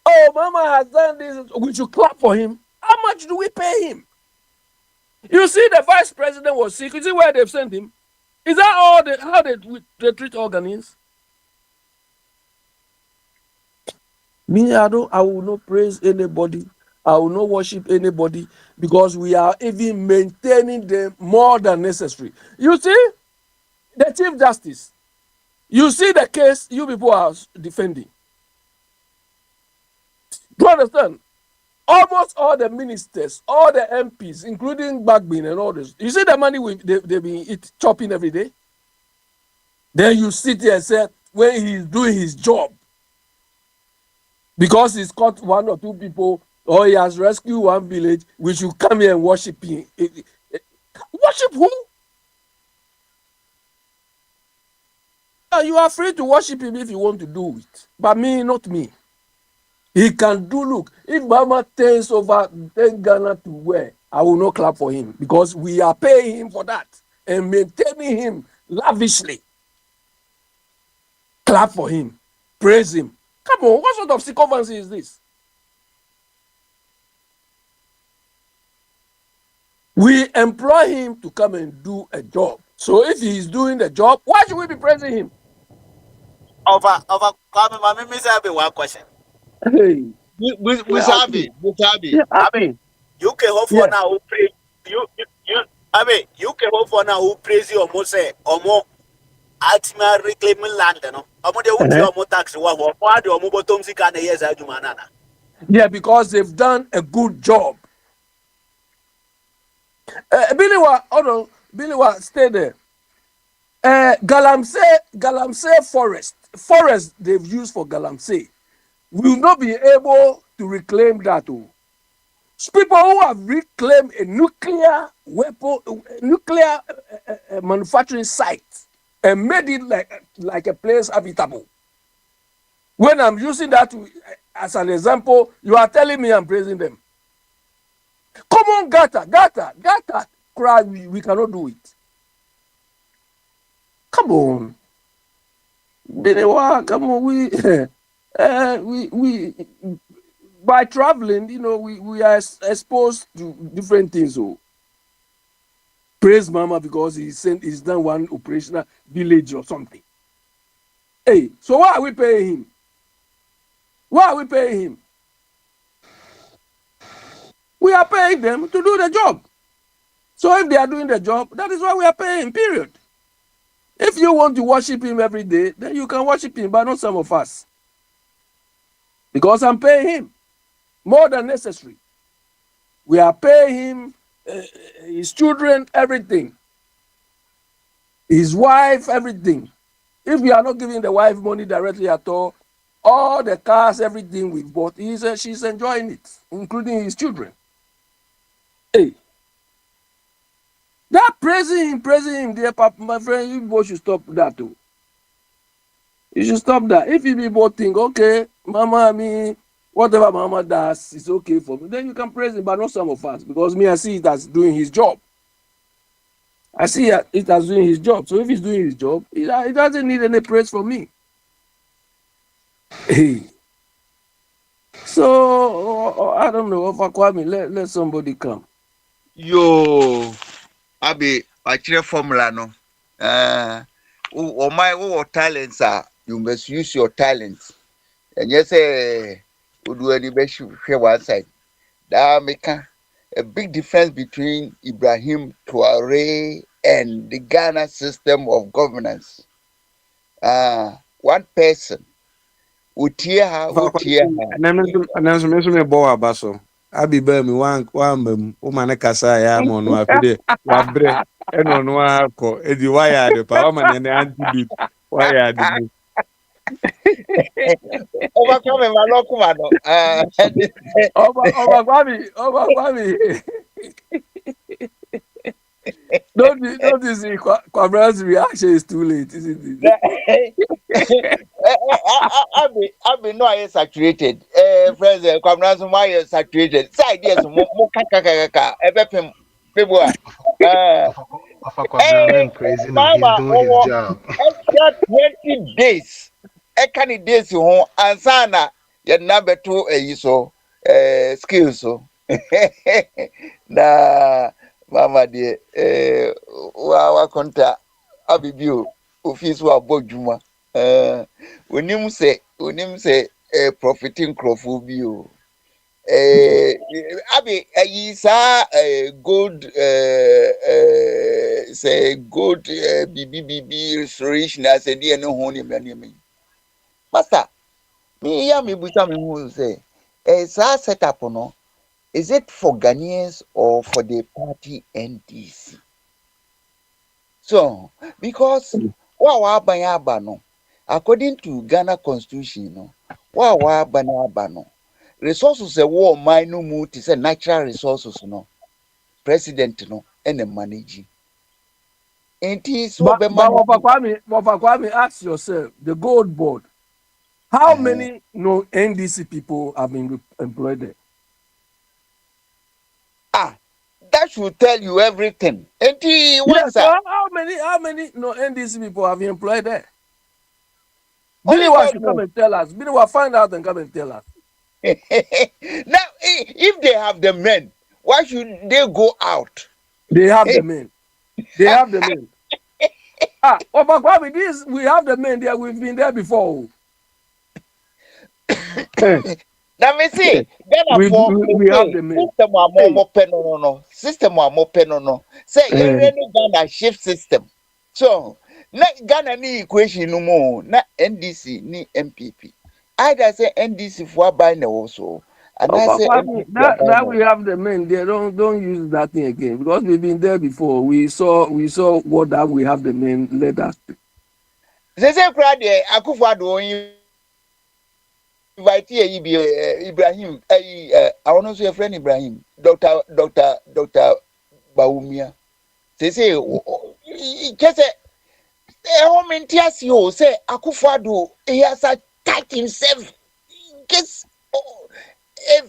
Oh, Mama has done this. We should clap for him. How much do we pay him? You see, the vice president was sick. You see where they've sent him? Is that all how they treat all Ghanaians? Me, I will not praise anybody. I will not worship anybody because we are even maintaining them more than necessary. You see, the Chief Justice, you see the case you people are defending. Do you understand? Almost all the ministers, all the MPs, including Bagbin and all this, you see the money they've been chopping every day? Then you sit here and say, when he's doing his job, because he's caught one or two people, or he has rescued one village, we should come here and worship him. Worship who? You are free to worship him if you want to do it. But me, not me. He can do, look, if Mama turns over 10 Ghana to where, I will not clap for him because we are paying him for that and maintaining him lavishly. Clap for him. Praise him. Come on, what sort of sycophancy is this? We employ him to come and do a job. So if he is doing the job, why should we be praising him? Over, Kwame, my mimi say one question. Hey. Musabi. You can hope for now who praise you can hope for now who praise you almost say more ultimate reclaiming land, no. Tax yeah, because they've done a good job. Biliwa, stay there. Galamsey forest they've used for Galamsey will not be able to reclaim that. People who have reclaimed a nuclear manufacturing site and made it like a place habitable. When I'm using that as an example, you are telling me I'm praising them. Come on, Gata, cry, we cannot do it. Come on. Come on, We by traveling, we are exposed to different things. So praise Mama because he's done one operational village or something. Hey, so why are we paying him? Why are we paying him? We are paying them to do the job. So if they are doing the job, that is why we are paying, period. If you want to worship him every day, then you can worship him, but not some of us. Because I'm paying him more than necessary. We are paying him, his children, everything. His wife, everything. If we are not giving the wife money directly at all the cars, everything we bought, she's enjoying it, including his children. Hey, that praising him, dear Papa, my friend, you both should stop that too. You should stop that. If you people think, okay, Mama, whatever Mama does is okay for me, then you can praise him, but not some of us, because me, I see it as doing his job. I see it as doing his job. So if he's doing his job, he doesn't need any praise from me. Hey. So I don't know. Kwame, let somebody come. Yo, Abi, actually formula no. What talents are, you must use your talents. And yes, we do any best share one side. That make a big difference between Ibrahim Traore and the Ghana system of governance. One person would hear her. Nanso me so me bɔ waba so abi ba mi wan bam o ma ne kasa ya ma no afide wa bre e no no akɔ edi wa ya de pa o ma ne antidote wa ya de Overcome my local man. Oba Kwame. Don't you see Kwame's reaction is too late, isn't it? I've been no saturated. Friends, Kwamras, why saturated? Side yes, Mokaka, Ebepim, people. Mama, he's doing his job. Extra 20 days. Ekani days home and sana your number 2 so skills so na mama de wa konta abibio office wa bojuma onim se profiting crofo bio abi ayisa good say good BBB restoration as a dia no ho ni me Master, me buta me who say, set up no? Is it for Ghanaians or for the party NDC? So, because according to Ghana Constitution, no, resources a war minor mood is a natural resources, no, president, no, and the managing. And but Kwame, ask yourself, the gold board. How many NDC people have been employed there? That should tell you everything. So how many NDC people have been employed there? Biniwa should come and tell us. Biniwa find out and come and tell us. Now, if they have the men, why should they go out? They have the men. We have the men there. We've been there before. Now me see, we have the men. System are more pen. Say you Ghana shift system. So na Ghana ni equation no more. Na NDC ni MPP. Either say NDC for buy na also. And I say now we have the men. They don't use that thing again because we've been there before. We saw what that we have the men let us. They say Akufo-Addo invite Ibrahim. I want to say a friend Ibrahim, Dr. Baumia. They say, just home in Tiasio say Akufo-Addo, he has attacked himself. Just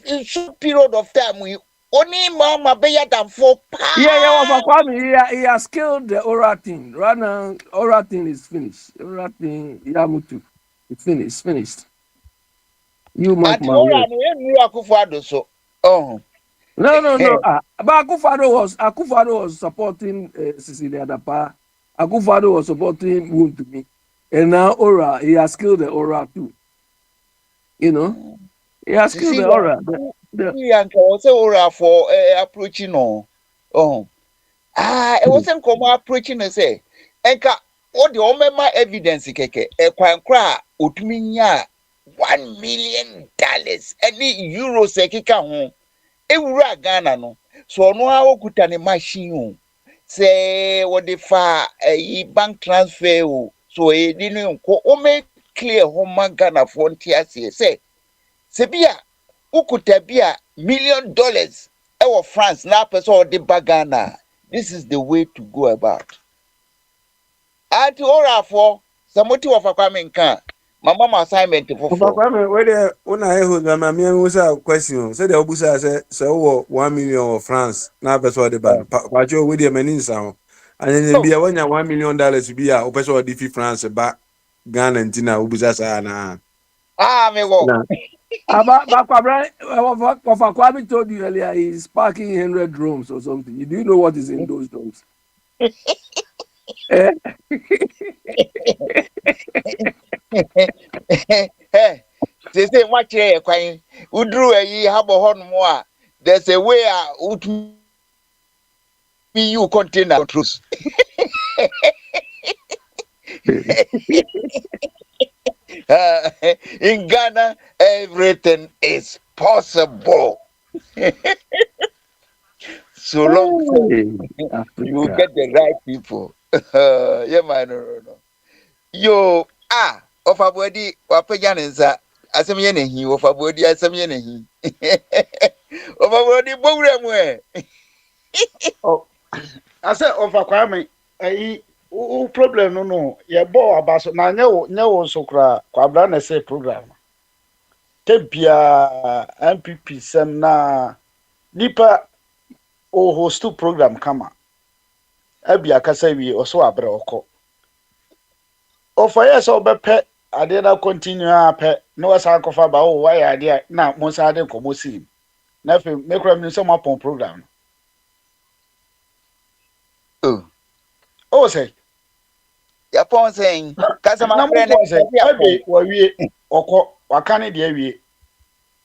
a short period of time, we only mama better than 4 pounds. He has killed the oral thing. Right now, oral thing is finished. Oral thing, Yamutu, it's finished. You mark Anti my ora word. no enu Akufo-Addo so. Oh. No. Akufo-Addo was supporting Cecilia Dapa. Akufo-Addo was supporting Wontumi. And now Ora, he has killed the Ora too. You know, he has killed the Cecilia, Ora. Cecilia nka o say ora for approaching no. Oh. It wasn't come approaching and say, Enka, what the omema evidence keke, kwankra utumi nya $1 million, any euro sekika ho, ewura Ghana no. So no a okuta ne machine o. Say what the fa bank transfer o. So e didn't ko o make clear home Ghana for ntia say sebia ukuta bia $1 million ewo France na person or the bagana. This is the way to go about. Anti ora for somebody of a coming can. My mama assignment for. Kwame, whether when I hold my mammy and was a question, said the Obusa said, so 1 million of France, now persuade the ban. Pacho with your meaning sound. And then be a $1 million to be a person of France back Ghana and Tina Obusa sana. Me wo. But Kwame told you earlier he's parking 100 drums or something. Do you know what is in those drums? Hey, they say what here kwai udru ayi habo honmo a there's a way out you container controls. In Ghana everything is possible. So long you get the right people. Yeah, man, no. Yo, of a body, Wapajanza, as a yenahi, of a body, as a yenahi. Of a body, Bogram. Oh, I said over Kwame, o problem no. Ye bo abaso na nye wo so kra kwabra na say program. Tebia MPP sem na nipa o host program kama. Abia kasa wi o so abre okọ. O fa yes o be pe ade na continue pe no wasa kofa ba o wa ya ade na mo sa ade komo si. Na fe me kra mi so mo pon program. Oh say Yapon saying, Casama friend, ebe wawie ọkọ waka ne de awie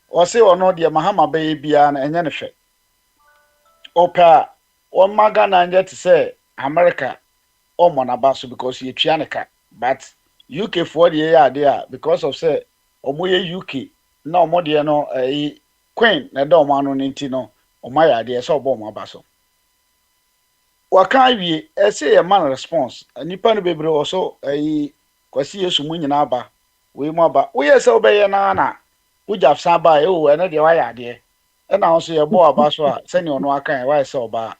o se ono de mahama be bia na enye ne hwe opa o maga na nje te say America o mo na ba so because ye tua ne ka but UK for the ya there because of say omo ye UK na omo de no queen na do omo anu nti no omo ya de so obo omo ba so waka wie say a man response nipa no bebre also kwasi yesu mu nyina ba we mu aba we yes obeye na ujaf san ba o ene de wa ya de e na so ye bo aba so a sani ono aka wa say oba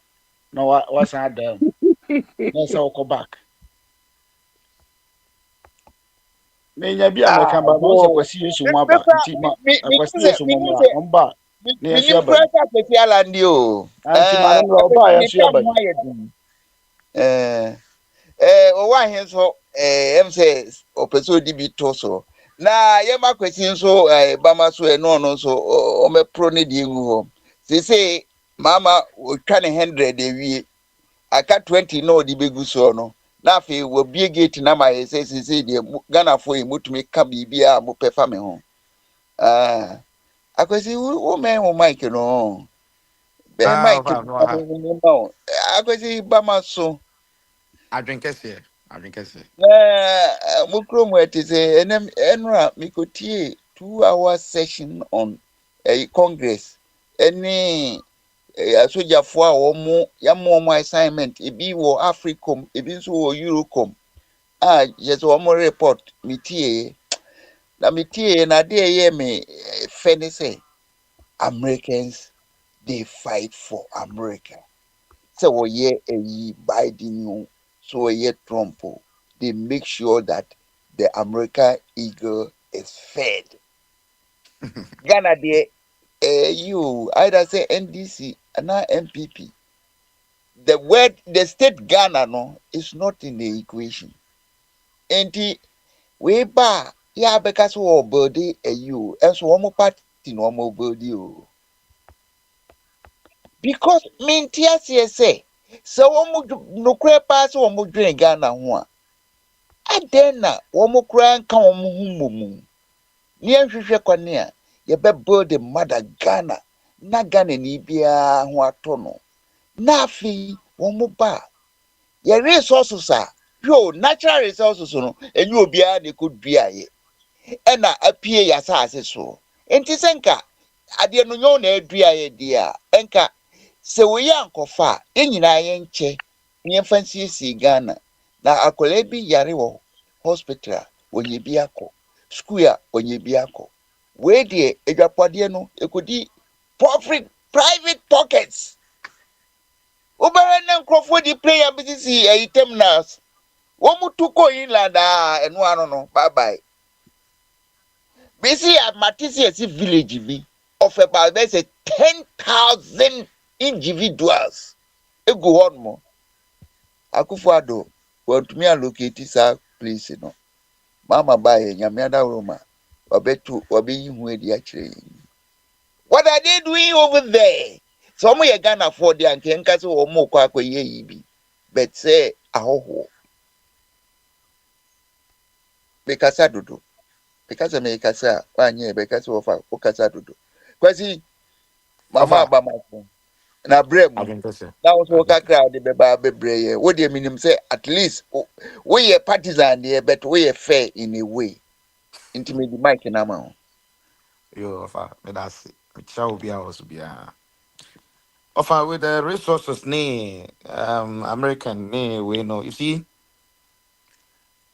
no wa san da na say o back me nya bi ameka ba no say kwasi yesu mu aba nti ma kwasi yesu mu ba ne yesu aba kwesi alandi o. anti ma no oba yesu aba O wa hen so em say o peso di bi to so na ye ma kwesi so bama so no so o me pro ne di ngu ho say mama o twa ne 100 ewie aka 20 no di begu so no na fe wo bie gate na ma say di Ghana fo e mutumi ka bibia mo pefa me ho akwesi wo me ho mic no be mic no akwesi bama so Adwenkese. Mukromu eti say enra mikotie 2-hour session on Congress any asojafo a omo yamo assignment ebi wo Africom ebi nso wo Eurocom yes omo report mitie na dey hear me fene say Americans they fight for America so we hear Biden so we hear Trump they make sure that the American eagle is fed. Ghana there, you either say NDC and now MPP. The state Ghana no is not in the equation. And we bar Yeah, because we body a you, and so one more party no more body you. Because mean tears say, so one more no crap pass one more drink Ghana one. I then na one more crank come home. Near Shusha ye be the mother Ghana, na Ghana ni bia watono. Na fi one more bar. Ye resources are yo natural resources no, and you be a could be a ye. And na appear yas as so. Entisenka, adia no yon edria ye dear, enka. Se we yanko fa, enyina yenche, nye fancy si Ghana, na akolebi yare wo hospital, onye biako, school onye biako. We die, edwapade no, ekodi private pockets. Ubere na nkrofo di player bisisi item nas. Womu tuko inland enu ano no, bye bye. Bisi at Matisi village bi of about let's say 10,000 individuals. Ego on mo. Akufo-Addo want me allocate this place no. Mama buy nyamiada Roma. Obe hu edi akire. What are they doing over there? Some ye Ghana for the anke nka se omo kwa akwaye yi bi. But say ahoho. Bekasa dodo. Bekasa me kasa wanye bekasa ofa okasa dodo. Kwasi mama Ofa, abamafo na brem adwenkese. na wo so kakra de beba bebreye wo de minim say at least we ye partisan there but we ye fair in a way intimate the mic na ma. Yo, Ofa, me that's it. Shall be ours be Ofa with the resources American we know. You see,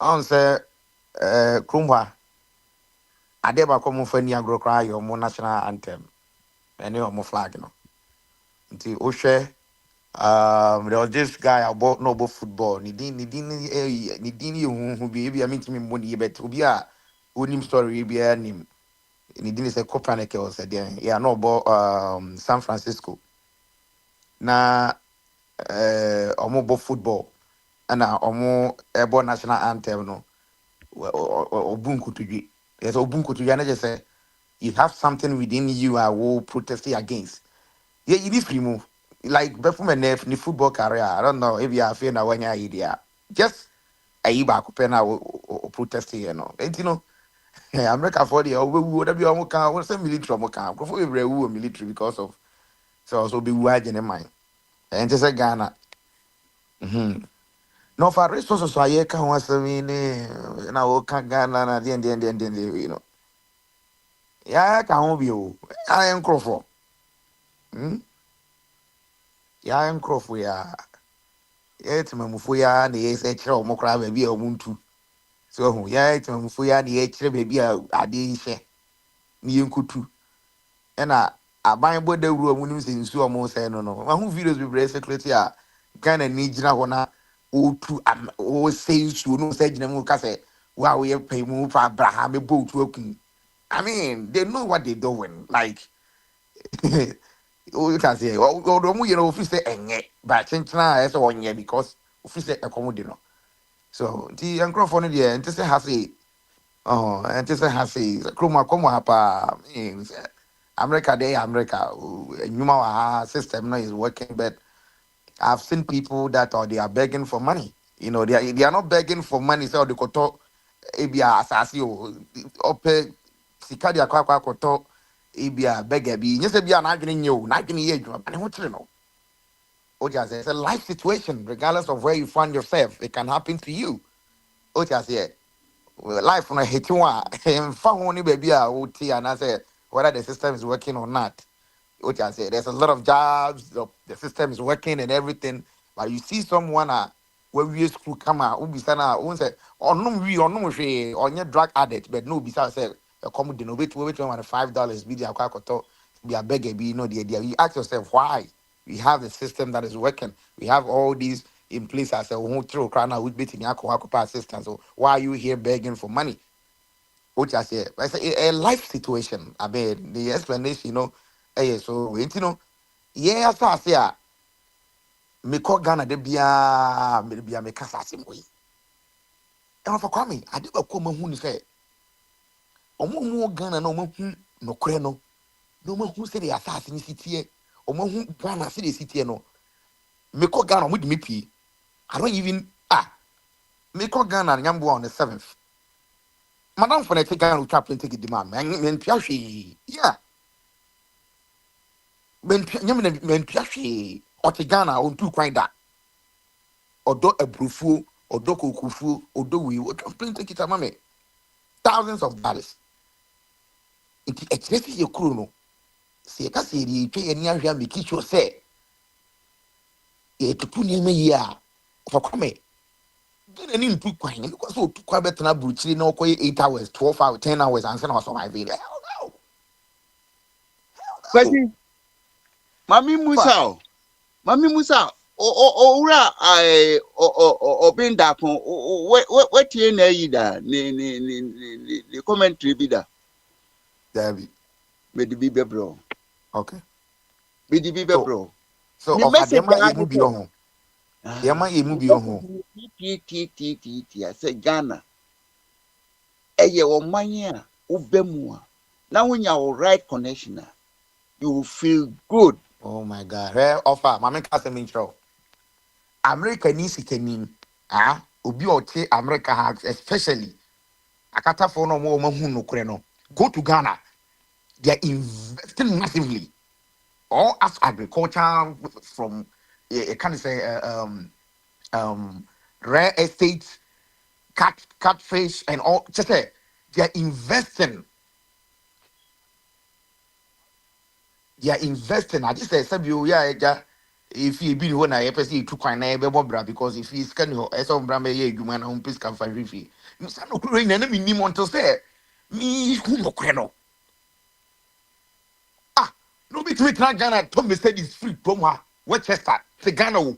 on say Krumwa, Adeba come for ni agro cry your national anthem. Any of flag no. Nti Oshe there was this guy about noble football. Nidini who be I mean to me money but obi a onim story be nim. Nidini say Copernicus was there. Yeah, no about San Francisco. Na omo football and omo ebo national anthem no obunku tudwi. There's obunku tudwi and just say you have something within you I will protest against. Yeah, you need free move. Like before my nef ni football career. I don't know if you are feeling that when you idea. Just a iba kupena o protest here no. And you know, America for the we would be almost can what's a military mo can. Before we were military because of so also be wide in the mind. And just a Ghana. No for resources so I can was mean na o can Ghana na the you know. Yeah, can be you. I am Crawford. Yeah, I am Crawford yeah. Yet mamufo ya na yes e kire omo kra ba bi a omuntu so hu ya et mamufo ya na ye kire ba bi a ade hye na ye nkutu e na aban bo da wuru omu nim se nsu omo se no no ma hu videos bi bre security a Ghana ni gina ho na otu o se nsu no se gina mu ka se wa we pay mu fa Abraham bo otu akun. I mean they know what they doing like you can say o mu you know fi say enye ba chenchena e se onye because fi say ekomodi no. So the uncle no there and say has a and say has a chroma come hapa America day America nyuma system no is working but I've seen people that they are begging for money. You know they are not begging for money so they could talk ebia asasi o ope sika dia kwa koto ebia beggar bi nyese bia na adwene nye o na adwene ye adwuma bane ho kire no o just say it's a life situation regardless of where you find yourself it can happen to you. O just say life on a hit one and found only baby and I say whether the system is working or not. What I say, there's a lot of jobs, the system is working and everything, but you see someone where we school come out, who be sana, who say, or no, we or no, or your drug addict, but no, besides say, a common wait $5 be the aquacoto, be a beggar, be no the idea. You ask yourself why we have the system that is working, we have all these in place as a whole throw crown out with beating aqua assistance. So why are you here begging for money? Which I say, it's a life situation. I mean, the explanation, so you know, yeah, I say, me call Ghana de bia me kasa asim we. And for coming, I do a come who say, Omo Ghana no mo hu no kre no. No mo hu say the assassin city. Omo hu Ghana say the city no. Me ko Ghana mo di me pii. I don't even me ko Ghana nyambo on the 7th. Madam for the take Ghana trap and take it demand. Men piashi. Yeah. Men piashi. O te Ghana on two kwan da. Odo ebrufu, odo kokufu, odo we complain take it amame. Thousands of dollars. It excessive your crew no. Se ka se ri twe ani ahwa me kicho say. E tutu ni me ya. For come. Then any two kwan because so two kwa betena bruchiri na okoye 8 hours, 12 hours, 10 hours and say na survive it. Hell no. Kwasi, Mami Musa, owura obinda kon wetie na yi da ni commentary bi da. David. Me di bi bebro. Okay. Me di bi bebro. So Me of message Adema da emu bi ohun. Yema emu bi ohun. I say Ghana. Eye o manya ubemu a. Na when you right connection you will feel good. Oh my God. Hey, offer. Mama kasa me intro. America ni sikenim. Obi oche America ha especially akata for no mo hu no kure no. Go to Ghana. They are investing massively. All as agriculture from can say rare estate, catfish and all just say they are investing. I just say Sabio, yeah, if you be when I ever see two kind of because if he's can you as on Brambe, you man on piece can find refi. You say no cruin enemy ni to say me who no creno. No be to try Ghana to me said is free promo Westchester the Ghana or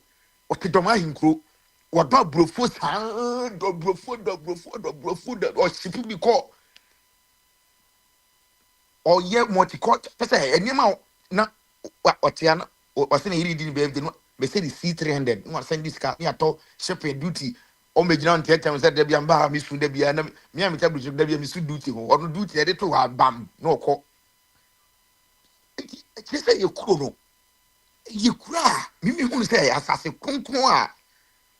the Doma Hinkro or dog brofo or ship be called or yet multi-court say any amount na watiana or saying he didn't be no me say the C300 no send this car me ato shipping duty o me gina on time said there be amba mi su there be na me am tell you there be mi su duty or no duty dey to bam no ko it say you kuro you cry me who say asase konkon a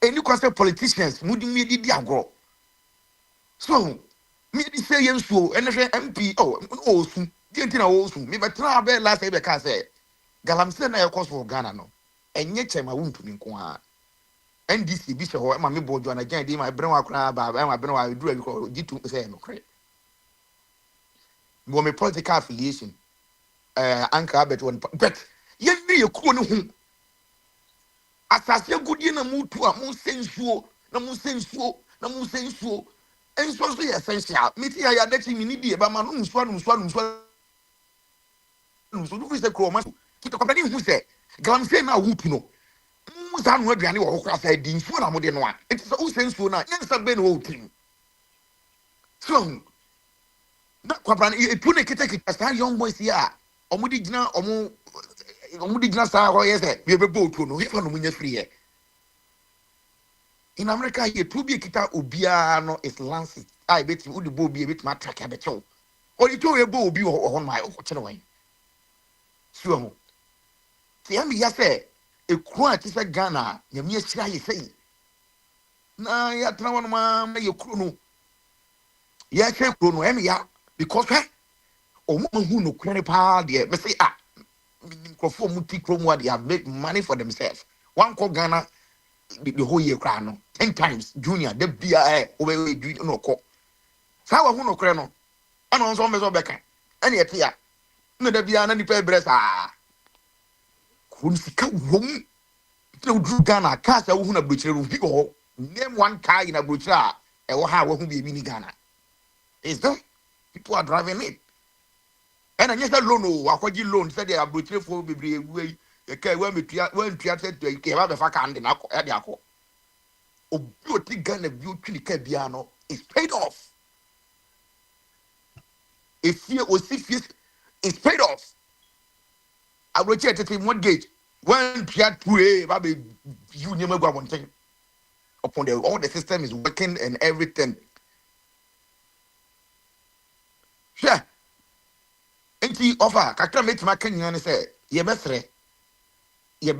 any question politicians mudi me di agro so me di say yensuo enhwe MP no osu di entina osu me betra be last e be ka say galamse na yakos for Ghana no enye chema wuntumi nko a NDC bi se ho ma me bojo na gyan di ma bre wa kra ba ma bre wa duru ko gitu say no kre mo me political affiliation anka bet one but yen ne yekuo ne hu asase gudie na mutu a mo sensuo enso so ye essential meti ya dachi mi ni die ba ma no nsuo du fi se kro ma kita kwapani hu se galamse na wutu no musa no aduane wo kokra sa di nsuo na mo de no a enti so wo sensuo na nyensa be no wo tim so na kwapani etu ne kita sa young boys ya omudi gina sa ho ye se be otu no he fa no munya free ye in America here to be kita obia no is Lancet I bet you would bo be a bit my track a bit or you told a bo be on my way so see me ya say a quite is a Ghana ya me say na ya tra one ma me krono ya say krono em ya because o mo hu no kwere pa de me say microphone muti kromo they have make money for themselves one call Ghana the whole year crown 10 times junior the bia we junior no ko sa wa hu no kre no ana on so me so beka ana yete ya na da bia na ni pa bresa kun sika wom no dru Ghana ka sa wo hu na brochire ru bi ho name one car in a brochire e wo ha wo hu bi ni Ghana is that people are driving it and I just loan akwaji loan said they are brochire for bebre ewu e when metua said to ke ba be fa kan de na ko e de akọ obi oti Ghana bi otwi ka bia no is paid off if you is paid off I will check the mortgage when pia two ba be you never go one thing upon the all the system is working and everything Sure. Enti offer kakra metima kanya ne say ye besre ye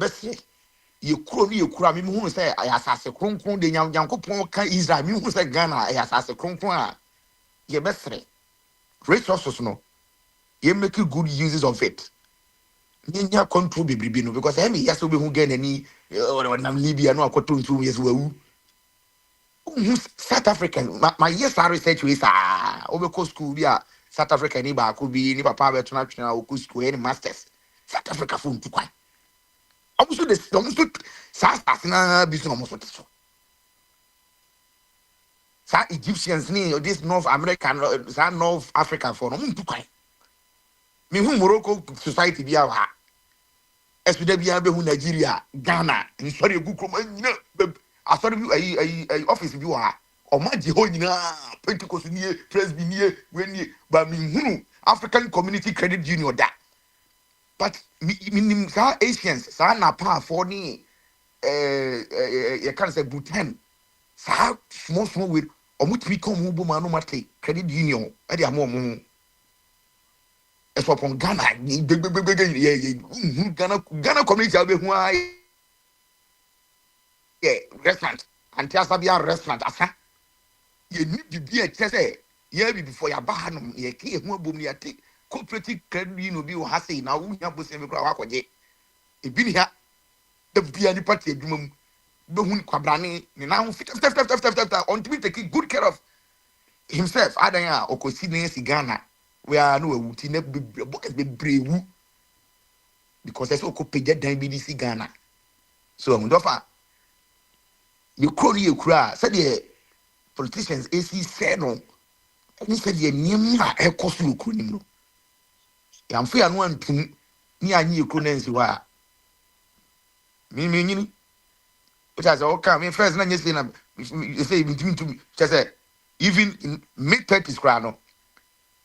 kuro ni ye kura me hu say ayasase kronkron de nyankopon ka Israel me hu say Ghana ayasase kronkron a ye besre resources no ye make good uses of it. Nyanya control bebribi no because I mean yes we hu Ghana ni nam Libya no akoto ntu yes wawu. South African my yes research we sa obeko school bi a South Africa ni ba ko bi ni papa be tuna tuna oku school any masters South Africa fun tu kwan almost sa na bi so almost so sa Egyptians ni this North American sa North Africa for no tu kwan me hu Morocco society bi a ha espeда bi a be hu Nigeria Ghana in sorry egu krom nyina asori bi ayi office bi wa o ma je ho nyina Pentecost ni Presby ni we ni ba me hu African Community Credit Union da but minim sa Asians sa na pa for ni you can say Bhutan sa small with omutimi come hu bo ma no mate credit union e dey amom eso upon Ghana Ghana community be hu restaurant anti asabia restaurant asa ye ni bibi e chese ye bi before ya ba hanom ye ke hu abom ni ate cooperative credit union bi wo ha sei na wo nya bose me kura wakoje e bi ni ha da bia ni party adwuma mu be hu kwabrane ni na hu fit on to be take good care of himself adan a okosi ne si Ghana we are no awuti na be brewu because there's okopeje dan bi si Ghana so ndofa you call you cry said the politicians AC said no and said ye nyema e koso okunim no yamfo ya no antum ni anyi ekonensi wa me nyini which has all come first na nyesi na say between to just say even in mid 30s cry no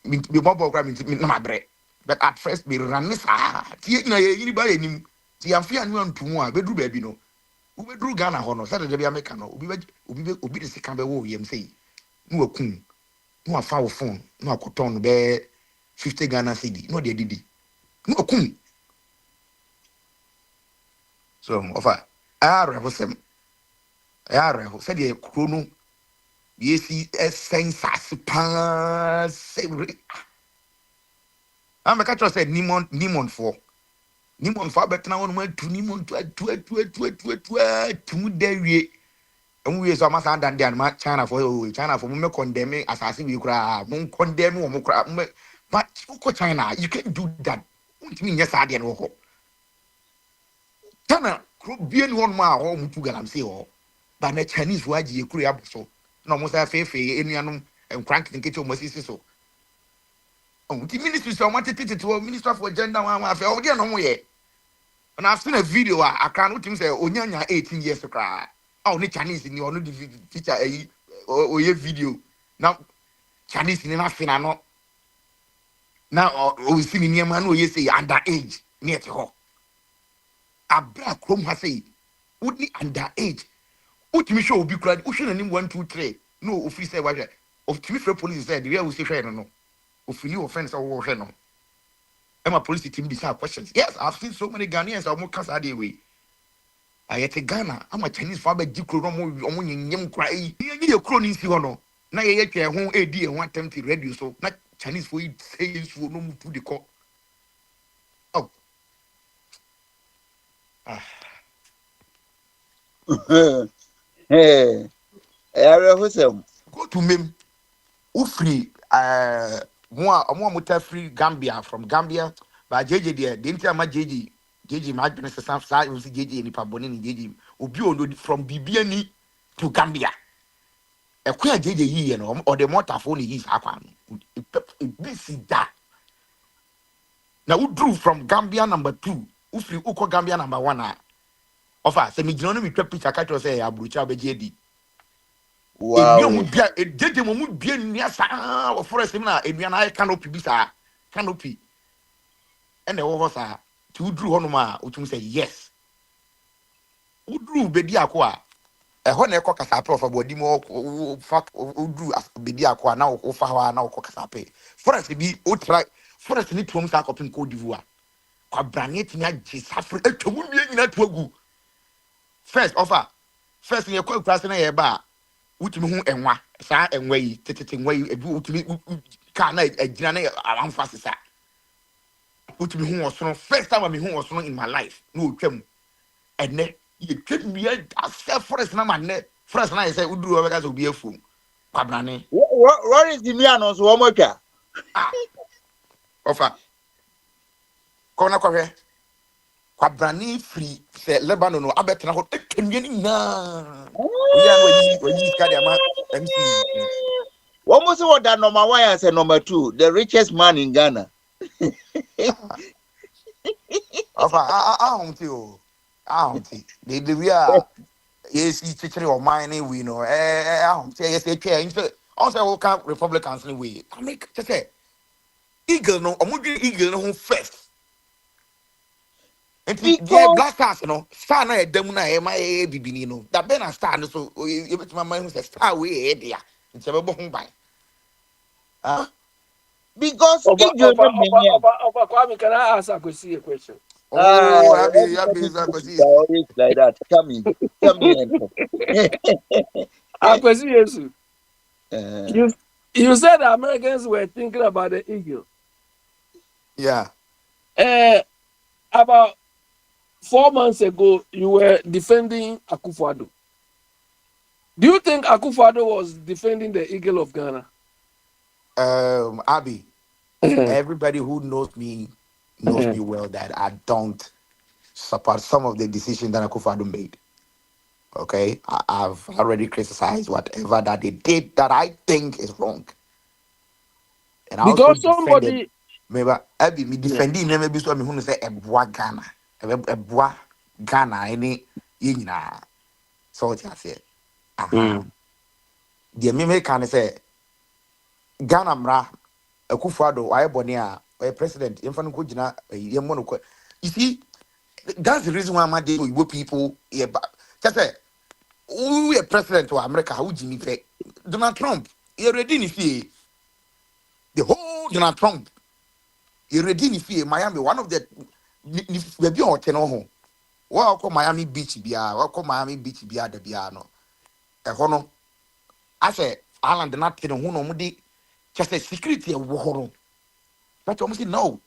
me bobo cry me na mabre but at first me ranisa tie na ye yini ba yenim ti yamfo ya no antum a bedru ba bi no ubedru Ghana ho no said de America no obi de sika be wo yem say no akun no afa wo phone no akoton no be 50 Ghana cedi no de didi no akun so ofa arehosem said the chrono yesi essence pa sevre am ka tro said nimon for betna won ma tu nimon tu dewie and we so masa dan dan ma China for me condemn asase we kura mon condemn wo mo kura but China you can't do that untimi nya sa de no ho China kro bien won ma ho mutu galam say ho but na Chinese waji e kura aboso na mo sa fefe enuanom enkrank nkete o masisi so the ministry so minister for gender one afa o de no mo ye and I've seen a video I can't say onyanya 18 years cry oh ni Chinese ni onu the teacher o ye video now Chinese ni na fina no now o see ni niam na o ye say under age ni ete ho abra krom ha say udi under age utimi show obi kura uhwe nanim 1 2 3 no ofi say wa hwe of timi free police said we will say hwe no ofili offense wo hwe no Emma police team decide questions. Yes, I've seen so many Ghanaians are more cast that way. I at Ghana, I'm a Chinese father, Jikro, young cry. You crony, see or no. Now you get your home AD and one time to radio, so not Chinese for it says for no move to the court. Oh, Hey, go to me. Ufri, more free Gambia from Gambia, but JJ there, the entire JJ, my business, some side was JJ and Paboni and JJ, Ubu from BBNE to Gambia. A queer JJ here, or the motor phone is happen. This is that. Now, who drew from Gambia number 2, Ufri Uko Gambia number 1. Offer, semi genomi picture, I can't say Abucha JD. Wow. JJ mo bien nia sa o forest na eduana canopy bi sa canopy and the over sa to drew honoma o tum say yes udru be di akwa ɛhɔ na ɛkɔ kasape ɔfa bɔdi mu fa odu bedi akɔ na ɔfa hɔ na ɔkɔ kasape forest bi otra forest ni tuom sa akɔpem kɔ divu a kwabrane timi agye safre atwa mu mie nyina to agu first offer first ne ɛkɔ akura se na yɛ ba wutumi hu enwa saa enwa yi tetete enwa yi ebi wutumi ka na agyina na amfa sesa wutumi hu ɔsono first time me hu ɔsono in my life na otwam ene ye twam asɛ forest na manne forest na yɛ sɛ uduru ɔbɛka sɛ obi afuom kwabrane what is the near no so ɔmɔtwa offer kɔna kɔhwɛ kwabrane free sɛ Lebanon no abɛtena hɔ etwamie ni na oya no oyi skadi ama MC almost what that number 1 and say number 2 the richest man in Ghana offer ahomti the we are yes chichiri o mine we know ahomti yes twa also we can Republicans we I make say eagle no omudwe eagle no ho first the black stars no star na edam na e ma e bibini no that be na star no so you betima man who say star we e dia nti be bo ho ban because Kwame, can I ask a question? Oh, happy always like that. Come in. You said the Americans were thinking about the eagle. Yeah. About 4 months ago, you were defending Akufo-Addo. Do you think Akufo-Addo was defending the eagle of Ghana? Abi, everybody who knows me well that I don't support some of the decisions that Akufo-Addo made. Okay, I've already criticized whatever that they did that I think is wrong, and I because also somebody, maybe Abi me defending them maybe so me who say Ebwa Ghana, Ebwa Ghana any yina. So what I say, the me can say Ghana mra Akufo-Addo why boni a president yemfa no gina yemmo no. You see, that's the reason why I'm dealing with people here. Just say we are president of America, who Jimmy Pay. Donald Trump, he already in fear. The whole Donald Trump, he already in fear. Miami, one of the maybe on Tenoho. What call Miami Beach Bia, what call Miami Beach Bia de Biano. A hono. I say, Island not Teno Huno Mudi, just a security of war. But almost no.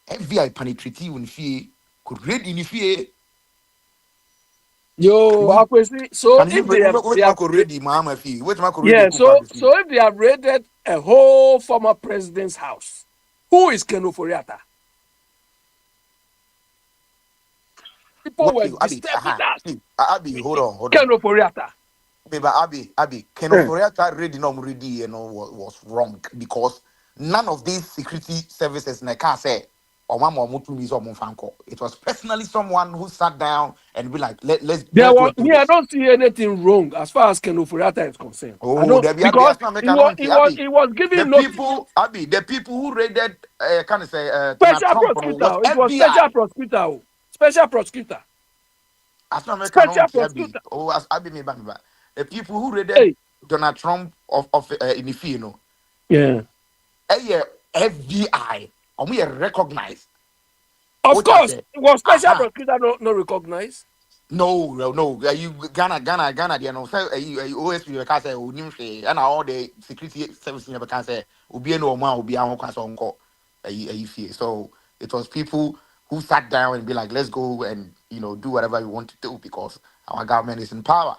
FBI penetrate you in fear, could read in fear. Yo, so if they have ready, Mama fee. Yeah, so if they have raided a whole former president's house, who is Ken Ofori-Atta? People were disturbing that. Abi, hold on. Ken Ofori-Atta. Abi, Ken Ofori-Atta ready was wrong because none of these security services can say. It was personally someone who sat down and be like, let's I don't see anything wrong as far as Ken Ofori-Atta is concerned. Because he was giving the people who raided special prosecutor. It was special prosecutor. The people who raided Donald Trump of in the field, FBI. And we are recognized. Of course, was special prosecutor not recognized? No. You Ghana, you know, say OSP you can say and all the security services you can say Ubi no man will be on call. So it was people who sat down and be like, let's go and do whatever we want to do because our government is in power.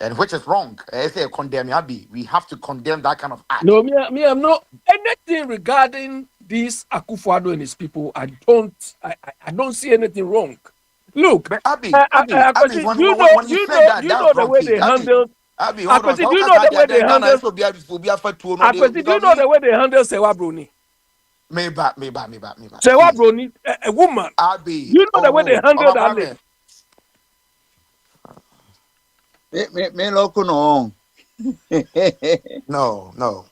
And which is wrong. I say condemn Abi. We have to condemn that kind of act. No, me, I'm not anything regarding this Akufo-Addo and his people. I don't see anything wrong. Look, but Abi, you know the way they handled. Abi, hold on. Do you know the way they handled? Do you know the way they handled Sewa Broni? Maybe. Sewa Broni, a woman. Abi, you know the way they handled that lady. Me loco no. No.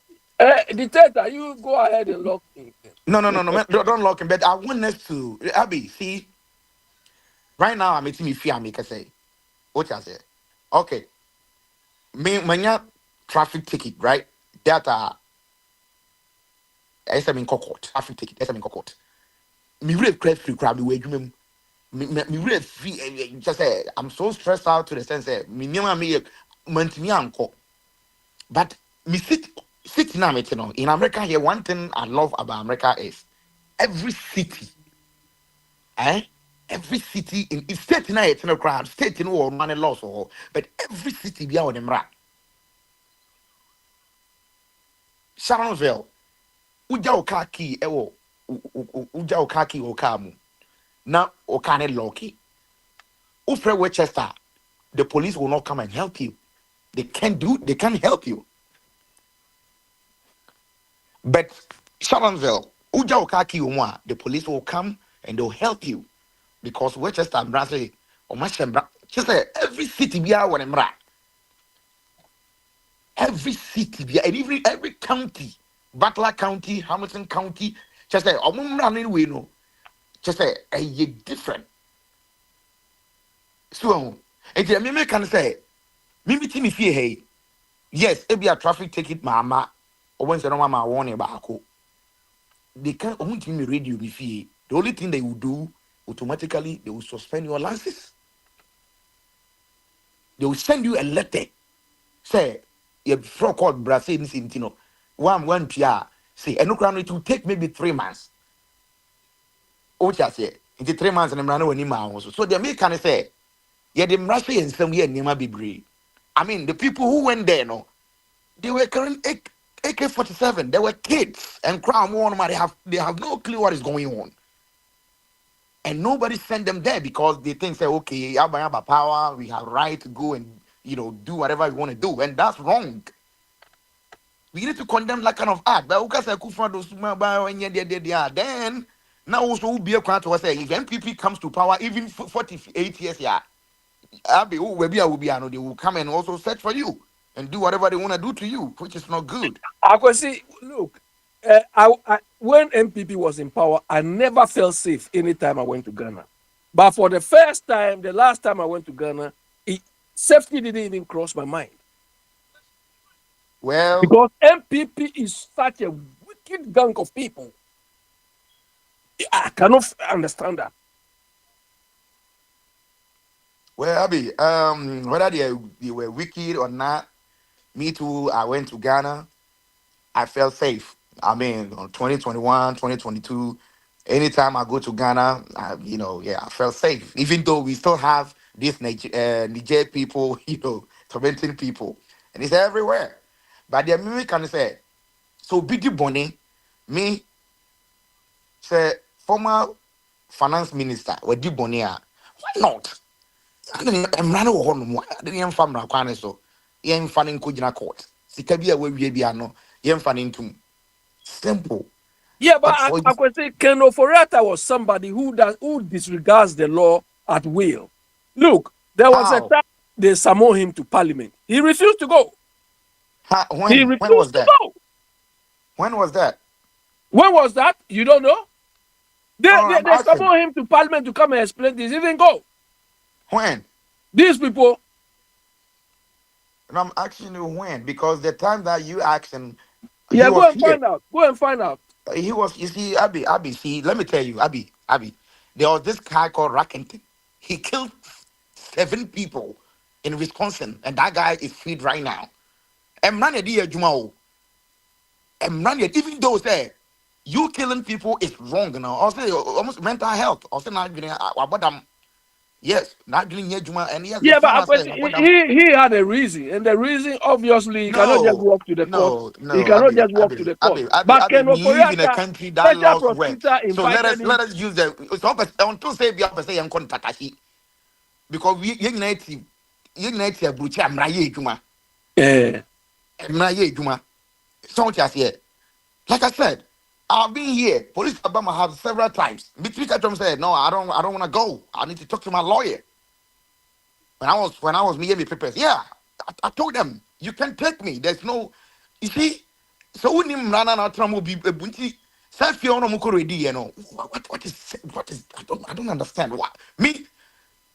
Dictator, you go ahead and lock him. No. Don't lock him. But I want us to Abi. See, right now I'm making me fear. Make I say, what I say. Okay. Me manya traffic ticket, right? That SM in court. Traffic ticket, SM in court. Me really crave free crowd the way you me really feel just say I'm so stressed out to the sense that me never me mentally uncle. But me sit now, you know, in America here, one thing I love about America is every city, eh? Every city in state now it's no crowd, state in all money loss or but every city be out them right. Sharonville, uja okaki ewo uja okaki okamu. Now okane loki. Ufre Winchester, the police will not come and help you. They can't help you. But Sharonville, uja okaki umwa, the police will come and they'll help you. Because Winchester and Bradley, or Mashembra, just every city be out when every city, and even every county, Butler County, Hamilton County, just say, we know, just say, a different. So, and the Mimi can say, Mimi Timmy fear, hey, yes, it be a traffic ticket, mama, or when the mama warning about. They can't only me radio me fear. The only thing they will do automatically, they will suspend your license. They will send you a letter. Say, you fraud called Brazil, one PR. Say, and no it will take maybe 3 months. Oh, just say, into 3 months and I'm running also. So the American say, yeah, the Russia and some year Nima Bibri. I mean, the people who went there, no, they were current AK-47. They were kids and Crown One. They have no clue what is going on. And nobody sent them there because they think, say, okay, Abba power, we have right to go and, do whatever we want to do. And that's wrong. We need to condemn that kind of act. But then, now also will be a crowd to say, if MPP comes to power, even 48 years, yeah, they will come and also search for you and do whatever they want to do to you, which is not good. I can see, look, when MPP was in power, I never felt safe anytime I went to Ghana. But for the first time, the last time I went to Ghana, safety didn't even cross my mind. Well, because MPP is such a wicked gang of people. I cannot understand that. Well, Abby, whether they were wicked or not, me too, I went to Ghana. I felt safe. I mean, on 2021, 2022, anytime I go to Ghana, I felt safe. Even though we still have these Niger people, tormenting people. And it's everywhere. But the American say, so Biggie Bonnie, me, say, former finance minister, with Biggie Bonnie, why not? I'm running on one. I didn't farm Rakwane so. Yen fanning Kujina court. Sikabia will be no. Yen fanning to simple. Yeah, but I could say Ken Oforiatta was somebody who disregards the law at will. Look, there was a time they summoned him to parliament. He refused to go. When was that? When was that? When was that? You don't know? They summoned him to parliament to come and explain this. He didn't go. When? These people. And I'm asking you when, because the time that you asked him, yeah, go and find out. Go and find out. He was, you see, Abby, see, let me tell you, Abby, there was this guy called Rackington. He killed 7 people in Wisconsin, and that guy is freed right now. And even though say you killing people is wrong now, also almost mental health, also not about them. Yes, not doing and yes, yeah, but he had a reason, and the reason obviously he cannot just walk to the court. He cannot just walk to the court. But we live in a country that loves work. So let us use the until say be up say Tatashi. Because we unite Brucha Mraye Juma. Mraye Juma. So just here. Like I said, I've been here. Police Obama have several times. Mitchell said, "No, I don't want to go. I need to talk to my lawyer." When I was me papers, yeah, I told them you can take me. There's no, you see. So when him run out of be bunty, self-fear on what is I don't understand what me.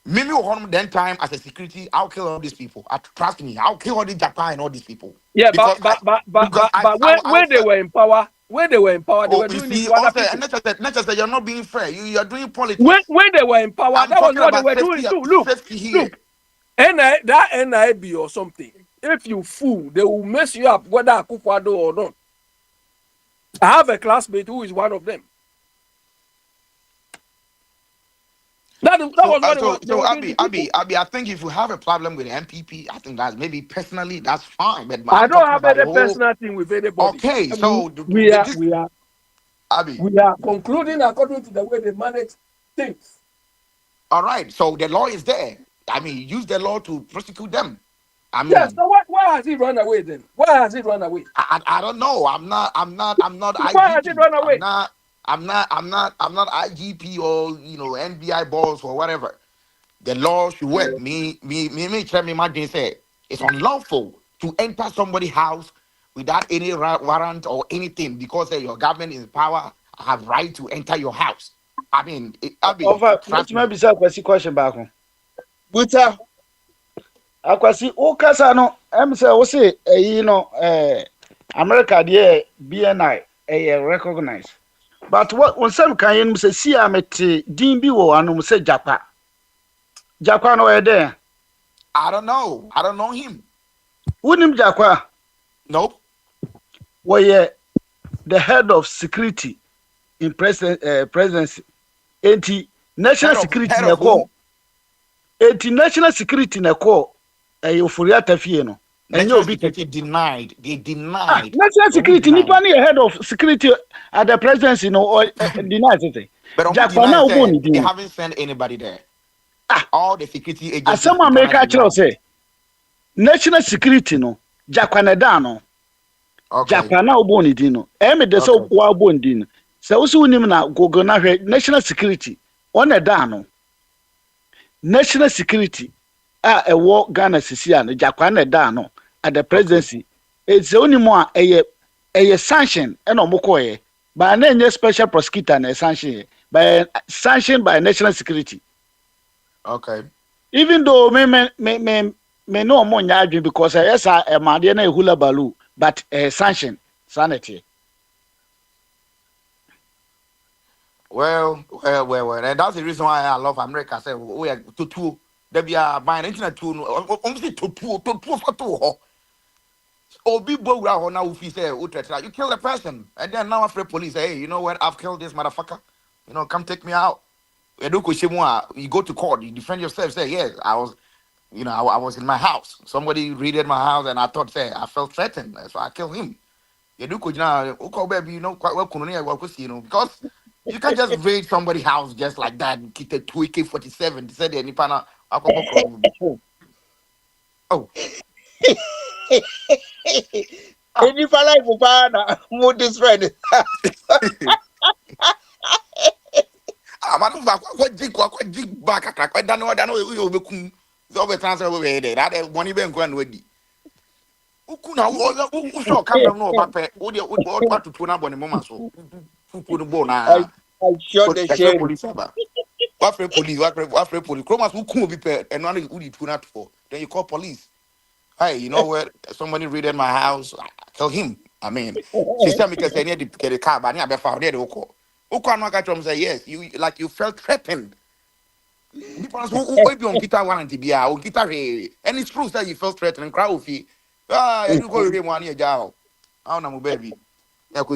Mimi will home then time as a security, I'll kill all these people. Trust me, I'll kill all the Japan and all these people. Yeah, Because when they were in power, they oh, were you doing it see, to other also, people. not just that you're not being fair. You're doing politics. When they were in power, I'm that was talking what they about were safety, doing too. Look, safety here. that NIB or something. If you fool, they will mess you up whether Akufo-Addo or not. I have a classmate who is one of them. That was what they were doing. Abby, I think if you have a problem with the MPP, I think that's maybe personally that's fine. But I I'm don't talking have about any the whole. personal thing with anybody. Okay, so we are Abby. We are concluding according to the way they manage things. All right, so the law is there. I mean, use the law to prosecute them. I mean, yes. So why has he run away then? Why has he run away? I don't know. I'm not IGP. Why has he run away? I'm not IGP or NBI boss or whatever. The law should work. Me, tell me, my say it's unlawful to enter somebody's house without any warrant or anything because your government is in power. I have right to enter your house. I mean, maybe say question back on. Buta. Akwasi o kasa no say o say America there BNI recognize. But what when some can say see amete din bi wo anu say Japa. Japa no there. I don't know him. Unim Japa? Nope. Well, the head of security in presidency. National security na call. National security na call. Ofuriata fie no. National security denied. They denied. National security nipa ni head of security at the presidency no or denied it. But they haven't sent anybody there. All the security agencies. As some America actually say national security no Jakwana da no. Jakwana oboni di no. De so wa oboni di no. Se wo so nim na gogo na hwe national security on e da no. National security ewo Ghana sisia no Jakwana da no at the presidency. It's only more a sanction and omokoye. But na nye special prosecutor na sanction by sanctioned by national security. Okay. Even though me no more nyadwe because yes a made na hula balu but sanction sanity. Well, and that's the reason why I love America. Say we are to there be a buying internet to almost to Obi Bogra now if you say you kill the person and then now after police say, hey, you know what, I've killed this motherfucker. Come take me out. You go to court, you defend yourself, say, yes, I was in my house. Somebody raided my house and I felt threatened. So I killed him. Baby, quite well, because you can't just raid somebody's house just like that and keep the 2 AK-47. They said any pana. Oh. Any fella for pana, more this friend. I'm not what jig back. I don't know you will be over transfer away there. That one even going with you. Who saw camera no back? What to tune up on the moment? So who put the bone? I shot the shame. Police. What police? Chromas who could be paid and only who you tune out for. Then you call police. Hey, you know what? Somebody raided my house. Tell him. I mean, sister because I need to get a car, but I found there. Say yes, you felt threatened. Who Peter wanted to be out, and it's true that you felt threatened. Crowd fee. You go to 1 year jail. I don't know, baby. Ain't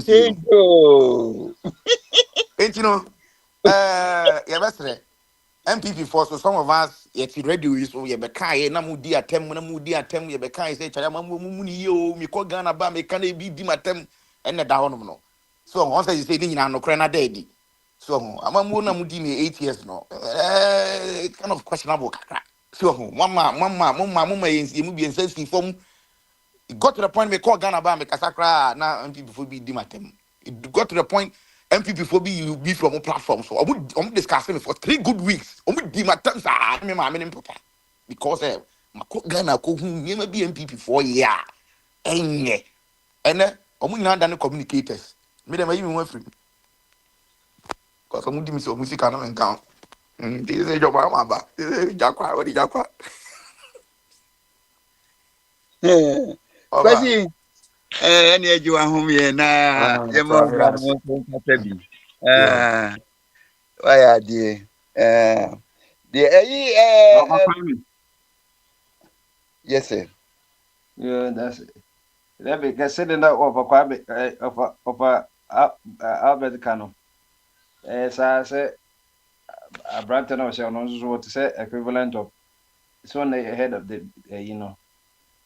MPP force. So some of us, yet ready with so you bekai, Namudi attempt, you bekai say, Chalamuni, me call Ghana, but me can't be dimatem and the down no. So once you say, no crana daddy. So I'm a mudi 8 years no. Kind of questionable. So mama is movie and says form. It got to the point we call Ghana Bam Kasakra now MPP for be dimatem. It got to the point MPP for be from a platform. So I would discuss him for 3 good weeks. I would dimatem because Ghana could never be MPP for a year. And then I'm not done communicators. Made them even went free. Because I'm going to miss music and count. This is your mama. This is Jakwa. What is Jakwa? Kwasi ɛne adwuma ho yɛ na yɛma owura no ho nkasa bi wayɛ adeɛ deɛ ɛyi yes sir. Yeah, that's it. That be considered that of a quabe of Albert Cano. As I say, a Brampton or so what to say equivalent of it's one head of the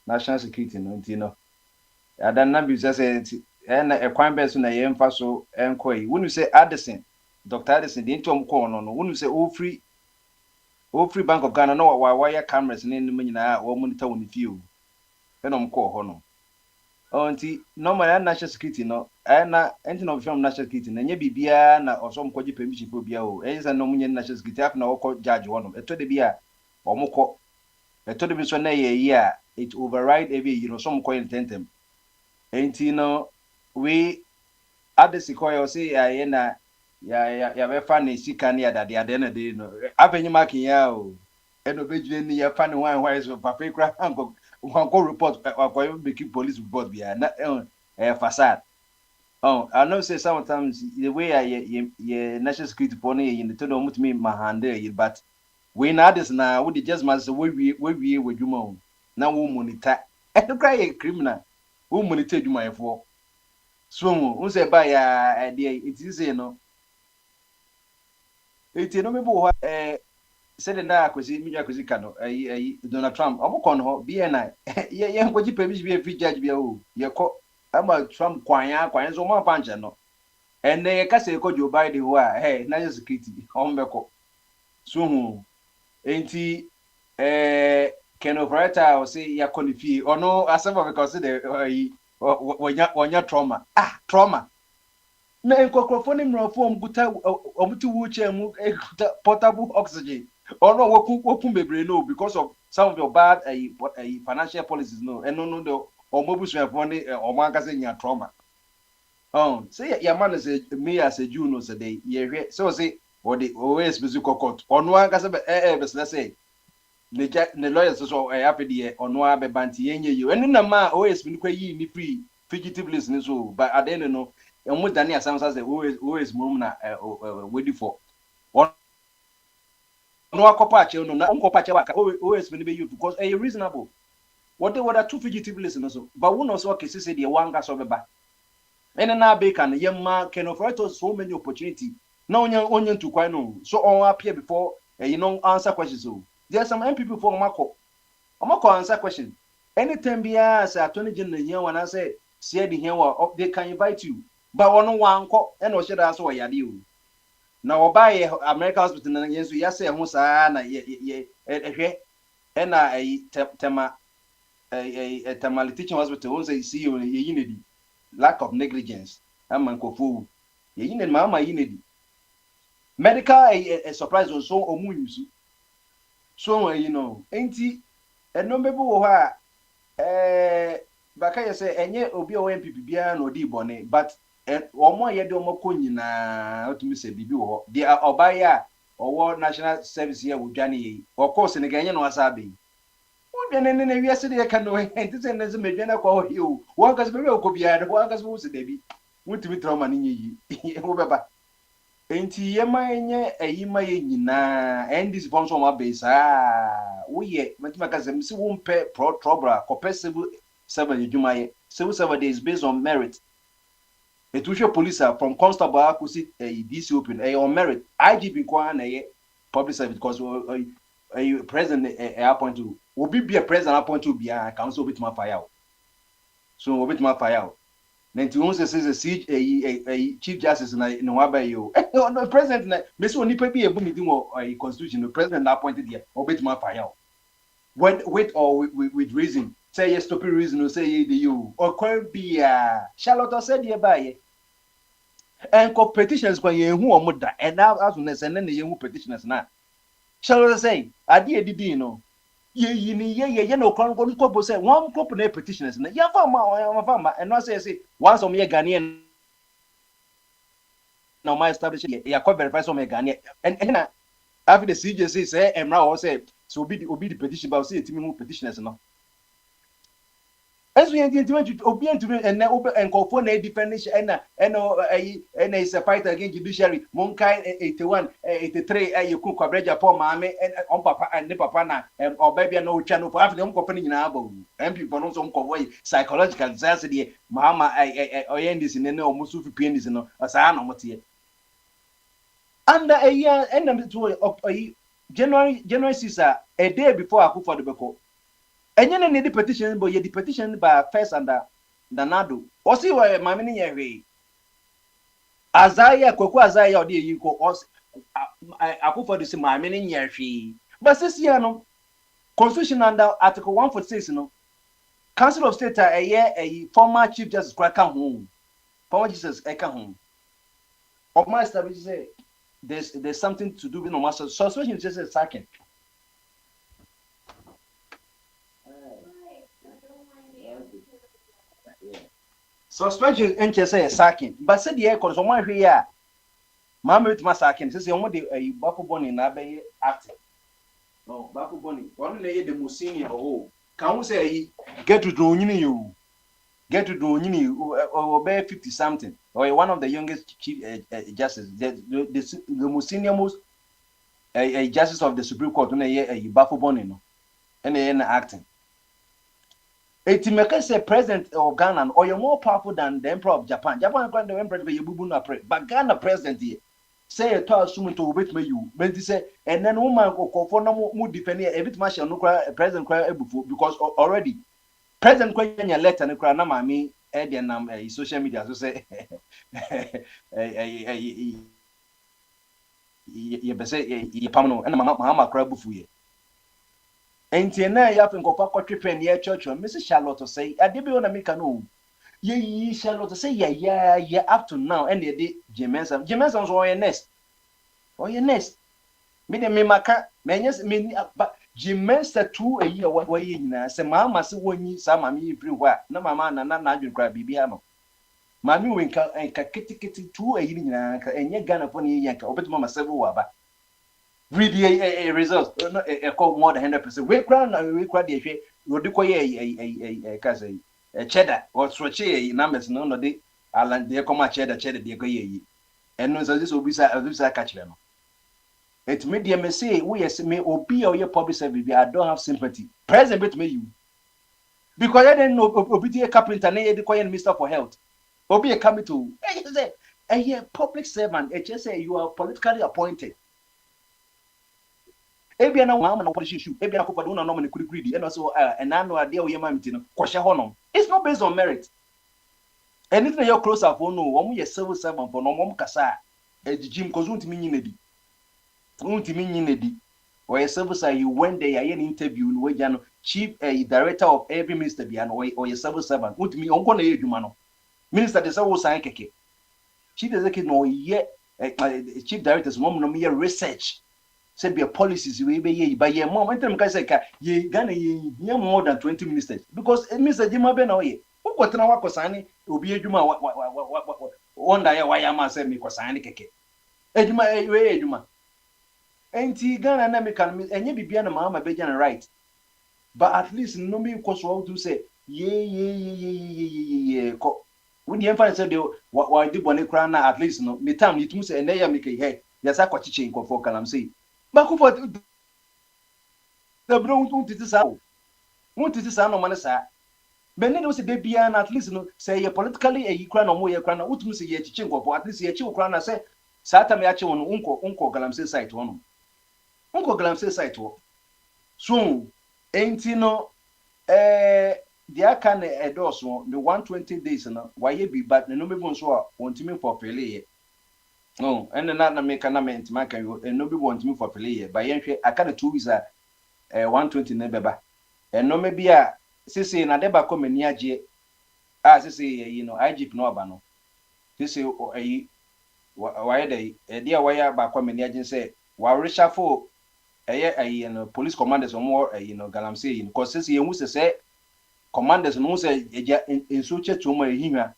national security, I don't know if you say and a crime base in a yem so and quay. When you say Addison, Dr. Addison, the interim corner, when you say all free Bank of Ghana, no wire cameras in the million or monitor on the few. And call hono. Auntie, no my national security no. Na anything of film national security. Na nye bibia na osom kwaji permission for bia o. Enza no munye national security after na woko judge hono. Eto de bia omukọ. Eto de bi so na ye it override every some ko intentem. Enti no we at the sequoia say ya na ya be fa na sika na ya dade ade na de no. Abenyi makin ya o. Eno bejue ni ya fa na wan so papa kra anko one call report or make police report be a facade. Oh, I know say sometimes the way I national security pony in the total with me my hand there, but we now this now we just must we with you mo now we monitor and cry a criminal who monitor you my for so who say by it is me said that kwesi kano Donald Trump obukọ no BNI ye nkoji permission be free judge be o ye ko ama Trump kwanya so ma panche no and ye ka say ko Joe Biden ho a national security ombeko so hu enti Ken operator o say ya konifie ono asema because the wonya trauma na enkokrofo ni mrofo omguta omuti wuche mu portable oxygen or no wokum bebre no because of some of your bad financial policies no and no the or mobile phone or manka say nya trauma say your man say me as a Jew no say they ye so say or the always physical court or no anka say let's say ne lawyers so happy the or no be banti yenye you and na ma always been yi ni free fugitive list ni so but at the end no and with Daniel Samsa say always mum na waiting for no akopache no na unkopache waka always been be you because reasonable what they were two fugitive listeners so but one also okay say the wanga so beba and na be can yemma can offer us so many opportunity now onye to kwai no so on appear before answer questions so there are some MPP for Omako answer question anytime be as attorney general here when I say the here they can invite you but one wanko and o sheda so yade o na obaye American hospital na yenso yase ho saa na ye ehwe na tema teaching hospital won say see you ye yinedi lack of negligence am nkofo ye yinedi mama yinedi medical surprise on so omunyusu so enti eno mebe wo ha baka ye say enye obi o MPP bia na odi bone but omo ye de omo konyina otumi se bibi wo de obaya owo national service here wudwane yi of course ne ganye no asabe wudwane ne wiase de ka no enti se ne ze medwane kwa hi o won ka se bebe okobia de won ka se wo se debi wutumi trauma ne nyi wo beba enti ye ma enye ayima ye nyina and this sponsor ma base wo ye matima ka se msi wo mpe pro trouble compensable 7 jumaye civil 7 days based on merit. A tuition police from constable akusi DC open on merit IGP kwa na public service because a president appoint to will be a president appoint to be a council bit my fire so bit my fire then to once says a chief justice na no waba yo no president na me so ni pe be a meeting or a constitution the president appointed here or bit my fire with or with reason say yes stupid reason or say you or could be Charlotte said ye by and competitions when you who are mother and now as and then the petitioners now Charlotte say I did ye no chronicle couple say one couple petitioners na ya farmer and not say once on me Ghanaian now my establishment ya verify some Ghanaian and after the CJ say Emra or say so be the petition but say timi who petitioners no as we intimate obedient to me and call for a definition and is a fight against judiciary Monkai 81 83 you cook Breja poor mammy and on papa and the papa or baby no channel for after them company in abo and people don't some convoy psychological necessity mama I end this in the no musufi penis no as I know what here under a year and January 6 a day before I cook for the Beko. And you need the petition, but the petition by first under Danado. Or see why my mini away. Azaya, Coco Azaya, or you go us. I cook for this my mini year fee. But this year, no Constitution under Article 146, no Council of State a year a former Chief Justice Cracker home. Former Jesus Eka home. Of my establish say there's something to do with no master. Suspension is just a second. Suspension ain't say a sacking, but said the air cause on my here. Mamma with my sacking, says only a Baku Bonnie in Abbey acting. No, Baku Bonnie, one lay the Mussini or can we say get to draw you? Get to draw you or bear 50 something, or one of the youngest chief justices, the Mussini a justice of the Supreme Court, a Baku Bonnie, and they are acting. It make say president of Ghana or you're more powerful than the emperor of Japan. Japan the emperor be bubu na pray. But Ghana president here say a to assume to wait me you. But he say and then woman go for no more defend a bit much no president cry because already president question your letter no cry na mami e dey nam social media so say you be say you pamno and mama cry bufu here. Enti na ya fen kopa kotwepe ne church Mrs. Charlotte say ade be ona make no ye Charlotte say yeah up to now and dey Jemensa so your nest me de me maka menyes me but Jemensa 2 a year what way nyina say mama se wonyi sa mama yi free hwa na mama na adwen kra bibia no mami we nka kitikiti 2 a year nyina ka enye Ghana for ne yanka obetu mama se wo aba read a result a call more than 100%. We crown and we crowd the you do a cheddar or swatchy numbers no de Alan de come cheddar de go ye. And no this will be catch them. It made them say we as me or be or your public service. I don't have sympathy. Present with me you. Because I didn't know obedient a carpenter and the coin minister for health. Or be a capital. A public servant, just say you are politically appointed. Ebia na mama na policy issue ebia na ko fado na no me greedy and also and I know idea we am meeting ko hye honom it's not based on merit anything you close up no wo ye civil servant for no mom kasa ejijim ko zuntimi nyina di or civil servant you went there an interview no we no chief director of every minister bia no or ye civil servant untimi onko na ye adwuma no minister de say wo san keke chief executive no ye chief directors mom no me research say be policies we be ye by ye mom enter me say ka ye Ghana ye more than 20 ministers because minister Jima be na ye who kwatena wakosane obi adwuma wonder ye why am say me kosane keke adwuma we adwuma enti Ghana na me kan enye bibia na mama be Ghana right but at least no me koso to say ye ko we dey emphasize say the why di bone kra na at least no me time it say na ya me ke hey yasa kwachiche nkofo kalam say Baku for the bro won't it no man sa Benin was a baby and at least no say politically a crown or more crown utum say ye chichingo for at least ye chill crown say Sata me achi on unko galamse site one unko galamse site wo so enti no dia kan edos the 120 days no why be but no me bon so wontimi for pele no and na make na me ntima kan yo no be wontimi for pele but yen hwe aka na 2 weeks 120 na beba no me bia sisi na deba ko mani age sisi you know IGP no aba no sisi why dey dia why ba ko mani age say wa reshuffle you know police commanders or more you know galamsey you know cause sisi yen wuse say commanders no say in so che to mo ehihwa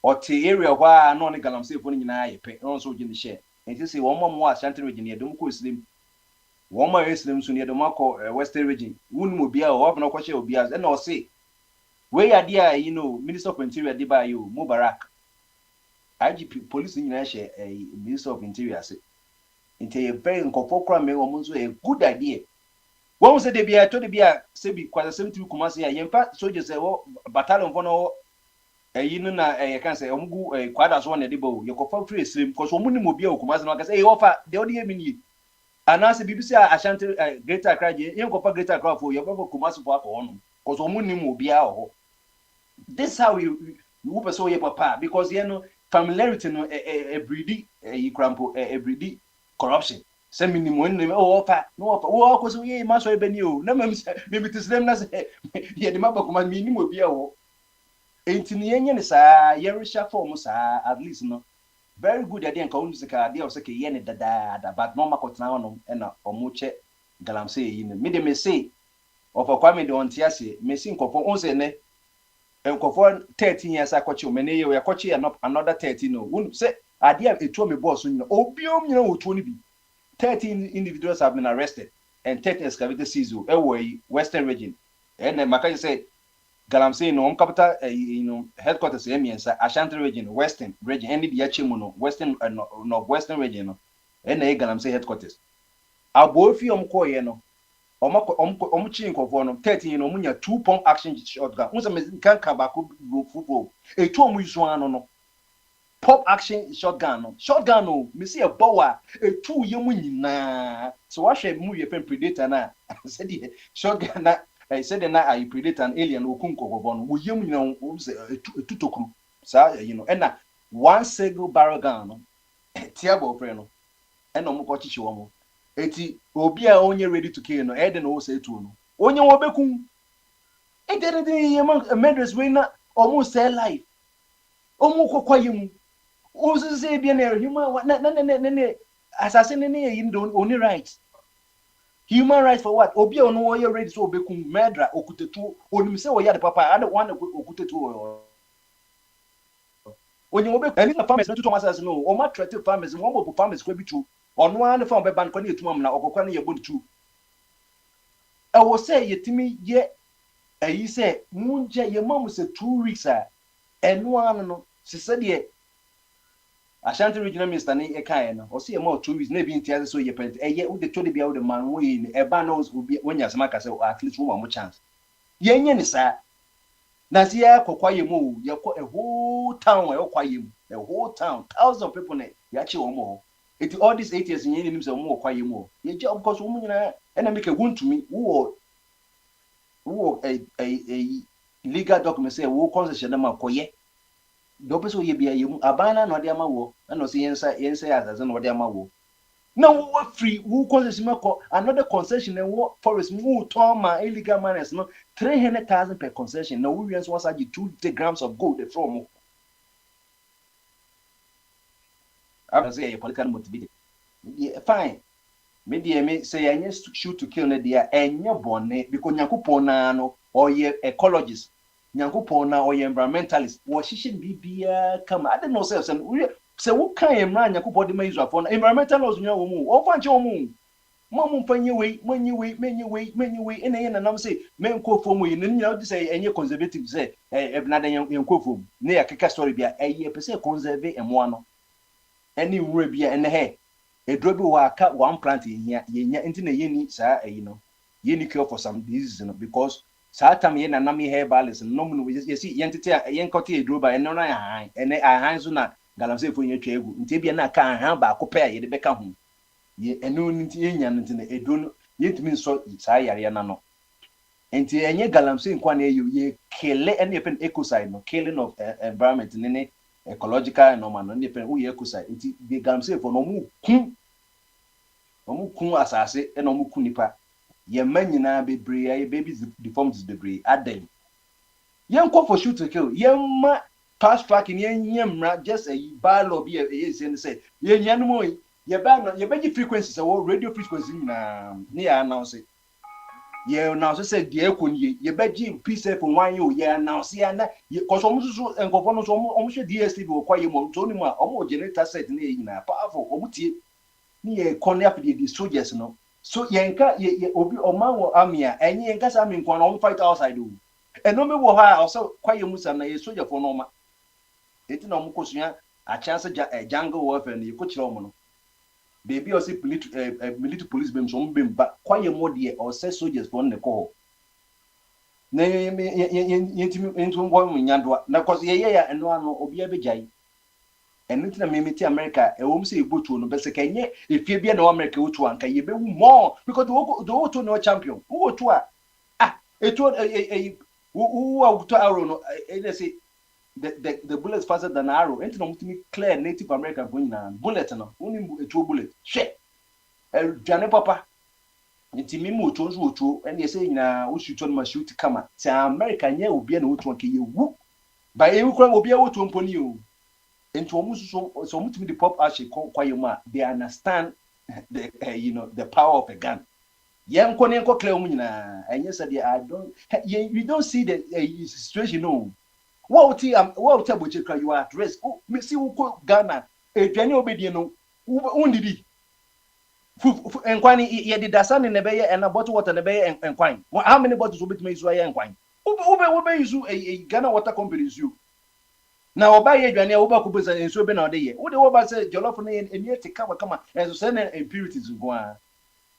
or the area where no galamsey for nyina ye pe no so gine share and sisi wo mo ashanti region ye dum ko slim One more Islam soon near the Marco Western region. Wouldn't will be a open or question will be as and I'll say, where are dear, Minister of Interior, Deba, you, Mubarak. IGP police in Russia, a Minister of Interior, say, into a very incorporated almost a good idea. One was said they be a told to be a Sebi, quite a 70 Kumasi, a young soldiers, a battalion for I can't say, quite as one a debo, you go free slim, because woman will be a Kumasi, say, offer the audio mini. And as a BBC, Ashanti, greater cry, young copper greater crowd for your papa Kumasi for on, because woman will be our. This is how you so your papa, because familiarity no a breedy a crampo a breedy corruption. Send me no offer oh cause we must have been you. No maybe to them as yeah the map of my minimum be a war. Ain't in the union is a yerisha forms at least no. Very good idea and musical idea of sake yen da but no market now and or much galam say in me may say of a kwame on tiase me sing for once and for 13 years I coach you many we are coaching another 13 no wouldn't say idea it told me boss obium 20 13 individuals have been arrested and 10 excavated season away western region and then Makai say Galamsey no capital headquarters Ashanti region western region any the Yachimuno western northwestern region and Galamsey headquarters abofi no chinko for 13 munya 2-pump action shotgun unsa can come back football e to mu iso no pop action shotgun no me see a bower e two yemu nyina so what she mu ye predator na said the shotgun na I said na I predator an alien okunko no wo yemu nyina tutokru sa and na one single barrel gun no tiabo pre no and no mo ko chichi wo mo eti obi a onye ready to kill no ede no say to no onye wo bekum e did the murders we na almost say life omu kokwayim o say be na human na assassin na yin don only right human rights for what obi a no wo ready so bekum murder okutetu onim say wo ya the papa and one okutetu onye wo bekum any farmers no to assassin no o ma treat farmers mo mo farmers ko bi tu on one from ban ko na etumam na okokwa na yebon tu e wo say yetimi ye ayi say munje ye mamu say 2 weeks eno an no se se de Ashanti regional minister ni e kan no o say ma 2 weeks na bi ntia so ye pent e ye wo de to de bia wo de man wo yi e ba no obi wonya sama ka say at least wo mo chance ye nye ni sa na si ya kokwa ye mu ye ko a whole town e kokwa ye mu a whole town thousands of people na ya chi wo mo it all these 8 years in him say mo kwa yemo ye job because wo nyina na make want to me wo a legal document say wo concession na makoye do peso ye bia yemu abana no de ama wo na no say yensa as no de ama wo na wo free wo concession mako another concession and wo forest wo toma illegal miners no 300,000 per concession na wo wians was 2 grams of gold from I say a political motivated. Yeah, fine. Maybe I say I shoot to kill Nadia and your bonnet because Yakupona no or ye ecologist, Yakupona or ye environmentalist. What she should be come. I don't know, self. So what kind of man Yakupo the measure upon environmental laws? No, or find your moon. Mamma, when you wait, and I'm say, men quote for me, and you know to say, and your conservative say, if not in quote near Kaka story be a year per se conserve and one. Any rebia and hey, a droppy waka one plant in here, into the yeni, sir, yeni cure for some diseases, because Satam yen and Nami hair balance and nominal, you see, entity a young cotty droba and no eye, and I hands on that Galamse for your table, and Tibiana can't have a compare ye the becca home. Ye and no Indian into the don't yet mean so it's Ayariano. And Tia Galamse in Quane, ye kill any open ecocide, no killing of environment in any. Ecological and normal independent who ecoside it be gamse for no mu kun asase e no mu kunipa ye man nyina bebre ye babies deformed bebre aden yen ko for shoot to kill yen ma fast track in yen yemra just a bylaw be e say yen yan mo ye ba no ye be frequencies or radio frequency na near announce ye now say the ekonye ye beji peace for one you ye now see na cause omususu enkofo no so omuhwe DSTV okwaye mo to ni mu a omo generator set na yina powerful omutie ni ye connect the soldiers no So yenka ye obi oman wo amia enye yenka sa mi nkwa na fight outside o. Eno me wo ha also kwaye musa na ye soldier for no ma. Enti na omukosua a chance jungle warfare na yeko kire omo no. Baby o say military police bem so mbem ba kwaye mo de o say soldiers for ne ko. Na yentimi ngwa mu nyandwa na cause ye ya eno ano obi abegyan. Eno tina me meti America e wo mse ebotu no bese kenye efie bia na America wotu anka ye bewu more because the wotu no champion wotu etu who wotu arrow no they say the bullet faster than arrow enti no mutimi clear Native American for nyina bullet no oni etu bullet hwe dwane papa enti mimu otu and they say nyina wo shoot on ma shoot kama say America nye obi na wotu anka ye wu ba ye kura obi a wotu mponi o. Into almost so much the pop actually kwayoma they understand the the power of a gun. Yam konen ko clear na and yes we don't see the situation no. What about you are at risk. Oh, me see who Ghana Johnny obedi no undidi. Enkwani ye did dasan in the bay and a bottle water in the bay and quine. How many bottles will be made so and quine? Ube use a Ghana water company is you. Now, oba ye dwane oba kubuza enso be na ode ye. Wo de oba say jollof na eni te kama and so say na impurities go an.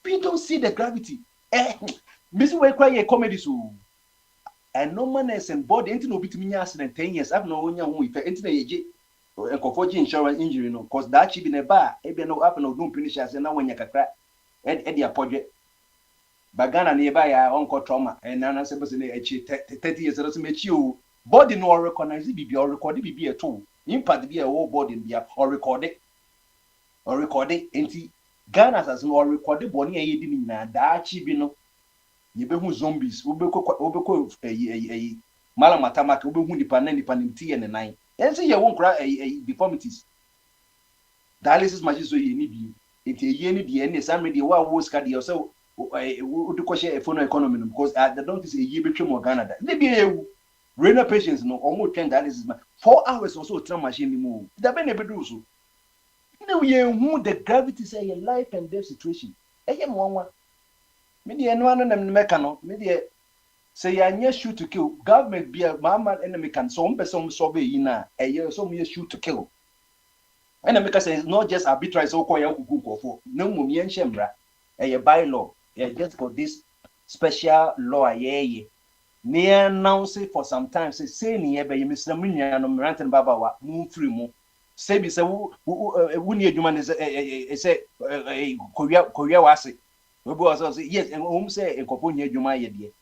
We don't see the gravity. Missy we cry ye comedy so. And no man is in body enti no bitimi nya accident 10 years have no onya hu ife enti na yeje enkofoji insurance injury no cause that chi bi ne ba e be no happen no do finish as na wanya kakra e dia podwe. Bagana na ye ba ya onko trauma and na se be se na echi 30 years so me chi o. Body no recognize bibi or record bibi eto impact bi e wo body bia or record enti Ghana as no record body e yedi ni na da chi bi no ye be hu zombies obeko mala matamaka obehu nipa na nipa nimti ye ne nan ense ye won kra deformities dialysis machine so ye ni bi enti ye ni de ne sam de wa wo ska de so do ko share phone economy because they don't say ye betwem mo Ghana da ne bi ewu renal patients no almost 10 dialysis 4 hours also trauma machine ni mo da be na bedu so na we hu the gravity say your life and death situation eye mo nwa me de eno anu na me meka no me de say ya nya shoot to kill government be mama enemy can so person so be yi na eye so me shoot to kill and make say it's not just arbitrary so call ya kuku kofo no mo me enhemra eye by law just for this special law ayeye near announce for some time say ni ebe Mr. Munya no ranten baba wa mu free mu say bi say wo ni adwuma ne say korea wase we bo say yes say enkopo ni adwuma ye de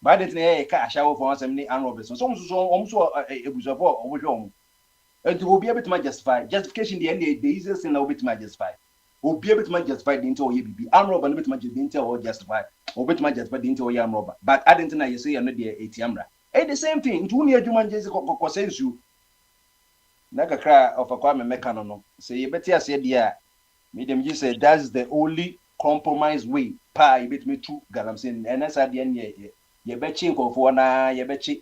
ba de ne ka ashawo for ansem ni an Robertson so ebusofo obhwe enti obi abetima justification the end the easiest thing na obetima justify obi abetima justify the into ye bibi an Robert abetima justify obetima justify the into ye an Robert but I didn't know you say no the etiamra the same thing ntu ni adwuma nje ko sensu na kakra of akwa me meka no say ye beti ase dia medium you say that's the only compromise way pa ye betimi tu galamsen and that's at the end ye bechi nkofo na ye bechi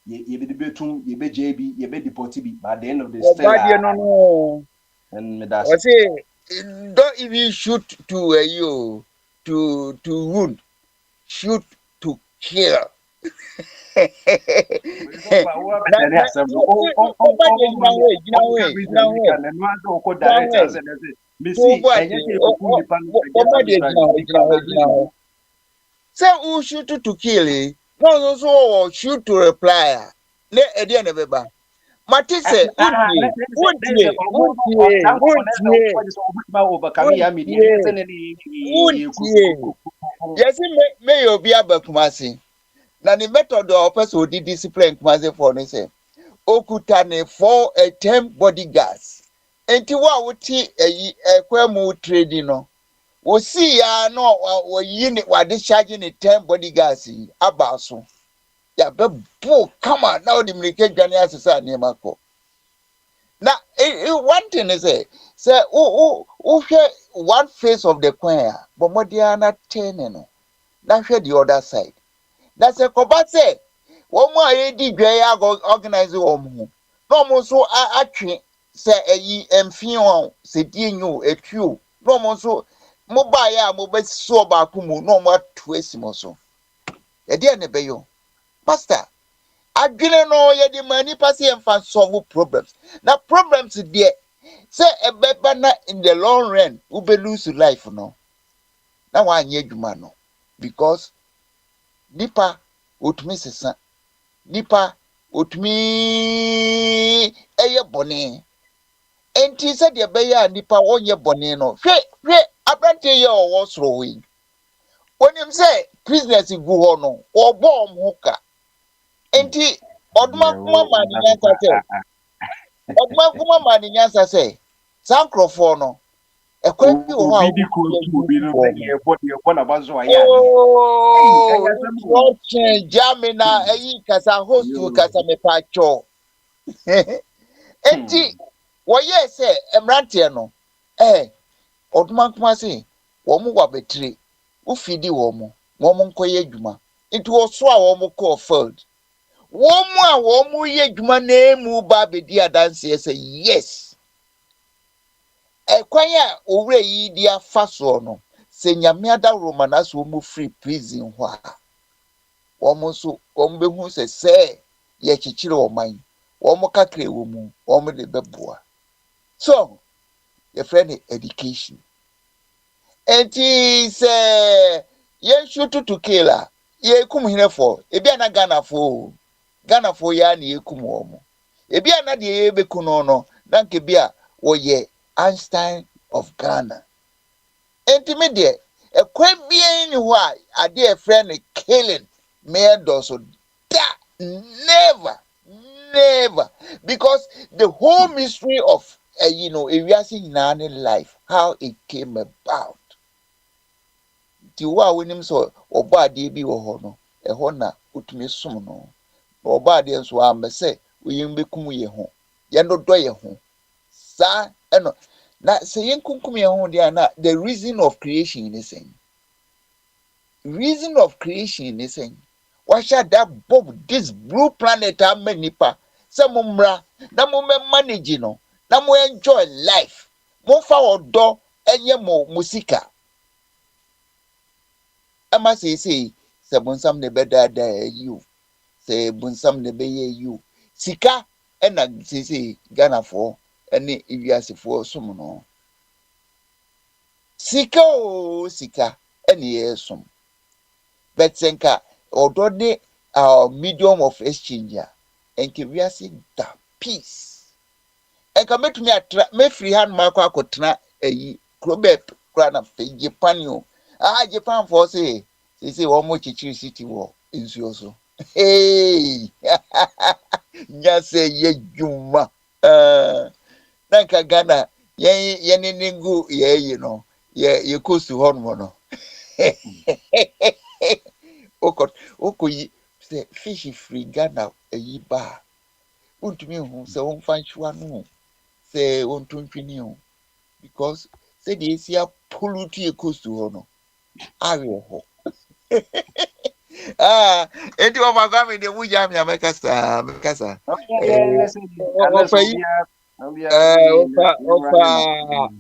ye be betum ye be JB ye be deport bi by the end of the no and me that's don't even shoot to you to wound, shoot to kill. Say who shoot to kill it? No, so shoot to reply. Ne edi na beba. Mati say yes, may you be able Kumasi. Na the method of person who did discipline Kumasi for ne say okutane for a 10 bodyguards. Enti wa wuti kwemu trading no. We see ya no we yin wa discharging the 10 bodyguards abaso. Ya be bo come on now the military Ghana asesa ne mako. Now one thing is say one face of the coin but modiana 10 no. Now share the other side. That's a koba say one more edi dwa organize omo. No mo so atwe say emfion se die nyu etwu. No mo so mobile ya mobile so baako mu no mo ato asimo so e de ne beyo pastor adwene no ye de mani pass e mfa solve problems na problems there say ebeba na in the long run we be lose life no na wa anye adwuma no because nipa otumi sesa nipa otumi eye bone enti se de beya nipa onye bone no hwe abrante ye owo soro we onim se business gu ho no obo omhoka enti oduma kuma mani nyansa se oduma kuma mani nyansa se sankrofo no ekwa bi wo ha obi no ye bo na bazo aya watching jamina eyi kasa host kasa mepacho enti wo ye se emrante no oduma kuma se wo mu wa betire wo fidi wo mu nkoye adwuma enti wo so a wo mu call field wo mu ye adwuma na emu ba bedi adanse say yes ekwanya owre yi dia faso no se nyame ada romana so mu free prison ho a wo mu so wo behu se ye chichire oman wo mu kakre wo mu wo mu de beboa so your friend education enti se ye shoot to kill ye kum hinefo ebi ana Ghana fo ya na ye kum wo mu ebi ana de ye beku no na nke bia wo ye Einstein of Ghana enti me de ekwa bia ni ho a ade a friend killing me do so that never because the whole mystery of ewiase nyina life how it came about ti wa wonim so obo ade bi wo ho no ho na otumi som no obo ade nso amese oyim bekum ye ho ye no do ye ho sa eno na se yen kunkum ye ho dia na the reason of creation is saying what shall that bob this blue planet amenipa se mumra na mo manage no na mo enjoy life mo fa odo enye mo musika ama se bunsam ne bedada you se bunsam ne beye you sika ena se Ghana for ene iwiasefo som no sika ene yesum but senka odo de medium of exchange enke wiase da peace enka metumi atra me free hand makwa akotena krobet kra na fe Japan yo Japan for say wo mo chichiri city wo insuo so nya say ye juma nanka Ghana ye ningu ye no ye kosu honmo no okoyi say fish free Ghana ba untumi hu say won fanchwa no say won tuntwini o because say the Asia pollute ye kosu ho no awe ho enti o magami de wuja mi amekasa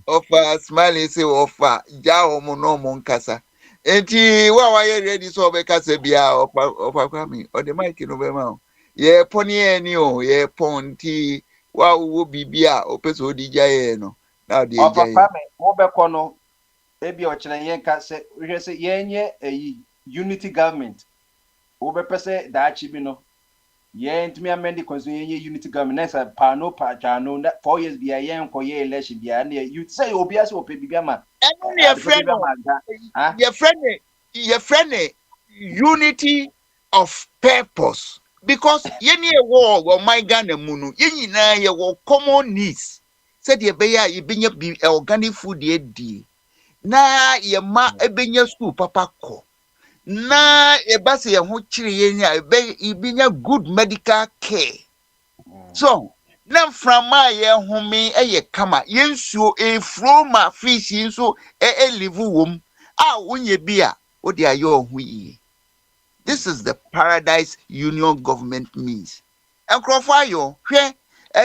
ofa smile say ofa ja omo no mo nkasa enti wa ye ready so obekasa bia ofa kwami o de mic no be ma ye poni eni o ye ponti wa wo bibia opeso odija ye no na de ofa kwami wo be kono ebi o kire yen ka se hwe se yenye unity government wo be pese da achi bi no yen tumi amend constitution yenye unity government na sa pano pa chano 4 years bia yen ko ye election bia na you say obi ase ope bibia ma your friend unity of purpose because yenye wo my Ghana mu no yenyina ye wo common needs said ye be ya ibinya organic food ye di na ye ma ebenya school papa ko na ebase ye ho kire yenya ibinya good medical care so na frama ye home eye kama yensuo efroma fish nso live wom wonye bia wo de ayo ho yi. This is the paradise union government means enkrofo ayo hwe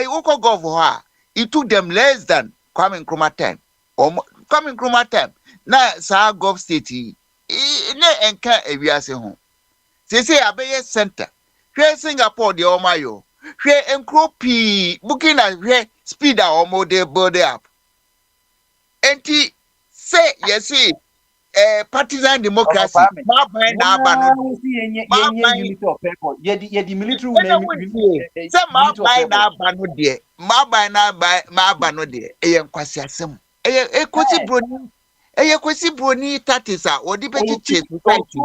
woko gov ho it took them less than Kwame Nkrumah time Kwame Nkrumah time na sa Gulf state ne enka ewiase ho say abeye center hwe Singapore de omayo hwe enkro pi booking na hwe speed a omo de build up enti say yes partisan democracy ma ban na aba no unity of purpose ye the military say ma ban na aba no de ma ban na ma aba no de nkwasi asem ekosi broni tatisa odi be chiche society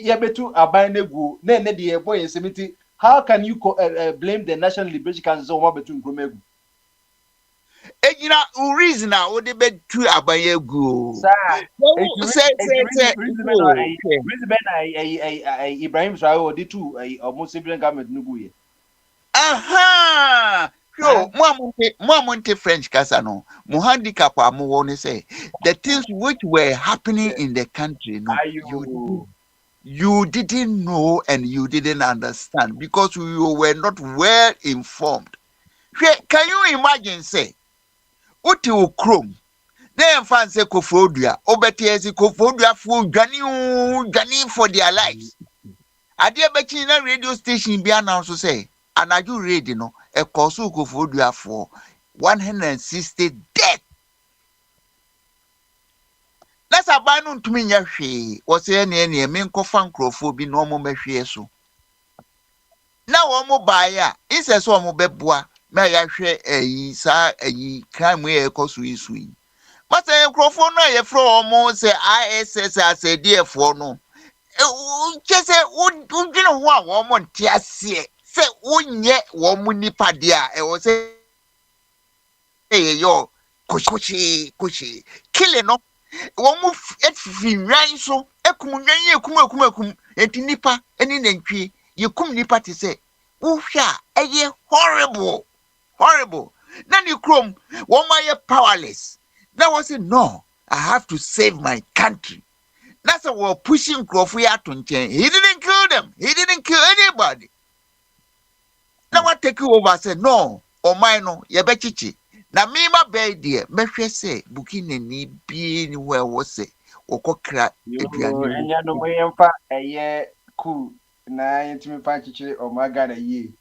ye betu aban negu na de boy ensemiti. How can you blame the National Liberation Council so betu Nkrumah egu? Ejina reason na odi betu aban egu Ibrahim Traore odi tu almost civilian government nugu ye. Aha! Yo, Monte French Casano, handicap amu say the things which were happening in the country, no, you didn't know and you didn't understand because you were not well informed. Can you imagine say, Uti Chrome? Then fancy Kofodia, Obetiesi Kofodia for Gani for their lives. I dear Bettina radio station be announced to say, and I do read, you know, a Kosu Kofodia for 160 dead. That's a banun to me, Yashi, was any main cofan normal measure so. Now, Omo Baya, is a so bebwa, may I share a crime where Kosu sweet. But a crofona, a floor almost say ISS as a dear for no. Just say, would you know what woman say unye womuni padia e wo say yo kushi kile no womu etfinran so ekum enti nipa eni nantwie yekum nipa te say wo hwa eye horrible na ni krom woma ye powerless na was say no, I have to save my country. That's why we're pushing Crawford to nchen. He didn't kill them. He didn't kill anybody. Now I take you over. Say no, or mine no. You bet chichi. Now me my bed dear. Me say booking ni be anywhere was say. Oko kra. Enya no mo yemfa eye cool. Na yentimi pa chichi o magana ye.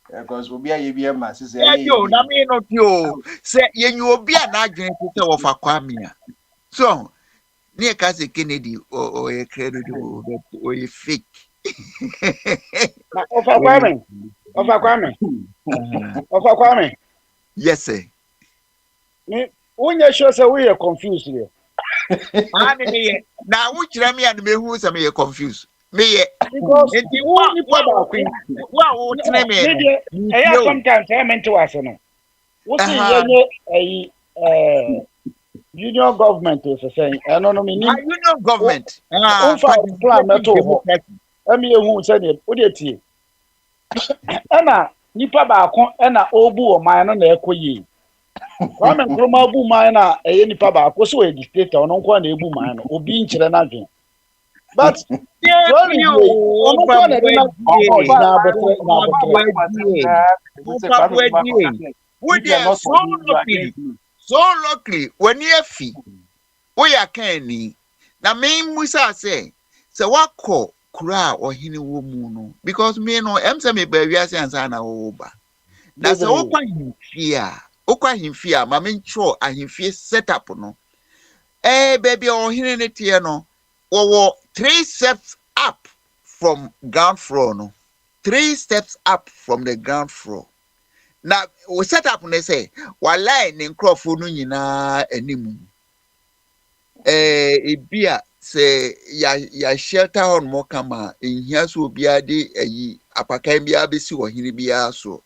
Because obi aye bi ma say yo na me no yo. Say yenyu obi a na adwen say wo fa kwamia. So near Cassie Kennedy or a credit or a fake. Of Kwame. Yes, sir. When you show say we are confused here. Now, which Remy and me who are confused. Me, because sometimes I meant to us. What's the union government is saying? I don't know. Union government. Plan at all. I mean, who said it? What did you? Anna, Nipa Bako, Anna Obu or Minor Nekoyi. Kwame Nkrumah bu Minor, a Nipa Bako, so a dictator, on one Ebu Minor, or being Chiranagin. But, so luckily, when you fee, we are canny. Now, me, Musa say, so what call Kura or Hini Womuno? Because me no, me baby, as an over. That's all quite fear. Okwa him fear, my main chore, and him fear set up no. Baby, or hearing it here no. Or 3 steps up from ground floor no. 3 steps up from the ground floor. Now we set up and they say, "Walai Nkrofo no nyina animu." Ebia say ya shelter on mo kama ehia so obia de ayi apakan bia besi wo hini bia so.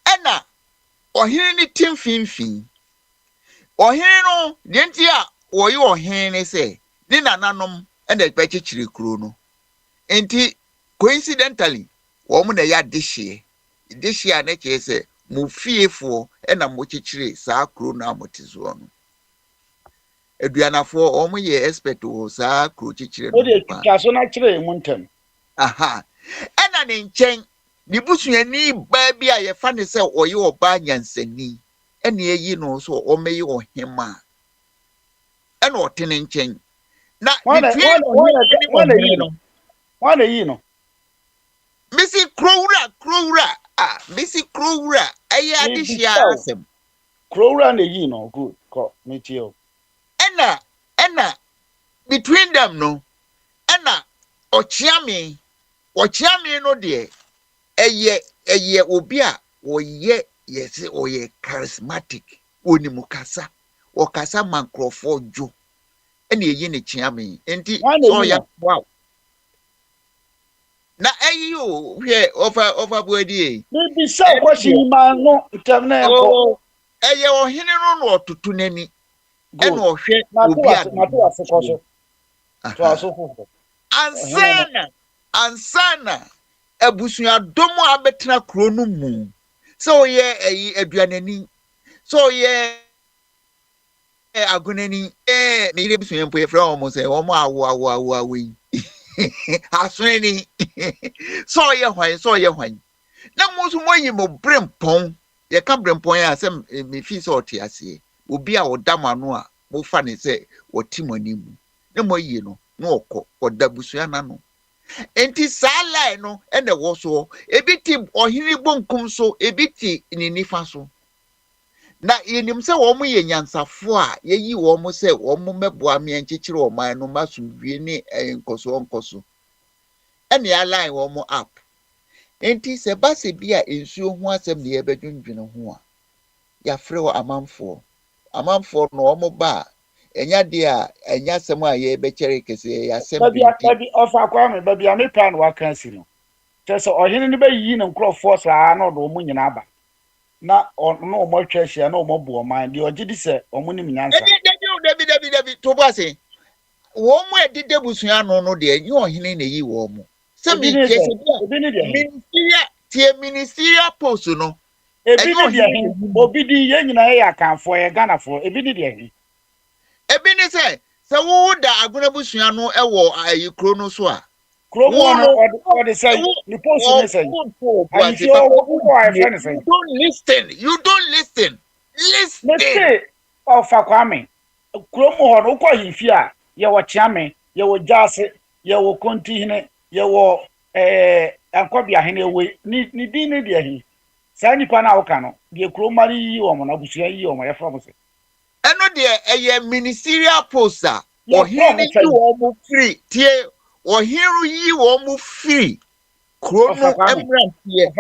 Ena ohini ni timfinfin. Ohini no de ntia wo yi ohini say, "Ni nananom ena pechichiri kuro no." Enti coincidentally, wo mu na ya dehye. This year, nature say, Mufiefo and a mochichiri, sa crew na motizuano. Edriana for almost ye expect to sa crew chichiri. Oh, the Casona Tree Mountain. Aha. And an in chain, the bush you need, baby, I find yourself or your banyan seni. ɛna eyi no so ɔmɛyi ɔhema ɛna ɔte ne nkyɛn na between wana yi no misi krowura misi krowura ɛyɛ adehyia asɛm krowura na yi no good ko metio ɛna between them no ɛna ɔkyeame no deɛ ɛyɛ obi a wɔyɛ yɛsɛ ɔyɛ charismatic onimu kasa ɔkasa ma nkurɔfoɔ dwo ɛna eyi ne kyeame nti so ɔyɛ wow na ɛyi o hwɛ ɔfa buadi bibi sɛ kwasi ma no tam na ɛkɔ ɛyɛ ɔhene no na ɔtoto n'ani ɛna ɔhwɛ obi a ansana abusuadɔm a abɛtena kuro no mu sɛ ɔyɛ ɛyi aduanani sɛ ɔyɛ agonani ne yere busua mpo yɛfrɛ wɔn sɛ wɔn awo yi asonani sɛ ɔyɛ hwan na mo nso mo yi mo brempɔn yɛka brempɔn a sɛ mefi sɛ ɔte aseɛ obi a ɔda mo ano a mofa ne sɛ ɔte mo anim na mo yi no na ɔda busua n'ano enti saa line no ɛna ɛwɔ so ebi ti ɔhene bonkum so ebi ti ne nifa so na yenim sɛ wɔn yɛ nyansafo a yeyi wɔn sɛ wɔn mɛboa me nkyekyere ɔman no masomdwie ne nkɔso ɛna ya line wɔn up enti sɛ basa bi a nsuo ho asɛm ne yɛbɛdwendwene ho a yɛafrɛ wɔ amanfoɔ no wɔn ba enya de a enya asɛm a yɛbɛkyerɛ kɛse yɛ asɛm bi ɔfa kwame babi a mepa no waka si no kyerɛ sɛ ɔhene no bɛyiyi ne nkurɔfoɔ saa na ɔde wɔn nyinaa ba na ɔno ɔmo atwa ahyia na ɔmo bu ɔman deɛ ɔgye di sɛ ɔmo nim nyansa dabi to bo ase wɔn mo ɛdeda busua no deɛ nye ɔhene na eyi wɔn mo sɛ mi kɛse ministerial post no ebi ni deɛ obi di yɛn nyinaa yɛ akanfoɔ yɛ Ghanafoɔ ebi ni deɛ ebi ni sɛ wo da agona busua no ɛwɔ ayi kuro no so a kuro mu no ɔde sɛ ni post ni sɛ you don't listen ɔfa kwame kuro mu hɔ no wokɔ ahemfi a yɛwɔ kyeame yɛwɔ gyaase yɛwɔ kontihene yɛwɔ ankɔbiahene ewe ni din ne deɛ hi saa nipa na woka no deɛ kuro mari yi wɔn na busua yi wɔn yɛfrɛ mo sɛ ɛno deɛ ɛyɛ ministerial post a ɔhene yi wɔn mo free tie ɔhene yi wɔn mo free kuro no ɛmranteɛ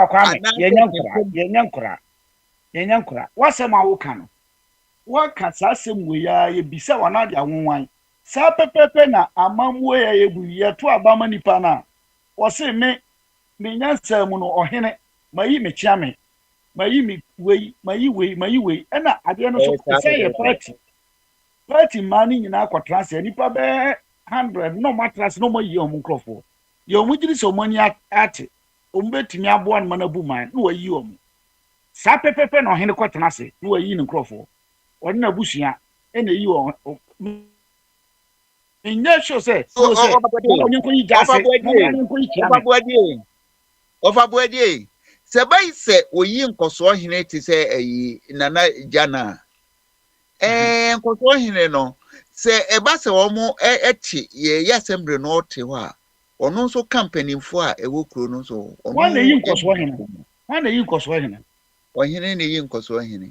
yɛnya nkora wasɛm a woka no waka saa asɛm wɔ ya yɛbisa wɔn ade awonwan saa pɛpɛpɛ na amammuo yɛ yɛgu yɛto abama nipa na wɔse me nyansa mu no ɔhene mayi me kyeame mayi me wei ɛna adeɛ no so sɛ yɛ party maa no nyinaa kɔtena sɛ nipa bɛɛ 100 na ɔmo atena se na ɔmo yi ɔmo nkurɔfoɔ yɛ ɔmo gyiri sɛ ɔmo ani ate ɔmo bɛtumi aboa no ma no abu man na wayi ɔmo saa pɛpɛpɛ na ɔhene kɔtena se na wayi ne nkurɔfoɔ ɔde na abusua ɛna yi wɔn nyɛ sure sɛ ɔfaboadie sɛ bɛyi sɛ oyi nkɔsoɔ hene te sɛ ayi nana gyana nkɔsoɔ hene no sɛ ɛba sɛ wɔn ɛte yɛ assembly no ɔte hɔ a ɔno nso kampanimfoɔ a ɛwɔ kuro no nso wɔn na yi nkɔsoɔ hene ɔhene na yi nkɔsoɔ hene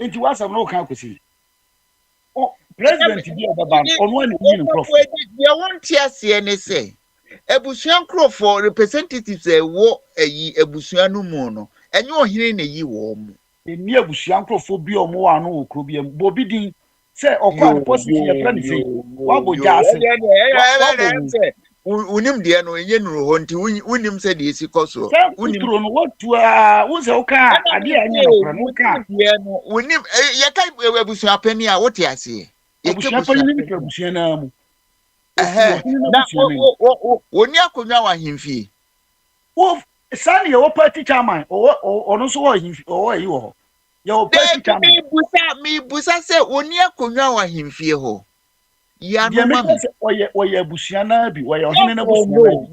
nti wasɛm no kan kɔsi president bi ɔbɛba no ɔno ani yi nkurɔfoɔ deɛ wɔnte aseɛ ne sɛ abusua nkurɔfoɔ representatives a ɛwɔ ayi abusua no mu no ɛnyɛ ɔhene na yi wɔn mo ɛni abusua nkurɔfoɔ bi a ɔmo wɔ ano wɔ kuro bi mu bobi din sɛ ɔkɔ a position yɛfrɛ ne sɛ wabɔ gyaase unim deɛ no ɛnyɛ nuru hɔ nti unim sɛ deɛ esi kɔ so unim no wotu a wo sɛ woka adeɛ a ɛnyɛ nokora no woka unim yɛka abusua pani a wote aseɛ abusua pani ne nipa abusua naa mu na oni akonnwa wɔ ahemfie wo saa ne yɛwɔ party chairman ɔno nso wɔ ahemfie ɔwɔ ayi wɔ hɔ yɛwɔ party chairman mebusa sɛ oni akonnwa wɔ ahemfie hɔ wɔyɛ abusua naa bi wɔyɛ ɔhene na abusua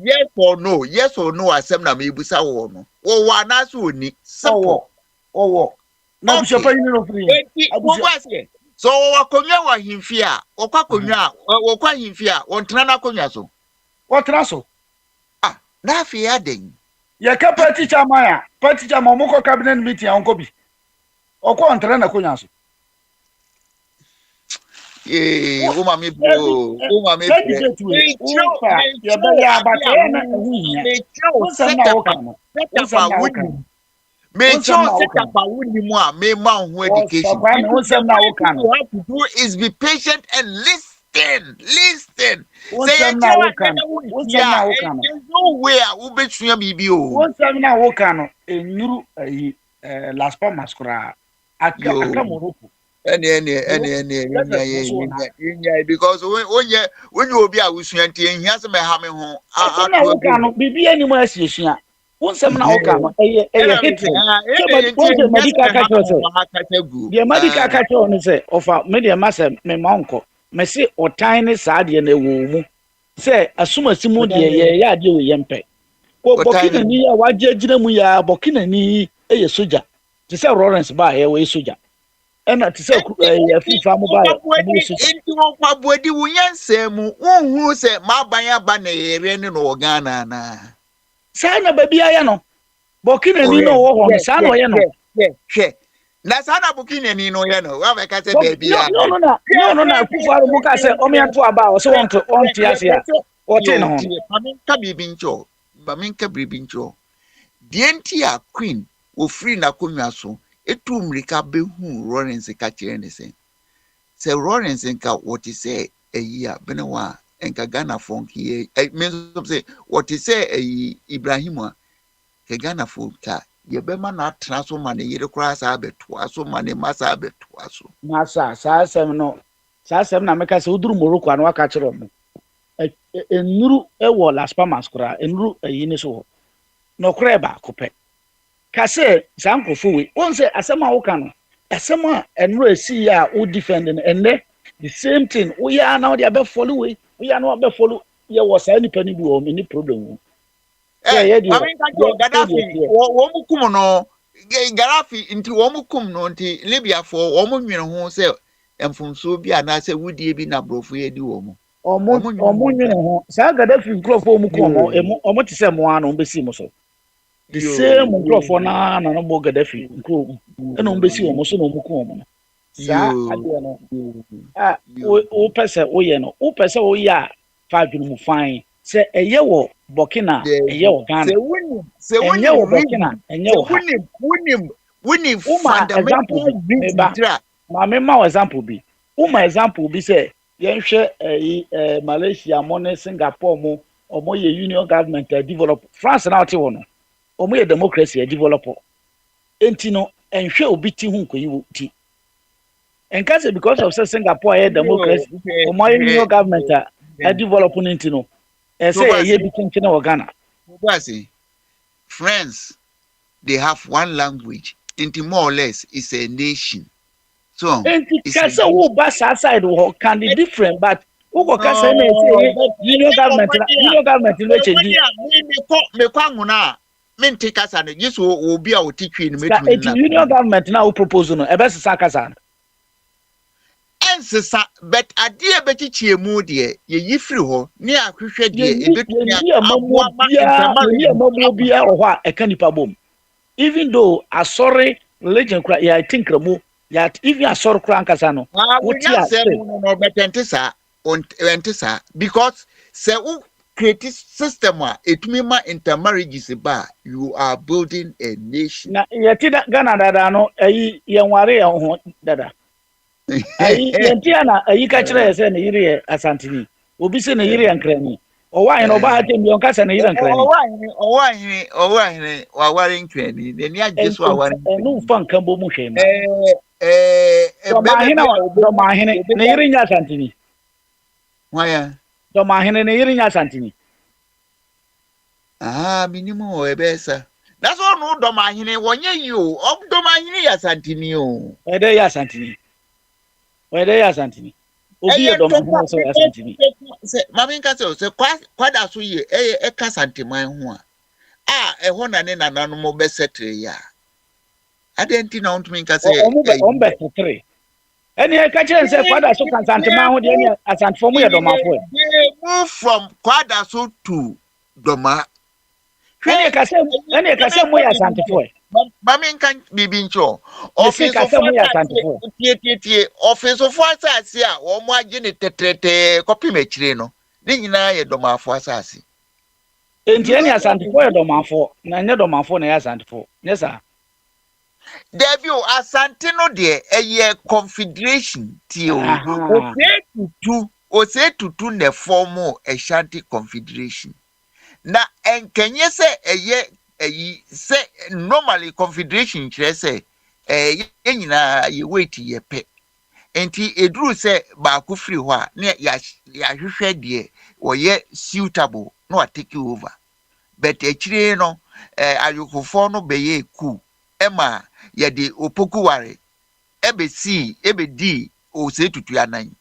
yes or no asɛm na mebusa wɔ no wɔwɔ anaasɛ oni ɔwɔ na abusua pa yini no free enti wobase so wakonwa wa himfi a okwa konwa wokwa himfi a wontena na konwa so wotena so na afi aden ye ka party chairman mo ko cabinet meeting onko bi okwa ontena na konwa so uma me bro me education. What you have to do is be patient and listen. There's no way I will bet you BBO. One time now, Wokano, a new Las Palmas, Akamoropo. Any, because when you will be a Wushanti and he has a hammer home, I cannot be any more serious. One seminar, the medical catcher say of a media master, my uncle, may say or tiny sadi and a womb. Say, assume a simudi, ya deal with Yempe. Bokina near what judge them we are Bokina ni a soja. To say Lawrence by a way soja. And to say a free farm by Body will answer who said my baya bane renin organa. Sana baby ayano. Bokina ni no one, son or yano. Nasana Bokina ni no yano. Well, I can say baby. No, Kufa say, Omian to about so on to Tiasia. Or ten home. Maminka Bibincho, Maminka Bibincho. Dientia Queen will free Nakumaso. Etu mrika be hu Lawrence kache anything. Say Lawrence nka what he say a year benewa enka Ghana funk here. I mean say what he say a Ibrahimwa ke Ghana funk ka ye be man na transfer money ye kura sa beto aso money masa beto aso. Masa sa sem no. Sa sem na meka se uduru Morocco an waka kire mo. Enuru ewo Las Palmas kura enuru yini so. No kura ba kope. Kase sankrofo we won say asema wo kan asema enro esi ya wo defend and the same thing we are now dey be follow we are now be follow ye was any penny bi o any problem I mean Gaddafi wo mukum no Gaddafi inti wo mukum no nti Libya for wo munwene ho say emfumso bi ana say wudie bi na brofo ye di wo mu omunwene ho sa Gaddafi nkrofo mukum no omo ti say mo ano besi mo so the same microphone na no bo Gaddafi nko e no mbesi o mo so no muku o mo sa ade no o pese o ye no o pese o ya fa dwunu mu fine se eye wo Burkina eye wo Ghana se woni wo Burkina enye wo woni fundamental reason ma me ma example bi example bi se yen hwe Malaysia mo ne Singapore mo omo ye union government develop France na oti wo no omo ye democracy developer enti no enhwe obi ti hu nkoyi ti enkase because of Singapore ye democracy omo ye new government developing enti no say ye bi tinkin na Ghana France they have one language enti more or less is a nation so enti kase wo ba side wo can be different but Ugo kase na say union government no change me kwa nguna mente kasa no yesu obi a otitwi no metumi na union government na wo propose no ebe sesa kasa ensesa but ade ebechichie mu de ye yifiri ho ne ahwehwe de ebetumi amamu bia ho a ekanipa bom even though asori religion kra ya think remo ya even asori kra nkasa no wotia no betentesa ontesa because se create system etumima intermarriages ba you are building a nation na yeti Ghana dada no ayi yenware ye ho dada ayi yenti ana ayi ka kire se na yire asantini obi se na yire ankrani owa no ba hatem yon ka se na yire ankrani owa hine wa ware nkrani de ni agye so aware enu fa nkan bo mu hwe ma hine na yire nya asantini waya do ma hene ne yiri nya santini minimum o ebesa that's all no do ma hene wonye yi o do ma hene ya santini o ede ya santini obi e do ma hene so ya santini se maminka se kwada so ye e ka santiman ho a e ho na ne nananom be setre ya Adenti na untumi nka sɛ ombe three eni e ka kire nse kwada so kan santema ho de eni asantfo mu ye domafo they move from Kwadaso to Doma. eni ka se mu ye asantfo Mami nka bibi ncho office ka se mu ye asantfo tie office fo asase a wo mo agye ne tetrete kopi mechire no ne nyina ye domafo asase enti eni asantfo ye domafo na nye domafo na ye asantfo nye sa Debi o asante no de eye confederation ti o ose tutu ne form Ashanti Confederation na enkenye se eye eyi se normally confederation kire se ye nyina ye wait ye pe enti eduru se ba ku free ho a na ya hwehwe de oye suitable no take over but ekire no ayokofo no be ye ku ema ye de opokuware ebe di o se tutu anan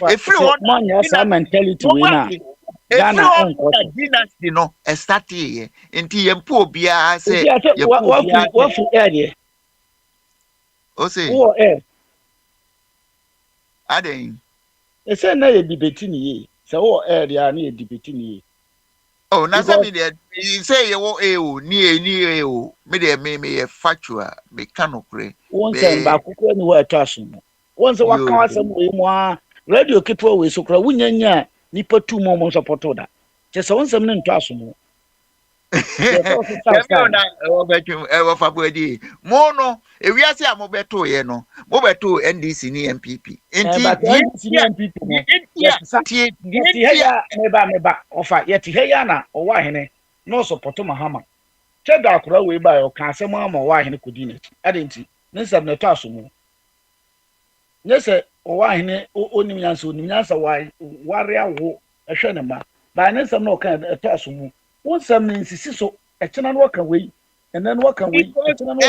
efiri one man ya mentality we na Ghana enko dynasty no start here enti ye mpo obia se ye wafu area o se wo aden ese na ye debate ni ye se wo area na ye debate ni ye oh na se me de say ye wo ni o me de me ye factual me kanokre won se ba kokoro ni wo ataso mo won se waka wasem we mu a radio kitwa we so kra wunyanya nipa tu mo support da che se won se me nto aso mo na o fa bodi mo no ewiase a mo beto ye no mo beto NDC ni MPP enti ya meba ofa yeti heya na owa hene no support Mahama che da akura we ba o ka asem ama owa hene kodi na adenti ne nsem na to aso mo ne se owa hene onim nyansa ware awo ehwe ne ma ba ne nsem na o ka to aso mo won sam ne nsisi so ekena no ka we enen no ka we ekena no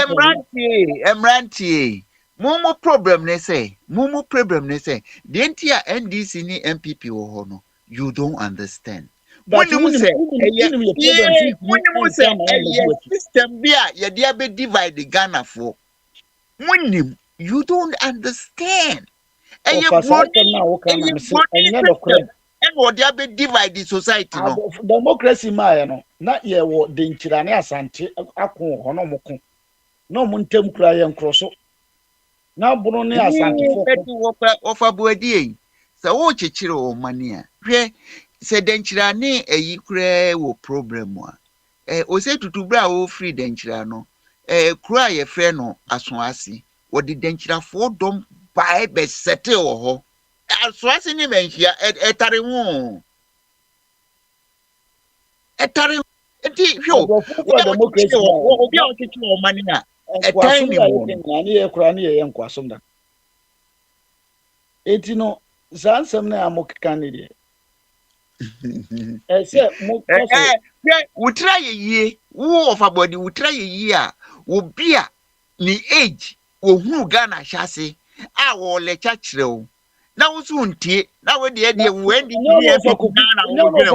emrantie mumu problem ne say the entire NDC ni MPP wo ho no you don't understand when you say system bia ye dia be divide Ghana for when you don't understand and what they be divide the society no democracy ma no na ye wo de nchira ne asante akon ho no moko no mo ntem kura ye nkroso na buru ne asante fo ofa buadie so wo chichire o mane a hwe se de nchira ne eyi kura wo problem a o se tutubra wo free de nchira no kura ye frɛ no asoase wo de nchira fo dom bae be settle wo ho asoase ni menhia etare hu etare enti hwo democracy obi a ochichire o mane a etare ni mo na ye kura ne ye nkwasom da enti no zansem na amokeka ne de ese mo koso wutra ye yie wo of abodi wutra ye yie a obi a ni age wo hu Ghana hyase a wo le kyakyerew na wo so ntie na wo de wo ndi ye fi Ghana wo dwere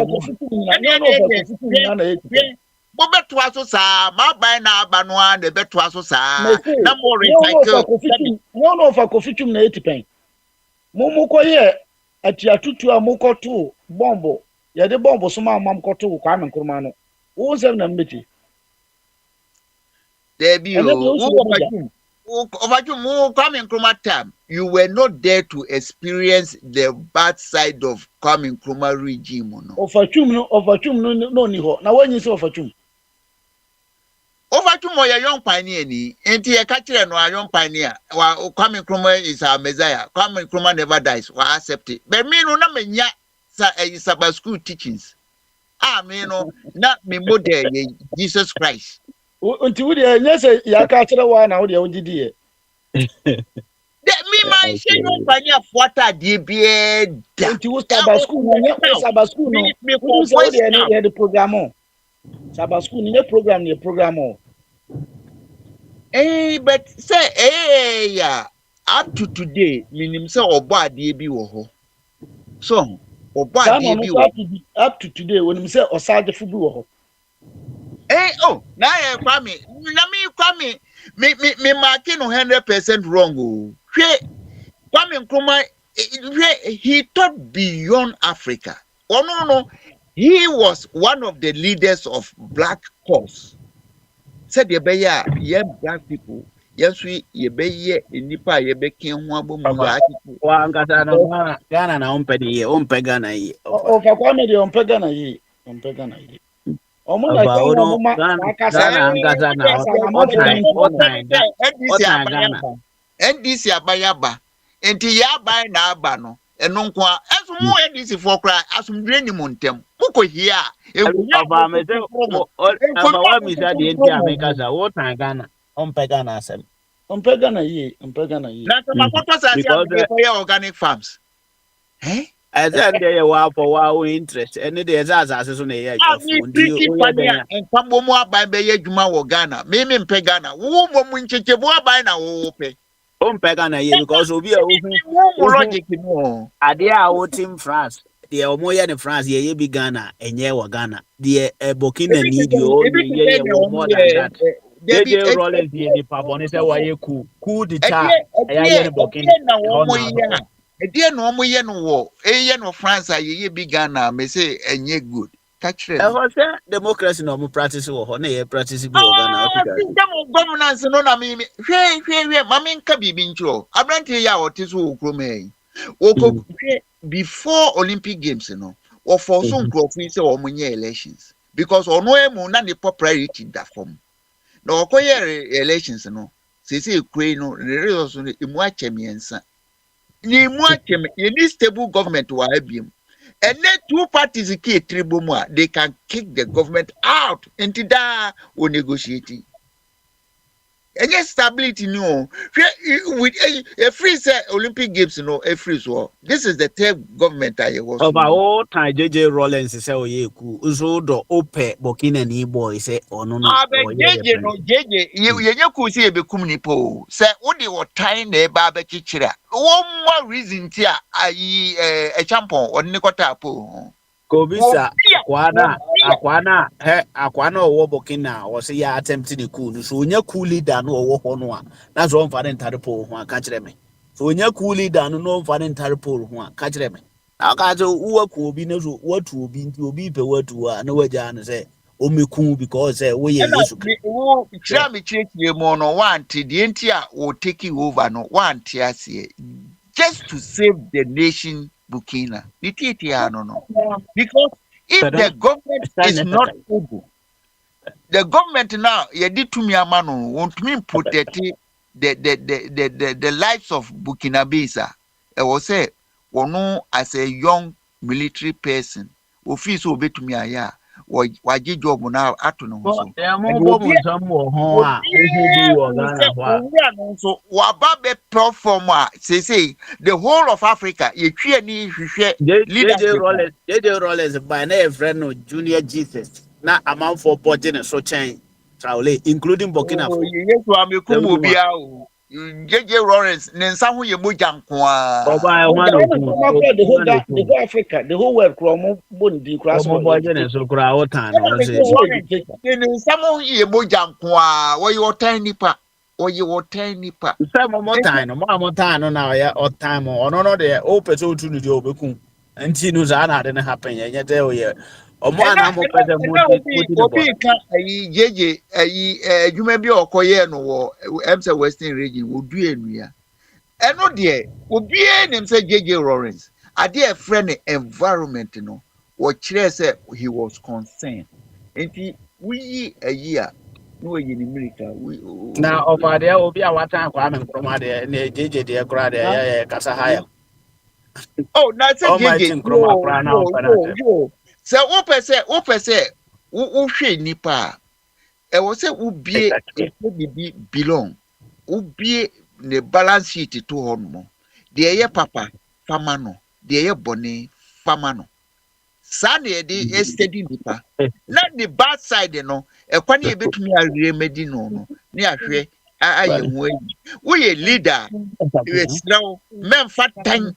wo beto aso saa ma ban na aba no a de beto aso saa na mo recycle no fa kofitum na etipen mo koye atiatutu a mo koto bombo ye de bombo so ma mam koto kwa men kurma no wo sem na mbeti Debi Ovajum Kwame Nkrumah time, you were not there to experience the bad side of Kwame Nkrumah regime. No. Ovachum no ni ho. Na when you say Ovachum? Ovachum was a young pioneer ni. Enti e ka kire no a young pioneer. Wa Kwame Nkrumah is our messiah. Kwame Nkrumah never dies. Wa accept it. But me no na menya Sabbath school teachings. Me no na me model Jesus Christ. Unti wudi nyese ya ka kire wa na wudi ojidi e. Me man she no pioneer fota de bie da. Unti wo Sabbath school no Sabbath school no. Wudi say wudi e the program. Sabbath school ni program o. But say yeah, up to today minim say obo ade bi wo ho. So obo ade bi wo up to today when him say osaje fu bi wo ho. Na Kwame, na me Kwame me marking 100% wrong. Oh. Kwame Nkrumah, he thought beyond Africa. Oh no, he was one of the leaders of Black cause. Said ye black people. Yes, ye be ye nipa ye be king wabo black people. Wankasa no Ghana na umpe Ghana yi. O fa kwa me de ompega na yi. Ompega na yi. Omo na Ofa Ghana ono mo ma Ghana ankasa na otan Ghana. NDC abayaba. Enti ya bay na aba no. Eno nko a enso mo NDC for kra asumdre ni mo ntem. Mukọ hia. Ofa me se ofa wa mi sa de enti amekasa otan Ghana. Umpe Ghana asem. Ompega na yi. Ompega na yi. Na kama koto sa si for organic farms. Eze ndị ya wa for wa interest ene de eze asase so na ya afu ndi o ya enkwambo mu aban be adwuma wo Ghana me mpe Ghana wo mo mu nchechebo aban na wo pe o mpe Ghana ye because obi a wo logic no ade a wo team France de omo ye ne France ye bi Ghana enye wo Ghana de Burkina ni de o ye more than that JJ Rollins ye di pabone se wa ye ku di cha ya ye ne Burkina na wo mo ye Edie no omo ye no wo eye no France ye bi Ghana me say enye good catch them. I say democracy no mo practice wo ho na ye practice bi wo Ghana o tika. Governance no na me hwe mama nka bibi ncho. Abrante ya otiso wo kroma yi. Before Olympic Games no or for some crofin say o munye elections because ono emu na the popularity da form. Na okoye elections no say Ukraine no the results no emu achemiensa. Ni muakem any stable government wa abiem and then two parties ki tribo mu they can kick the government out until that we negotiate and stability no with a free say Olympic Games no a free so this is the third government I was over all time JJ Rollins say oyeku uzo do ope Burkina ni boy say ono no JJ no JJ ye ku say be kum ni po say wo de wo time na e ba ba chichira one more reason ti a champion on ni kwata po Kobisa akwana owo Burkina o say ya attempt ni cool so onya cool leader no owo ho no a na so mfa ne ntare po ho aka kire me so onya cool leader no mfa ne ntare po ho aka kire me aka so uwa ku obi na so watu obi nti obi pe watu a na waja no say o meku because say wo ye Yesu wo kira me chie mo no want the nti a wo take over no want ase just to save the nation Burkina. No. Because if the government is not able, the government now, you did to me a man won't mean protect the lives of Burkinabesa. I will say, well, no, as a young military person, office will be to me a year. Why did job now at no so Wababe platform say the whole of Africa you ni JJ Rollins by na friend no Junior Jesus na amount for budget so chain travel including Burkina Faso yesu amekumu bia o JJ Rollins ne nsa ho ye moja nko a the whole Africa the whole world kro bondi kro so budget so kro all time no say ne nsa mo ye moja nko a wo ye otan nipa oye wotan nipa say mo time no mo time no na ya all time ono no de o person tu ni de obeku nti no za na de ne happen ye de o ye omo ana mo pede mo obi ka ayi jeje ayi adwuma bi okoye no wo emse Western region wo du enua eno de obi enim say JJ Lawrence ade e friend environment no wo kire say he was concerned enti we ayi a no ye ni America we na over there obi a watan kwa me Nkrumah de na JJ de kra de ya kasa haya oh na say JJ Nkrumah kra na o se wo pese wo hwe nipa e wo se wo bie e bibi belong wo bie ne balance sheet to hono de ye papa fama no de ye bone fama no sa na ye de steady nipa na the bad side no e kwa na ye betumi awie medi no ne ahwe aye ho ayi wo ye leader e srawo memfa tan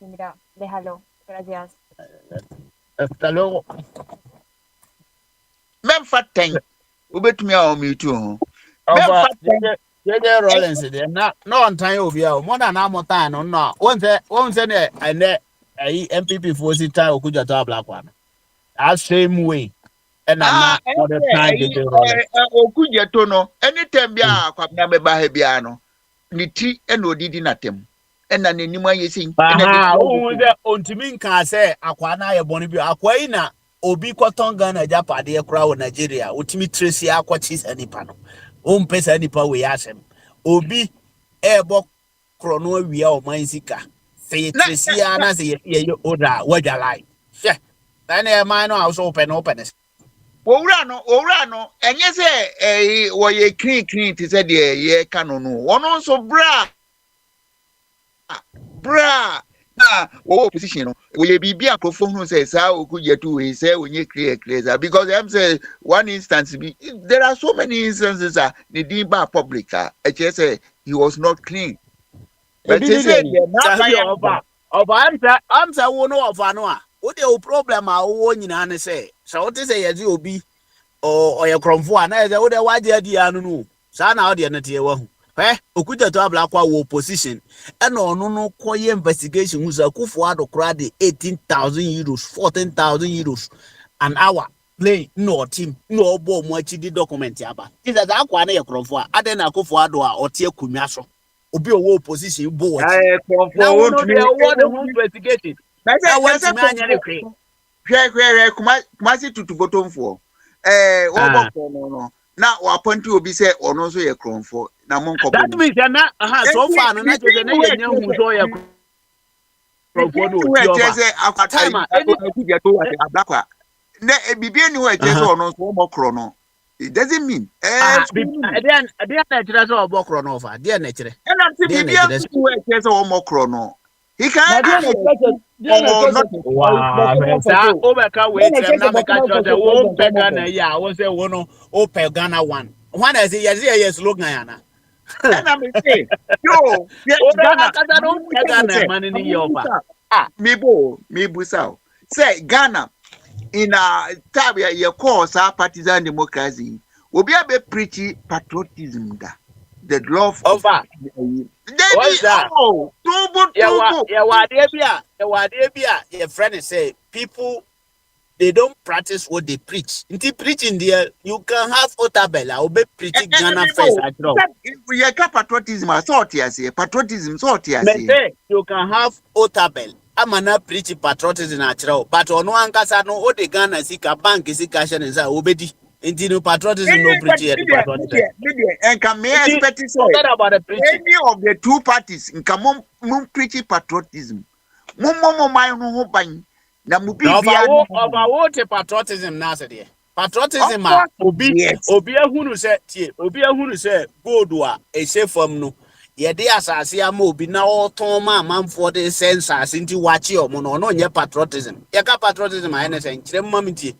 mira déjalo gracias hasta luego memfa tan wo betumi a o mitu ho Over JJ Rollins there. No on time over here. More than more time. No. Once and then MPP for the time Okuja to black one. That same way. And I'm not the time JJ Rollins. Okuje to no anytime bia kwabna beba ha bia no ni ti e no didi natem na nanim ayesin Aha, who the ontimi nka say akwa na ye boni bi akwa yi na obi kwaton Ghana Japade e kura wo Nigeria otimi trace akwa chis anipa no o mpesa anipa we asem obi e bo krono awia o man sika say trace ya na say ye oda wadwa line she na na man no also open owura no enye se wo ye clean ti se de ye kanu no wono so bra na wo position no wo ye bibia akofo hu say sa Okuje to we say onye clear because them say one instance there are so many instances the dimba public say he was not clean but they say I'm say wo no of ano a wo de problem a wo nyina ne say so what say ye obi or your cromfo na say wo de waje adi anu no sa na wo de ne tie wa hu Okuje to Ablakwa wo position and no koye investigation who's a Akufo-Addo krade 18,000 euros 14,000 euros an hour play no team no bo mo achidi document yaba is that akwa na ye kromfo a den Akufo-Addo a otie kumia so obi owo position bo what na wo no dey award the investigation na what me anya le kwe hwe kumasi tutu botomfo wo bo no na wa appointee obi say ono so ye kromfo na mon ko that means na so far no na je na ye nyahu so ye kromfo no o say akwata Okuje to Ablakwa na bibie ni wo je so ono so mo kro no it doesn't mean then na tira so obo kro no fa then na tire and am bibie ni wo je so mo kro no he can wow obeka wait na make sure wo pega na ya wo say wo no o pega one when I say yes slogan yana and am say yo Ghana kada no pega na man ni yofa me busa say Ghana in a time ye cause partisan democracy obi abe preach patriotism da the love of what's that? Your friend say people they don't practice what they preach. Until preaching there, you can have Otabella or be preaching Ghana first. We are patriotism, patriotism, you can have Otabel. I'm not preaching patriotism natural, but on one case, I know the Ghana Sika Bank is a cash and obedi. Into patriotism, no preaching. And can may expect to say any of the two parties in Kamon preaching patriotism. Momo my no bang. About patriotism now, patriotism, obi ahunu say godwa e say from no ye dey asase am obi na oton man for the census inti wachi omo no nye patriotism ye ka patriotism anything kire mamiti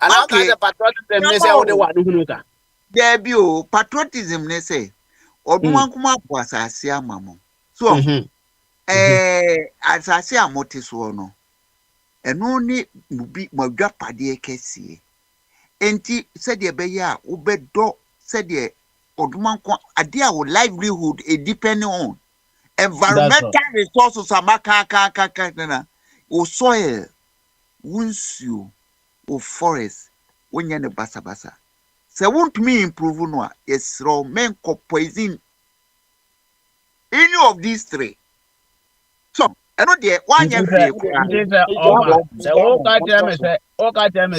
and how can the patriotism ne say wo dey wadu hunu ka there be o patriotism ne say odun kuma po asase amamo so asase amote so no eno ni mubi madwa pade kese enti said ye be ya obedo said ye odumanko ade a wo livelihood e depending on environmental resources amaka na o soil wunsu o forest wonya ne basabasa se won't me improve no a yes raw men ko poison any of these three so I know the one year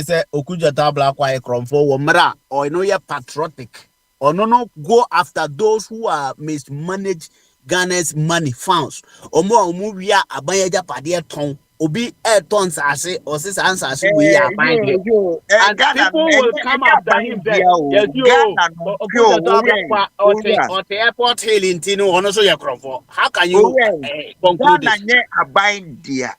say Okuje to Ablakwa Kromfo wo mra or no ye patriotic or no go after those who are mismanage Ghana's money funds or more we are abayaja pade ton obi ton sase or sis ansase we are buying and people will come after him there yes you Okuje to Ablakwa or the airport hailing tino ono so ye Kromfo how can you conclude this abide there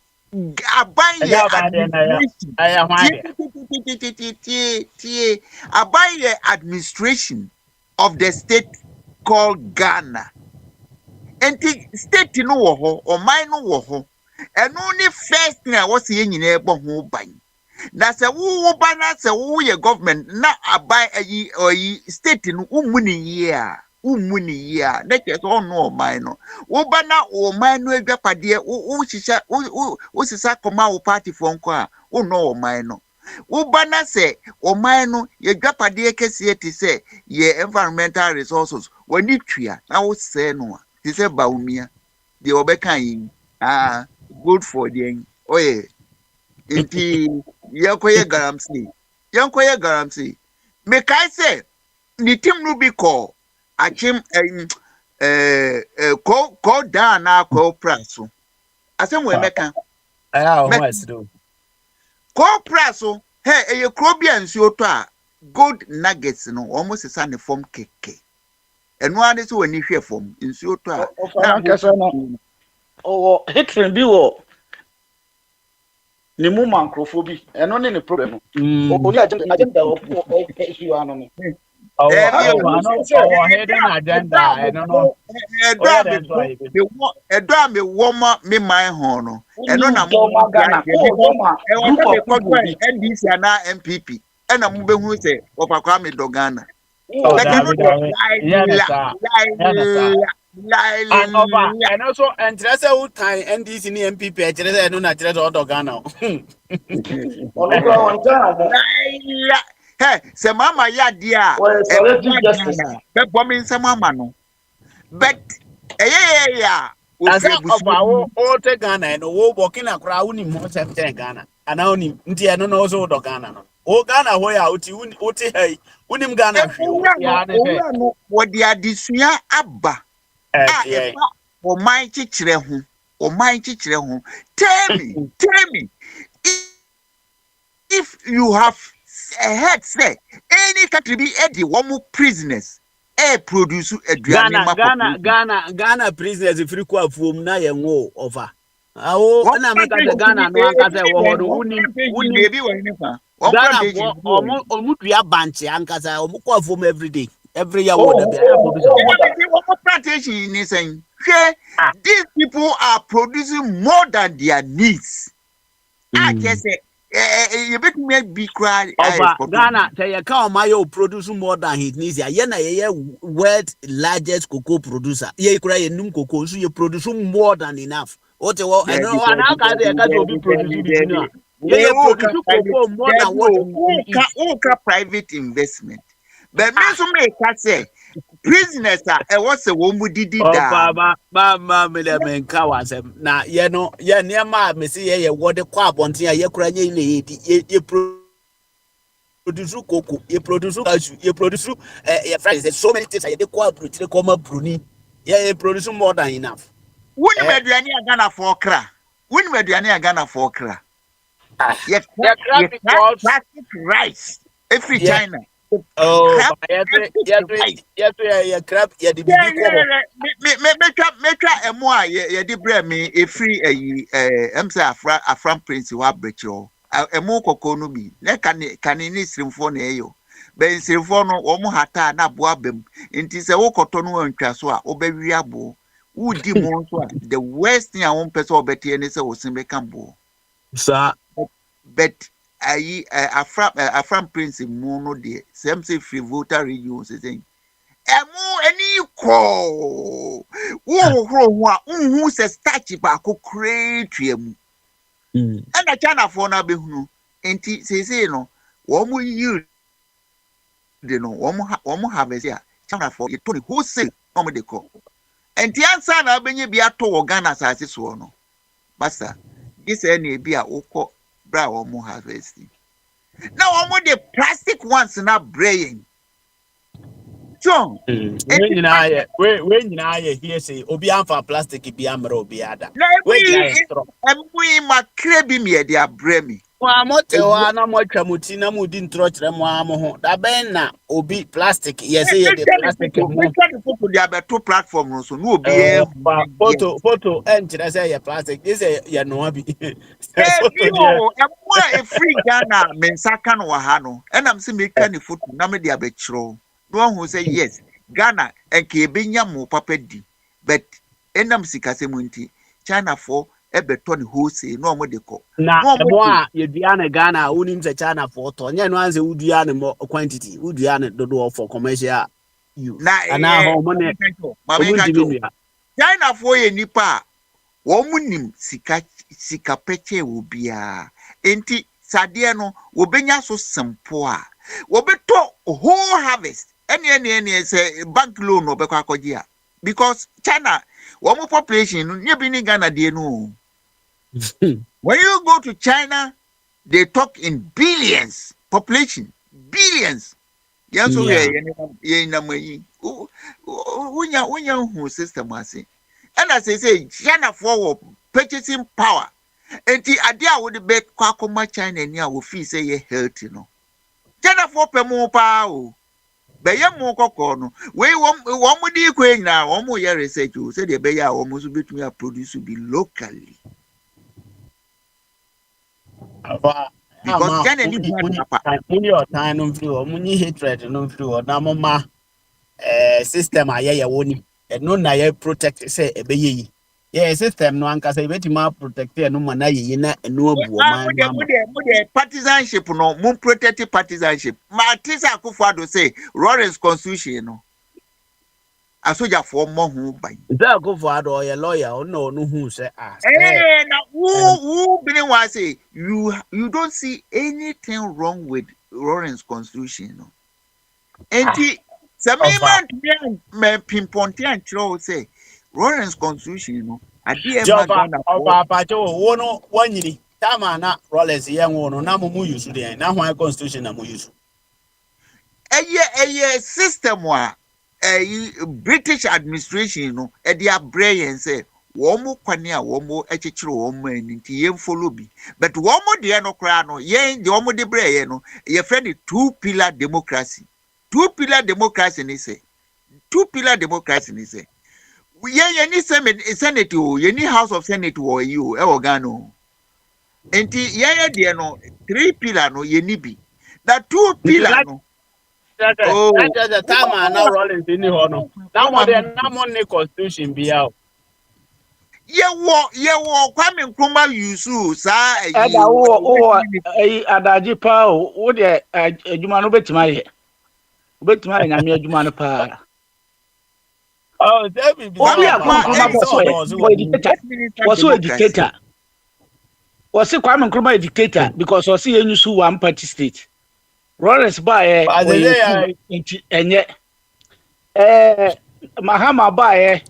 abide administration of the state called Ghana. And the state no wo or mine no wo and only first thing I was saying in a bon. na se wo ba na se wo ye government na abai ayi oyi state no umuni year na ke so no oman no wo ba na oman no adwapade wo sisa wo sisa koma wo party fo nko a wo no oman no wo ba na se oman no ye dwapade kese ti se ye environmental resources wani twia na wo se no ti se ba umia de obeka yin good for them oye inti yankoye garamsi me kai say ni team no be call achim ko down na ko praso asem we meka ko praso hey e krobia nsuo to a gold nuggets no almost sesa ne form keke eno ade so wani hwe form nsuo to a na kasa no o hitrin bi wo ni mu mankrofo bi eno ne problem o ni agenda o issue ano no hidden agenda edo a me woma me man ho no eno na mo NDC na MPP ena mo behu se opakwa me do Ghana and also interest who time NDC ni MPP interest no na interest o Ghana hey se mama ya dia be bomi se mama no but ya o te Ghana no wo Burkina kra uni mo se te Ghana ana uni nti no no so do Ghana no o Ghana ho ya uti hey unim Ghana ya no wo dia disua aba o man chichire ho tell me if you have heard say any country be edi one prisoners produce Ghana prisoners free kwa fuom na ye ngo over awo na make the Ghana no anka say wo hodo uni baby we nifa Ghana omu dua banche anka say omu kwa fuom every day every year wo da be plantation in saying these people are producing more than their needs I can say you bet me be cry Ghana say can my produce more than his needs ya na ye world largest cocoa producer ye kura ye num cocoa so you produce more than enough what and now can they can be produce ye produce cocoa more than what private investment but me so make say prisoners are what's a woman did that mama me le menka wasem na ye no ye niam me say ye wo de kwa abonten ye kura nye ye produce cocoa ye produce cashew ye produce ye friends so many things ye de kwa produce come bruni ye produce more than enough when meduane Ghana for kra when meduane Ghana for kra ye plastic rice every China oh yeah crab yeah the bibi ko metwa emo a ye di bre me efri ayi emse afran prince wa brechiro emo kokko no bi na kan ni srimfo na eyo be srimfo no wo mu hata na bo abem nti se wo koto no antwa so a obawi abo wo di mo so a the worst thing I want person obeti any se wo simbe kan bo sa but ayi afran prince mu no de same say free voter region say emu eni ko wo ho a unhu se starch ba ko create mu and China for na be hunu enti say no wo mu yield de no wo mu harvest ya China for you to wholesale wo de ko enti ansa na benye bia to wo Ghana sase so no basta this any bia ukọ bra wo mu harvest now wo mu the plastic ones na braying John, when you here say obi amfa plastic bi amra obi ada we ma krebi me de abremi wa motewa na mo twamuti na mudi ntro kire mo ho da ben na obi plastic yes ye the plastic mo photo dia beto platform so no obi photo enchire say ye plastic this ye no abi photo dia e free Ghana mensaka no wa ha no enam se me ka ni photo na me dia be kiro no who say yes Ghana enke ebenya mo papa di but enam sikase munti China for ebeto ne wholesale no mo de ko na no ebo mo a yedua ne Ghana unim se China for to nye no anse udua ne mo quantity udua ne dodo for commercial use na ana ho mo ne mama omu nka ntimi cho nua China for ye nipa wo munim sika peche wo bia enti sade no wo benya so sempo a wo beto whole harvest any say bank loan no be kwa akogye a because China wo mo population no nye bi ni Ghana de no when you go to China they talk in billions population billions yeah so ye na mayi unya hu system ase and as I say China for purchasing power enti ade a wo de be kwa akoma China ni a wo fi say ye healthy no China for pemu pa o be ye mu kokko no we wo mo di kwe nyina wo mo ye research o say de be ya wo mo so betumi a produce be locally because China ni muni o time no free o muni hatred no free o na mama system aye woni no na ye protect say ebeyi ye system no anka say betima protect no mana yi na no abu o man mama Mude partisanship no mun protect partisanship Martins Akufo-Addo say Lawrence constitution no asoja for mo hu ban that go for Addo ye lawyer no hu say na who been one say you don't see anything wrong with Lawrence constitution no enti se me pinpoint and throw say Lawrence constitution no ade e magana Papa cho wo no wanyiri tama na Rollins ye wo no na mu use dey na hwan constitution na mu use eye system wa British administration no e dia brain say wo mo kwane a wo mo ekekere wo mo ani nti ye follow bi but wo mo de no kra no ye de wo mo de brain no ye friend two pillar democracy ni say ye ni senate o ye ni house of senate o you e organo enti ye de no three pillar no ye ni bi that two pillar no that's the time na Rollins ni ho no na mo de na mo ni constitution bia ye wo Kwame Nkrumah yusu sa ada wo adaji pa wo de adwuma no betima ye nyame adwuma no pa oh David obi Nkrumah was so educator was Kwame Nkrumah educator because was he yusu one party state Lawrence ba enye Mahama ba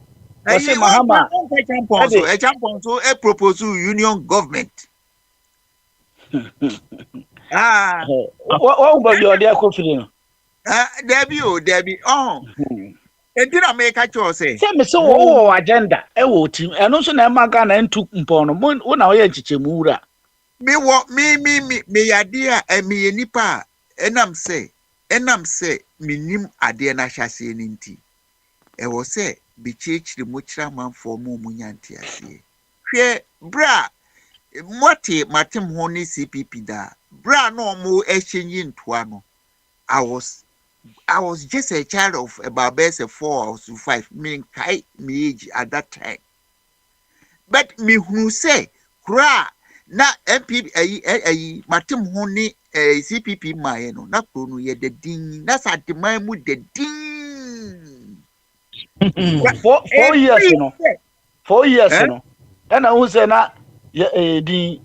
Wasi Mahama a champion so a propose union government. What about your dear confidence? Debbie. Oh, and did I make a choice? Say, me so agenda. Team, and also na maga na ntu mpono. Mo na oye chichemura. Me idea and me nipa. Enam say me nim ade na hyase ni nti. E wo say be chechiri mochira man for mo munyanti ase hwe bra moti matem ho ni CPP da bra no mo ehyenyi ntoa no I was just a child of about 4 or 5 mean kai me age at that time but me who say kra na MP matem ho ni CPP mae no na kro no ye de din na sa de man mu de din 4 years, you know. 4 years, you know. And I was na the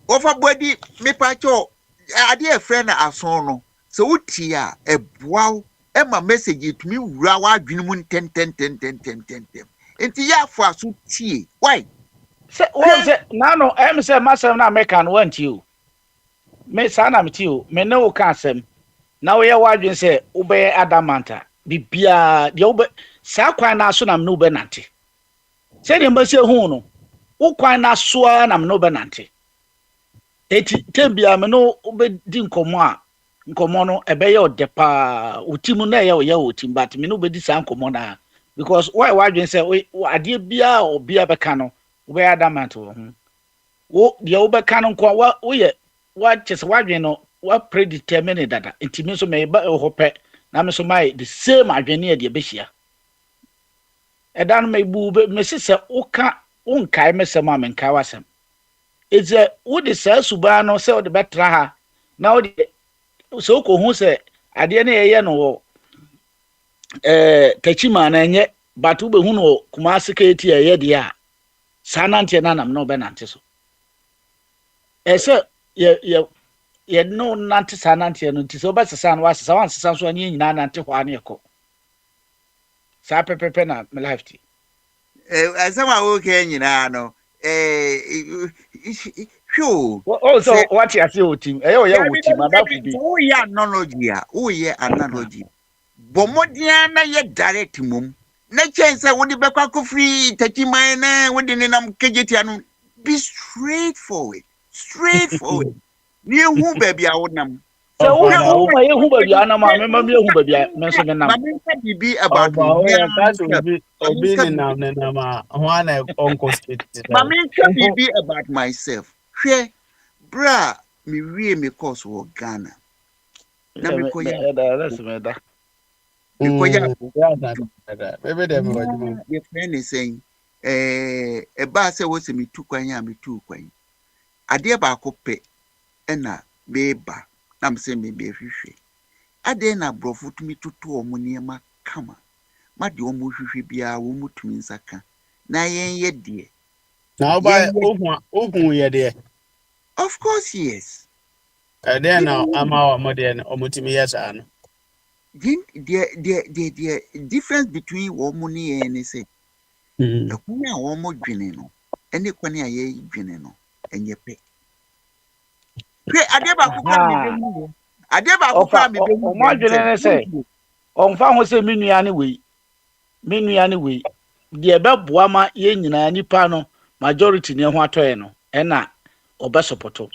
overbody me pacho ade friend ason no so utia e boaw e ma message to me wura wa adwene mu 10 enti ya fo aso tie why say what say na no em say masem na American want you me sana meti o me no ka asem na we ya wadwen say ubeye adamanta bibia de ube sa kwan na so na me no be nante say de mbase hu no wo kwan na so na me no be nante eti tembia me no ube di nkomo no ebe ye odepa otimu na ye otim but me no be di sa nkomo na because why wadwen say ade bia obia beka no ube adamant wo de ube kan nko wo ye wa chese wadwen no wa predetermine dada enti so me ba hope na me so mai the same adwene e de behia edan me bu me se uka unkai me sem a menkai wasem eze wo de sa suba no se wo de betra ha na wo de so ko hu se ade na ye no wo kachima na enye batu be hu no kuma seketi ye de a sanante na nam no be nante so ese ye no nante sanante no nti so ba sesa no wasesa wan sesa so ani nyina nante ho ane ko sa pepepe na me life ti asama wo ke nyina no sure so what you say o team o ya o team adafu bi o ya analogy bomodia na ye direct mum na chance wo de bekwa ko free tachiman na wo de nenam kejetia no be straightforward ni hu baby a wonam so wo ma ye hu baby anam a me hu baby me so me nam ma me bibi about me obi ni nam a ho ana onko state ma me bibi about myself hwe bra me wie me course wo Ghana na me koya da maybe them your friend is saying e ba say wo se me tu kwan ya me tu kwan ade ba ko pe na be ba na me se me be hwehwe ade na brofo tumi tutu omo niema kama ma de omo hwehwe bia wo mutumi nsaka na yen ye de na ba ohun ye de of course yes then now ama omo de no omutumi yes ano the difference between woman and say the kuna woman dwene no ene kwani aye dwene no enye pe ade ba ko kwa me mu ade ba ko kwa me mu o ma dwene ne say o mfa ho se menua ne wei de be boa ma ye nyina nipa no majority ne ho atoye no ena obesopoto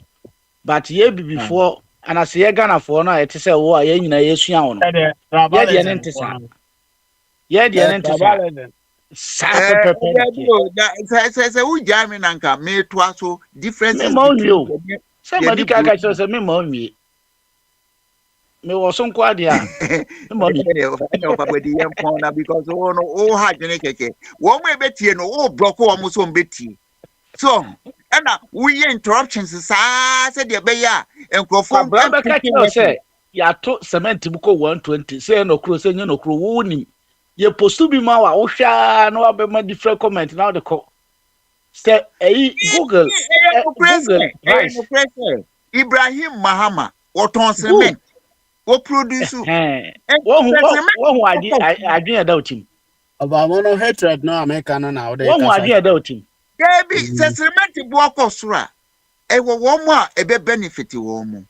but ye bibifo ana se ye Ghana for no ete se wo aye nyina yesua wo no ye de ne ntesa sa pepepe se u jami nanka me to aso differences between se madika ka se me ma onwie me wo so nko ade a me ma onwie body yam pona because o ha dwene keke wo mo ebetie no o block wo mo so mbetie so na we interruptions sa se de be ya enkrofo brother ka say ya to cement bu ko 120 say no kro say no kro wo ni ye postu bi ma wa wo hwa na wa be ma different comment now the call say Google Ibrahim Mahama oton cement wo produce wo adwen da otim aba mono hatred no America no na wo de wo adwen da otim Debi se cement bu akosura wo mo a ebe benefit wo mo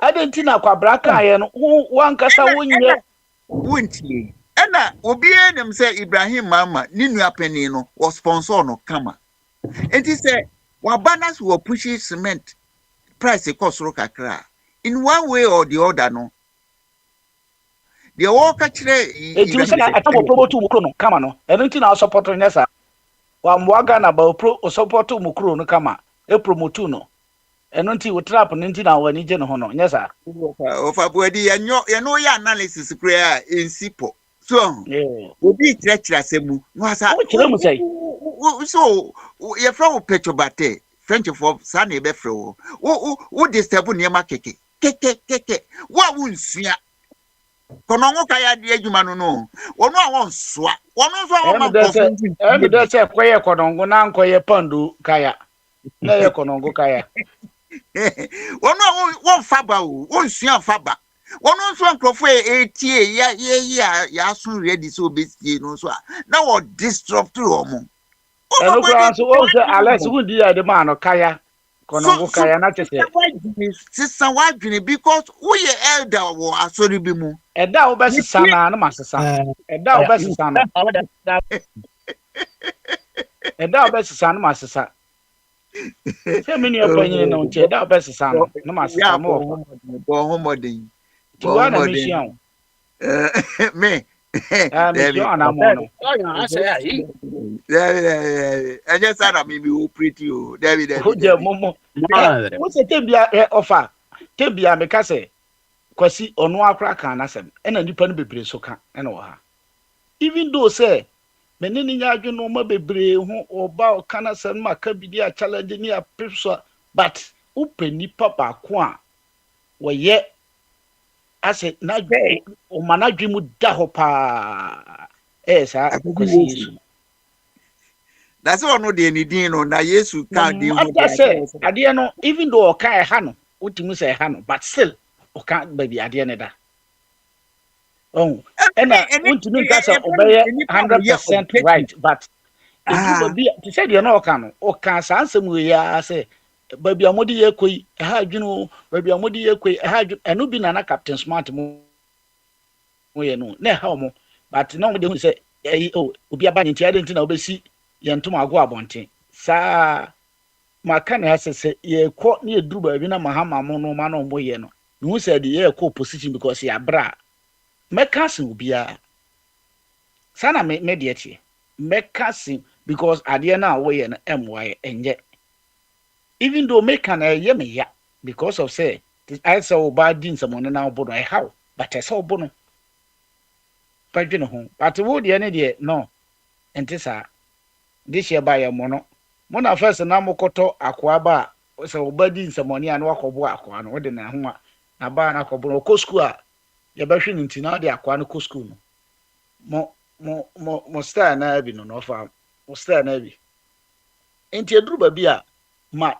adenti na kwabra kan ye no wankasa wonye wontie ena obi enem se Ibrahim Mama ni nua pani no wo sponsor no kama enti se wa balance wo push cement price kosoro kakra in one way or the other no the wo ka kire enti se atabo promote mu kro no kama no adenti na support nyesa wa mwaga na ba pro support mu kro no kama e promote no eno nti wo trap nti na wani je no ho no nyesa ofa bodi ye no ya analysis kra ensipo so obi kire semu no asa so ye from petobate French for san e be fro wo disturb niema keke wa wunsia kono ngo kaya de adwuma no wono awon soa wono so awon man me dey say koye konongo na nkoye pandu kaya na ye konongo kaya wono won faba o won sua faba wono so ankrofo etie ya sun ready so besie no so na wo disrupt ro mo eno kwa so o say Alex who di ya de man no kaya konongo kaya na tese sister wadwene because we elder wo asori bi mu eda wo besesa na masesa eda wo besesa na eda wo besesa na masesa se mini opanyin na nche eda wo besesa na masesa mo bo modern ti wa na mission me mission na mo no just said me be pretty o David o je momo wo se tebia offer tebia me ka se kwasi ono akra kan na sem ena nipa no bebre so ka ena wo ha even though say mene ni nya adwene no ma bebre ho oba o kana san ma ka bi dia challenge ni a preso but upeni papa ko a woyɛ ase na o manadwe mu da ho pa sa akosi Yesu that's all no de ni din no na Yesu ka din ho da say ade no even though o ka ha no utimu say ha no but still o ka baby ade ne da oh and utimu ka say obey 100% right but baby to say de no o ka no o ka sansem we ya say baby amodi ye koi ha adwunu baby amodi ye koi ha adwunu enu bi na Captain Smart mo ye no na ha mo but no de hu say obi aba nti ade nti na obesi ye ntom ago abonten sa maka na asese ye ko na eduru ba bi na mahama mo no ma no mo ye no hu say de ye ko position because ya bra meka se obia sana me de tie meka se because ade na wo ye no emwa enye even though make an ya because of say I saw bad din someone now bono how but I saw bono but you know but would the any no and this this year by a mono first na mokoto akwaba so bad din someone and wakobo akwa no de na ho na ba na kobo ko school a ye ba hwe nti na de akwa no ko school no mo star na bi no fa mo star na bi enti eduru ba bi a ma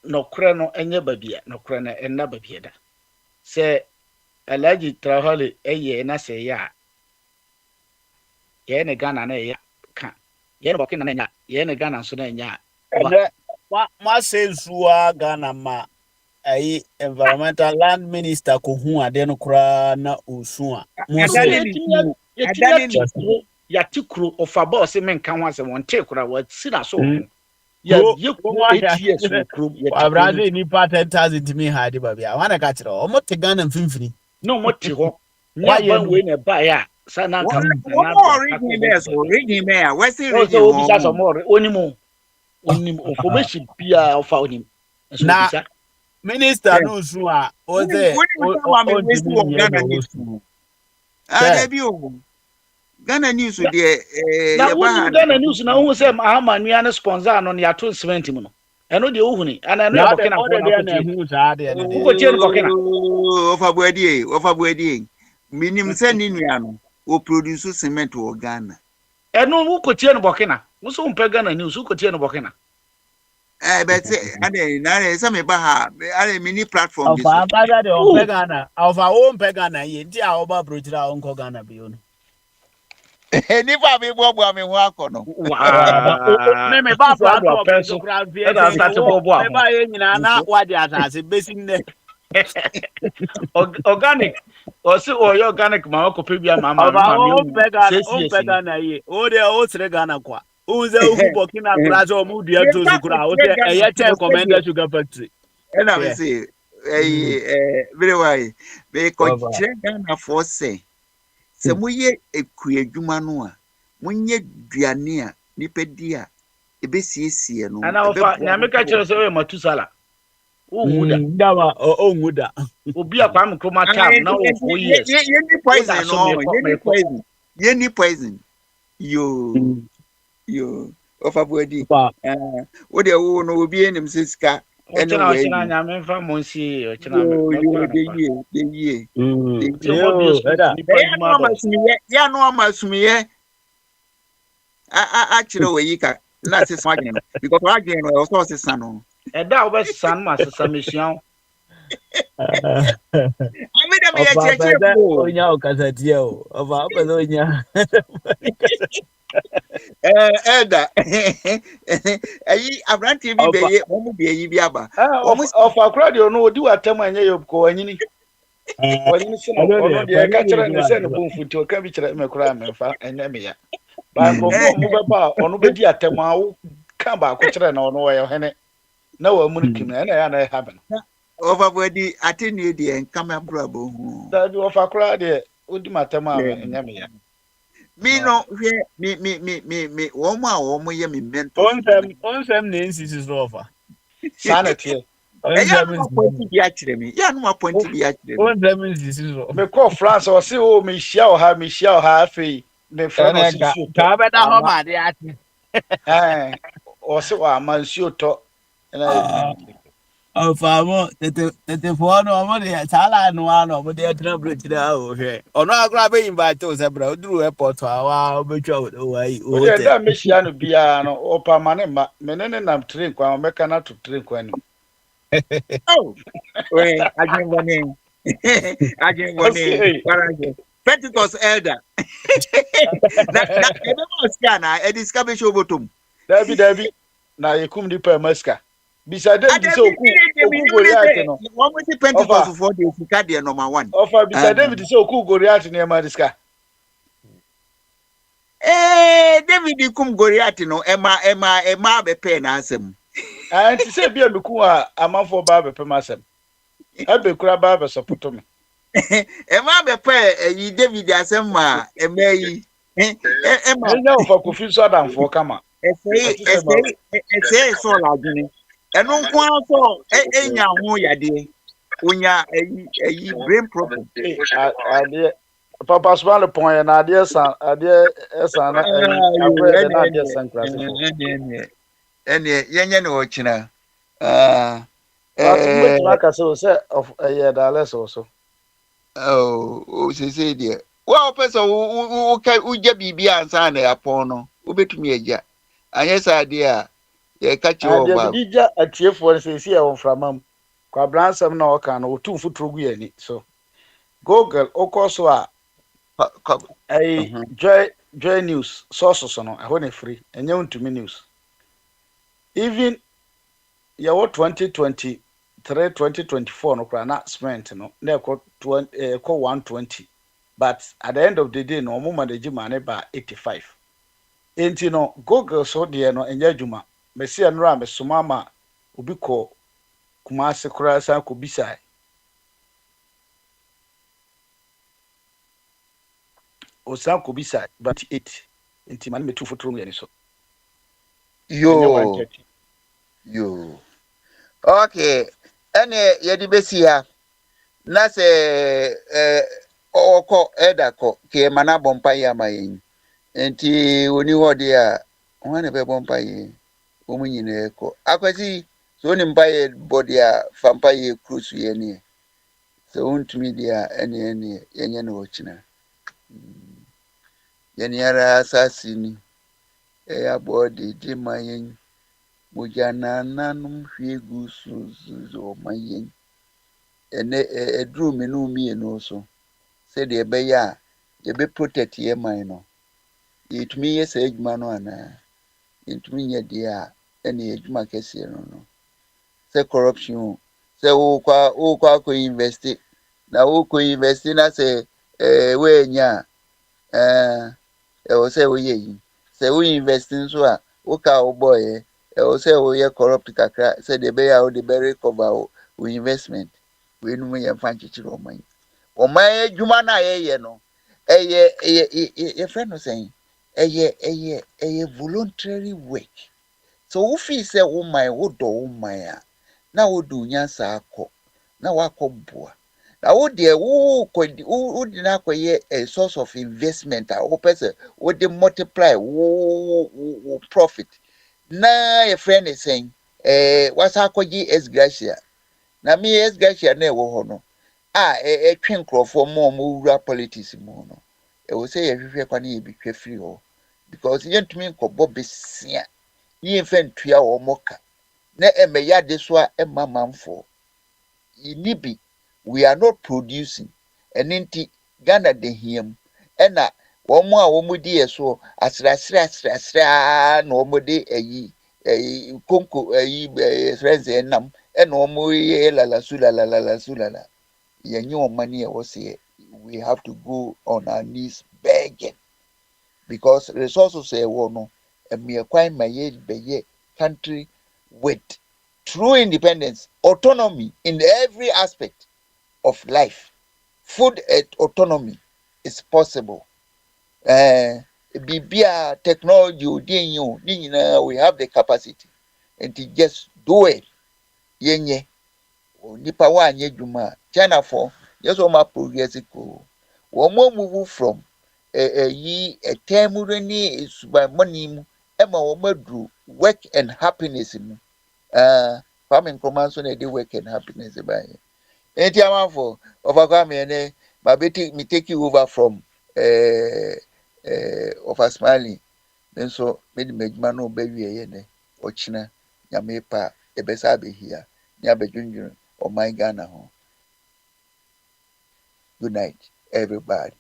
nokre no enye babia nokre na enna babia da se alaji trahole eye na se ya ye ne Ghana na ya ka ye ne Burkina na nya ye ne Ghana so na nya ma se nsuwa Ghana ma ai environmental land minister ko hu ade no kura na osu a mo se ya tikro of about se men kan wa se won te kura wa sira so ya yes Abrade ni pa 10,000 me hade ba bia wana ka kire o mo te Ghana mfimfini no mo te ho nya ban we na ba ya sana ka mo region there so region there west region so obi sa so mo onimu information bia of onim na minister no su a o ze o Ghana news debi o Ghana news de ya ba Ghana news na hu se Mahama nua na sponsor no ya to 70 mu no eno de ohuni ana no ya Burkina ko na hu sa de ne ko tie no Burkina ofa buadie minim se ni nua no o produce cement wo Ghana eno wo ko tie no Burkina wo so mpe Ghana news wo ko tie no Burkina but ade na se me ba ha ade mini platform this of ba de o mpe Ghana of o mpe Ghana ye nti a o ba brochira o nko Ghana bi o no nipa mi bo mi ho akono me ba ba peso e da start bo me ba ye nyina na wadi atase besin ne organic o si o organic ma ko pe bia mama o pega na ye o de o sre Ghana kwa o ze o Burkina Faso mu dua to sukura o de eye ten commander sugar factory na me say very why be ko chere Ghana for say se moye ekuadwuma no a monye duane a nipedi a ebesiesie no ana ofa nyame ka kire se we matusala ndawa o nguda obi akwa amkroma tab na o 4 years ye ni poison no ye ni poison yo ofa buadi o de wo no obi enim se sika ochina nyame mfa monsi ochina ye ya no amasumiye a chire we ka na se smagin no because wagin no o so se sano da o be san ma se samision ami da me ya cheche onya o kasatie o ofa oba onya Eda ayi abranti bi beye mo mu bi bi aba of akradi ono odi watam anya yobko anyini wanyini se ono de ka kire ne se ne bonfuti o ka bi kire me kura me fa anya me ya ba ko mo be ba ono be di atam awo ka ba ko kire na ono wo ye hene na wa mu kim na ya na happen over body atini de enkama brabo hu da bi of akradi odi matam anya me ya me no me wo ye me mentor onsem na insisi so offer sanity onsem bi akire me ya no appoint bi akire me onsem insisi so me call France o se o me hia o ha afei ne friend was issue to Kabeda ama homa de ati. eh also ama issue to na Famo tete for no mo de sala no ano mo de tena bridge da o hwe. Ono agora be invite o se bra oduru airport awa obetwa o wai o o de hotel. da mehia no bia no o pa ma ne ma menene nam train kwa meka na to train kwa ni Oh, we agin bone. Agin kasi bone. Paraje. Pentecost elder. Na ebe mo scan na e discover be show botom. Dabi na yekum di pa maska bisa David say oku Goliath no One more Pentecost for the Sika there number 1. Offer bisa David say oku Goliath na ma diska David kum Goliath no ema be pen asem. Anti say bia meku a amanfo ba be pem asem abe kura ba be support me Ema be pe yi David asem ma ema yi ema enya ofa kofi so adamfo kama ese so la dwene eno nko aso enya ho yade onya ayi brain problem ade papa so le pon na ade esa na abre na ade san krase ene yenye no ochina but maka so say of da less also o se dia wa opesa u je bibia ansa na yapon no ubetumi agya anye sa de a ye ka chi o ba bidija atiefo se si e won framam kwa bransam na oka na otu futuro gu yani so google okoso a joy news sources no I want free enye untumi news even ya 2023 2024 no kwa na spent no na ko 120 but at the end of the day no mo manage money by 85 enti no google so de no enye adwuma mesi enra mesoma ma obi ko Kumasi kura san ko bisa o san ko bisa but 8 enti man me tu fotoro yani so yo okay ene yedi besi ha na se oko edako ke mana bompa ya mayin enti oni hode a wane be bompa yi o munyine ko akwati so ni mbaye body a vampire cruise ye ni so untumi dia ene yenye no ochina yeni ara asasini ya body di mayen mujana nanum hwegu suzu mayen ene edru me no mi eno so se de be ya ye be protect ye man no yetumi ye se adwuma no ana yetumi nye dia ene adwuma kese no say corruption say wo kwa ko invest na wo ko invest na say we nya o say wo yi say wo invest so a wo ka wo boy o say wo ye corrupt kakra say de be ya wo de be recover wo investment we nu ye fan chichiro o man adwuma na ye no ye friend no say eye voluntary work so wo feel say wo man wo do wo man a na wo du nyansa akọ na wakọbua na wo de wo de na akọye a source of investment a wo pese wo de multiply wo profit na your friend is saying wasa akọji esgracia na me esgracia na ewo ho no twen krofo mo wura politics mo no wo say ye hwehwe kwa na ye bitwa free ho because ye ntumi nkọbọ besia ye mfentua wo moka na emeya de so a emamamfo inibi we are not producing eninti Ghana de hiem ena womo a womo di eso asra na womo de eyi konko friends enam ena womo ye la sulala yenye omani e wose we have to go on our knees begging because resources e wo no eme kwan maye beye country with true independence, autonomy in every aspect of life. Food autonomy is possible. Bibia technology, we have the capacity and to just do it. Yenye, nipa wa nye juma. China for just oma progress ko. One more move from yi etemure ni subanmani mu ema wo madru work and happiness mu Kwame Nkrumah so na dey work and happiness ba ye enti amafo of Kwame ne ma take you over from of Asmali nso me di medjuma no ba wie ye ne ochina nyame pa ebesa abehia ni abedwunwun o my Ghana ho. Good night everybody.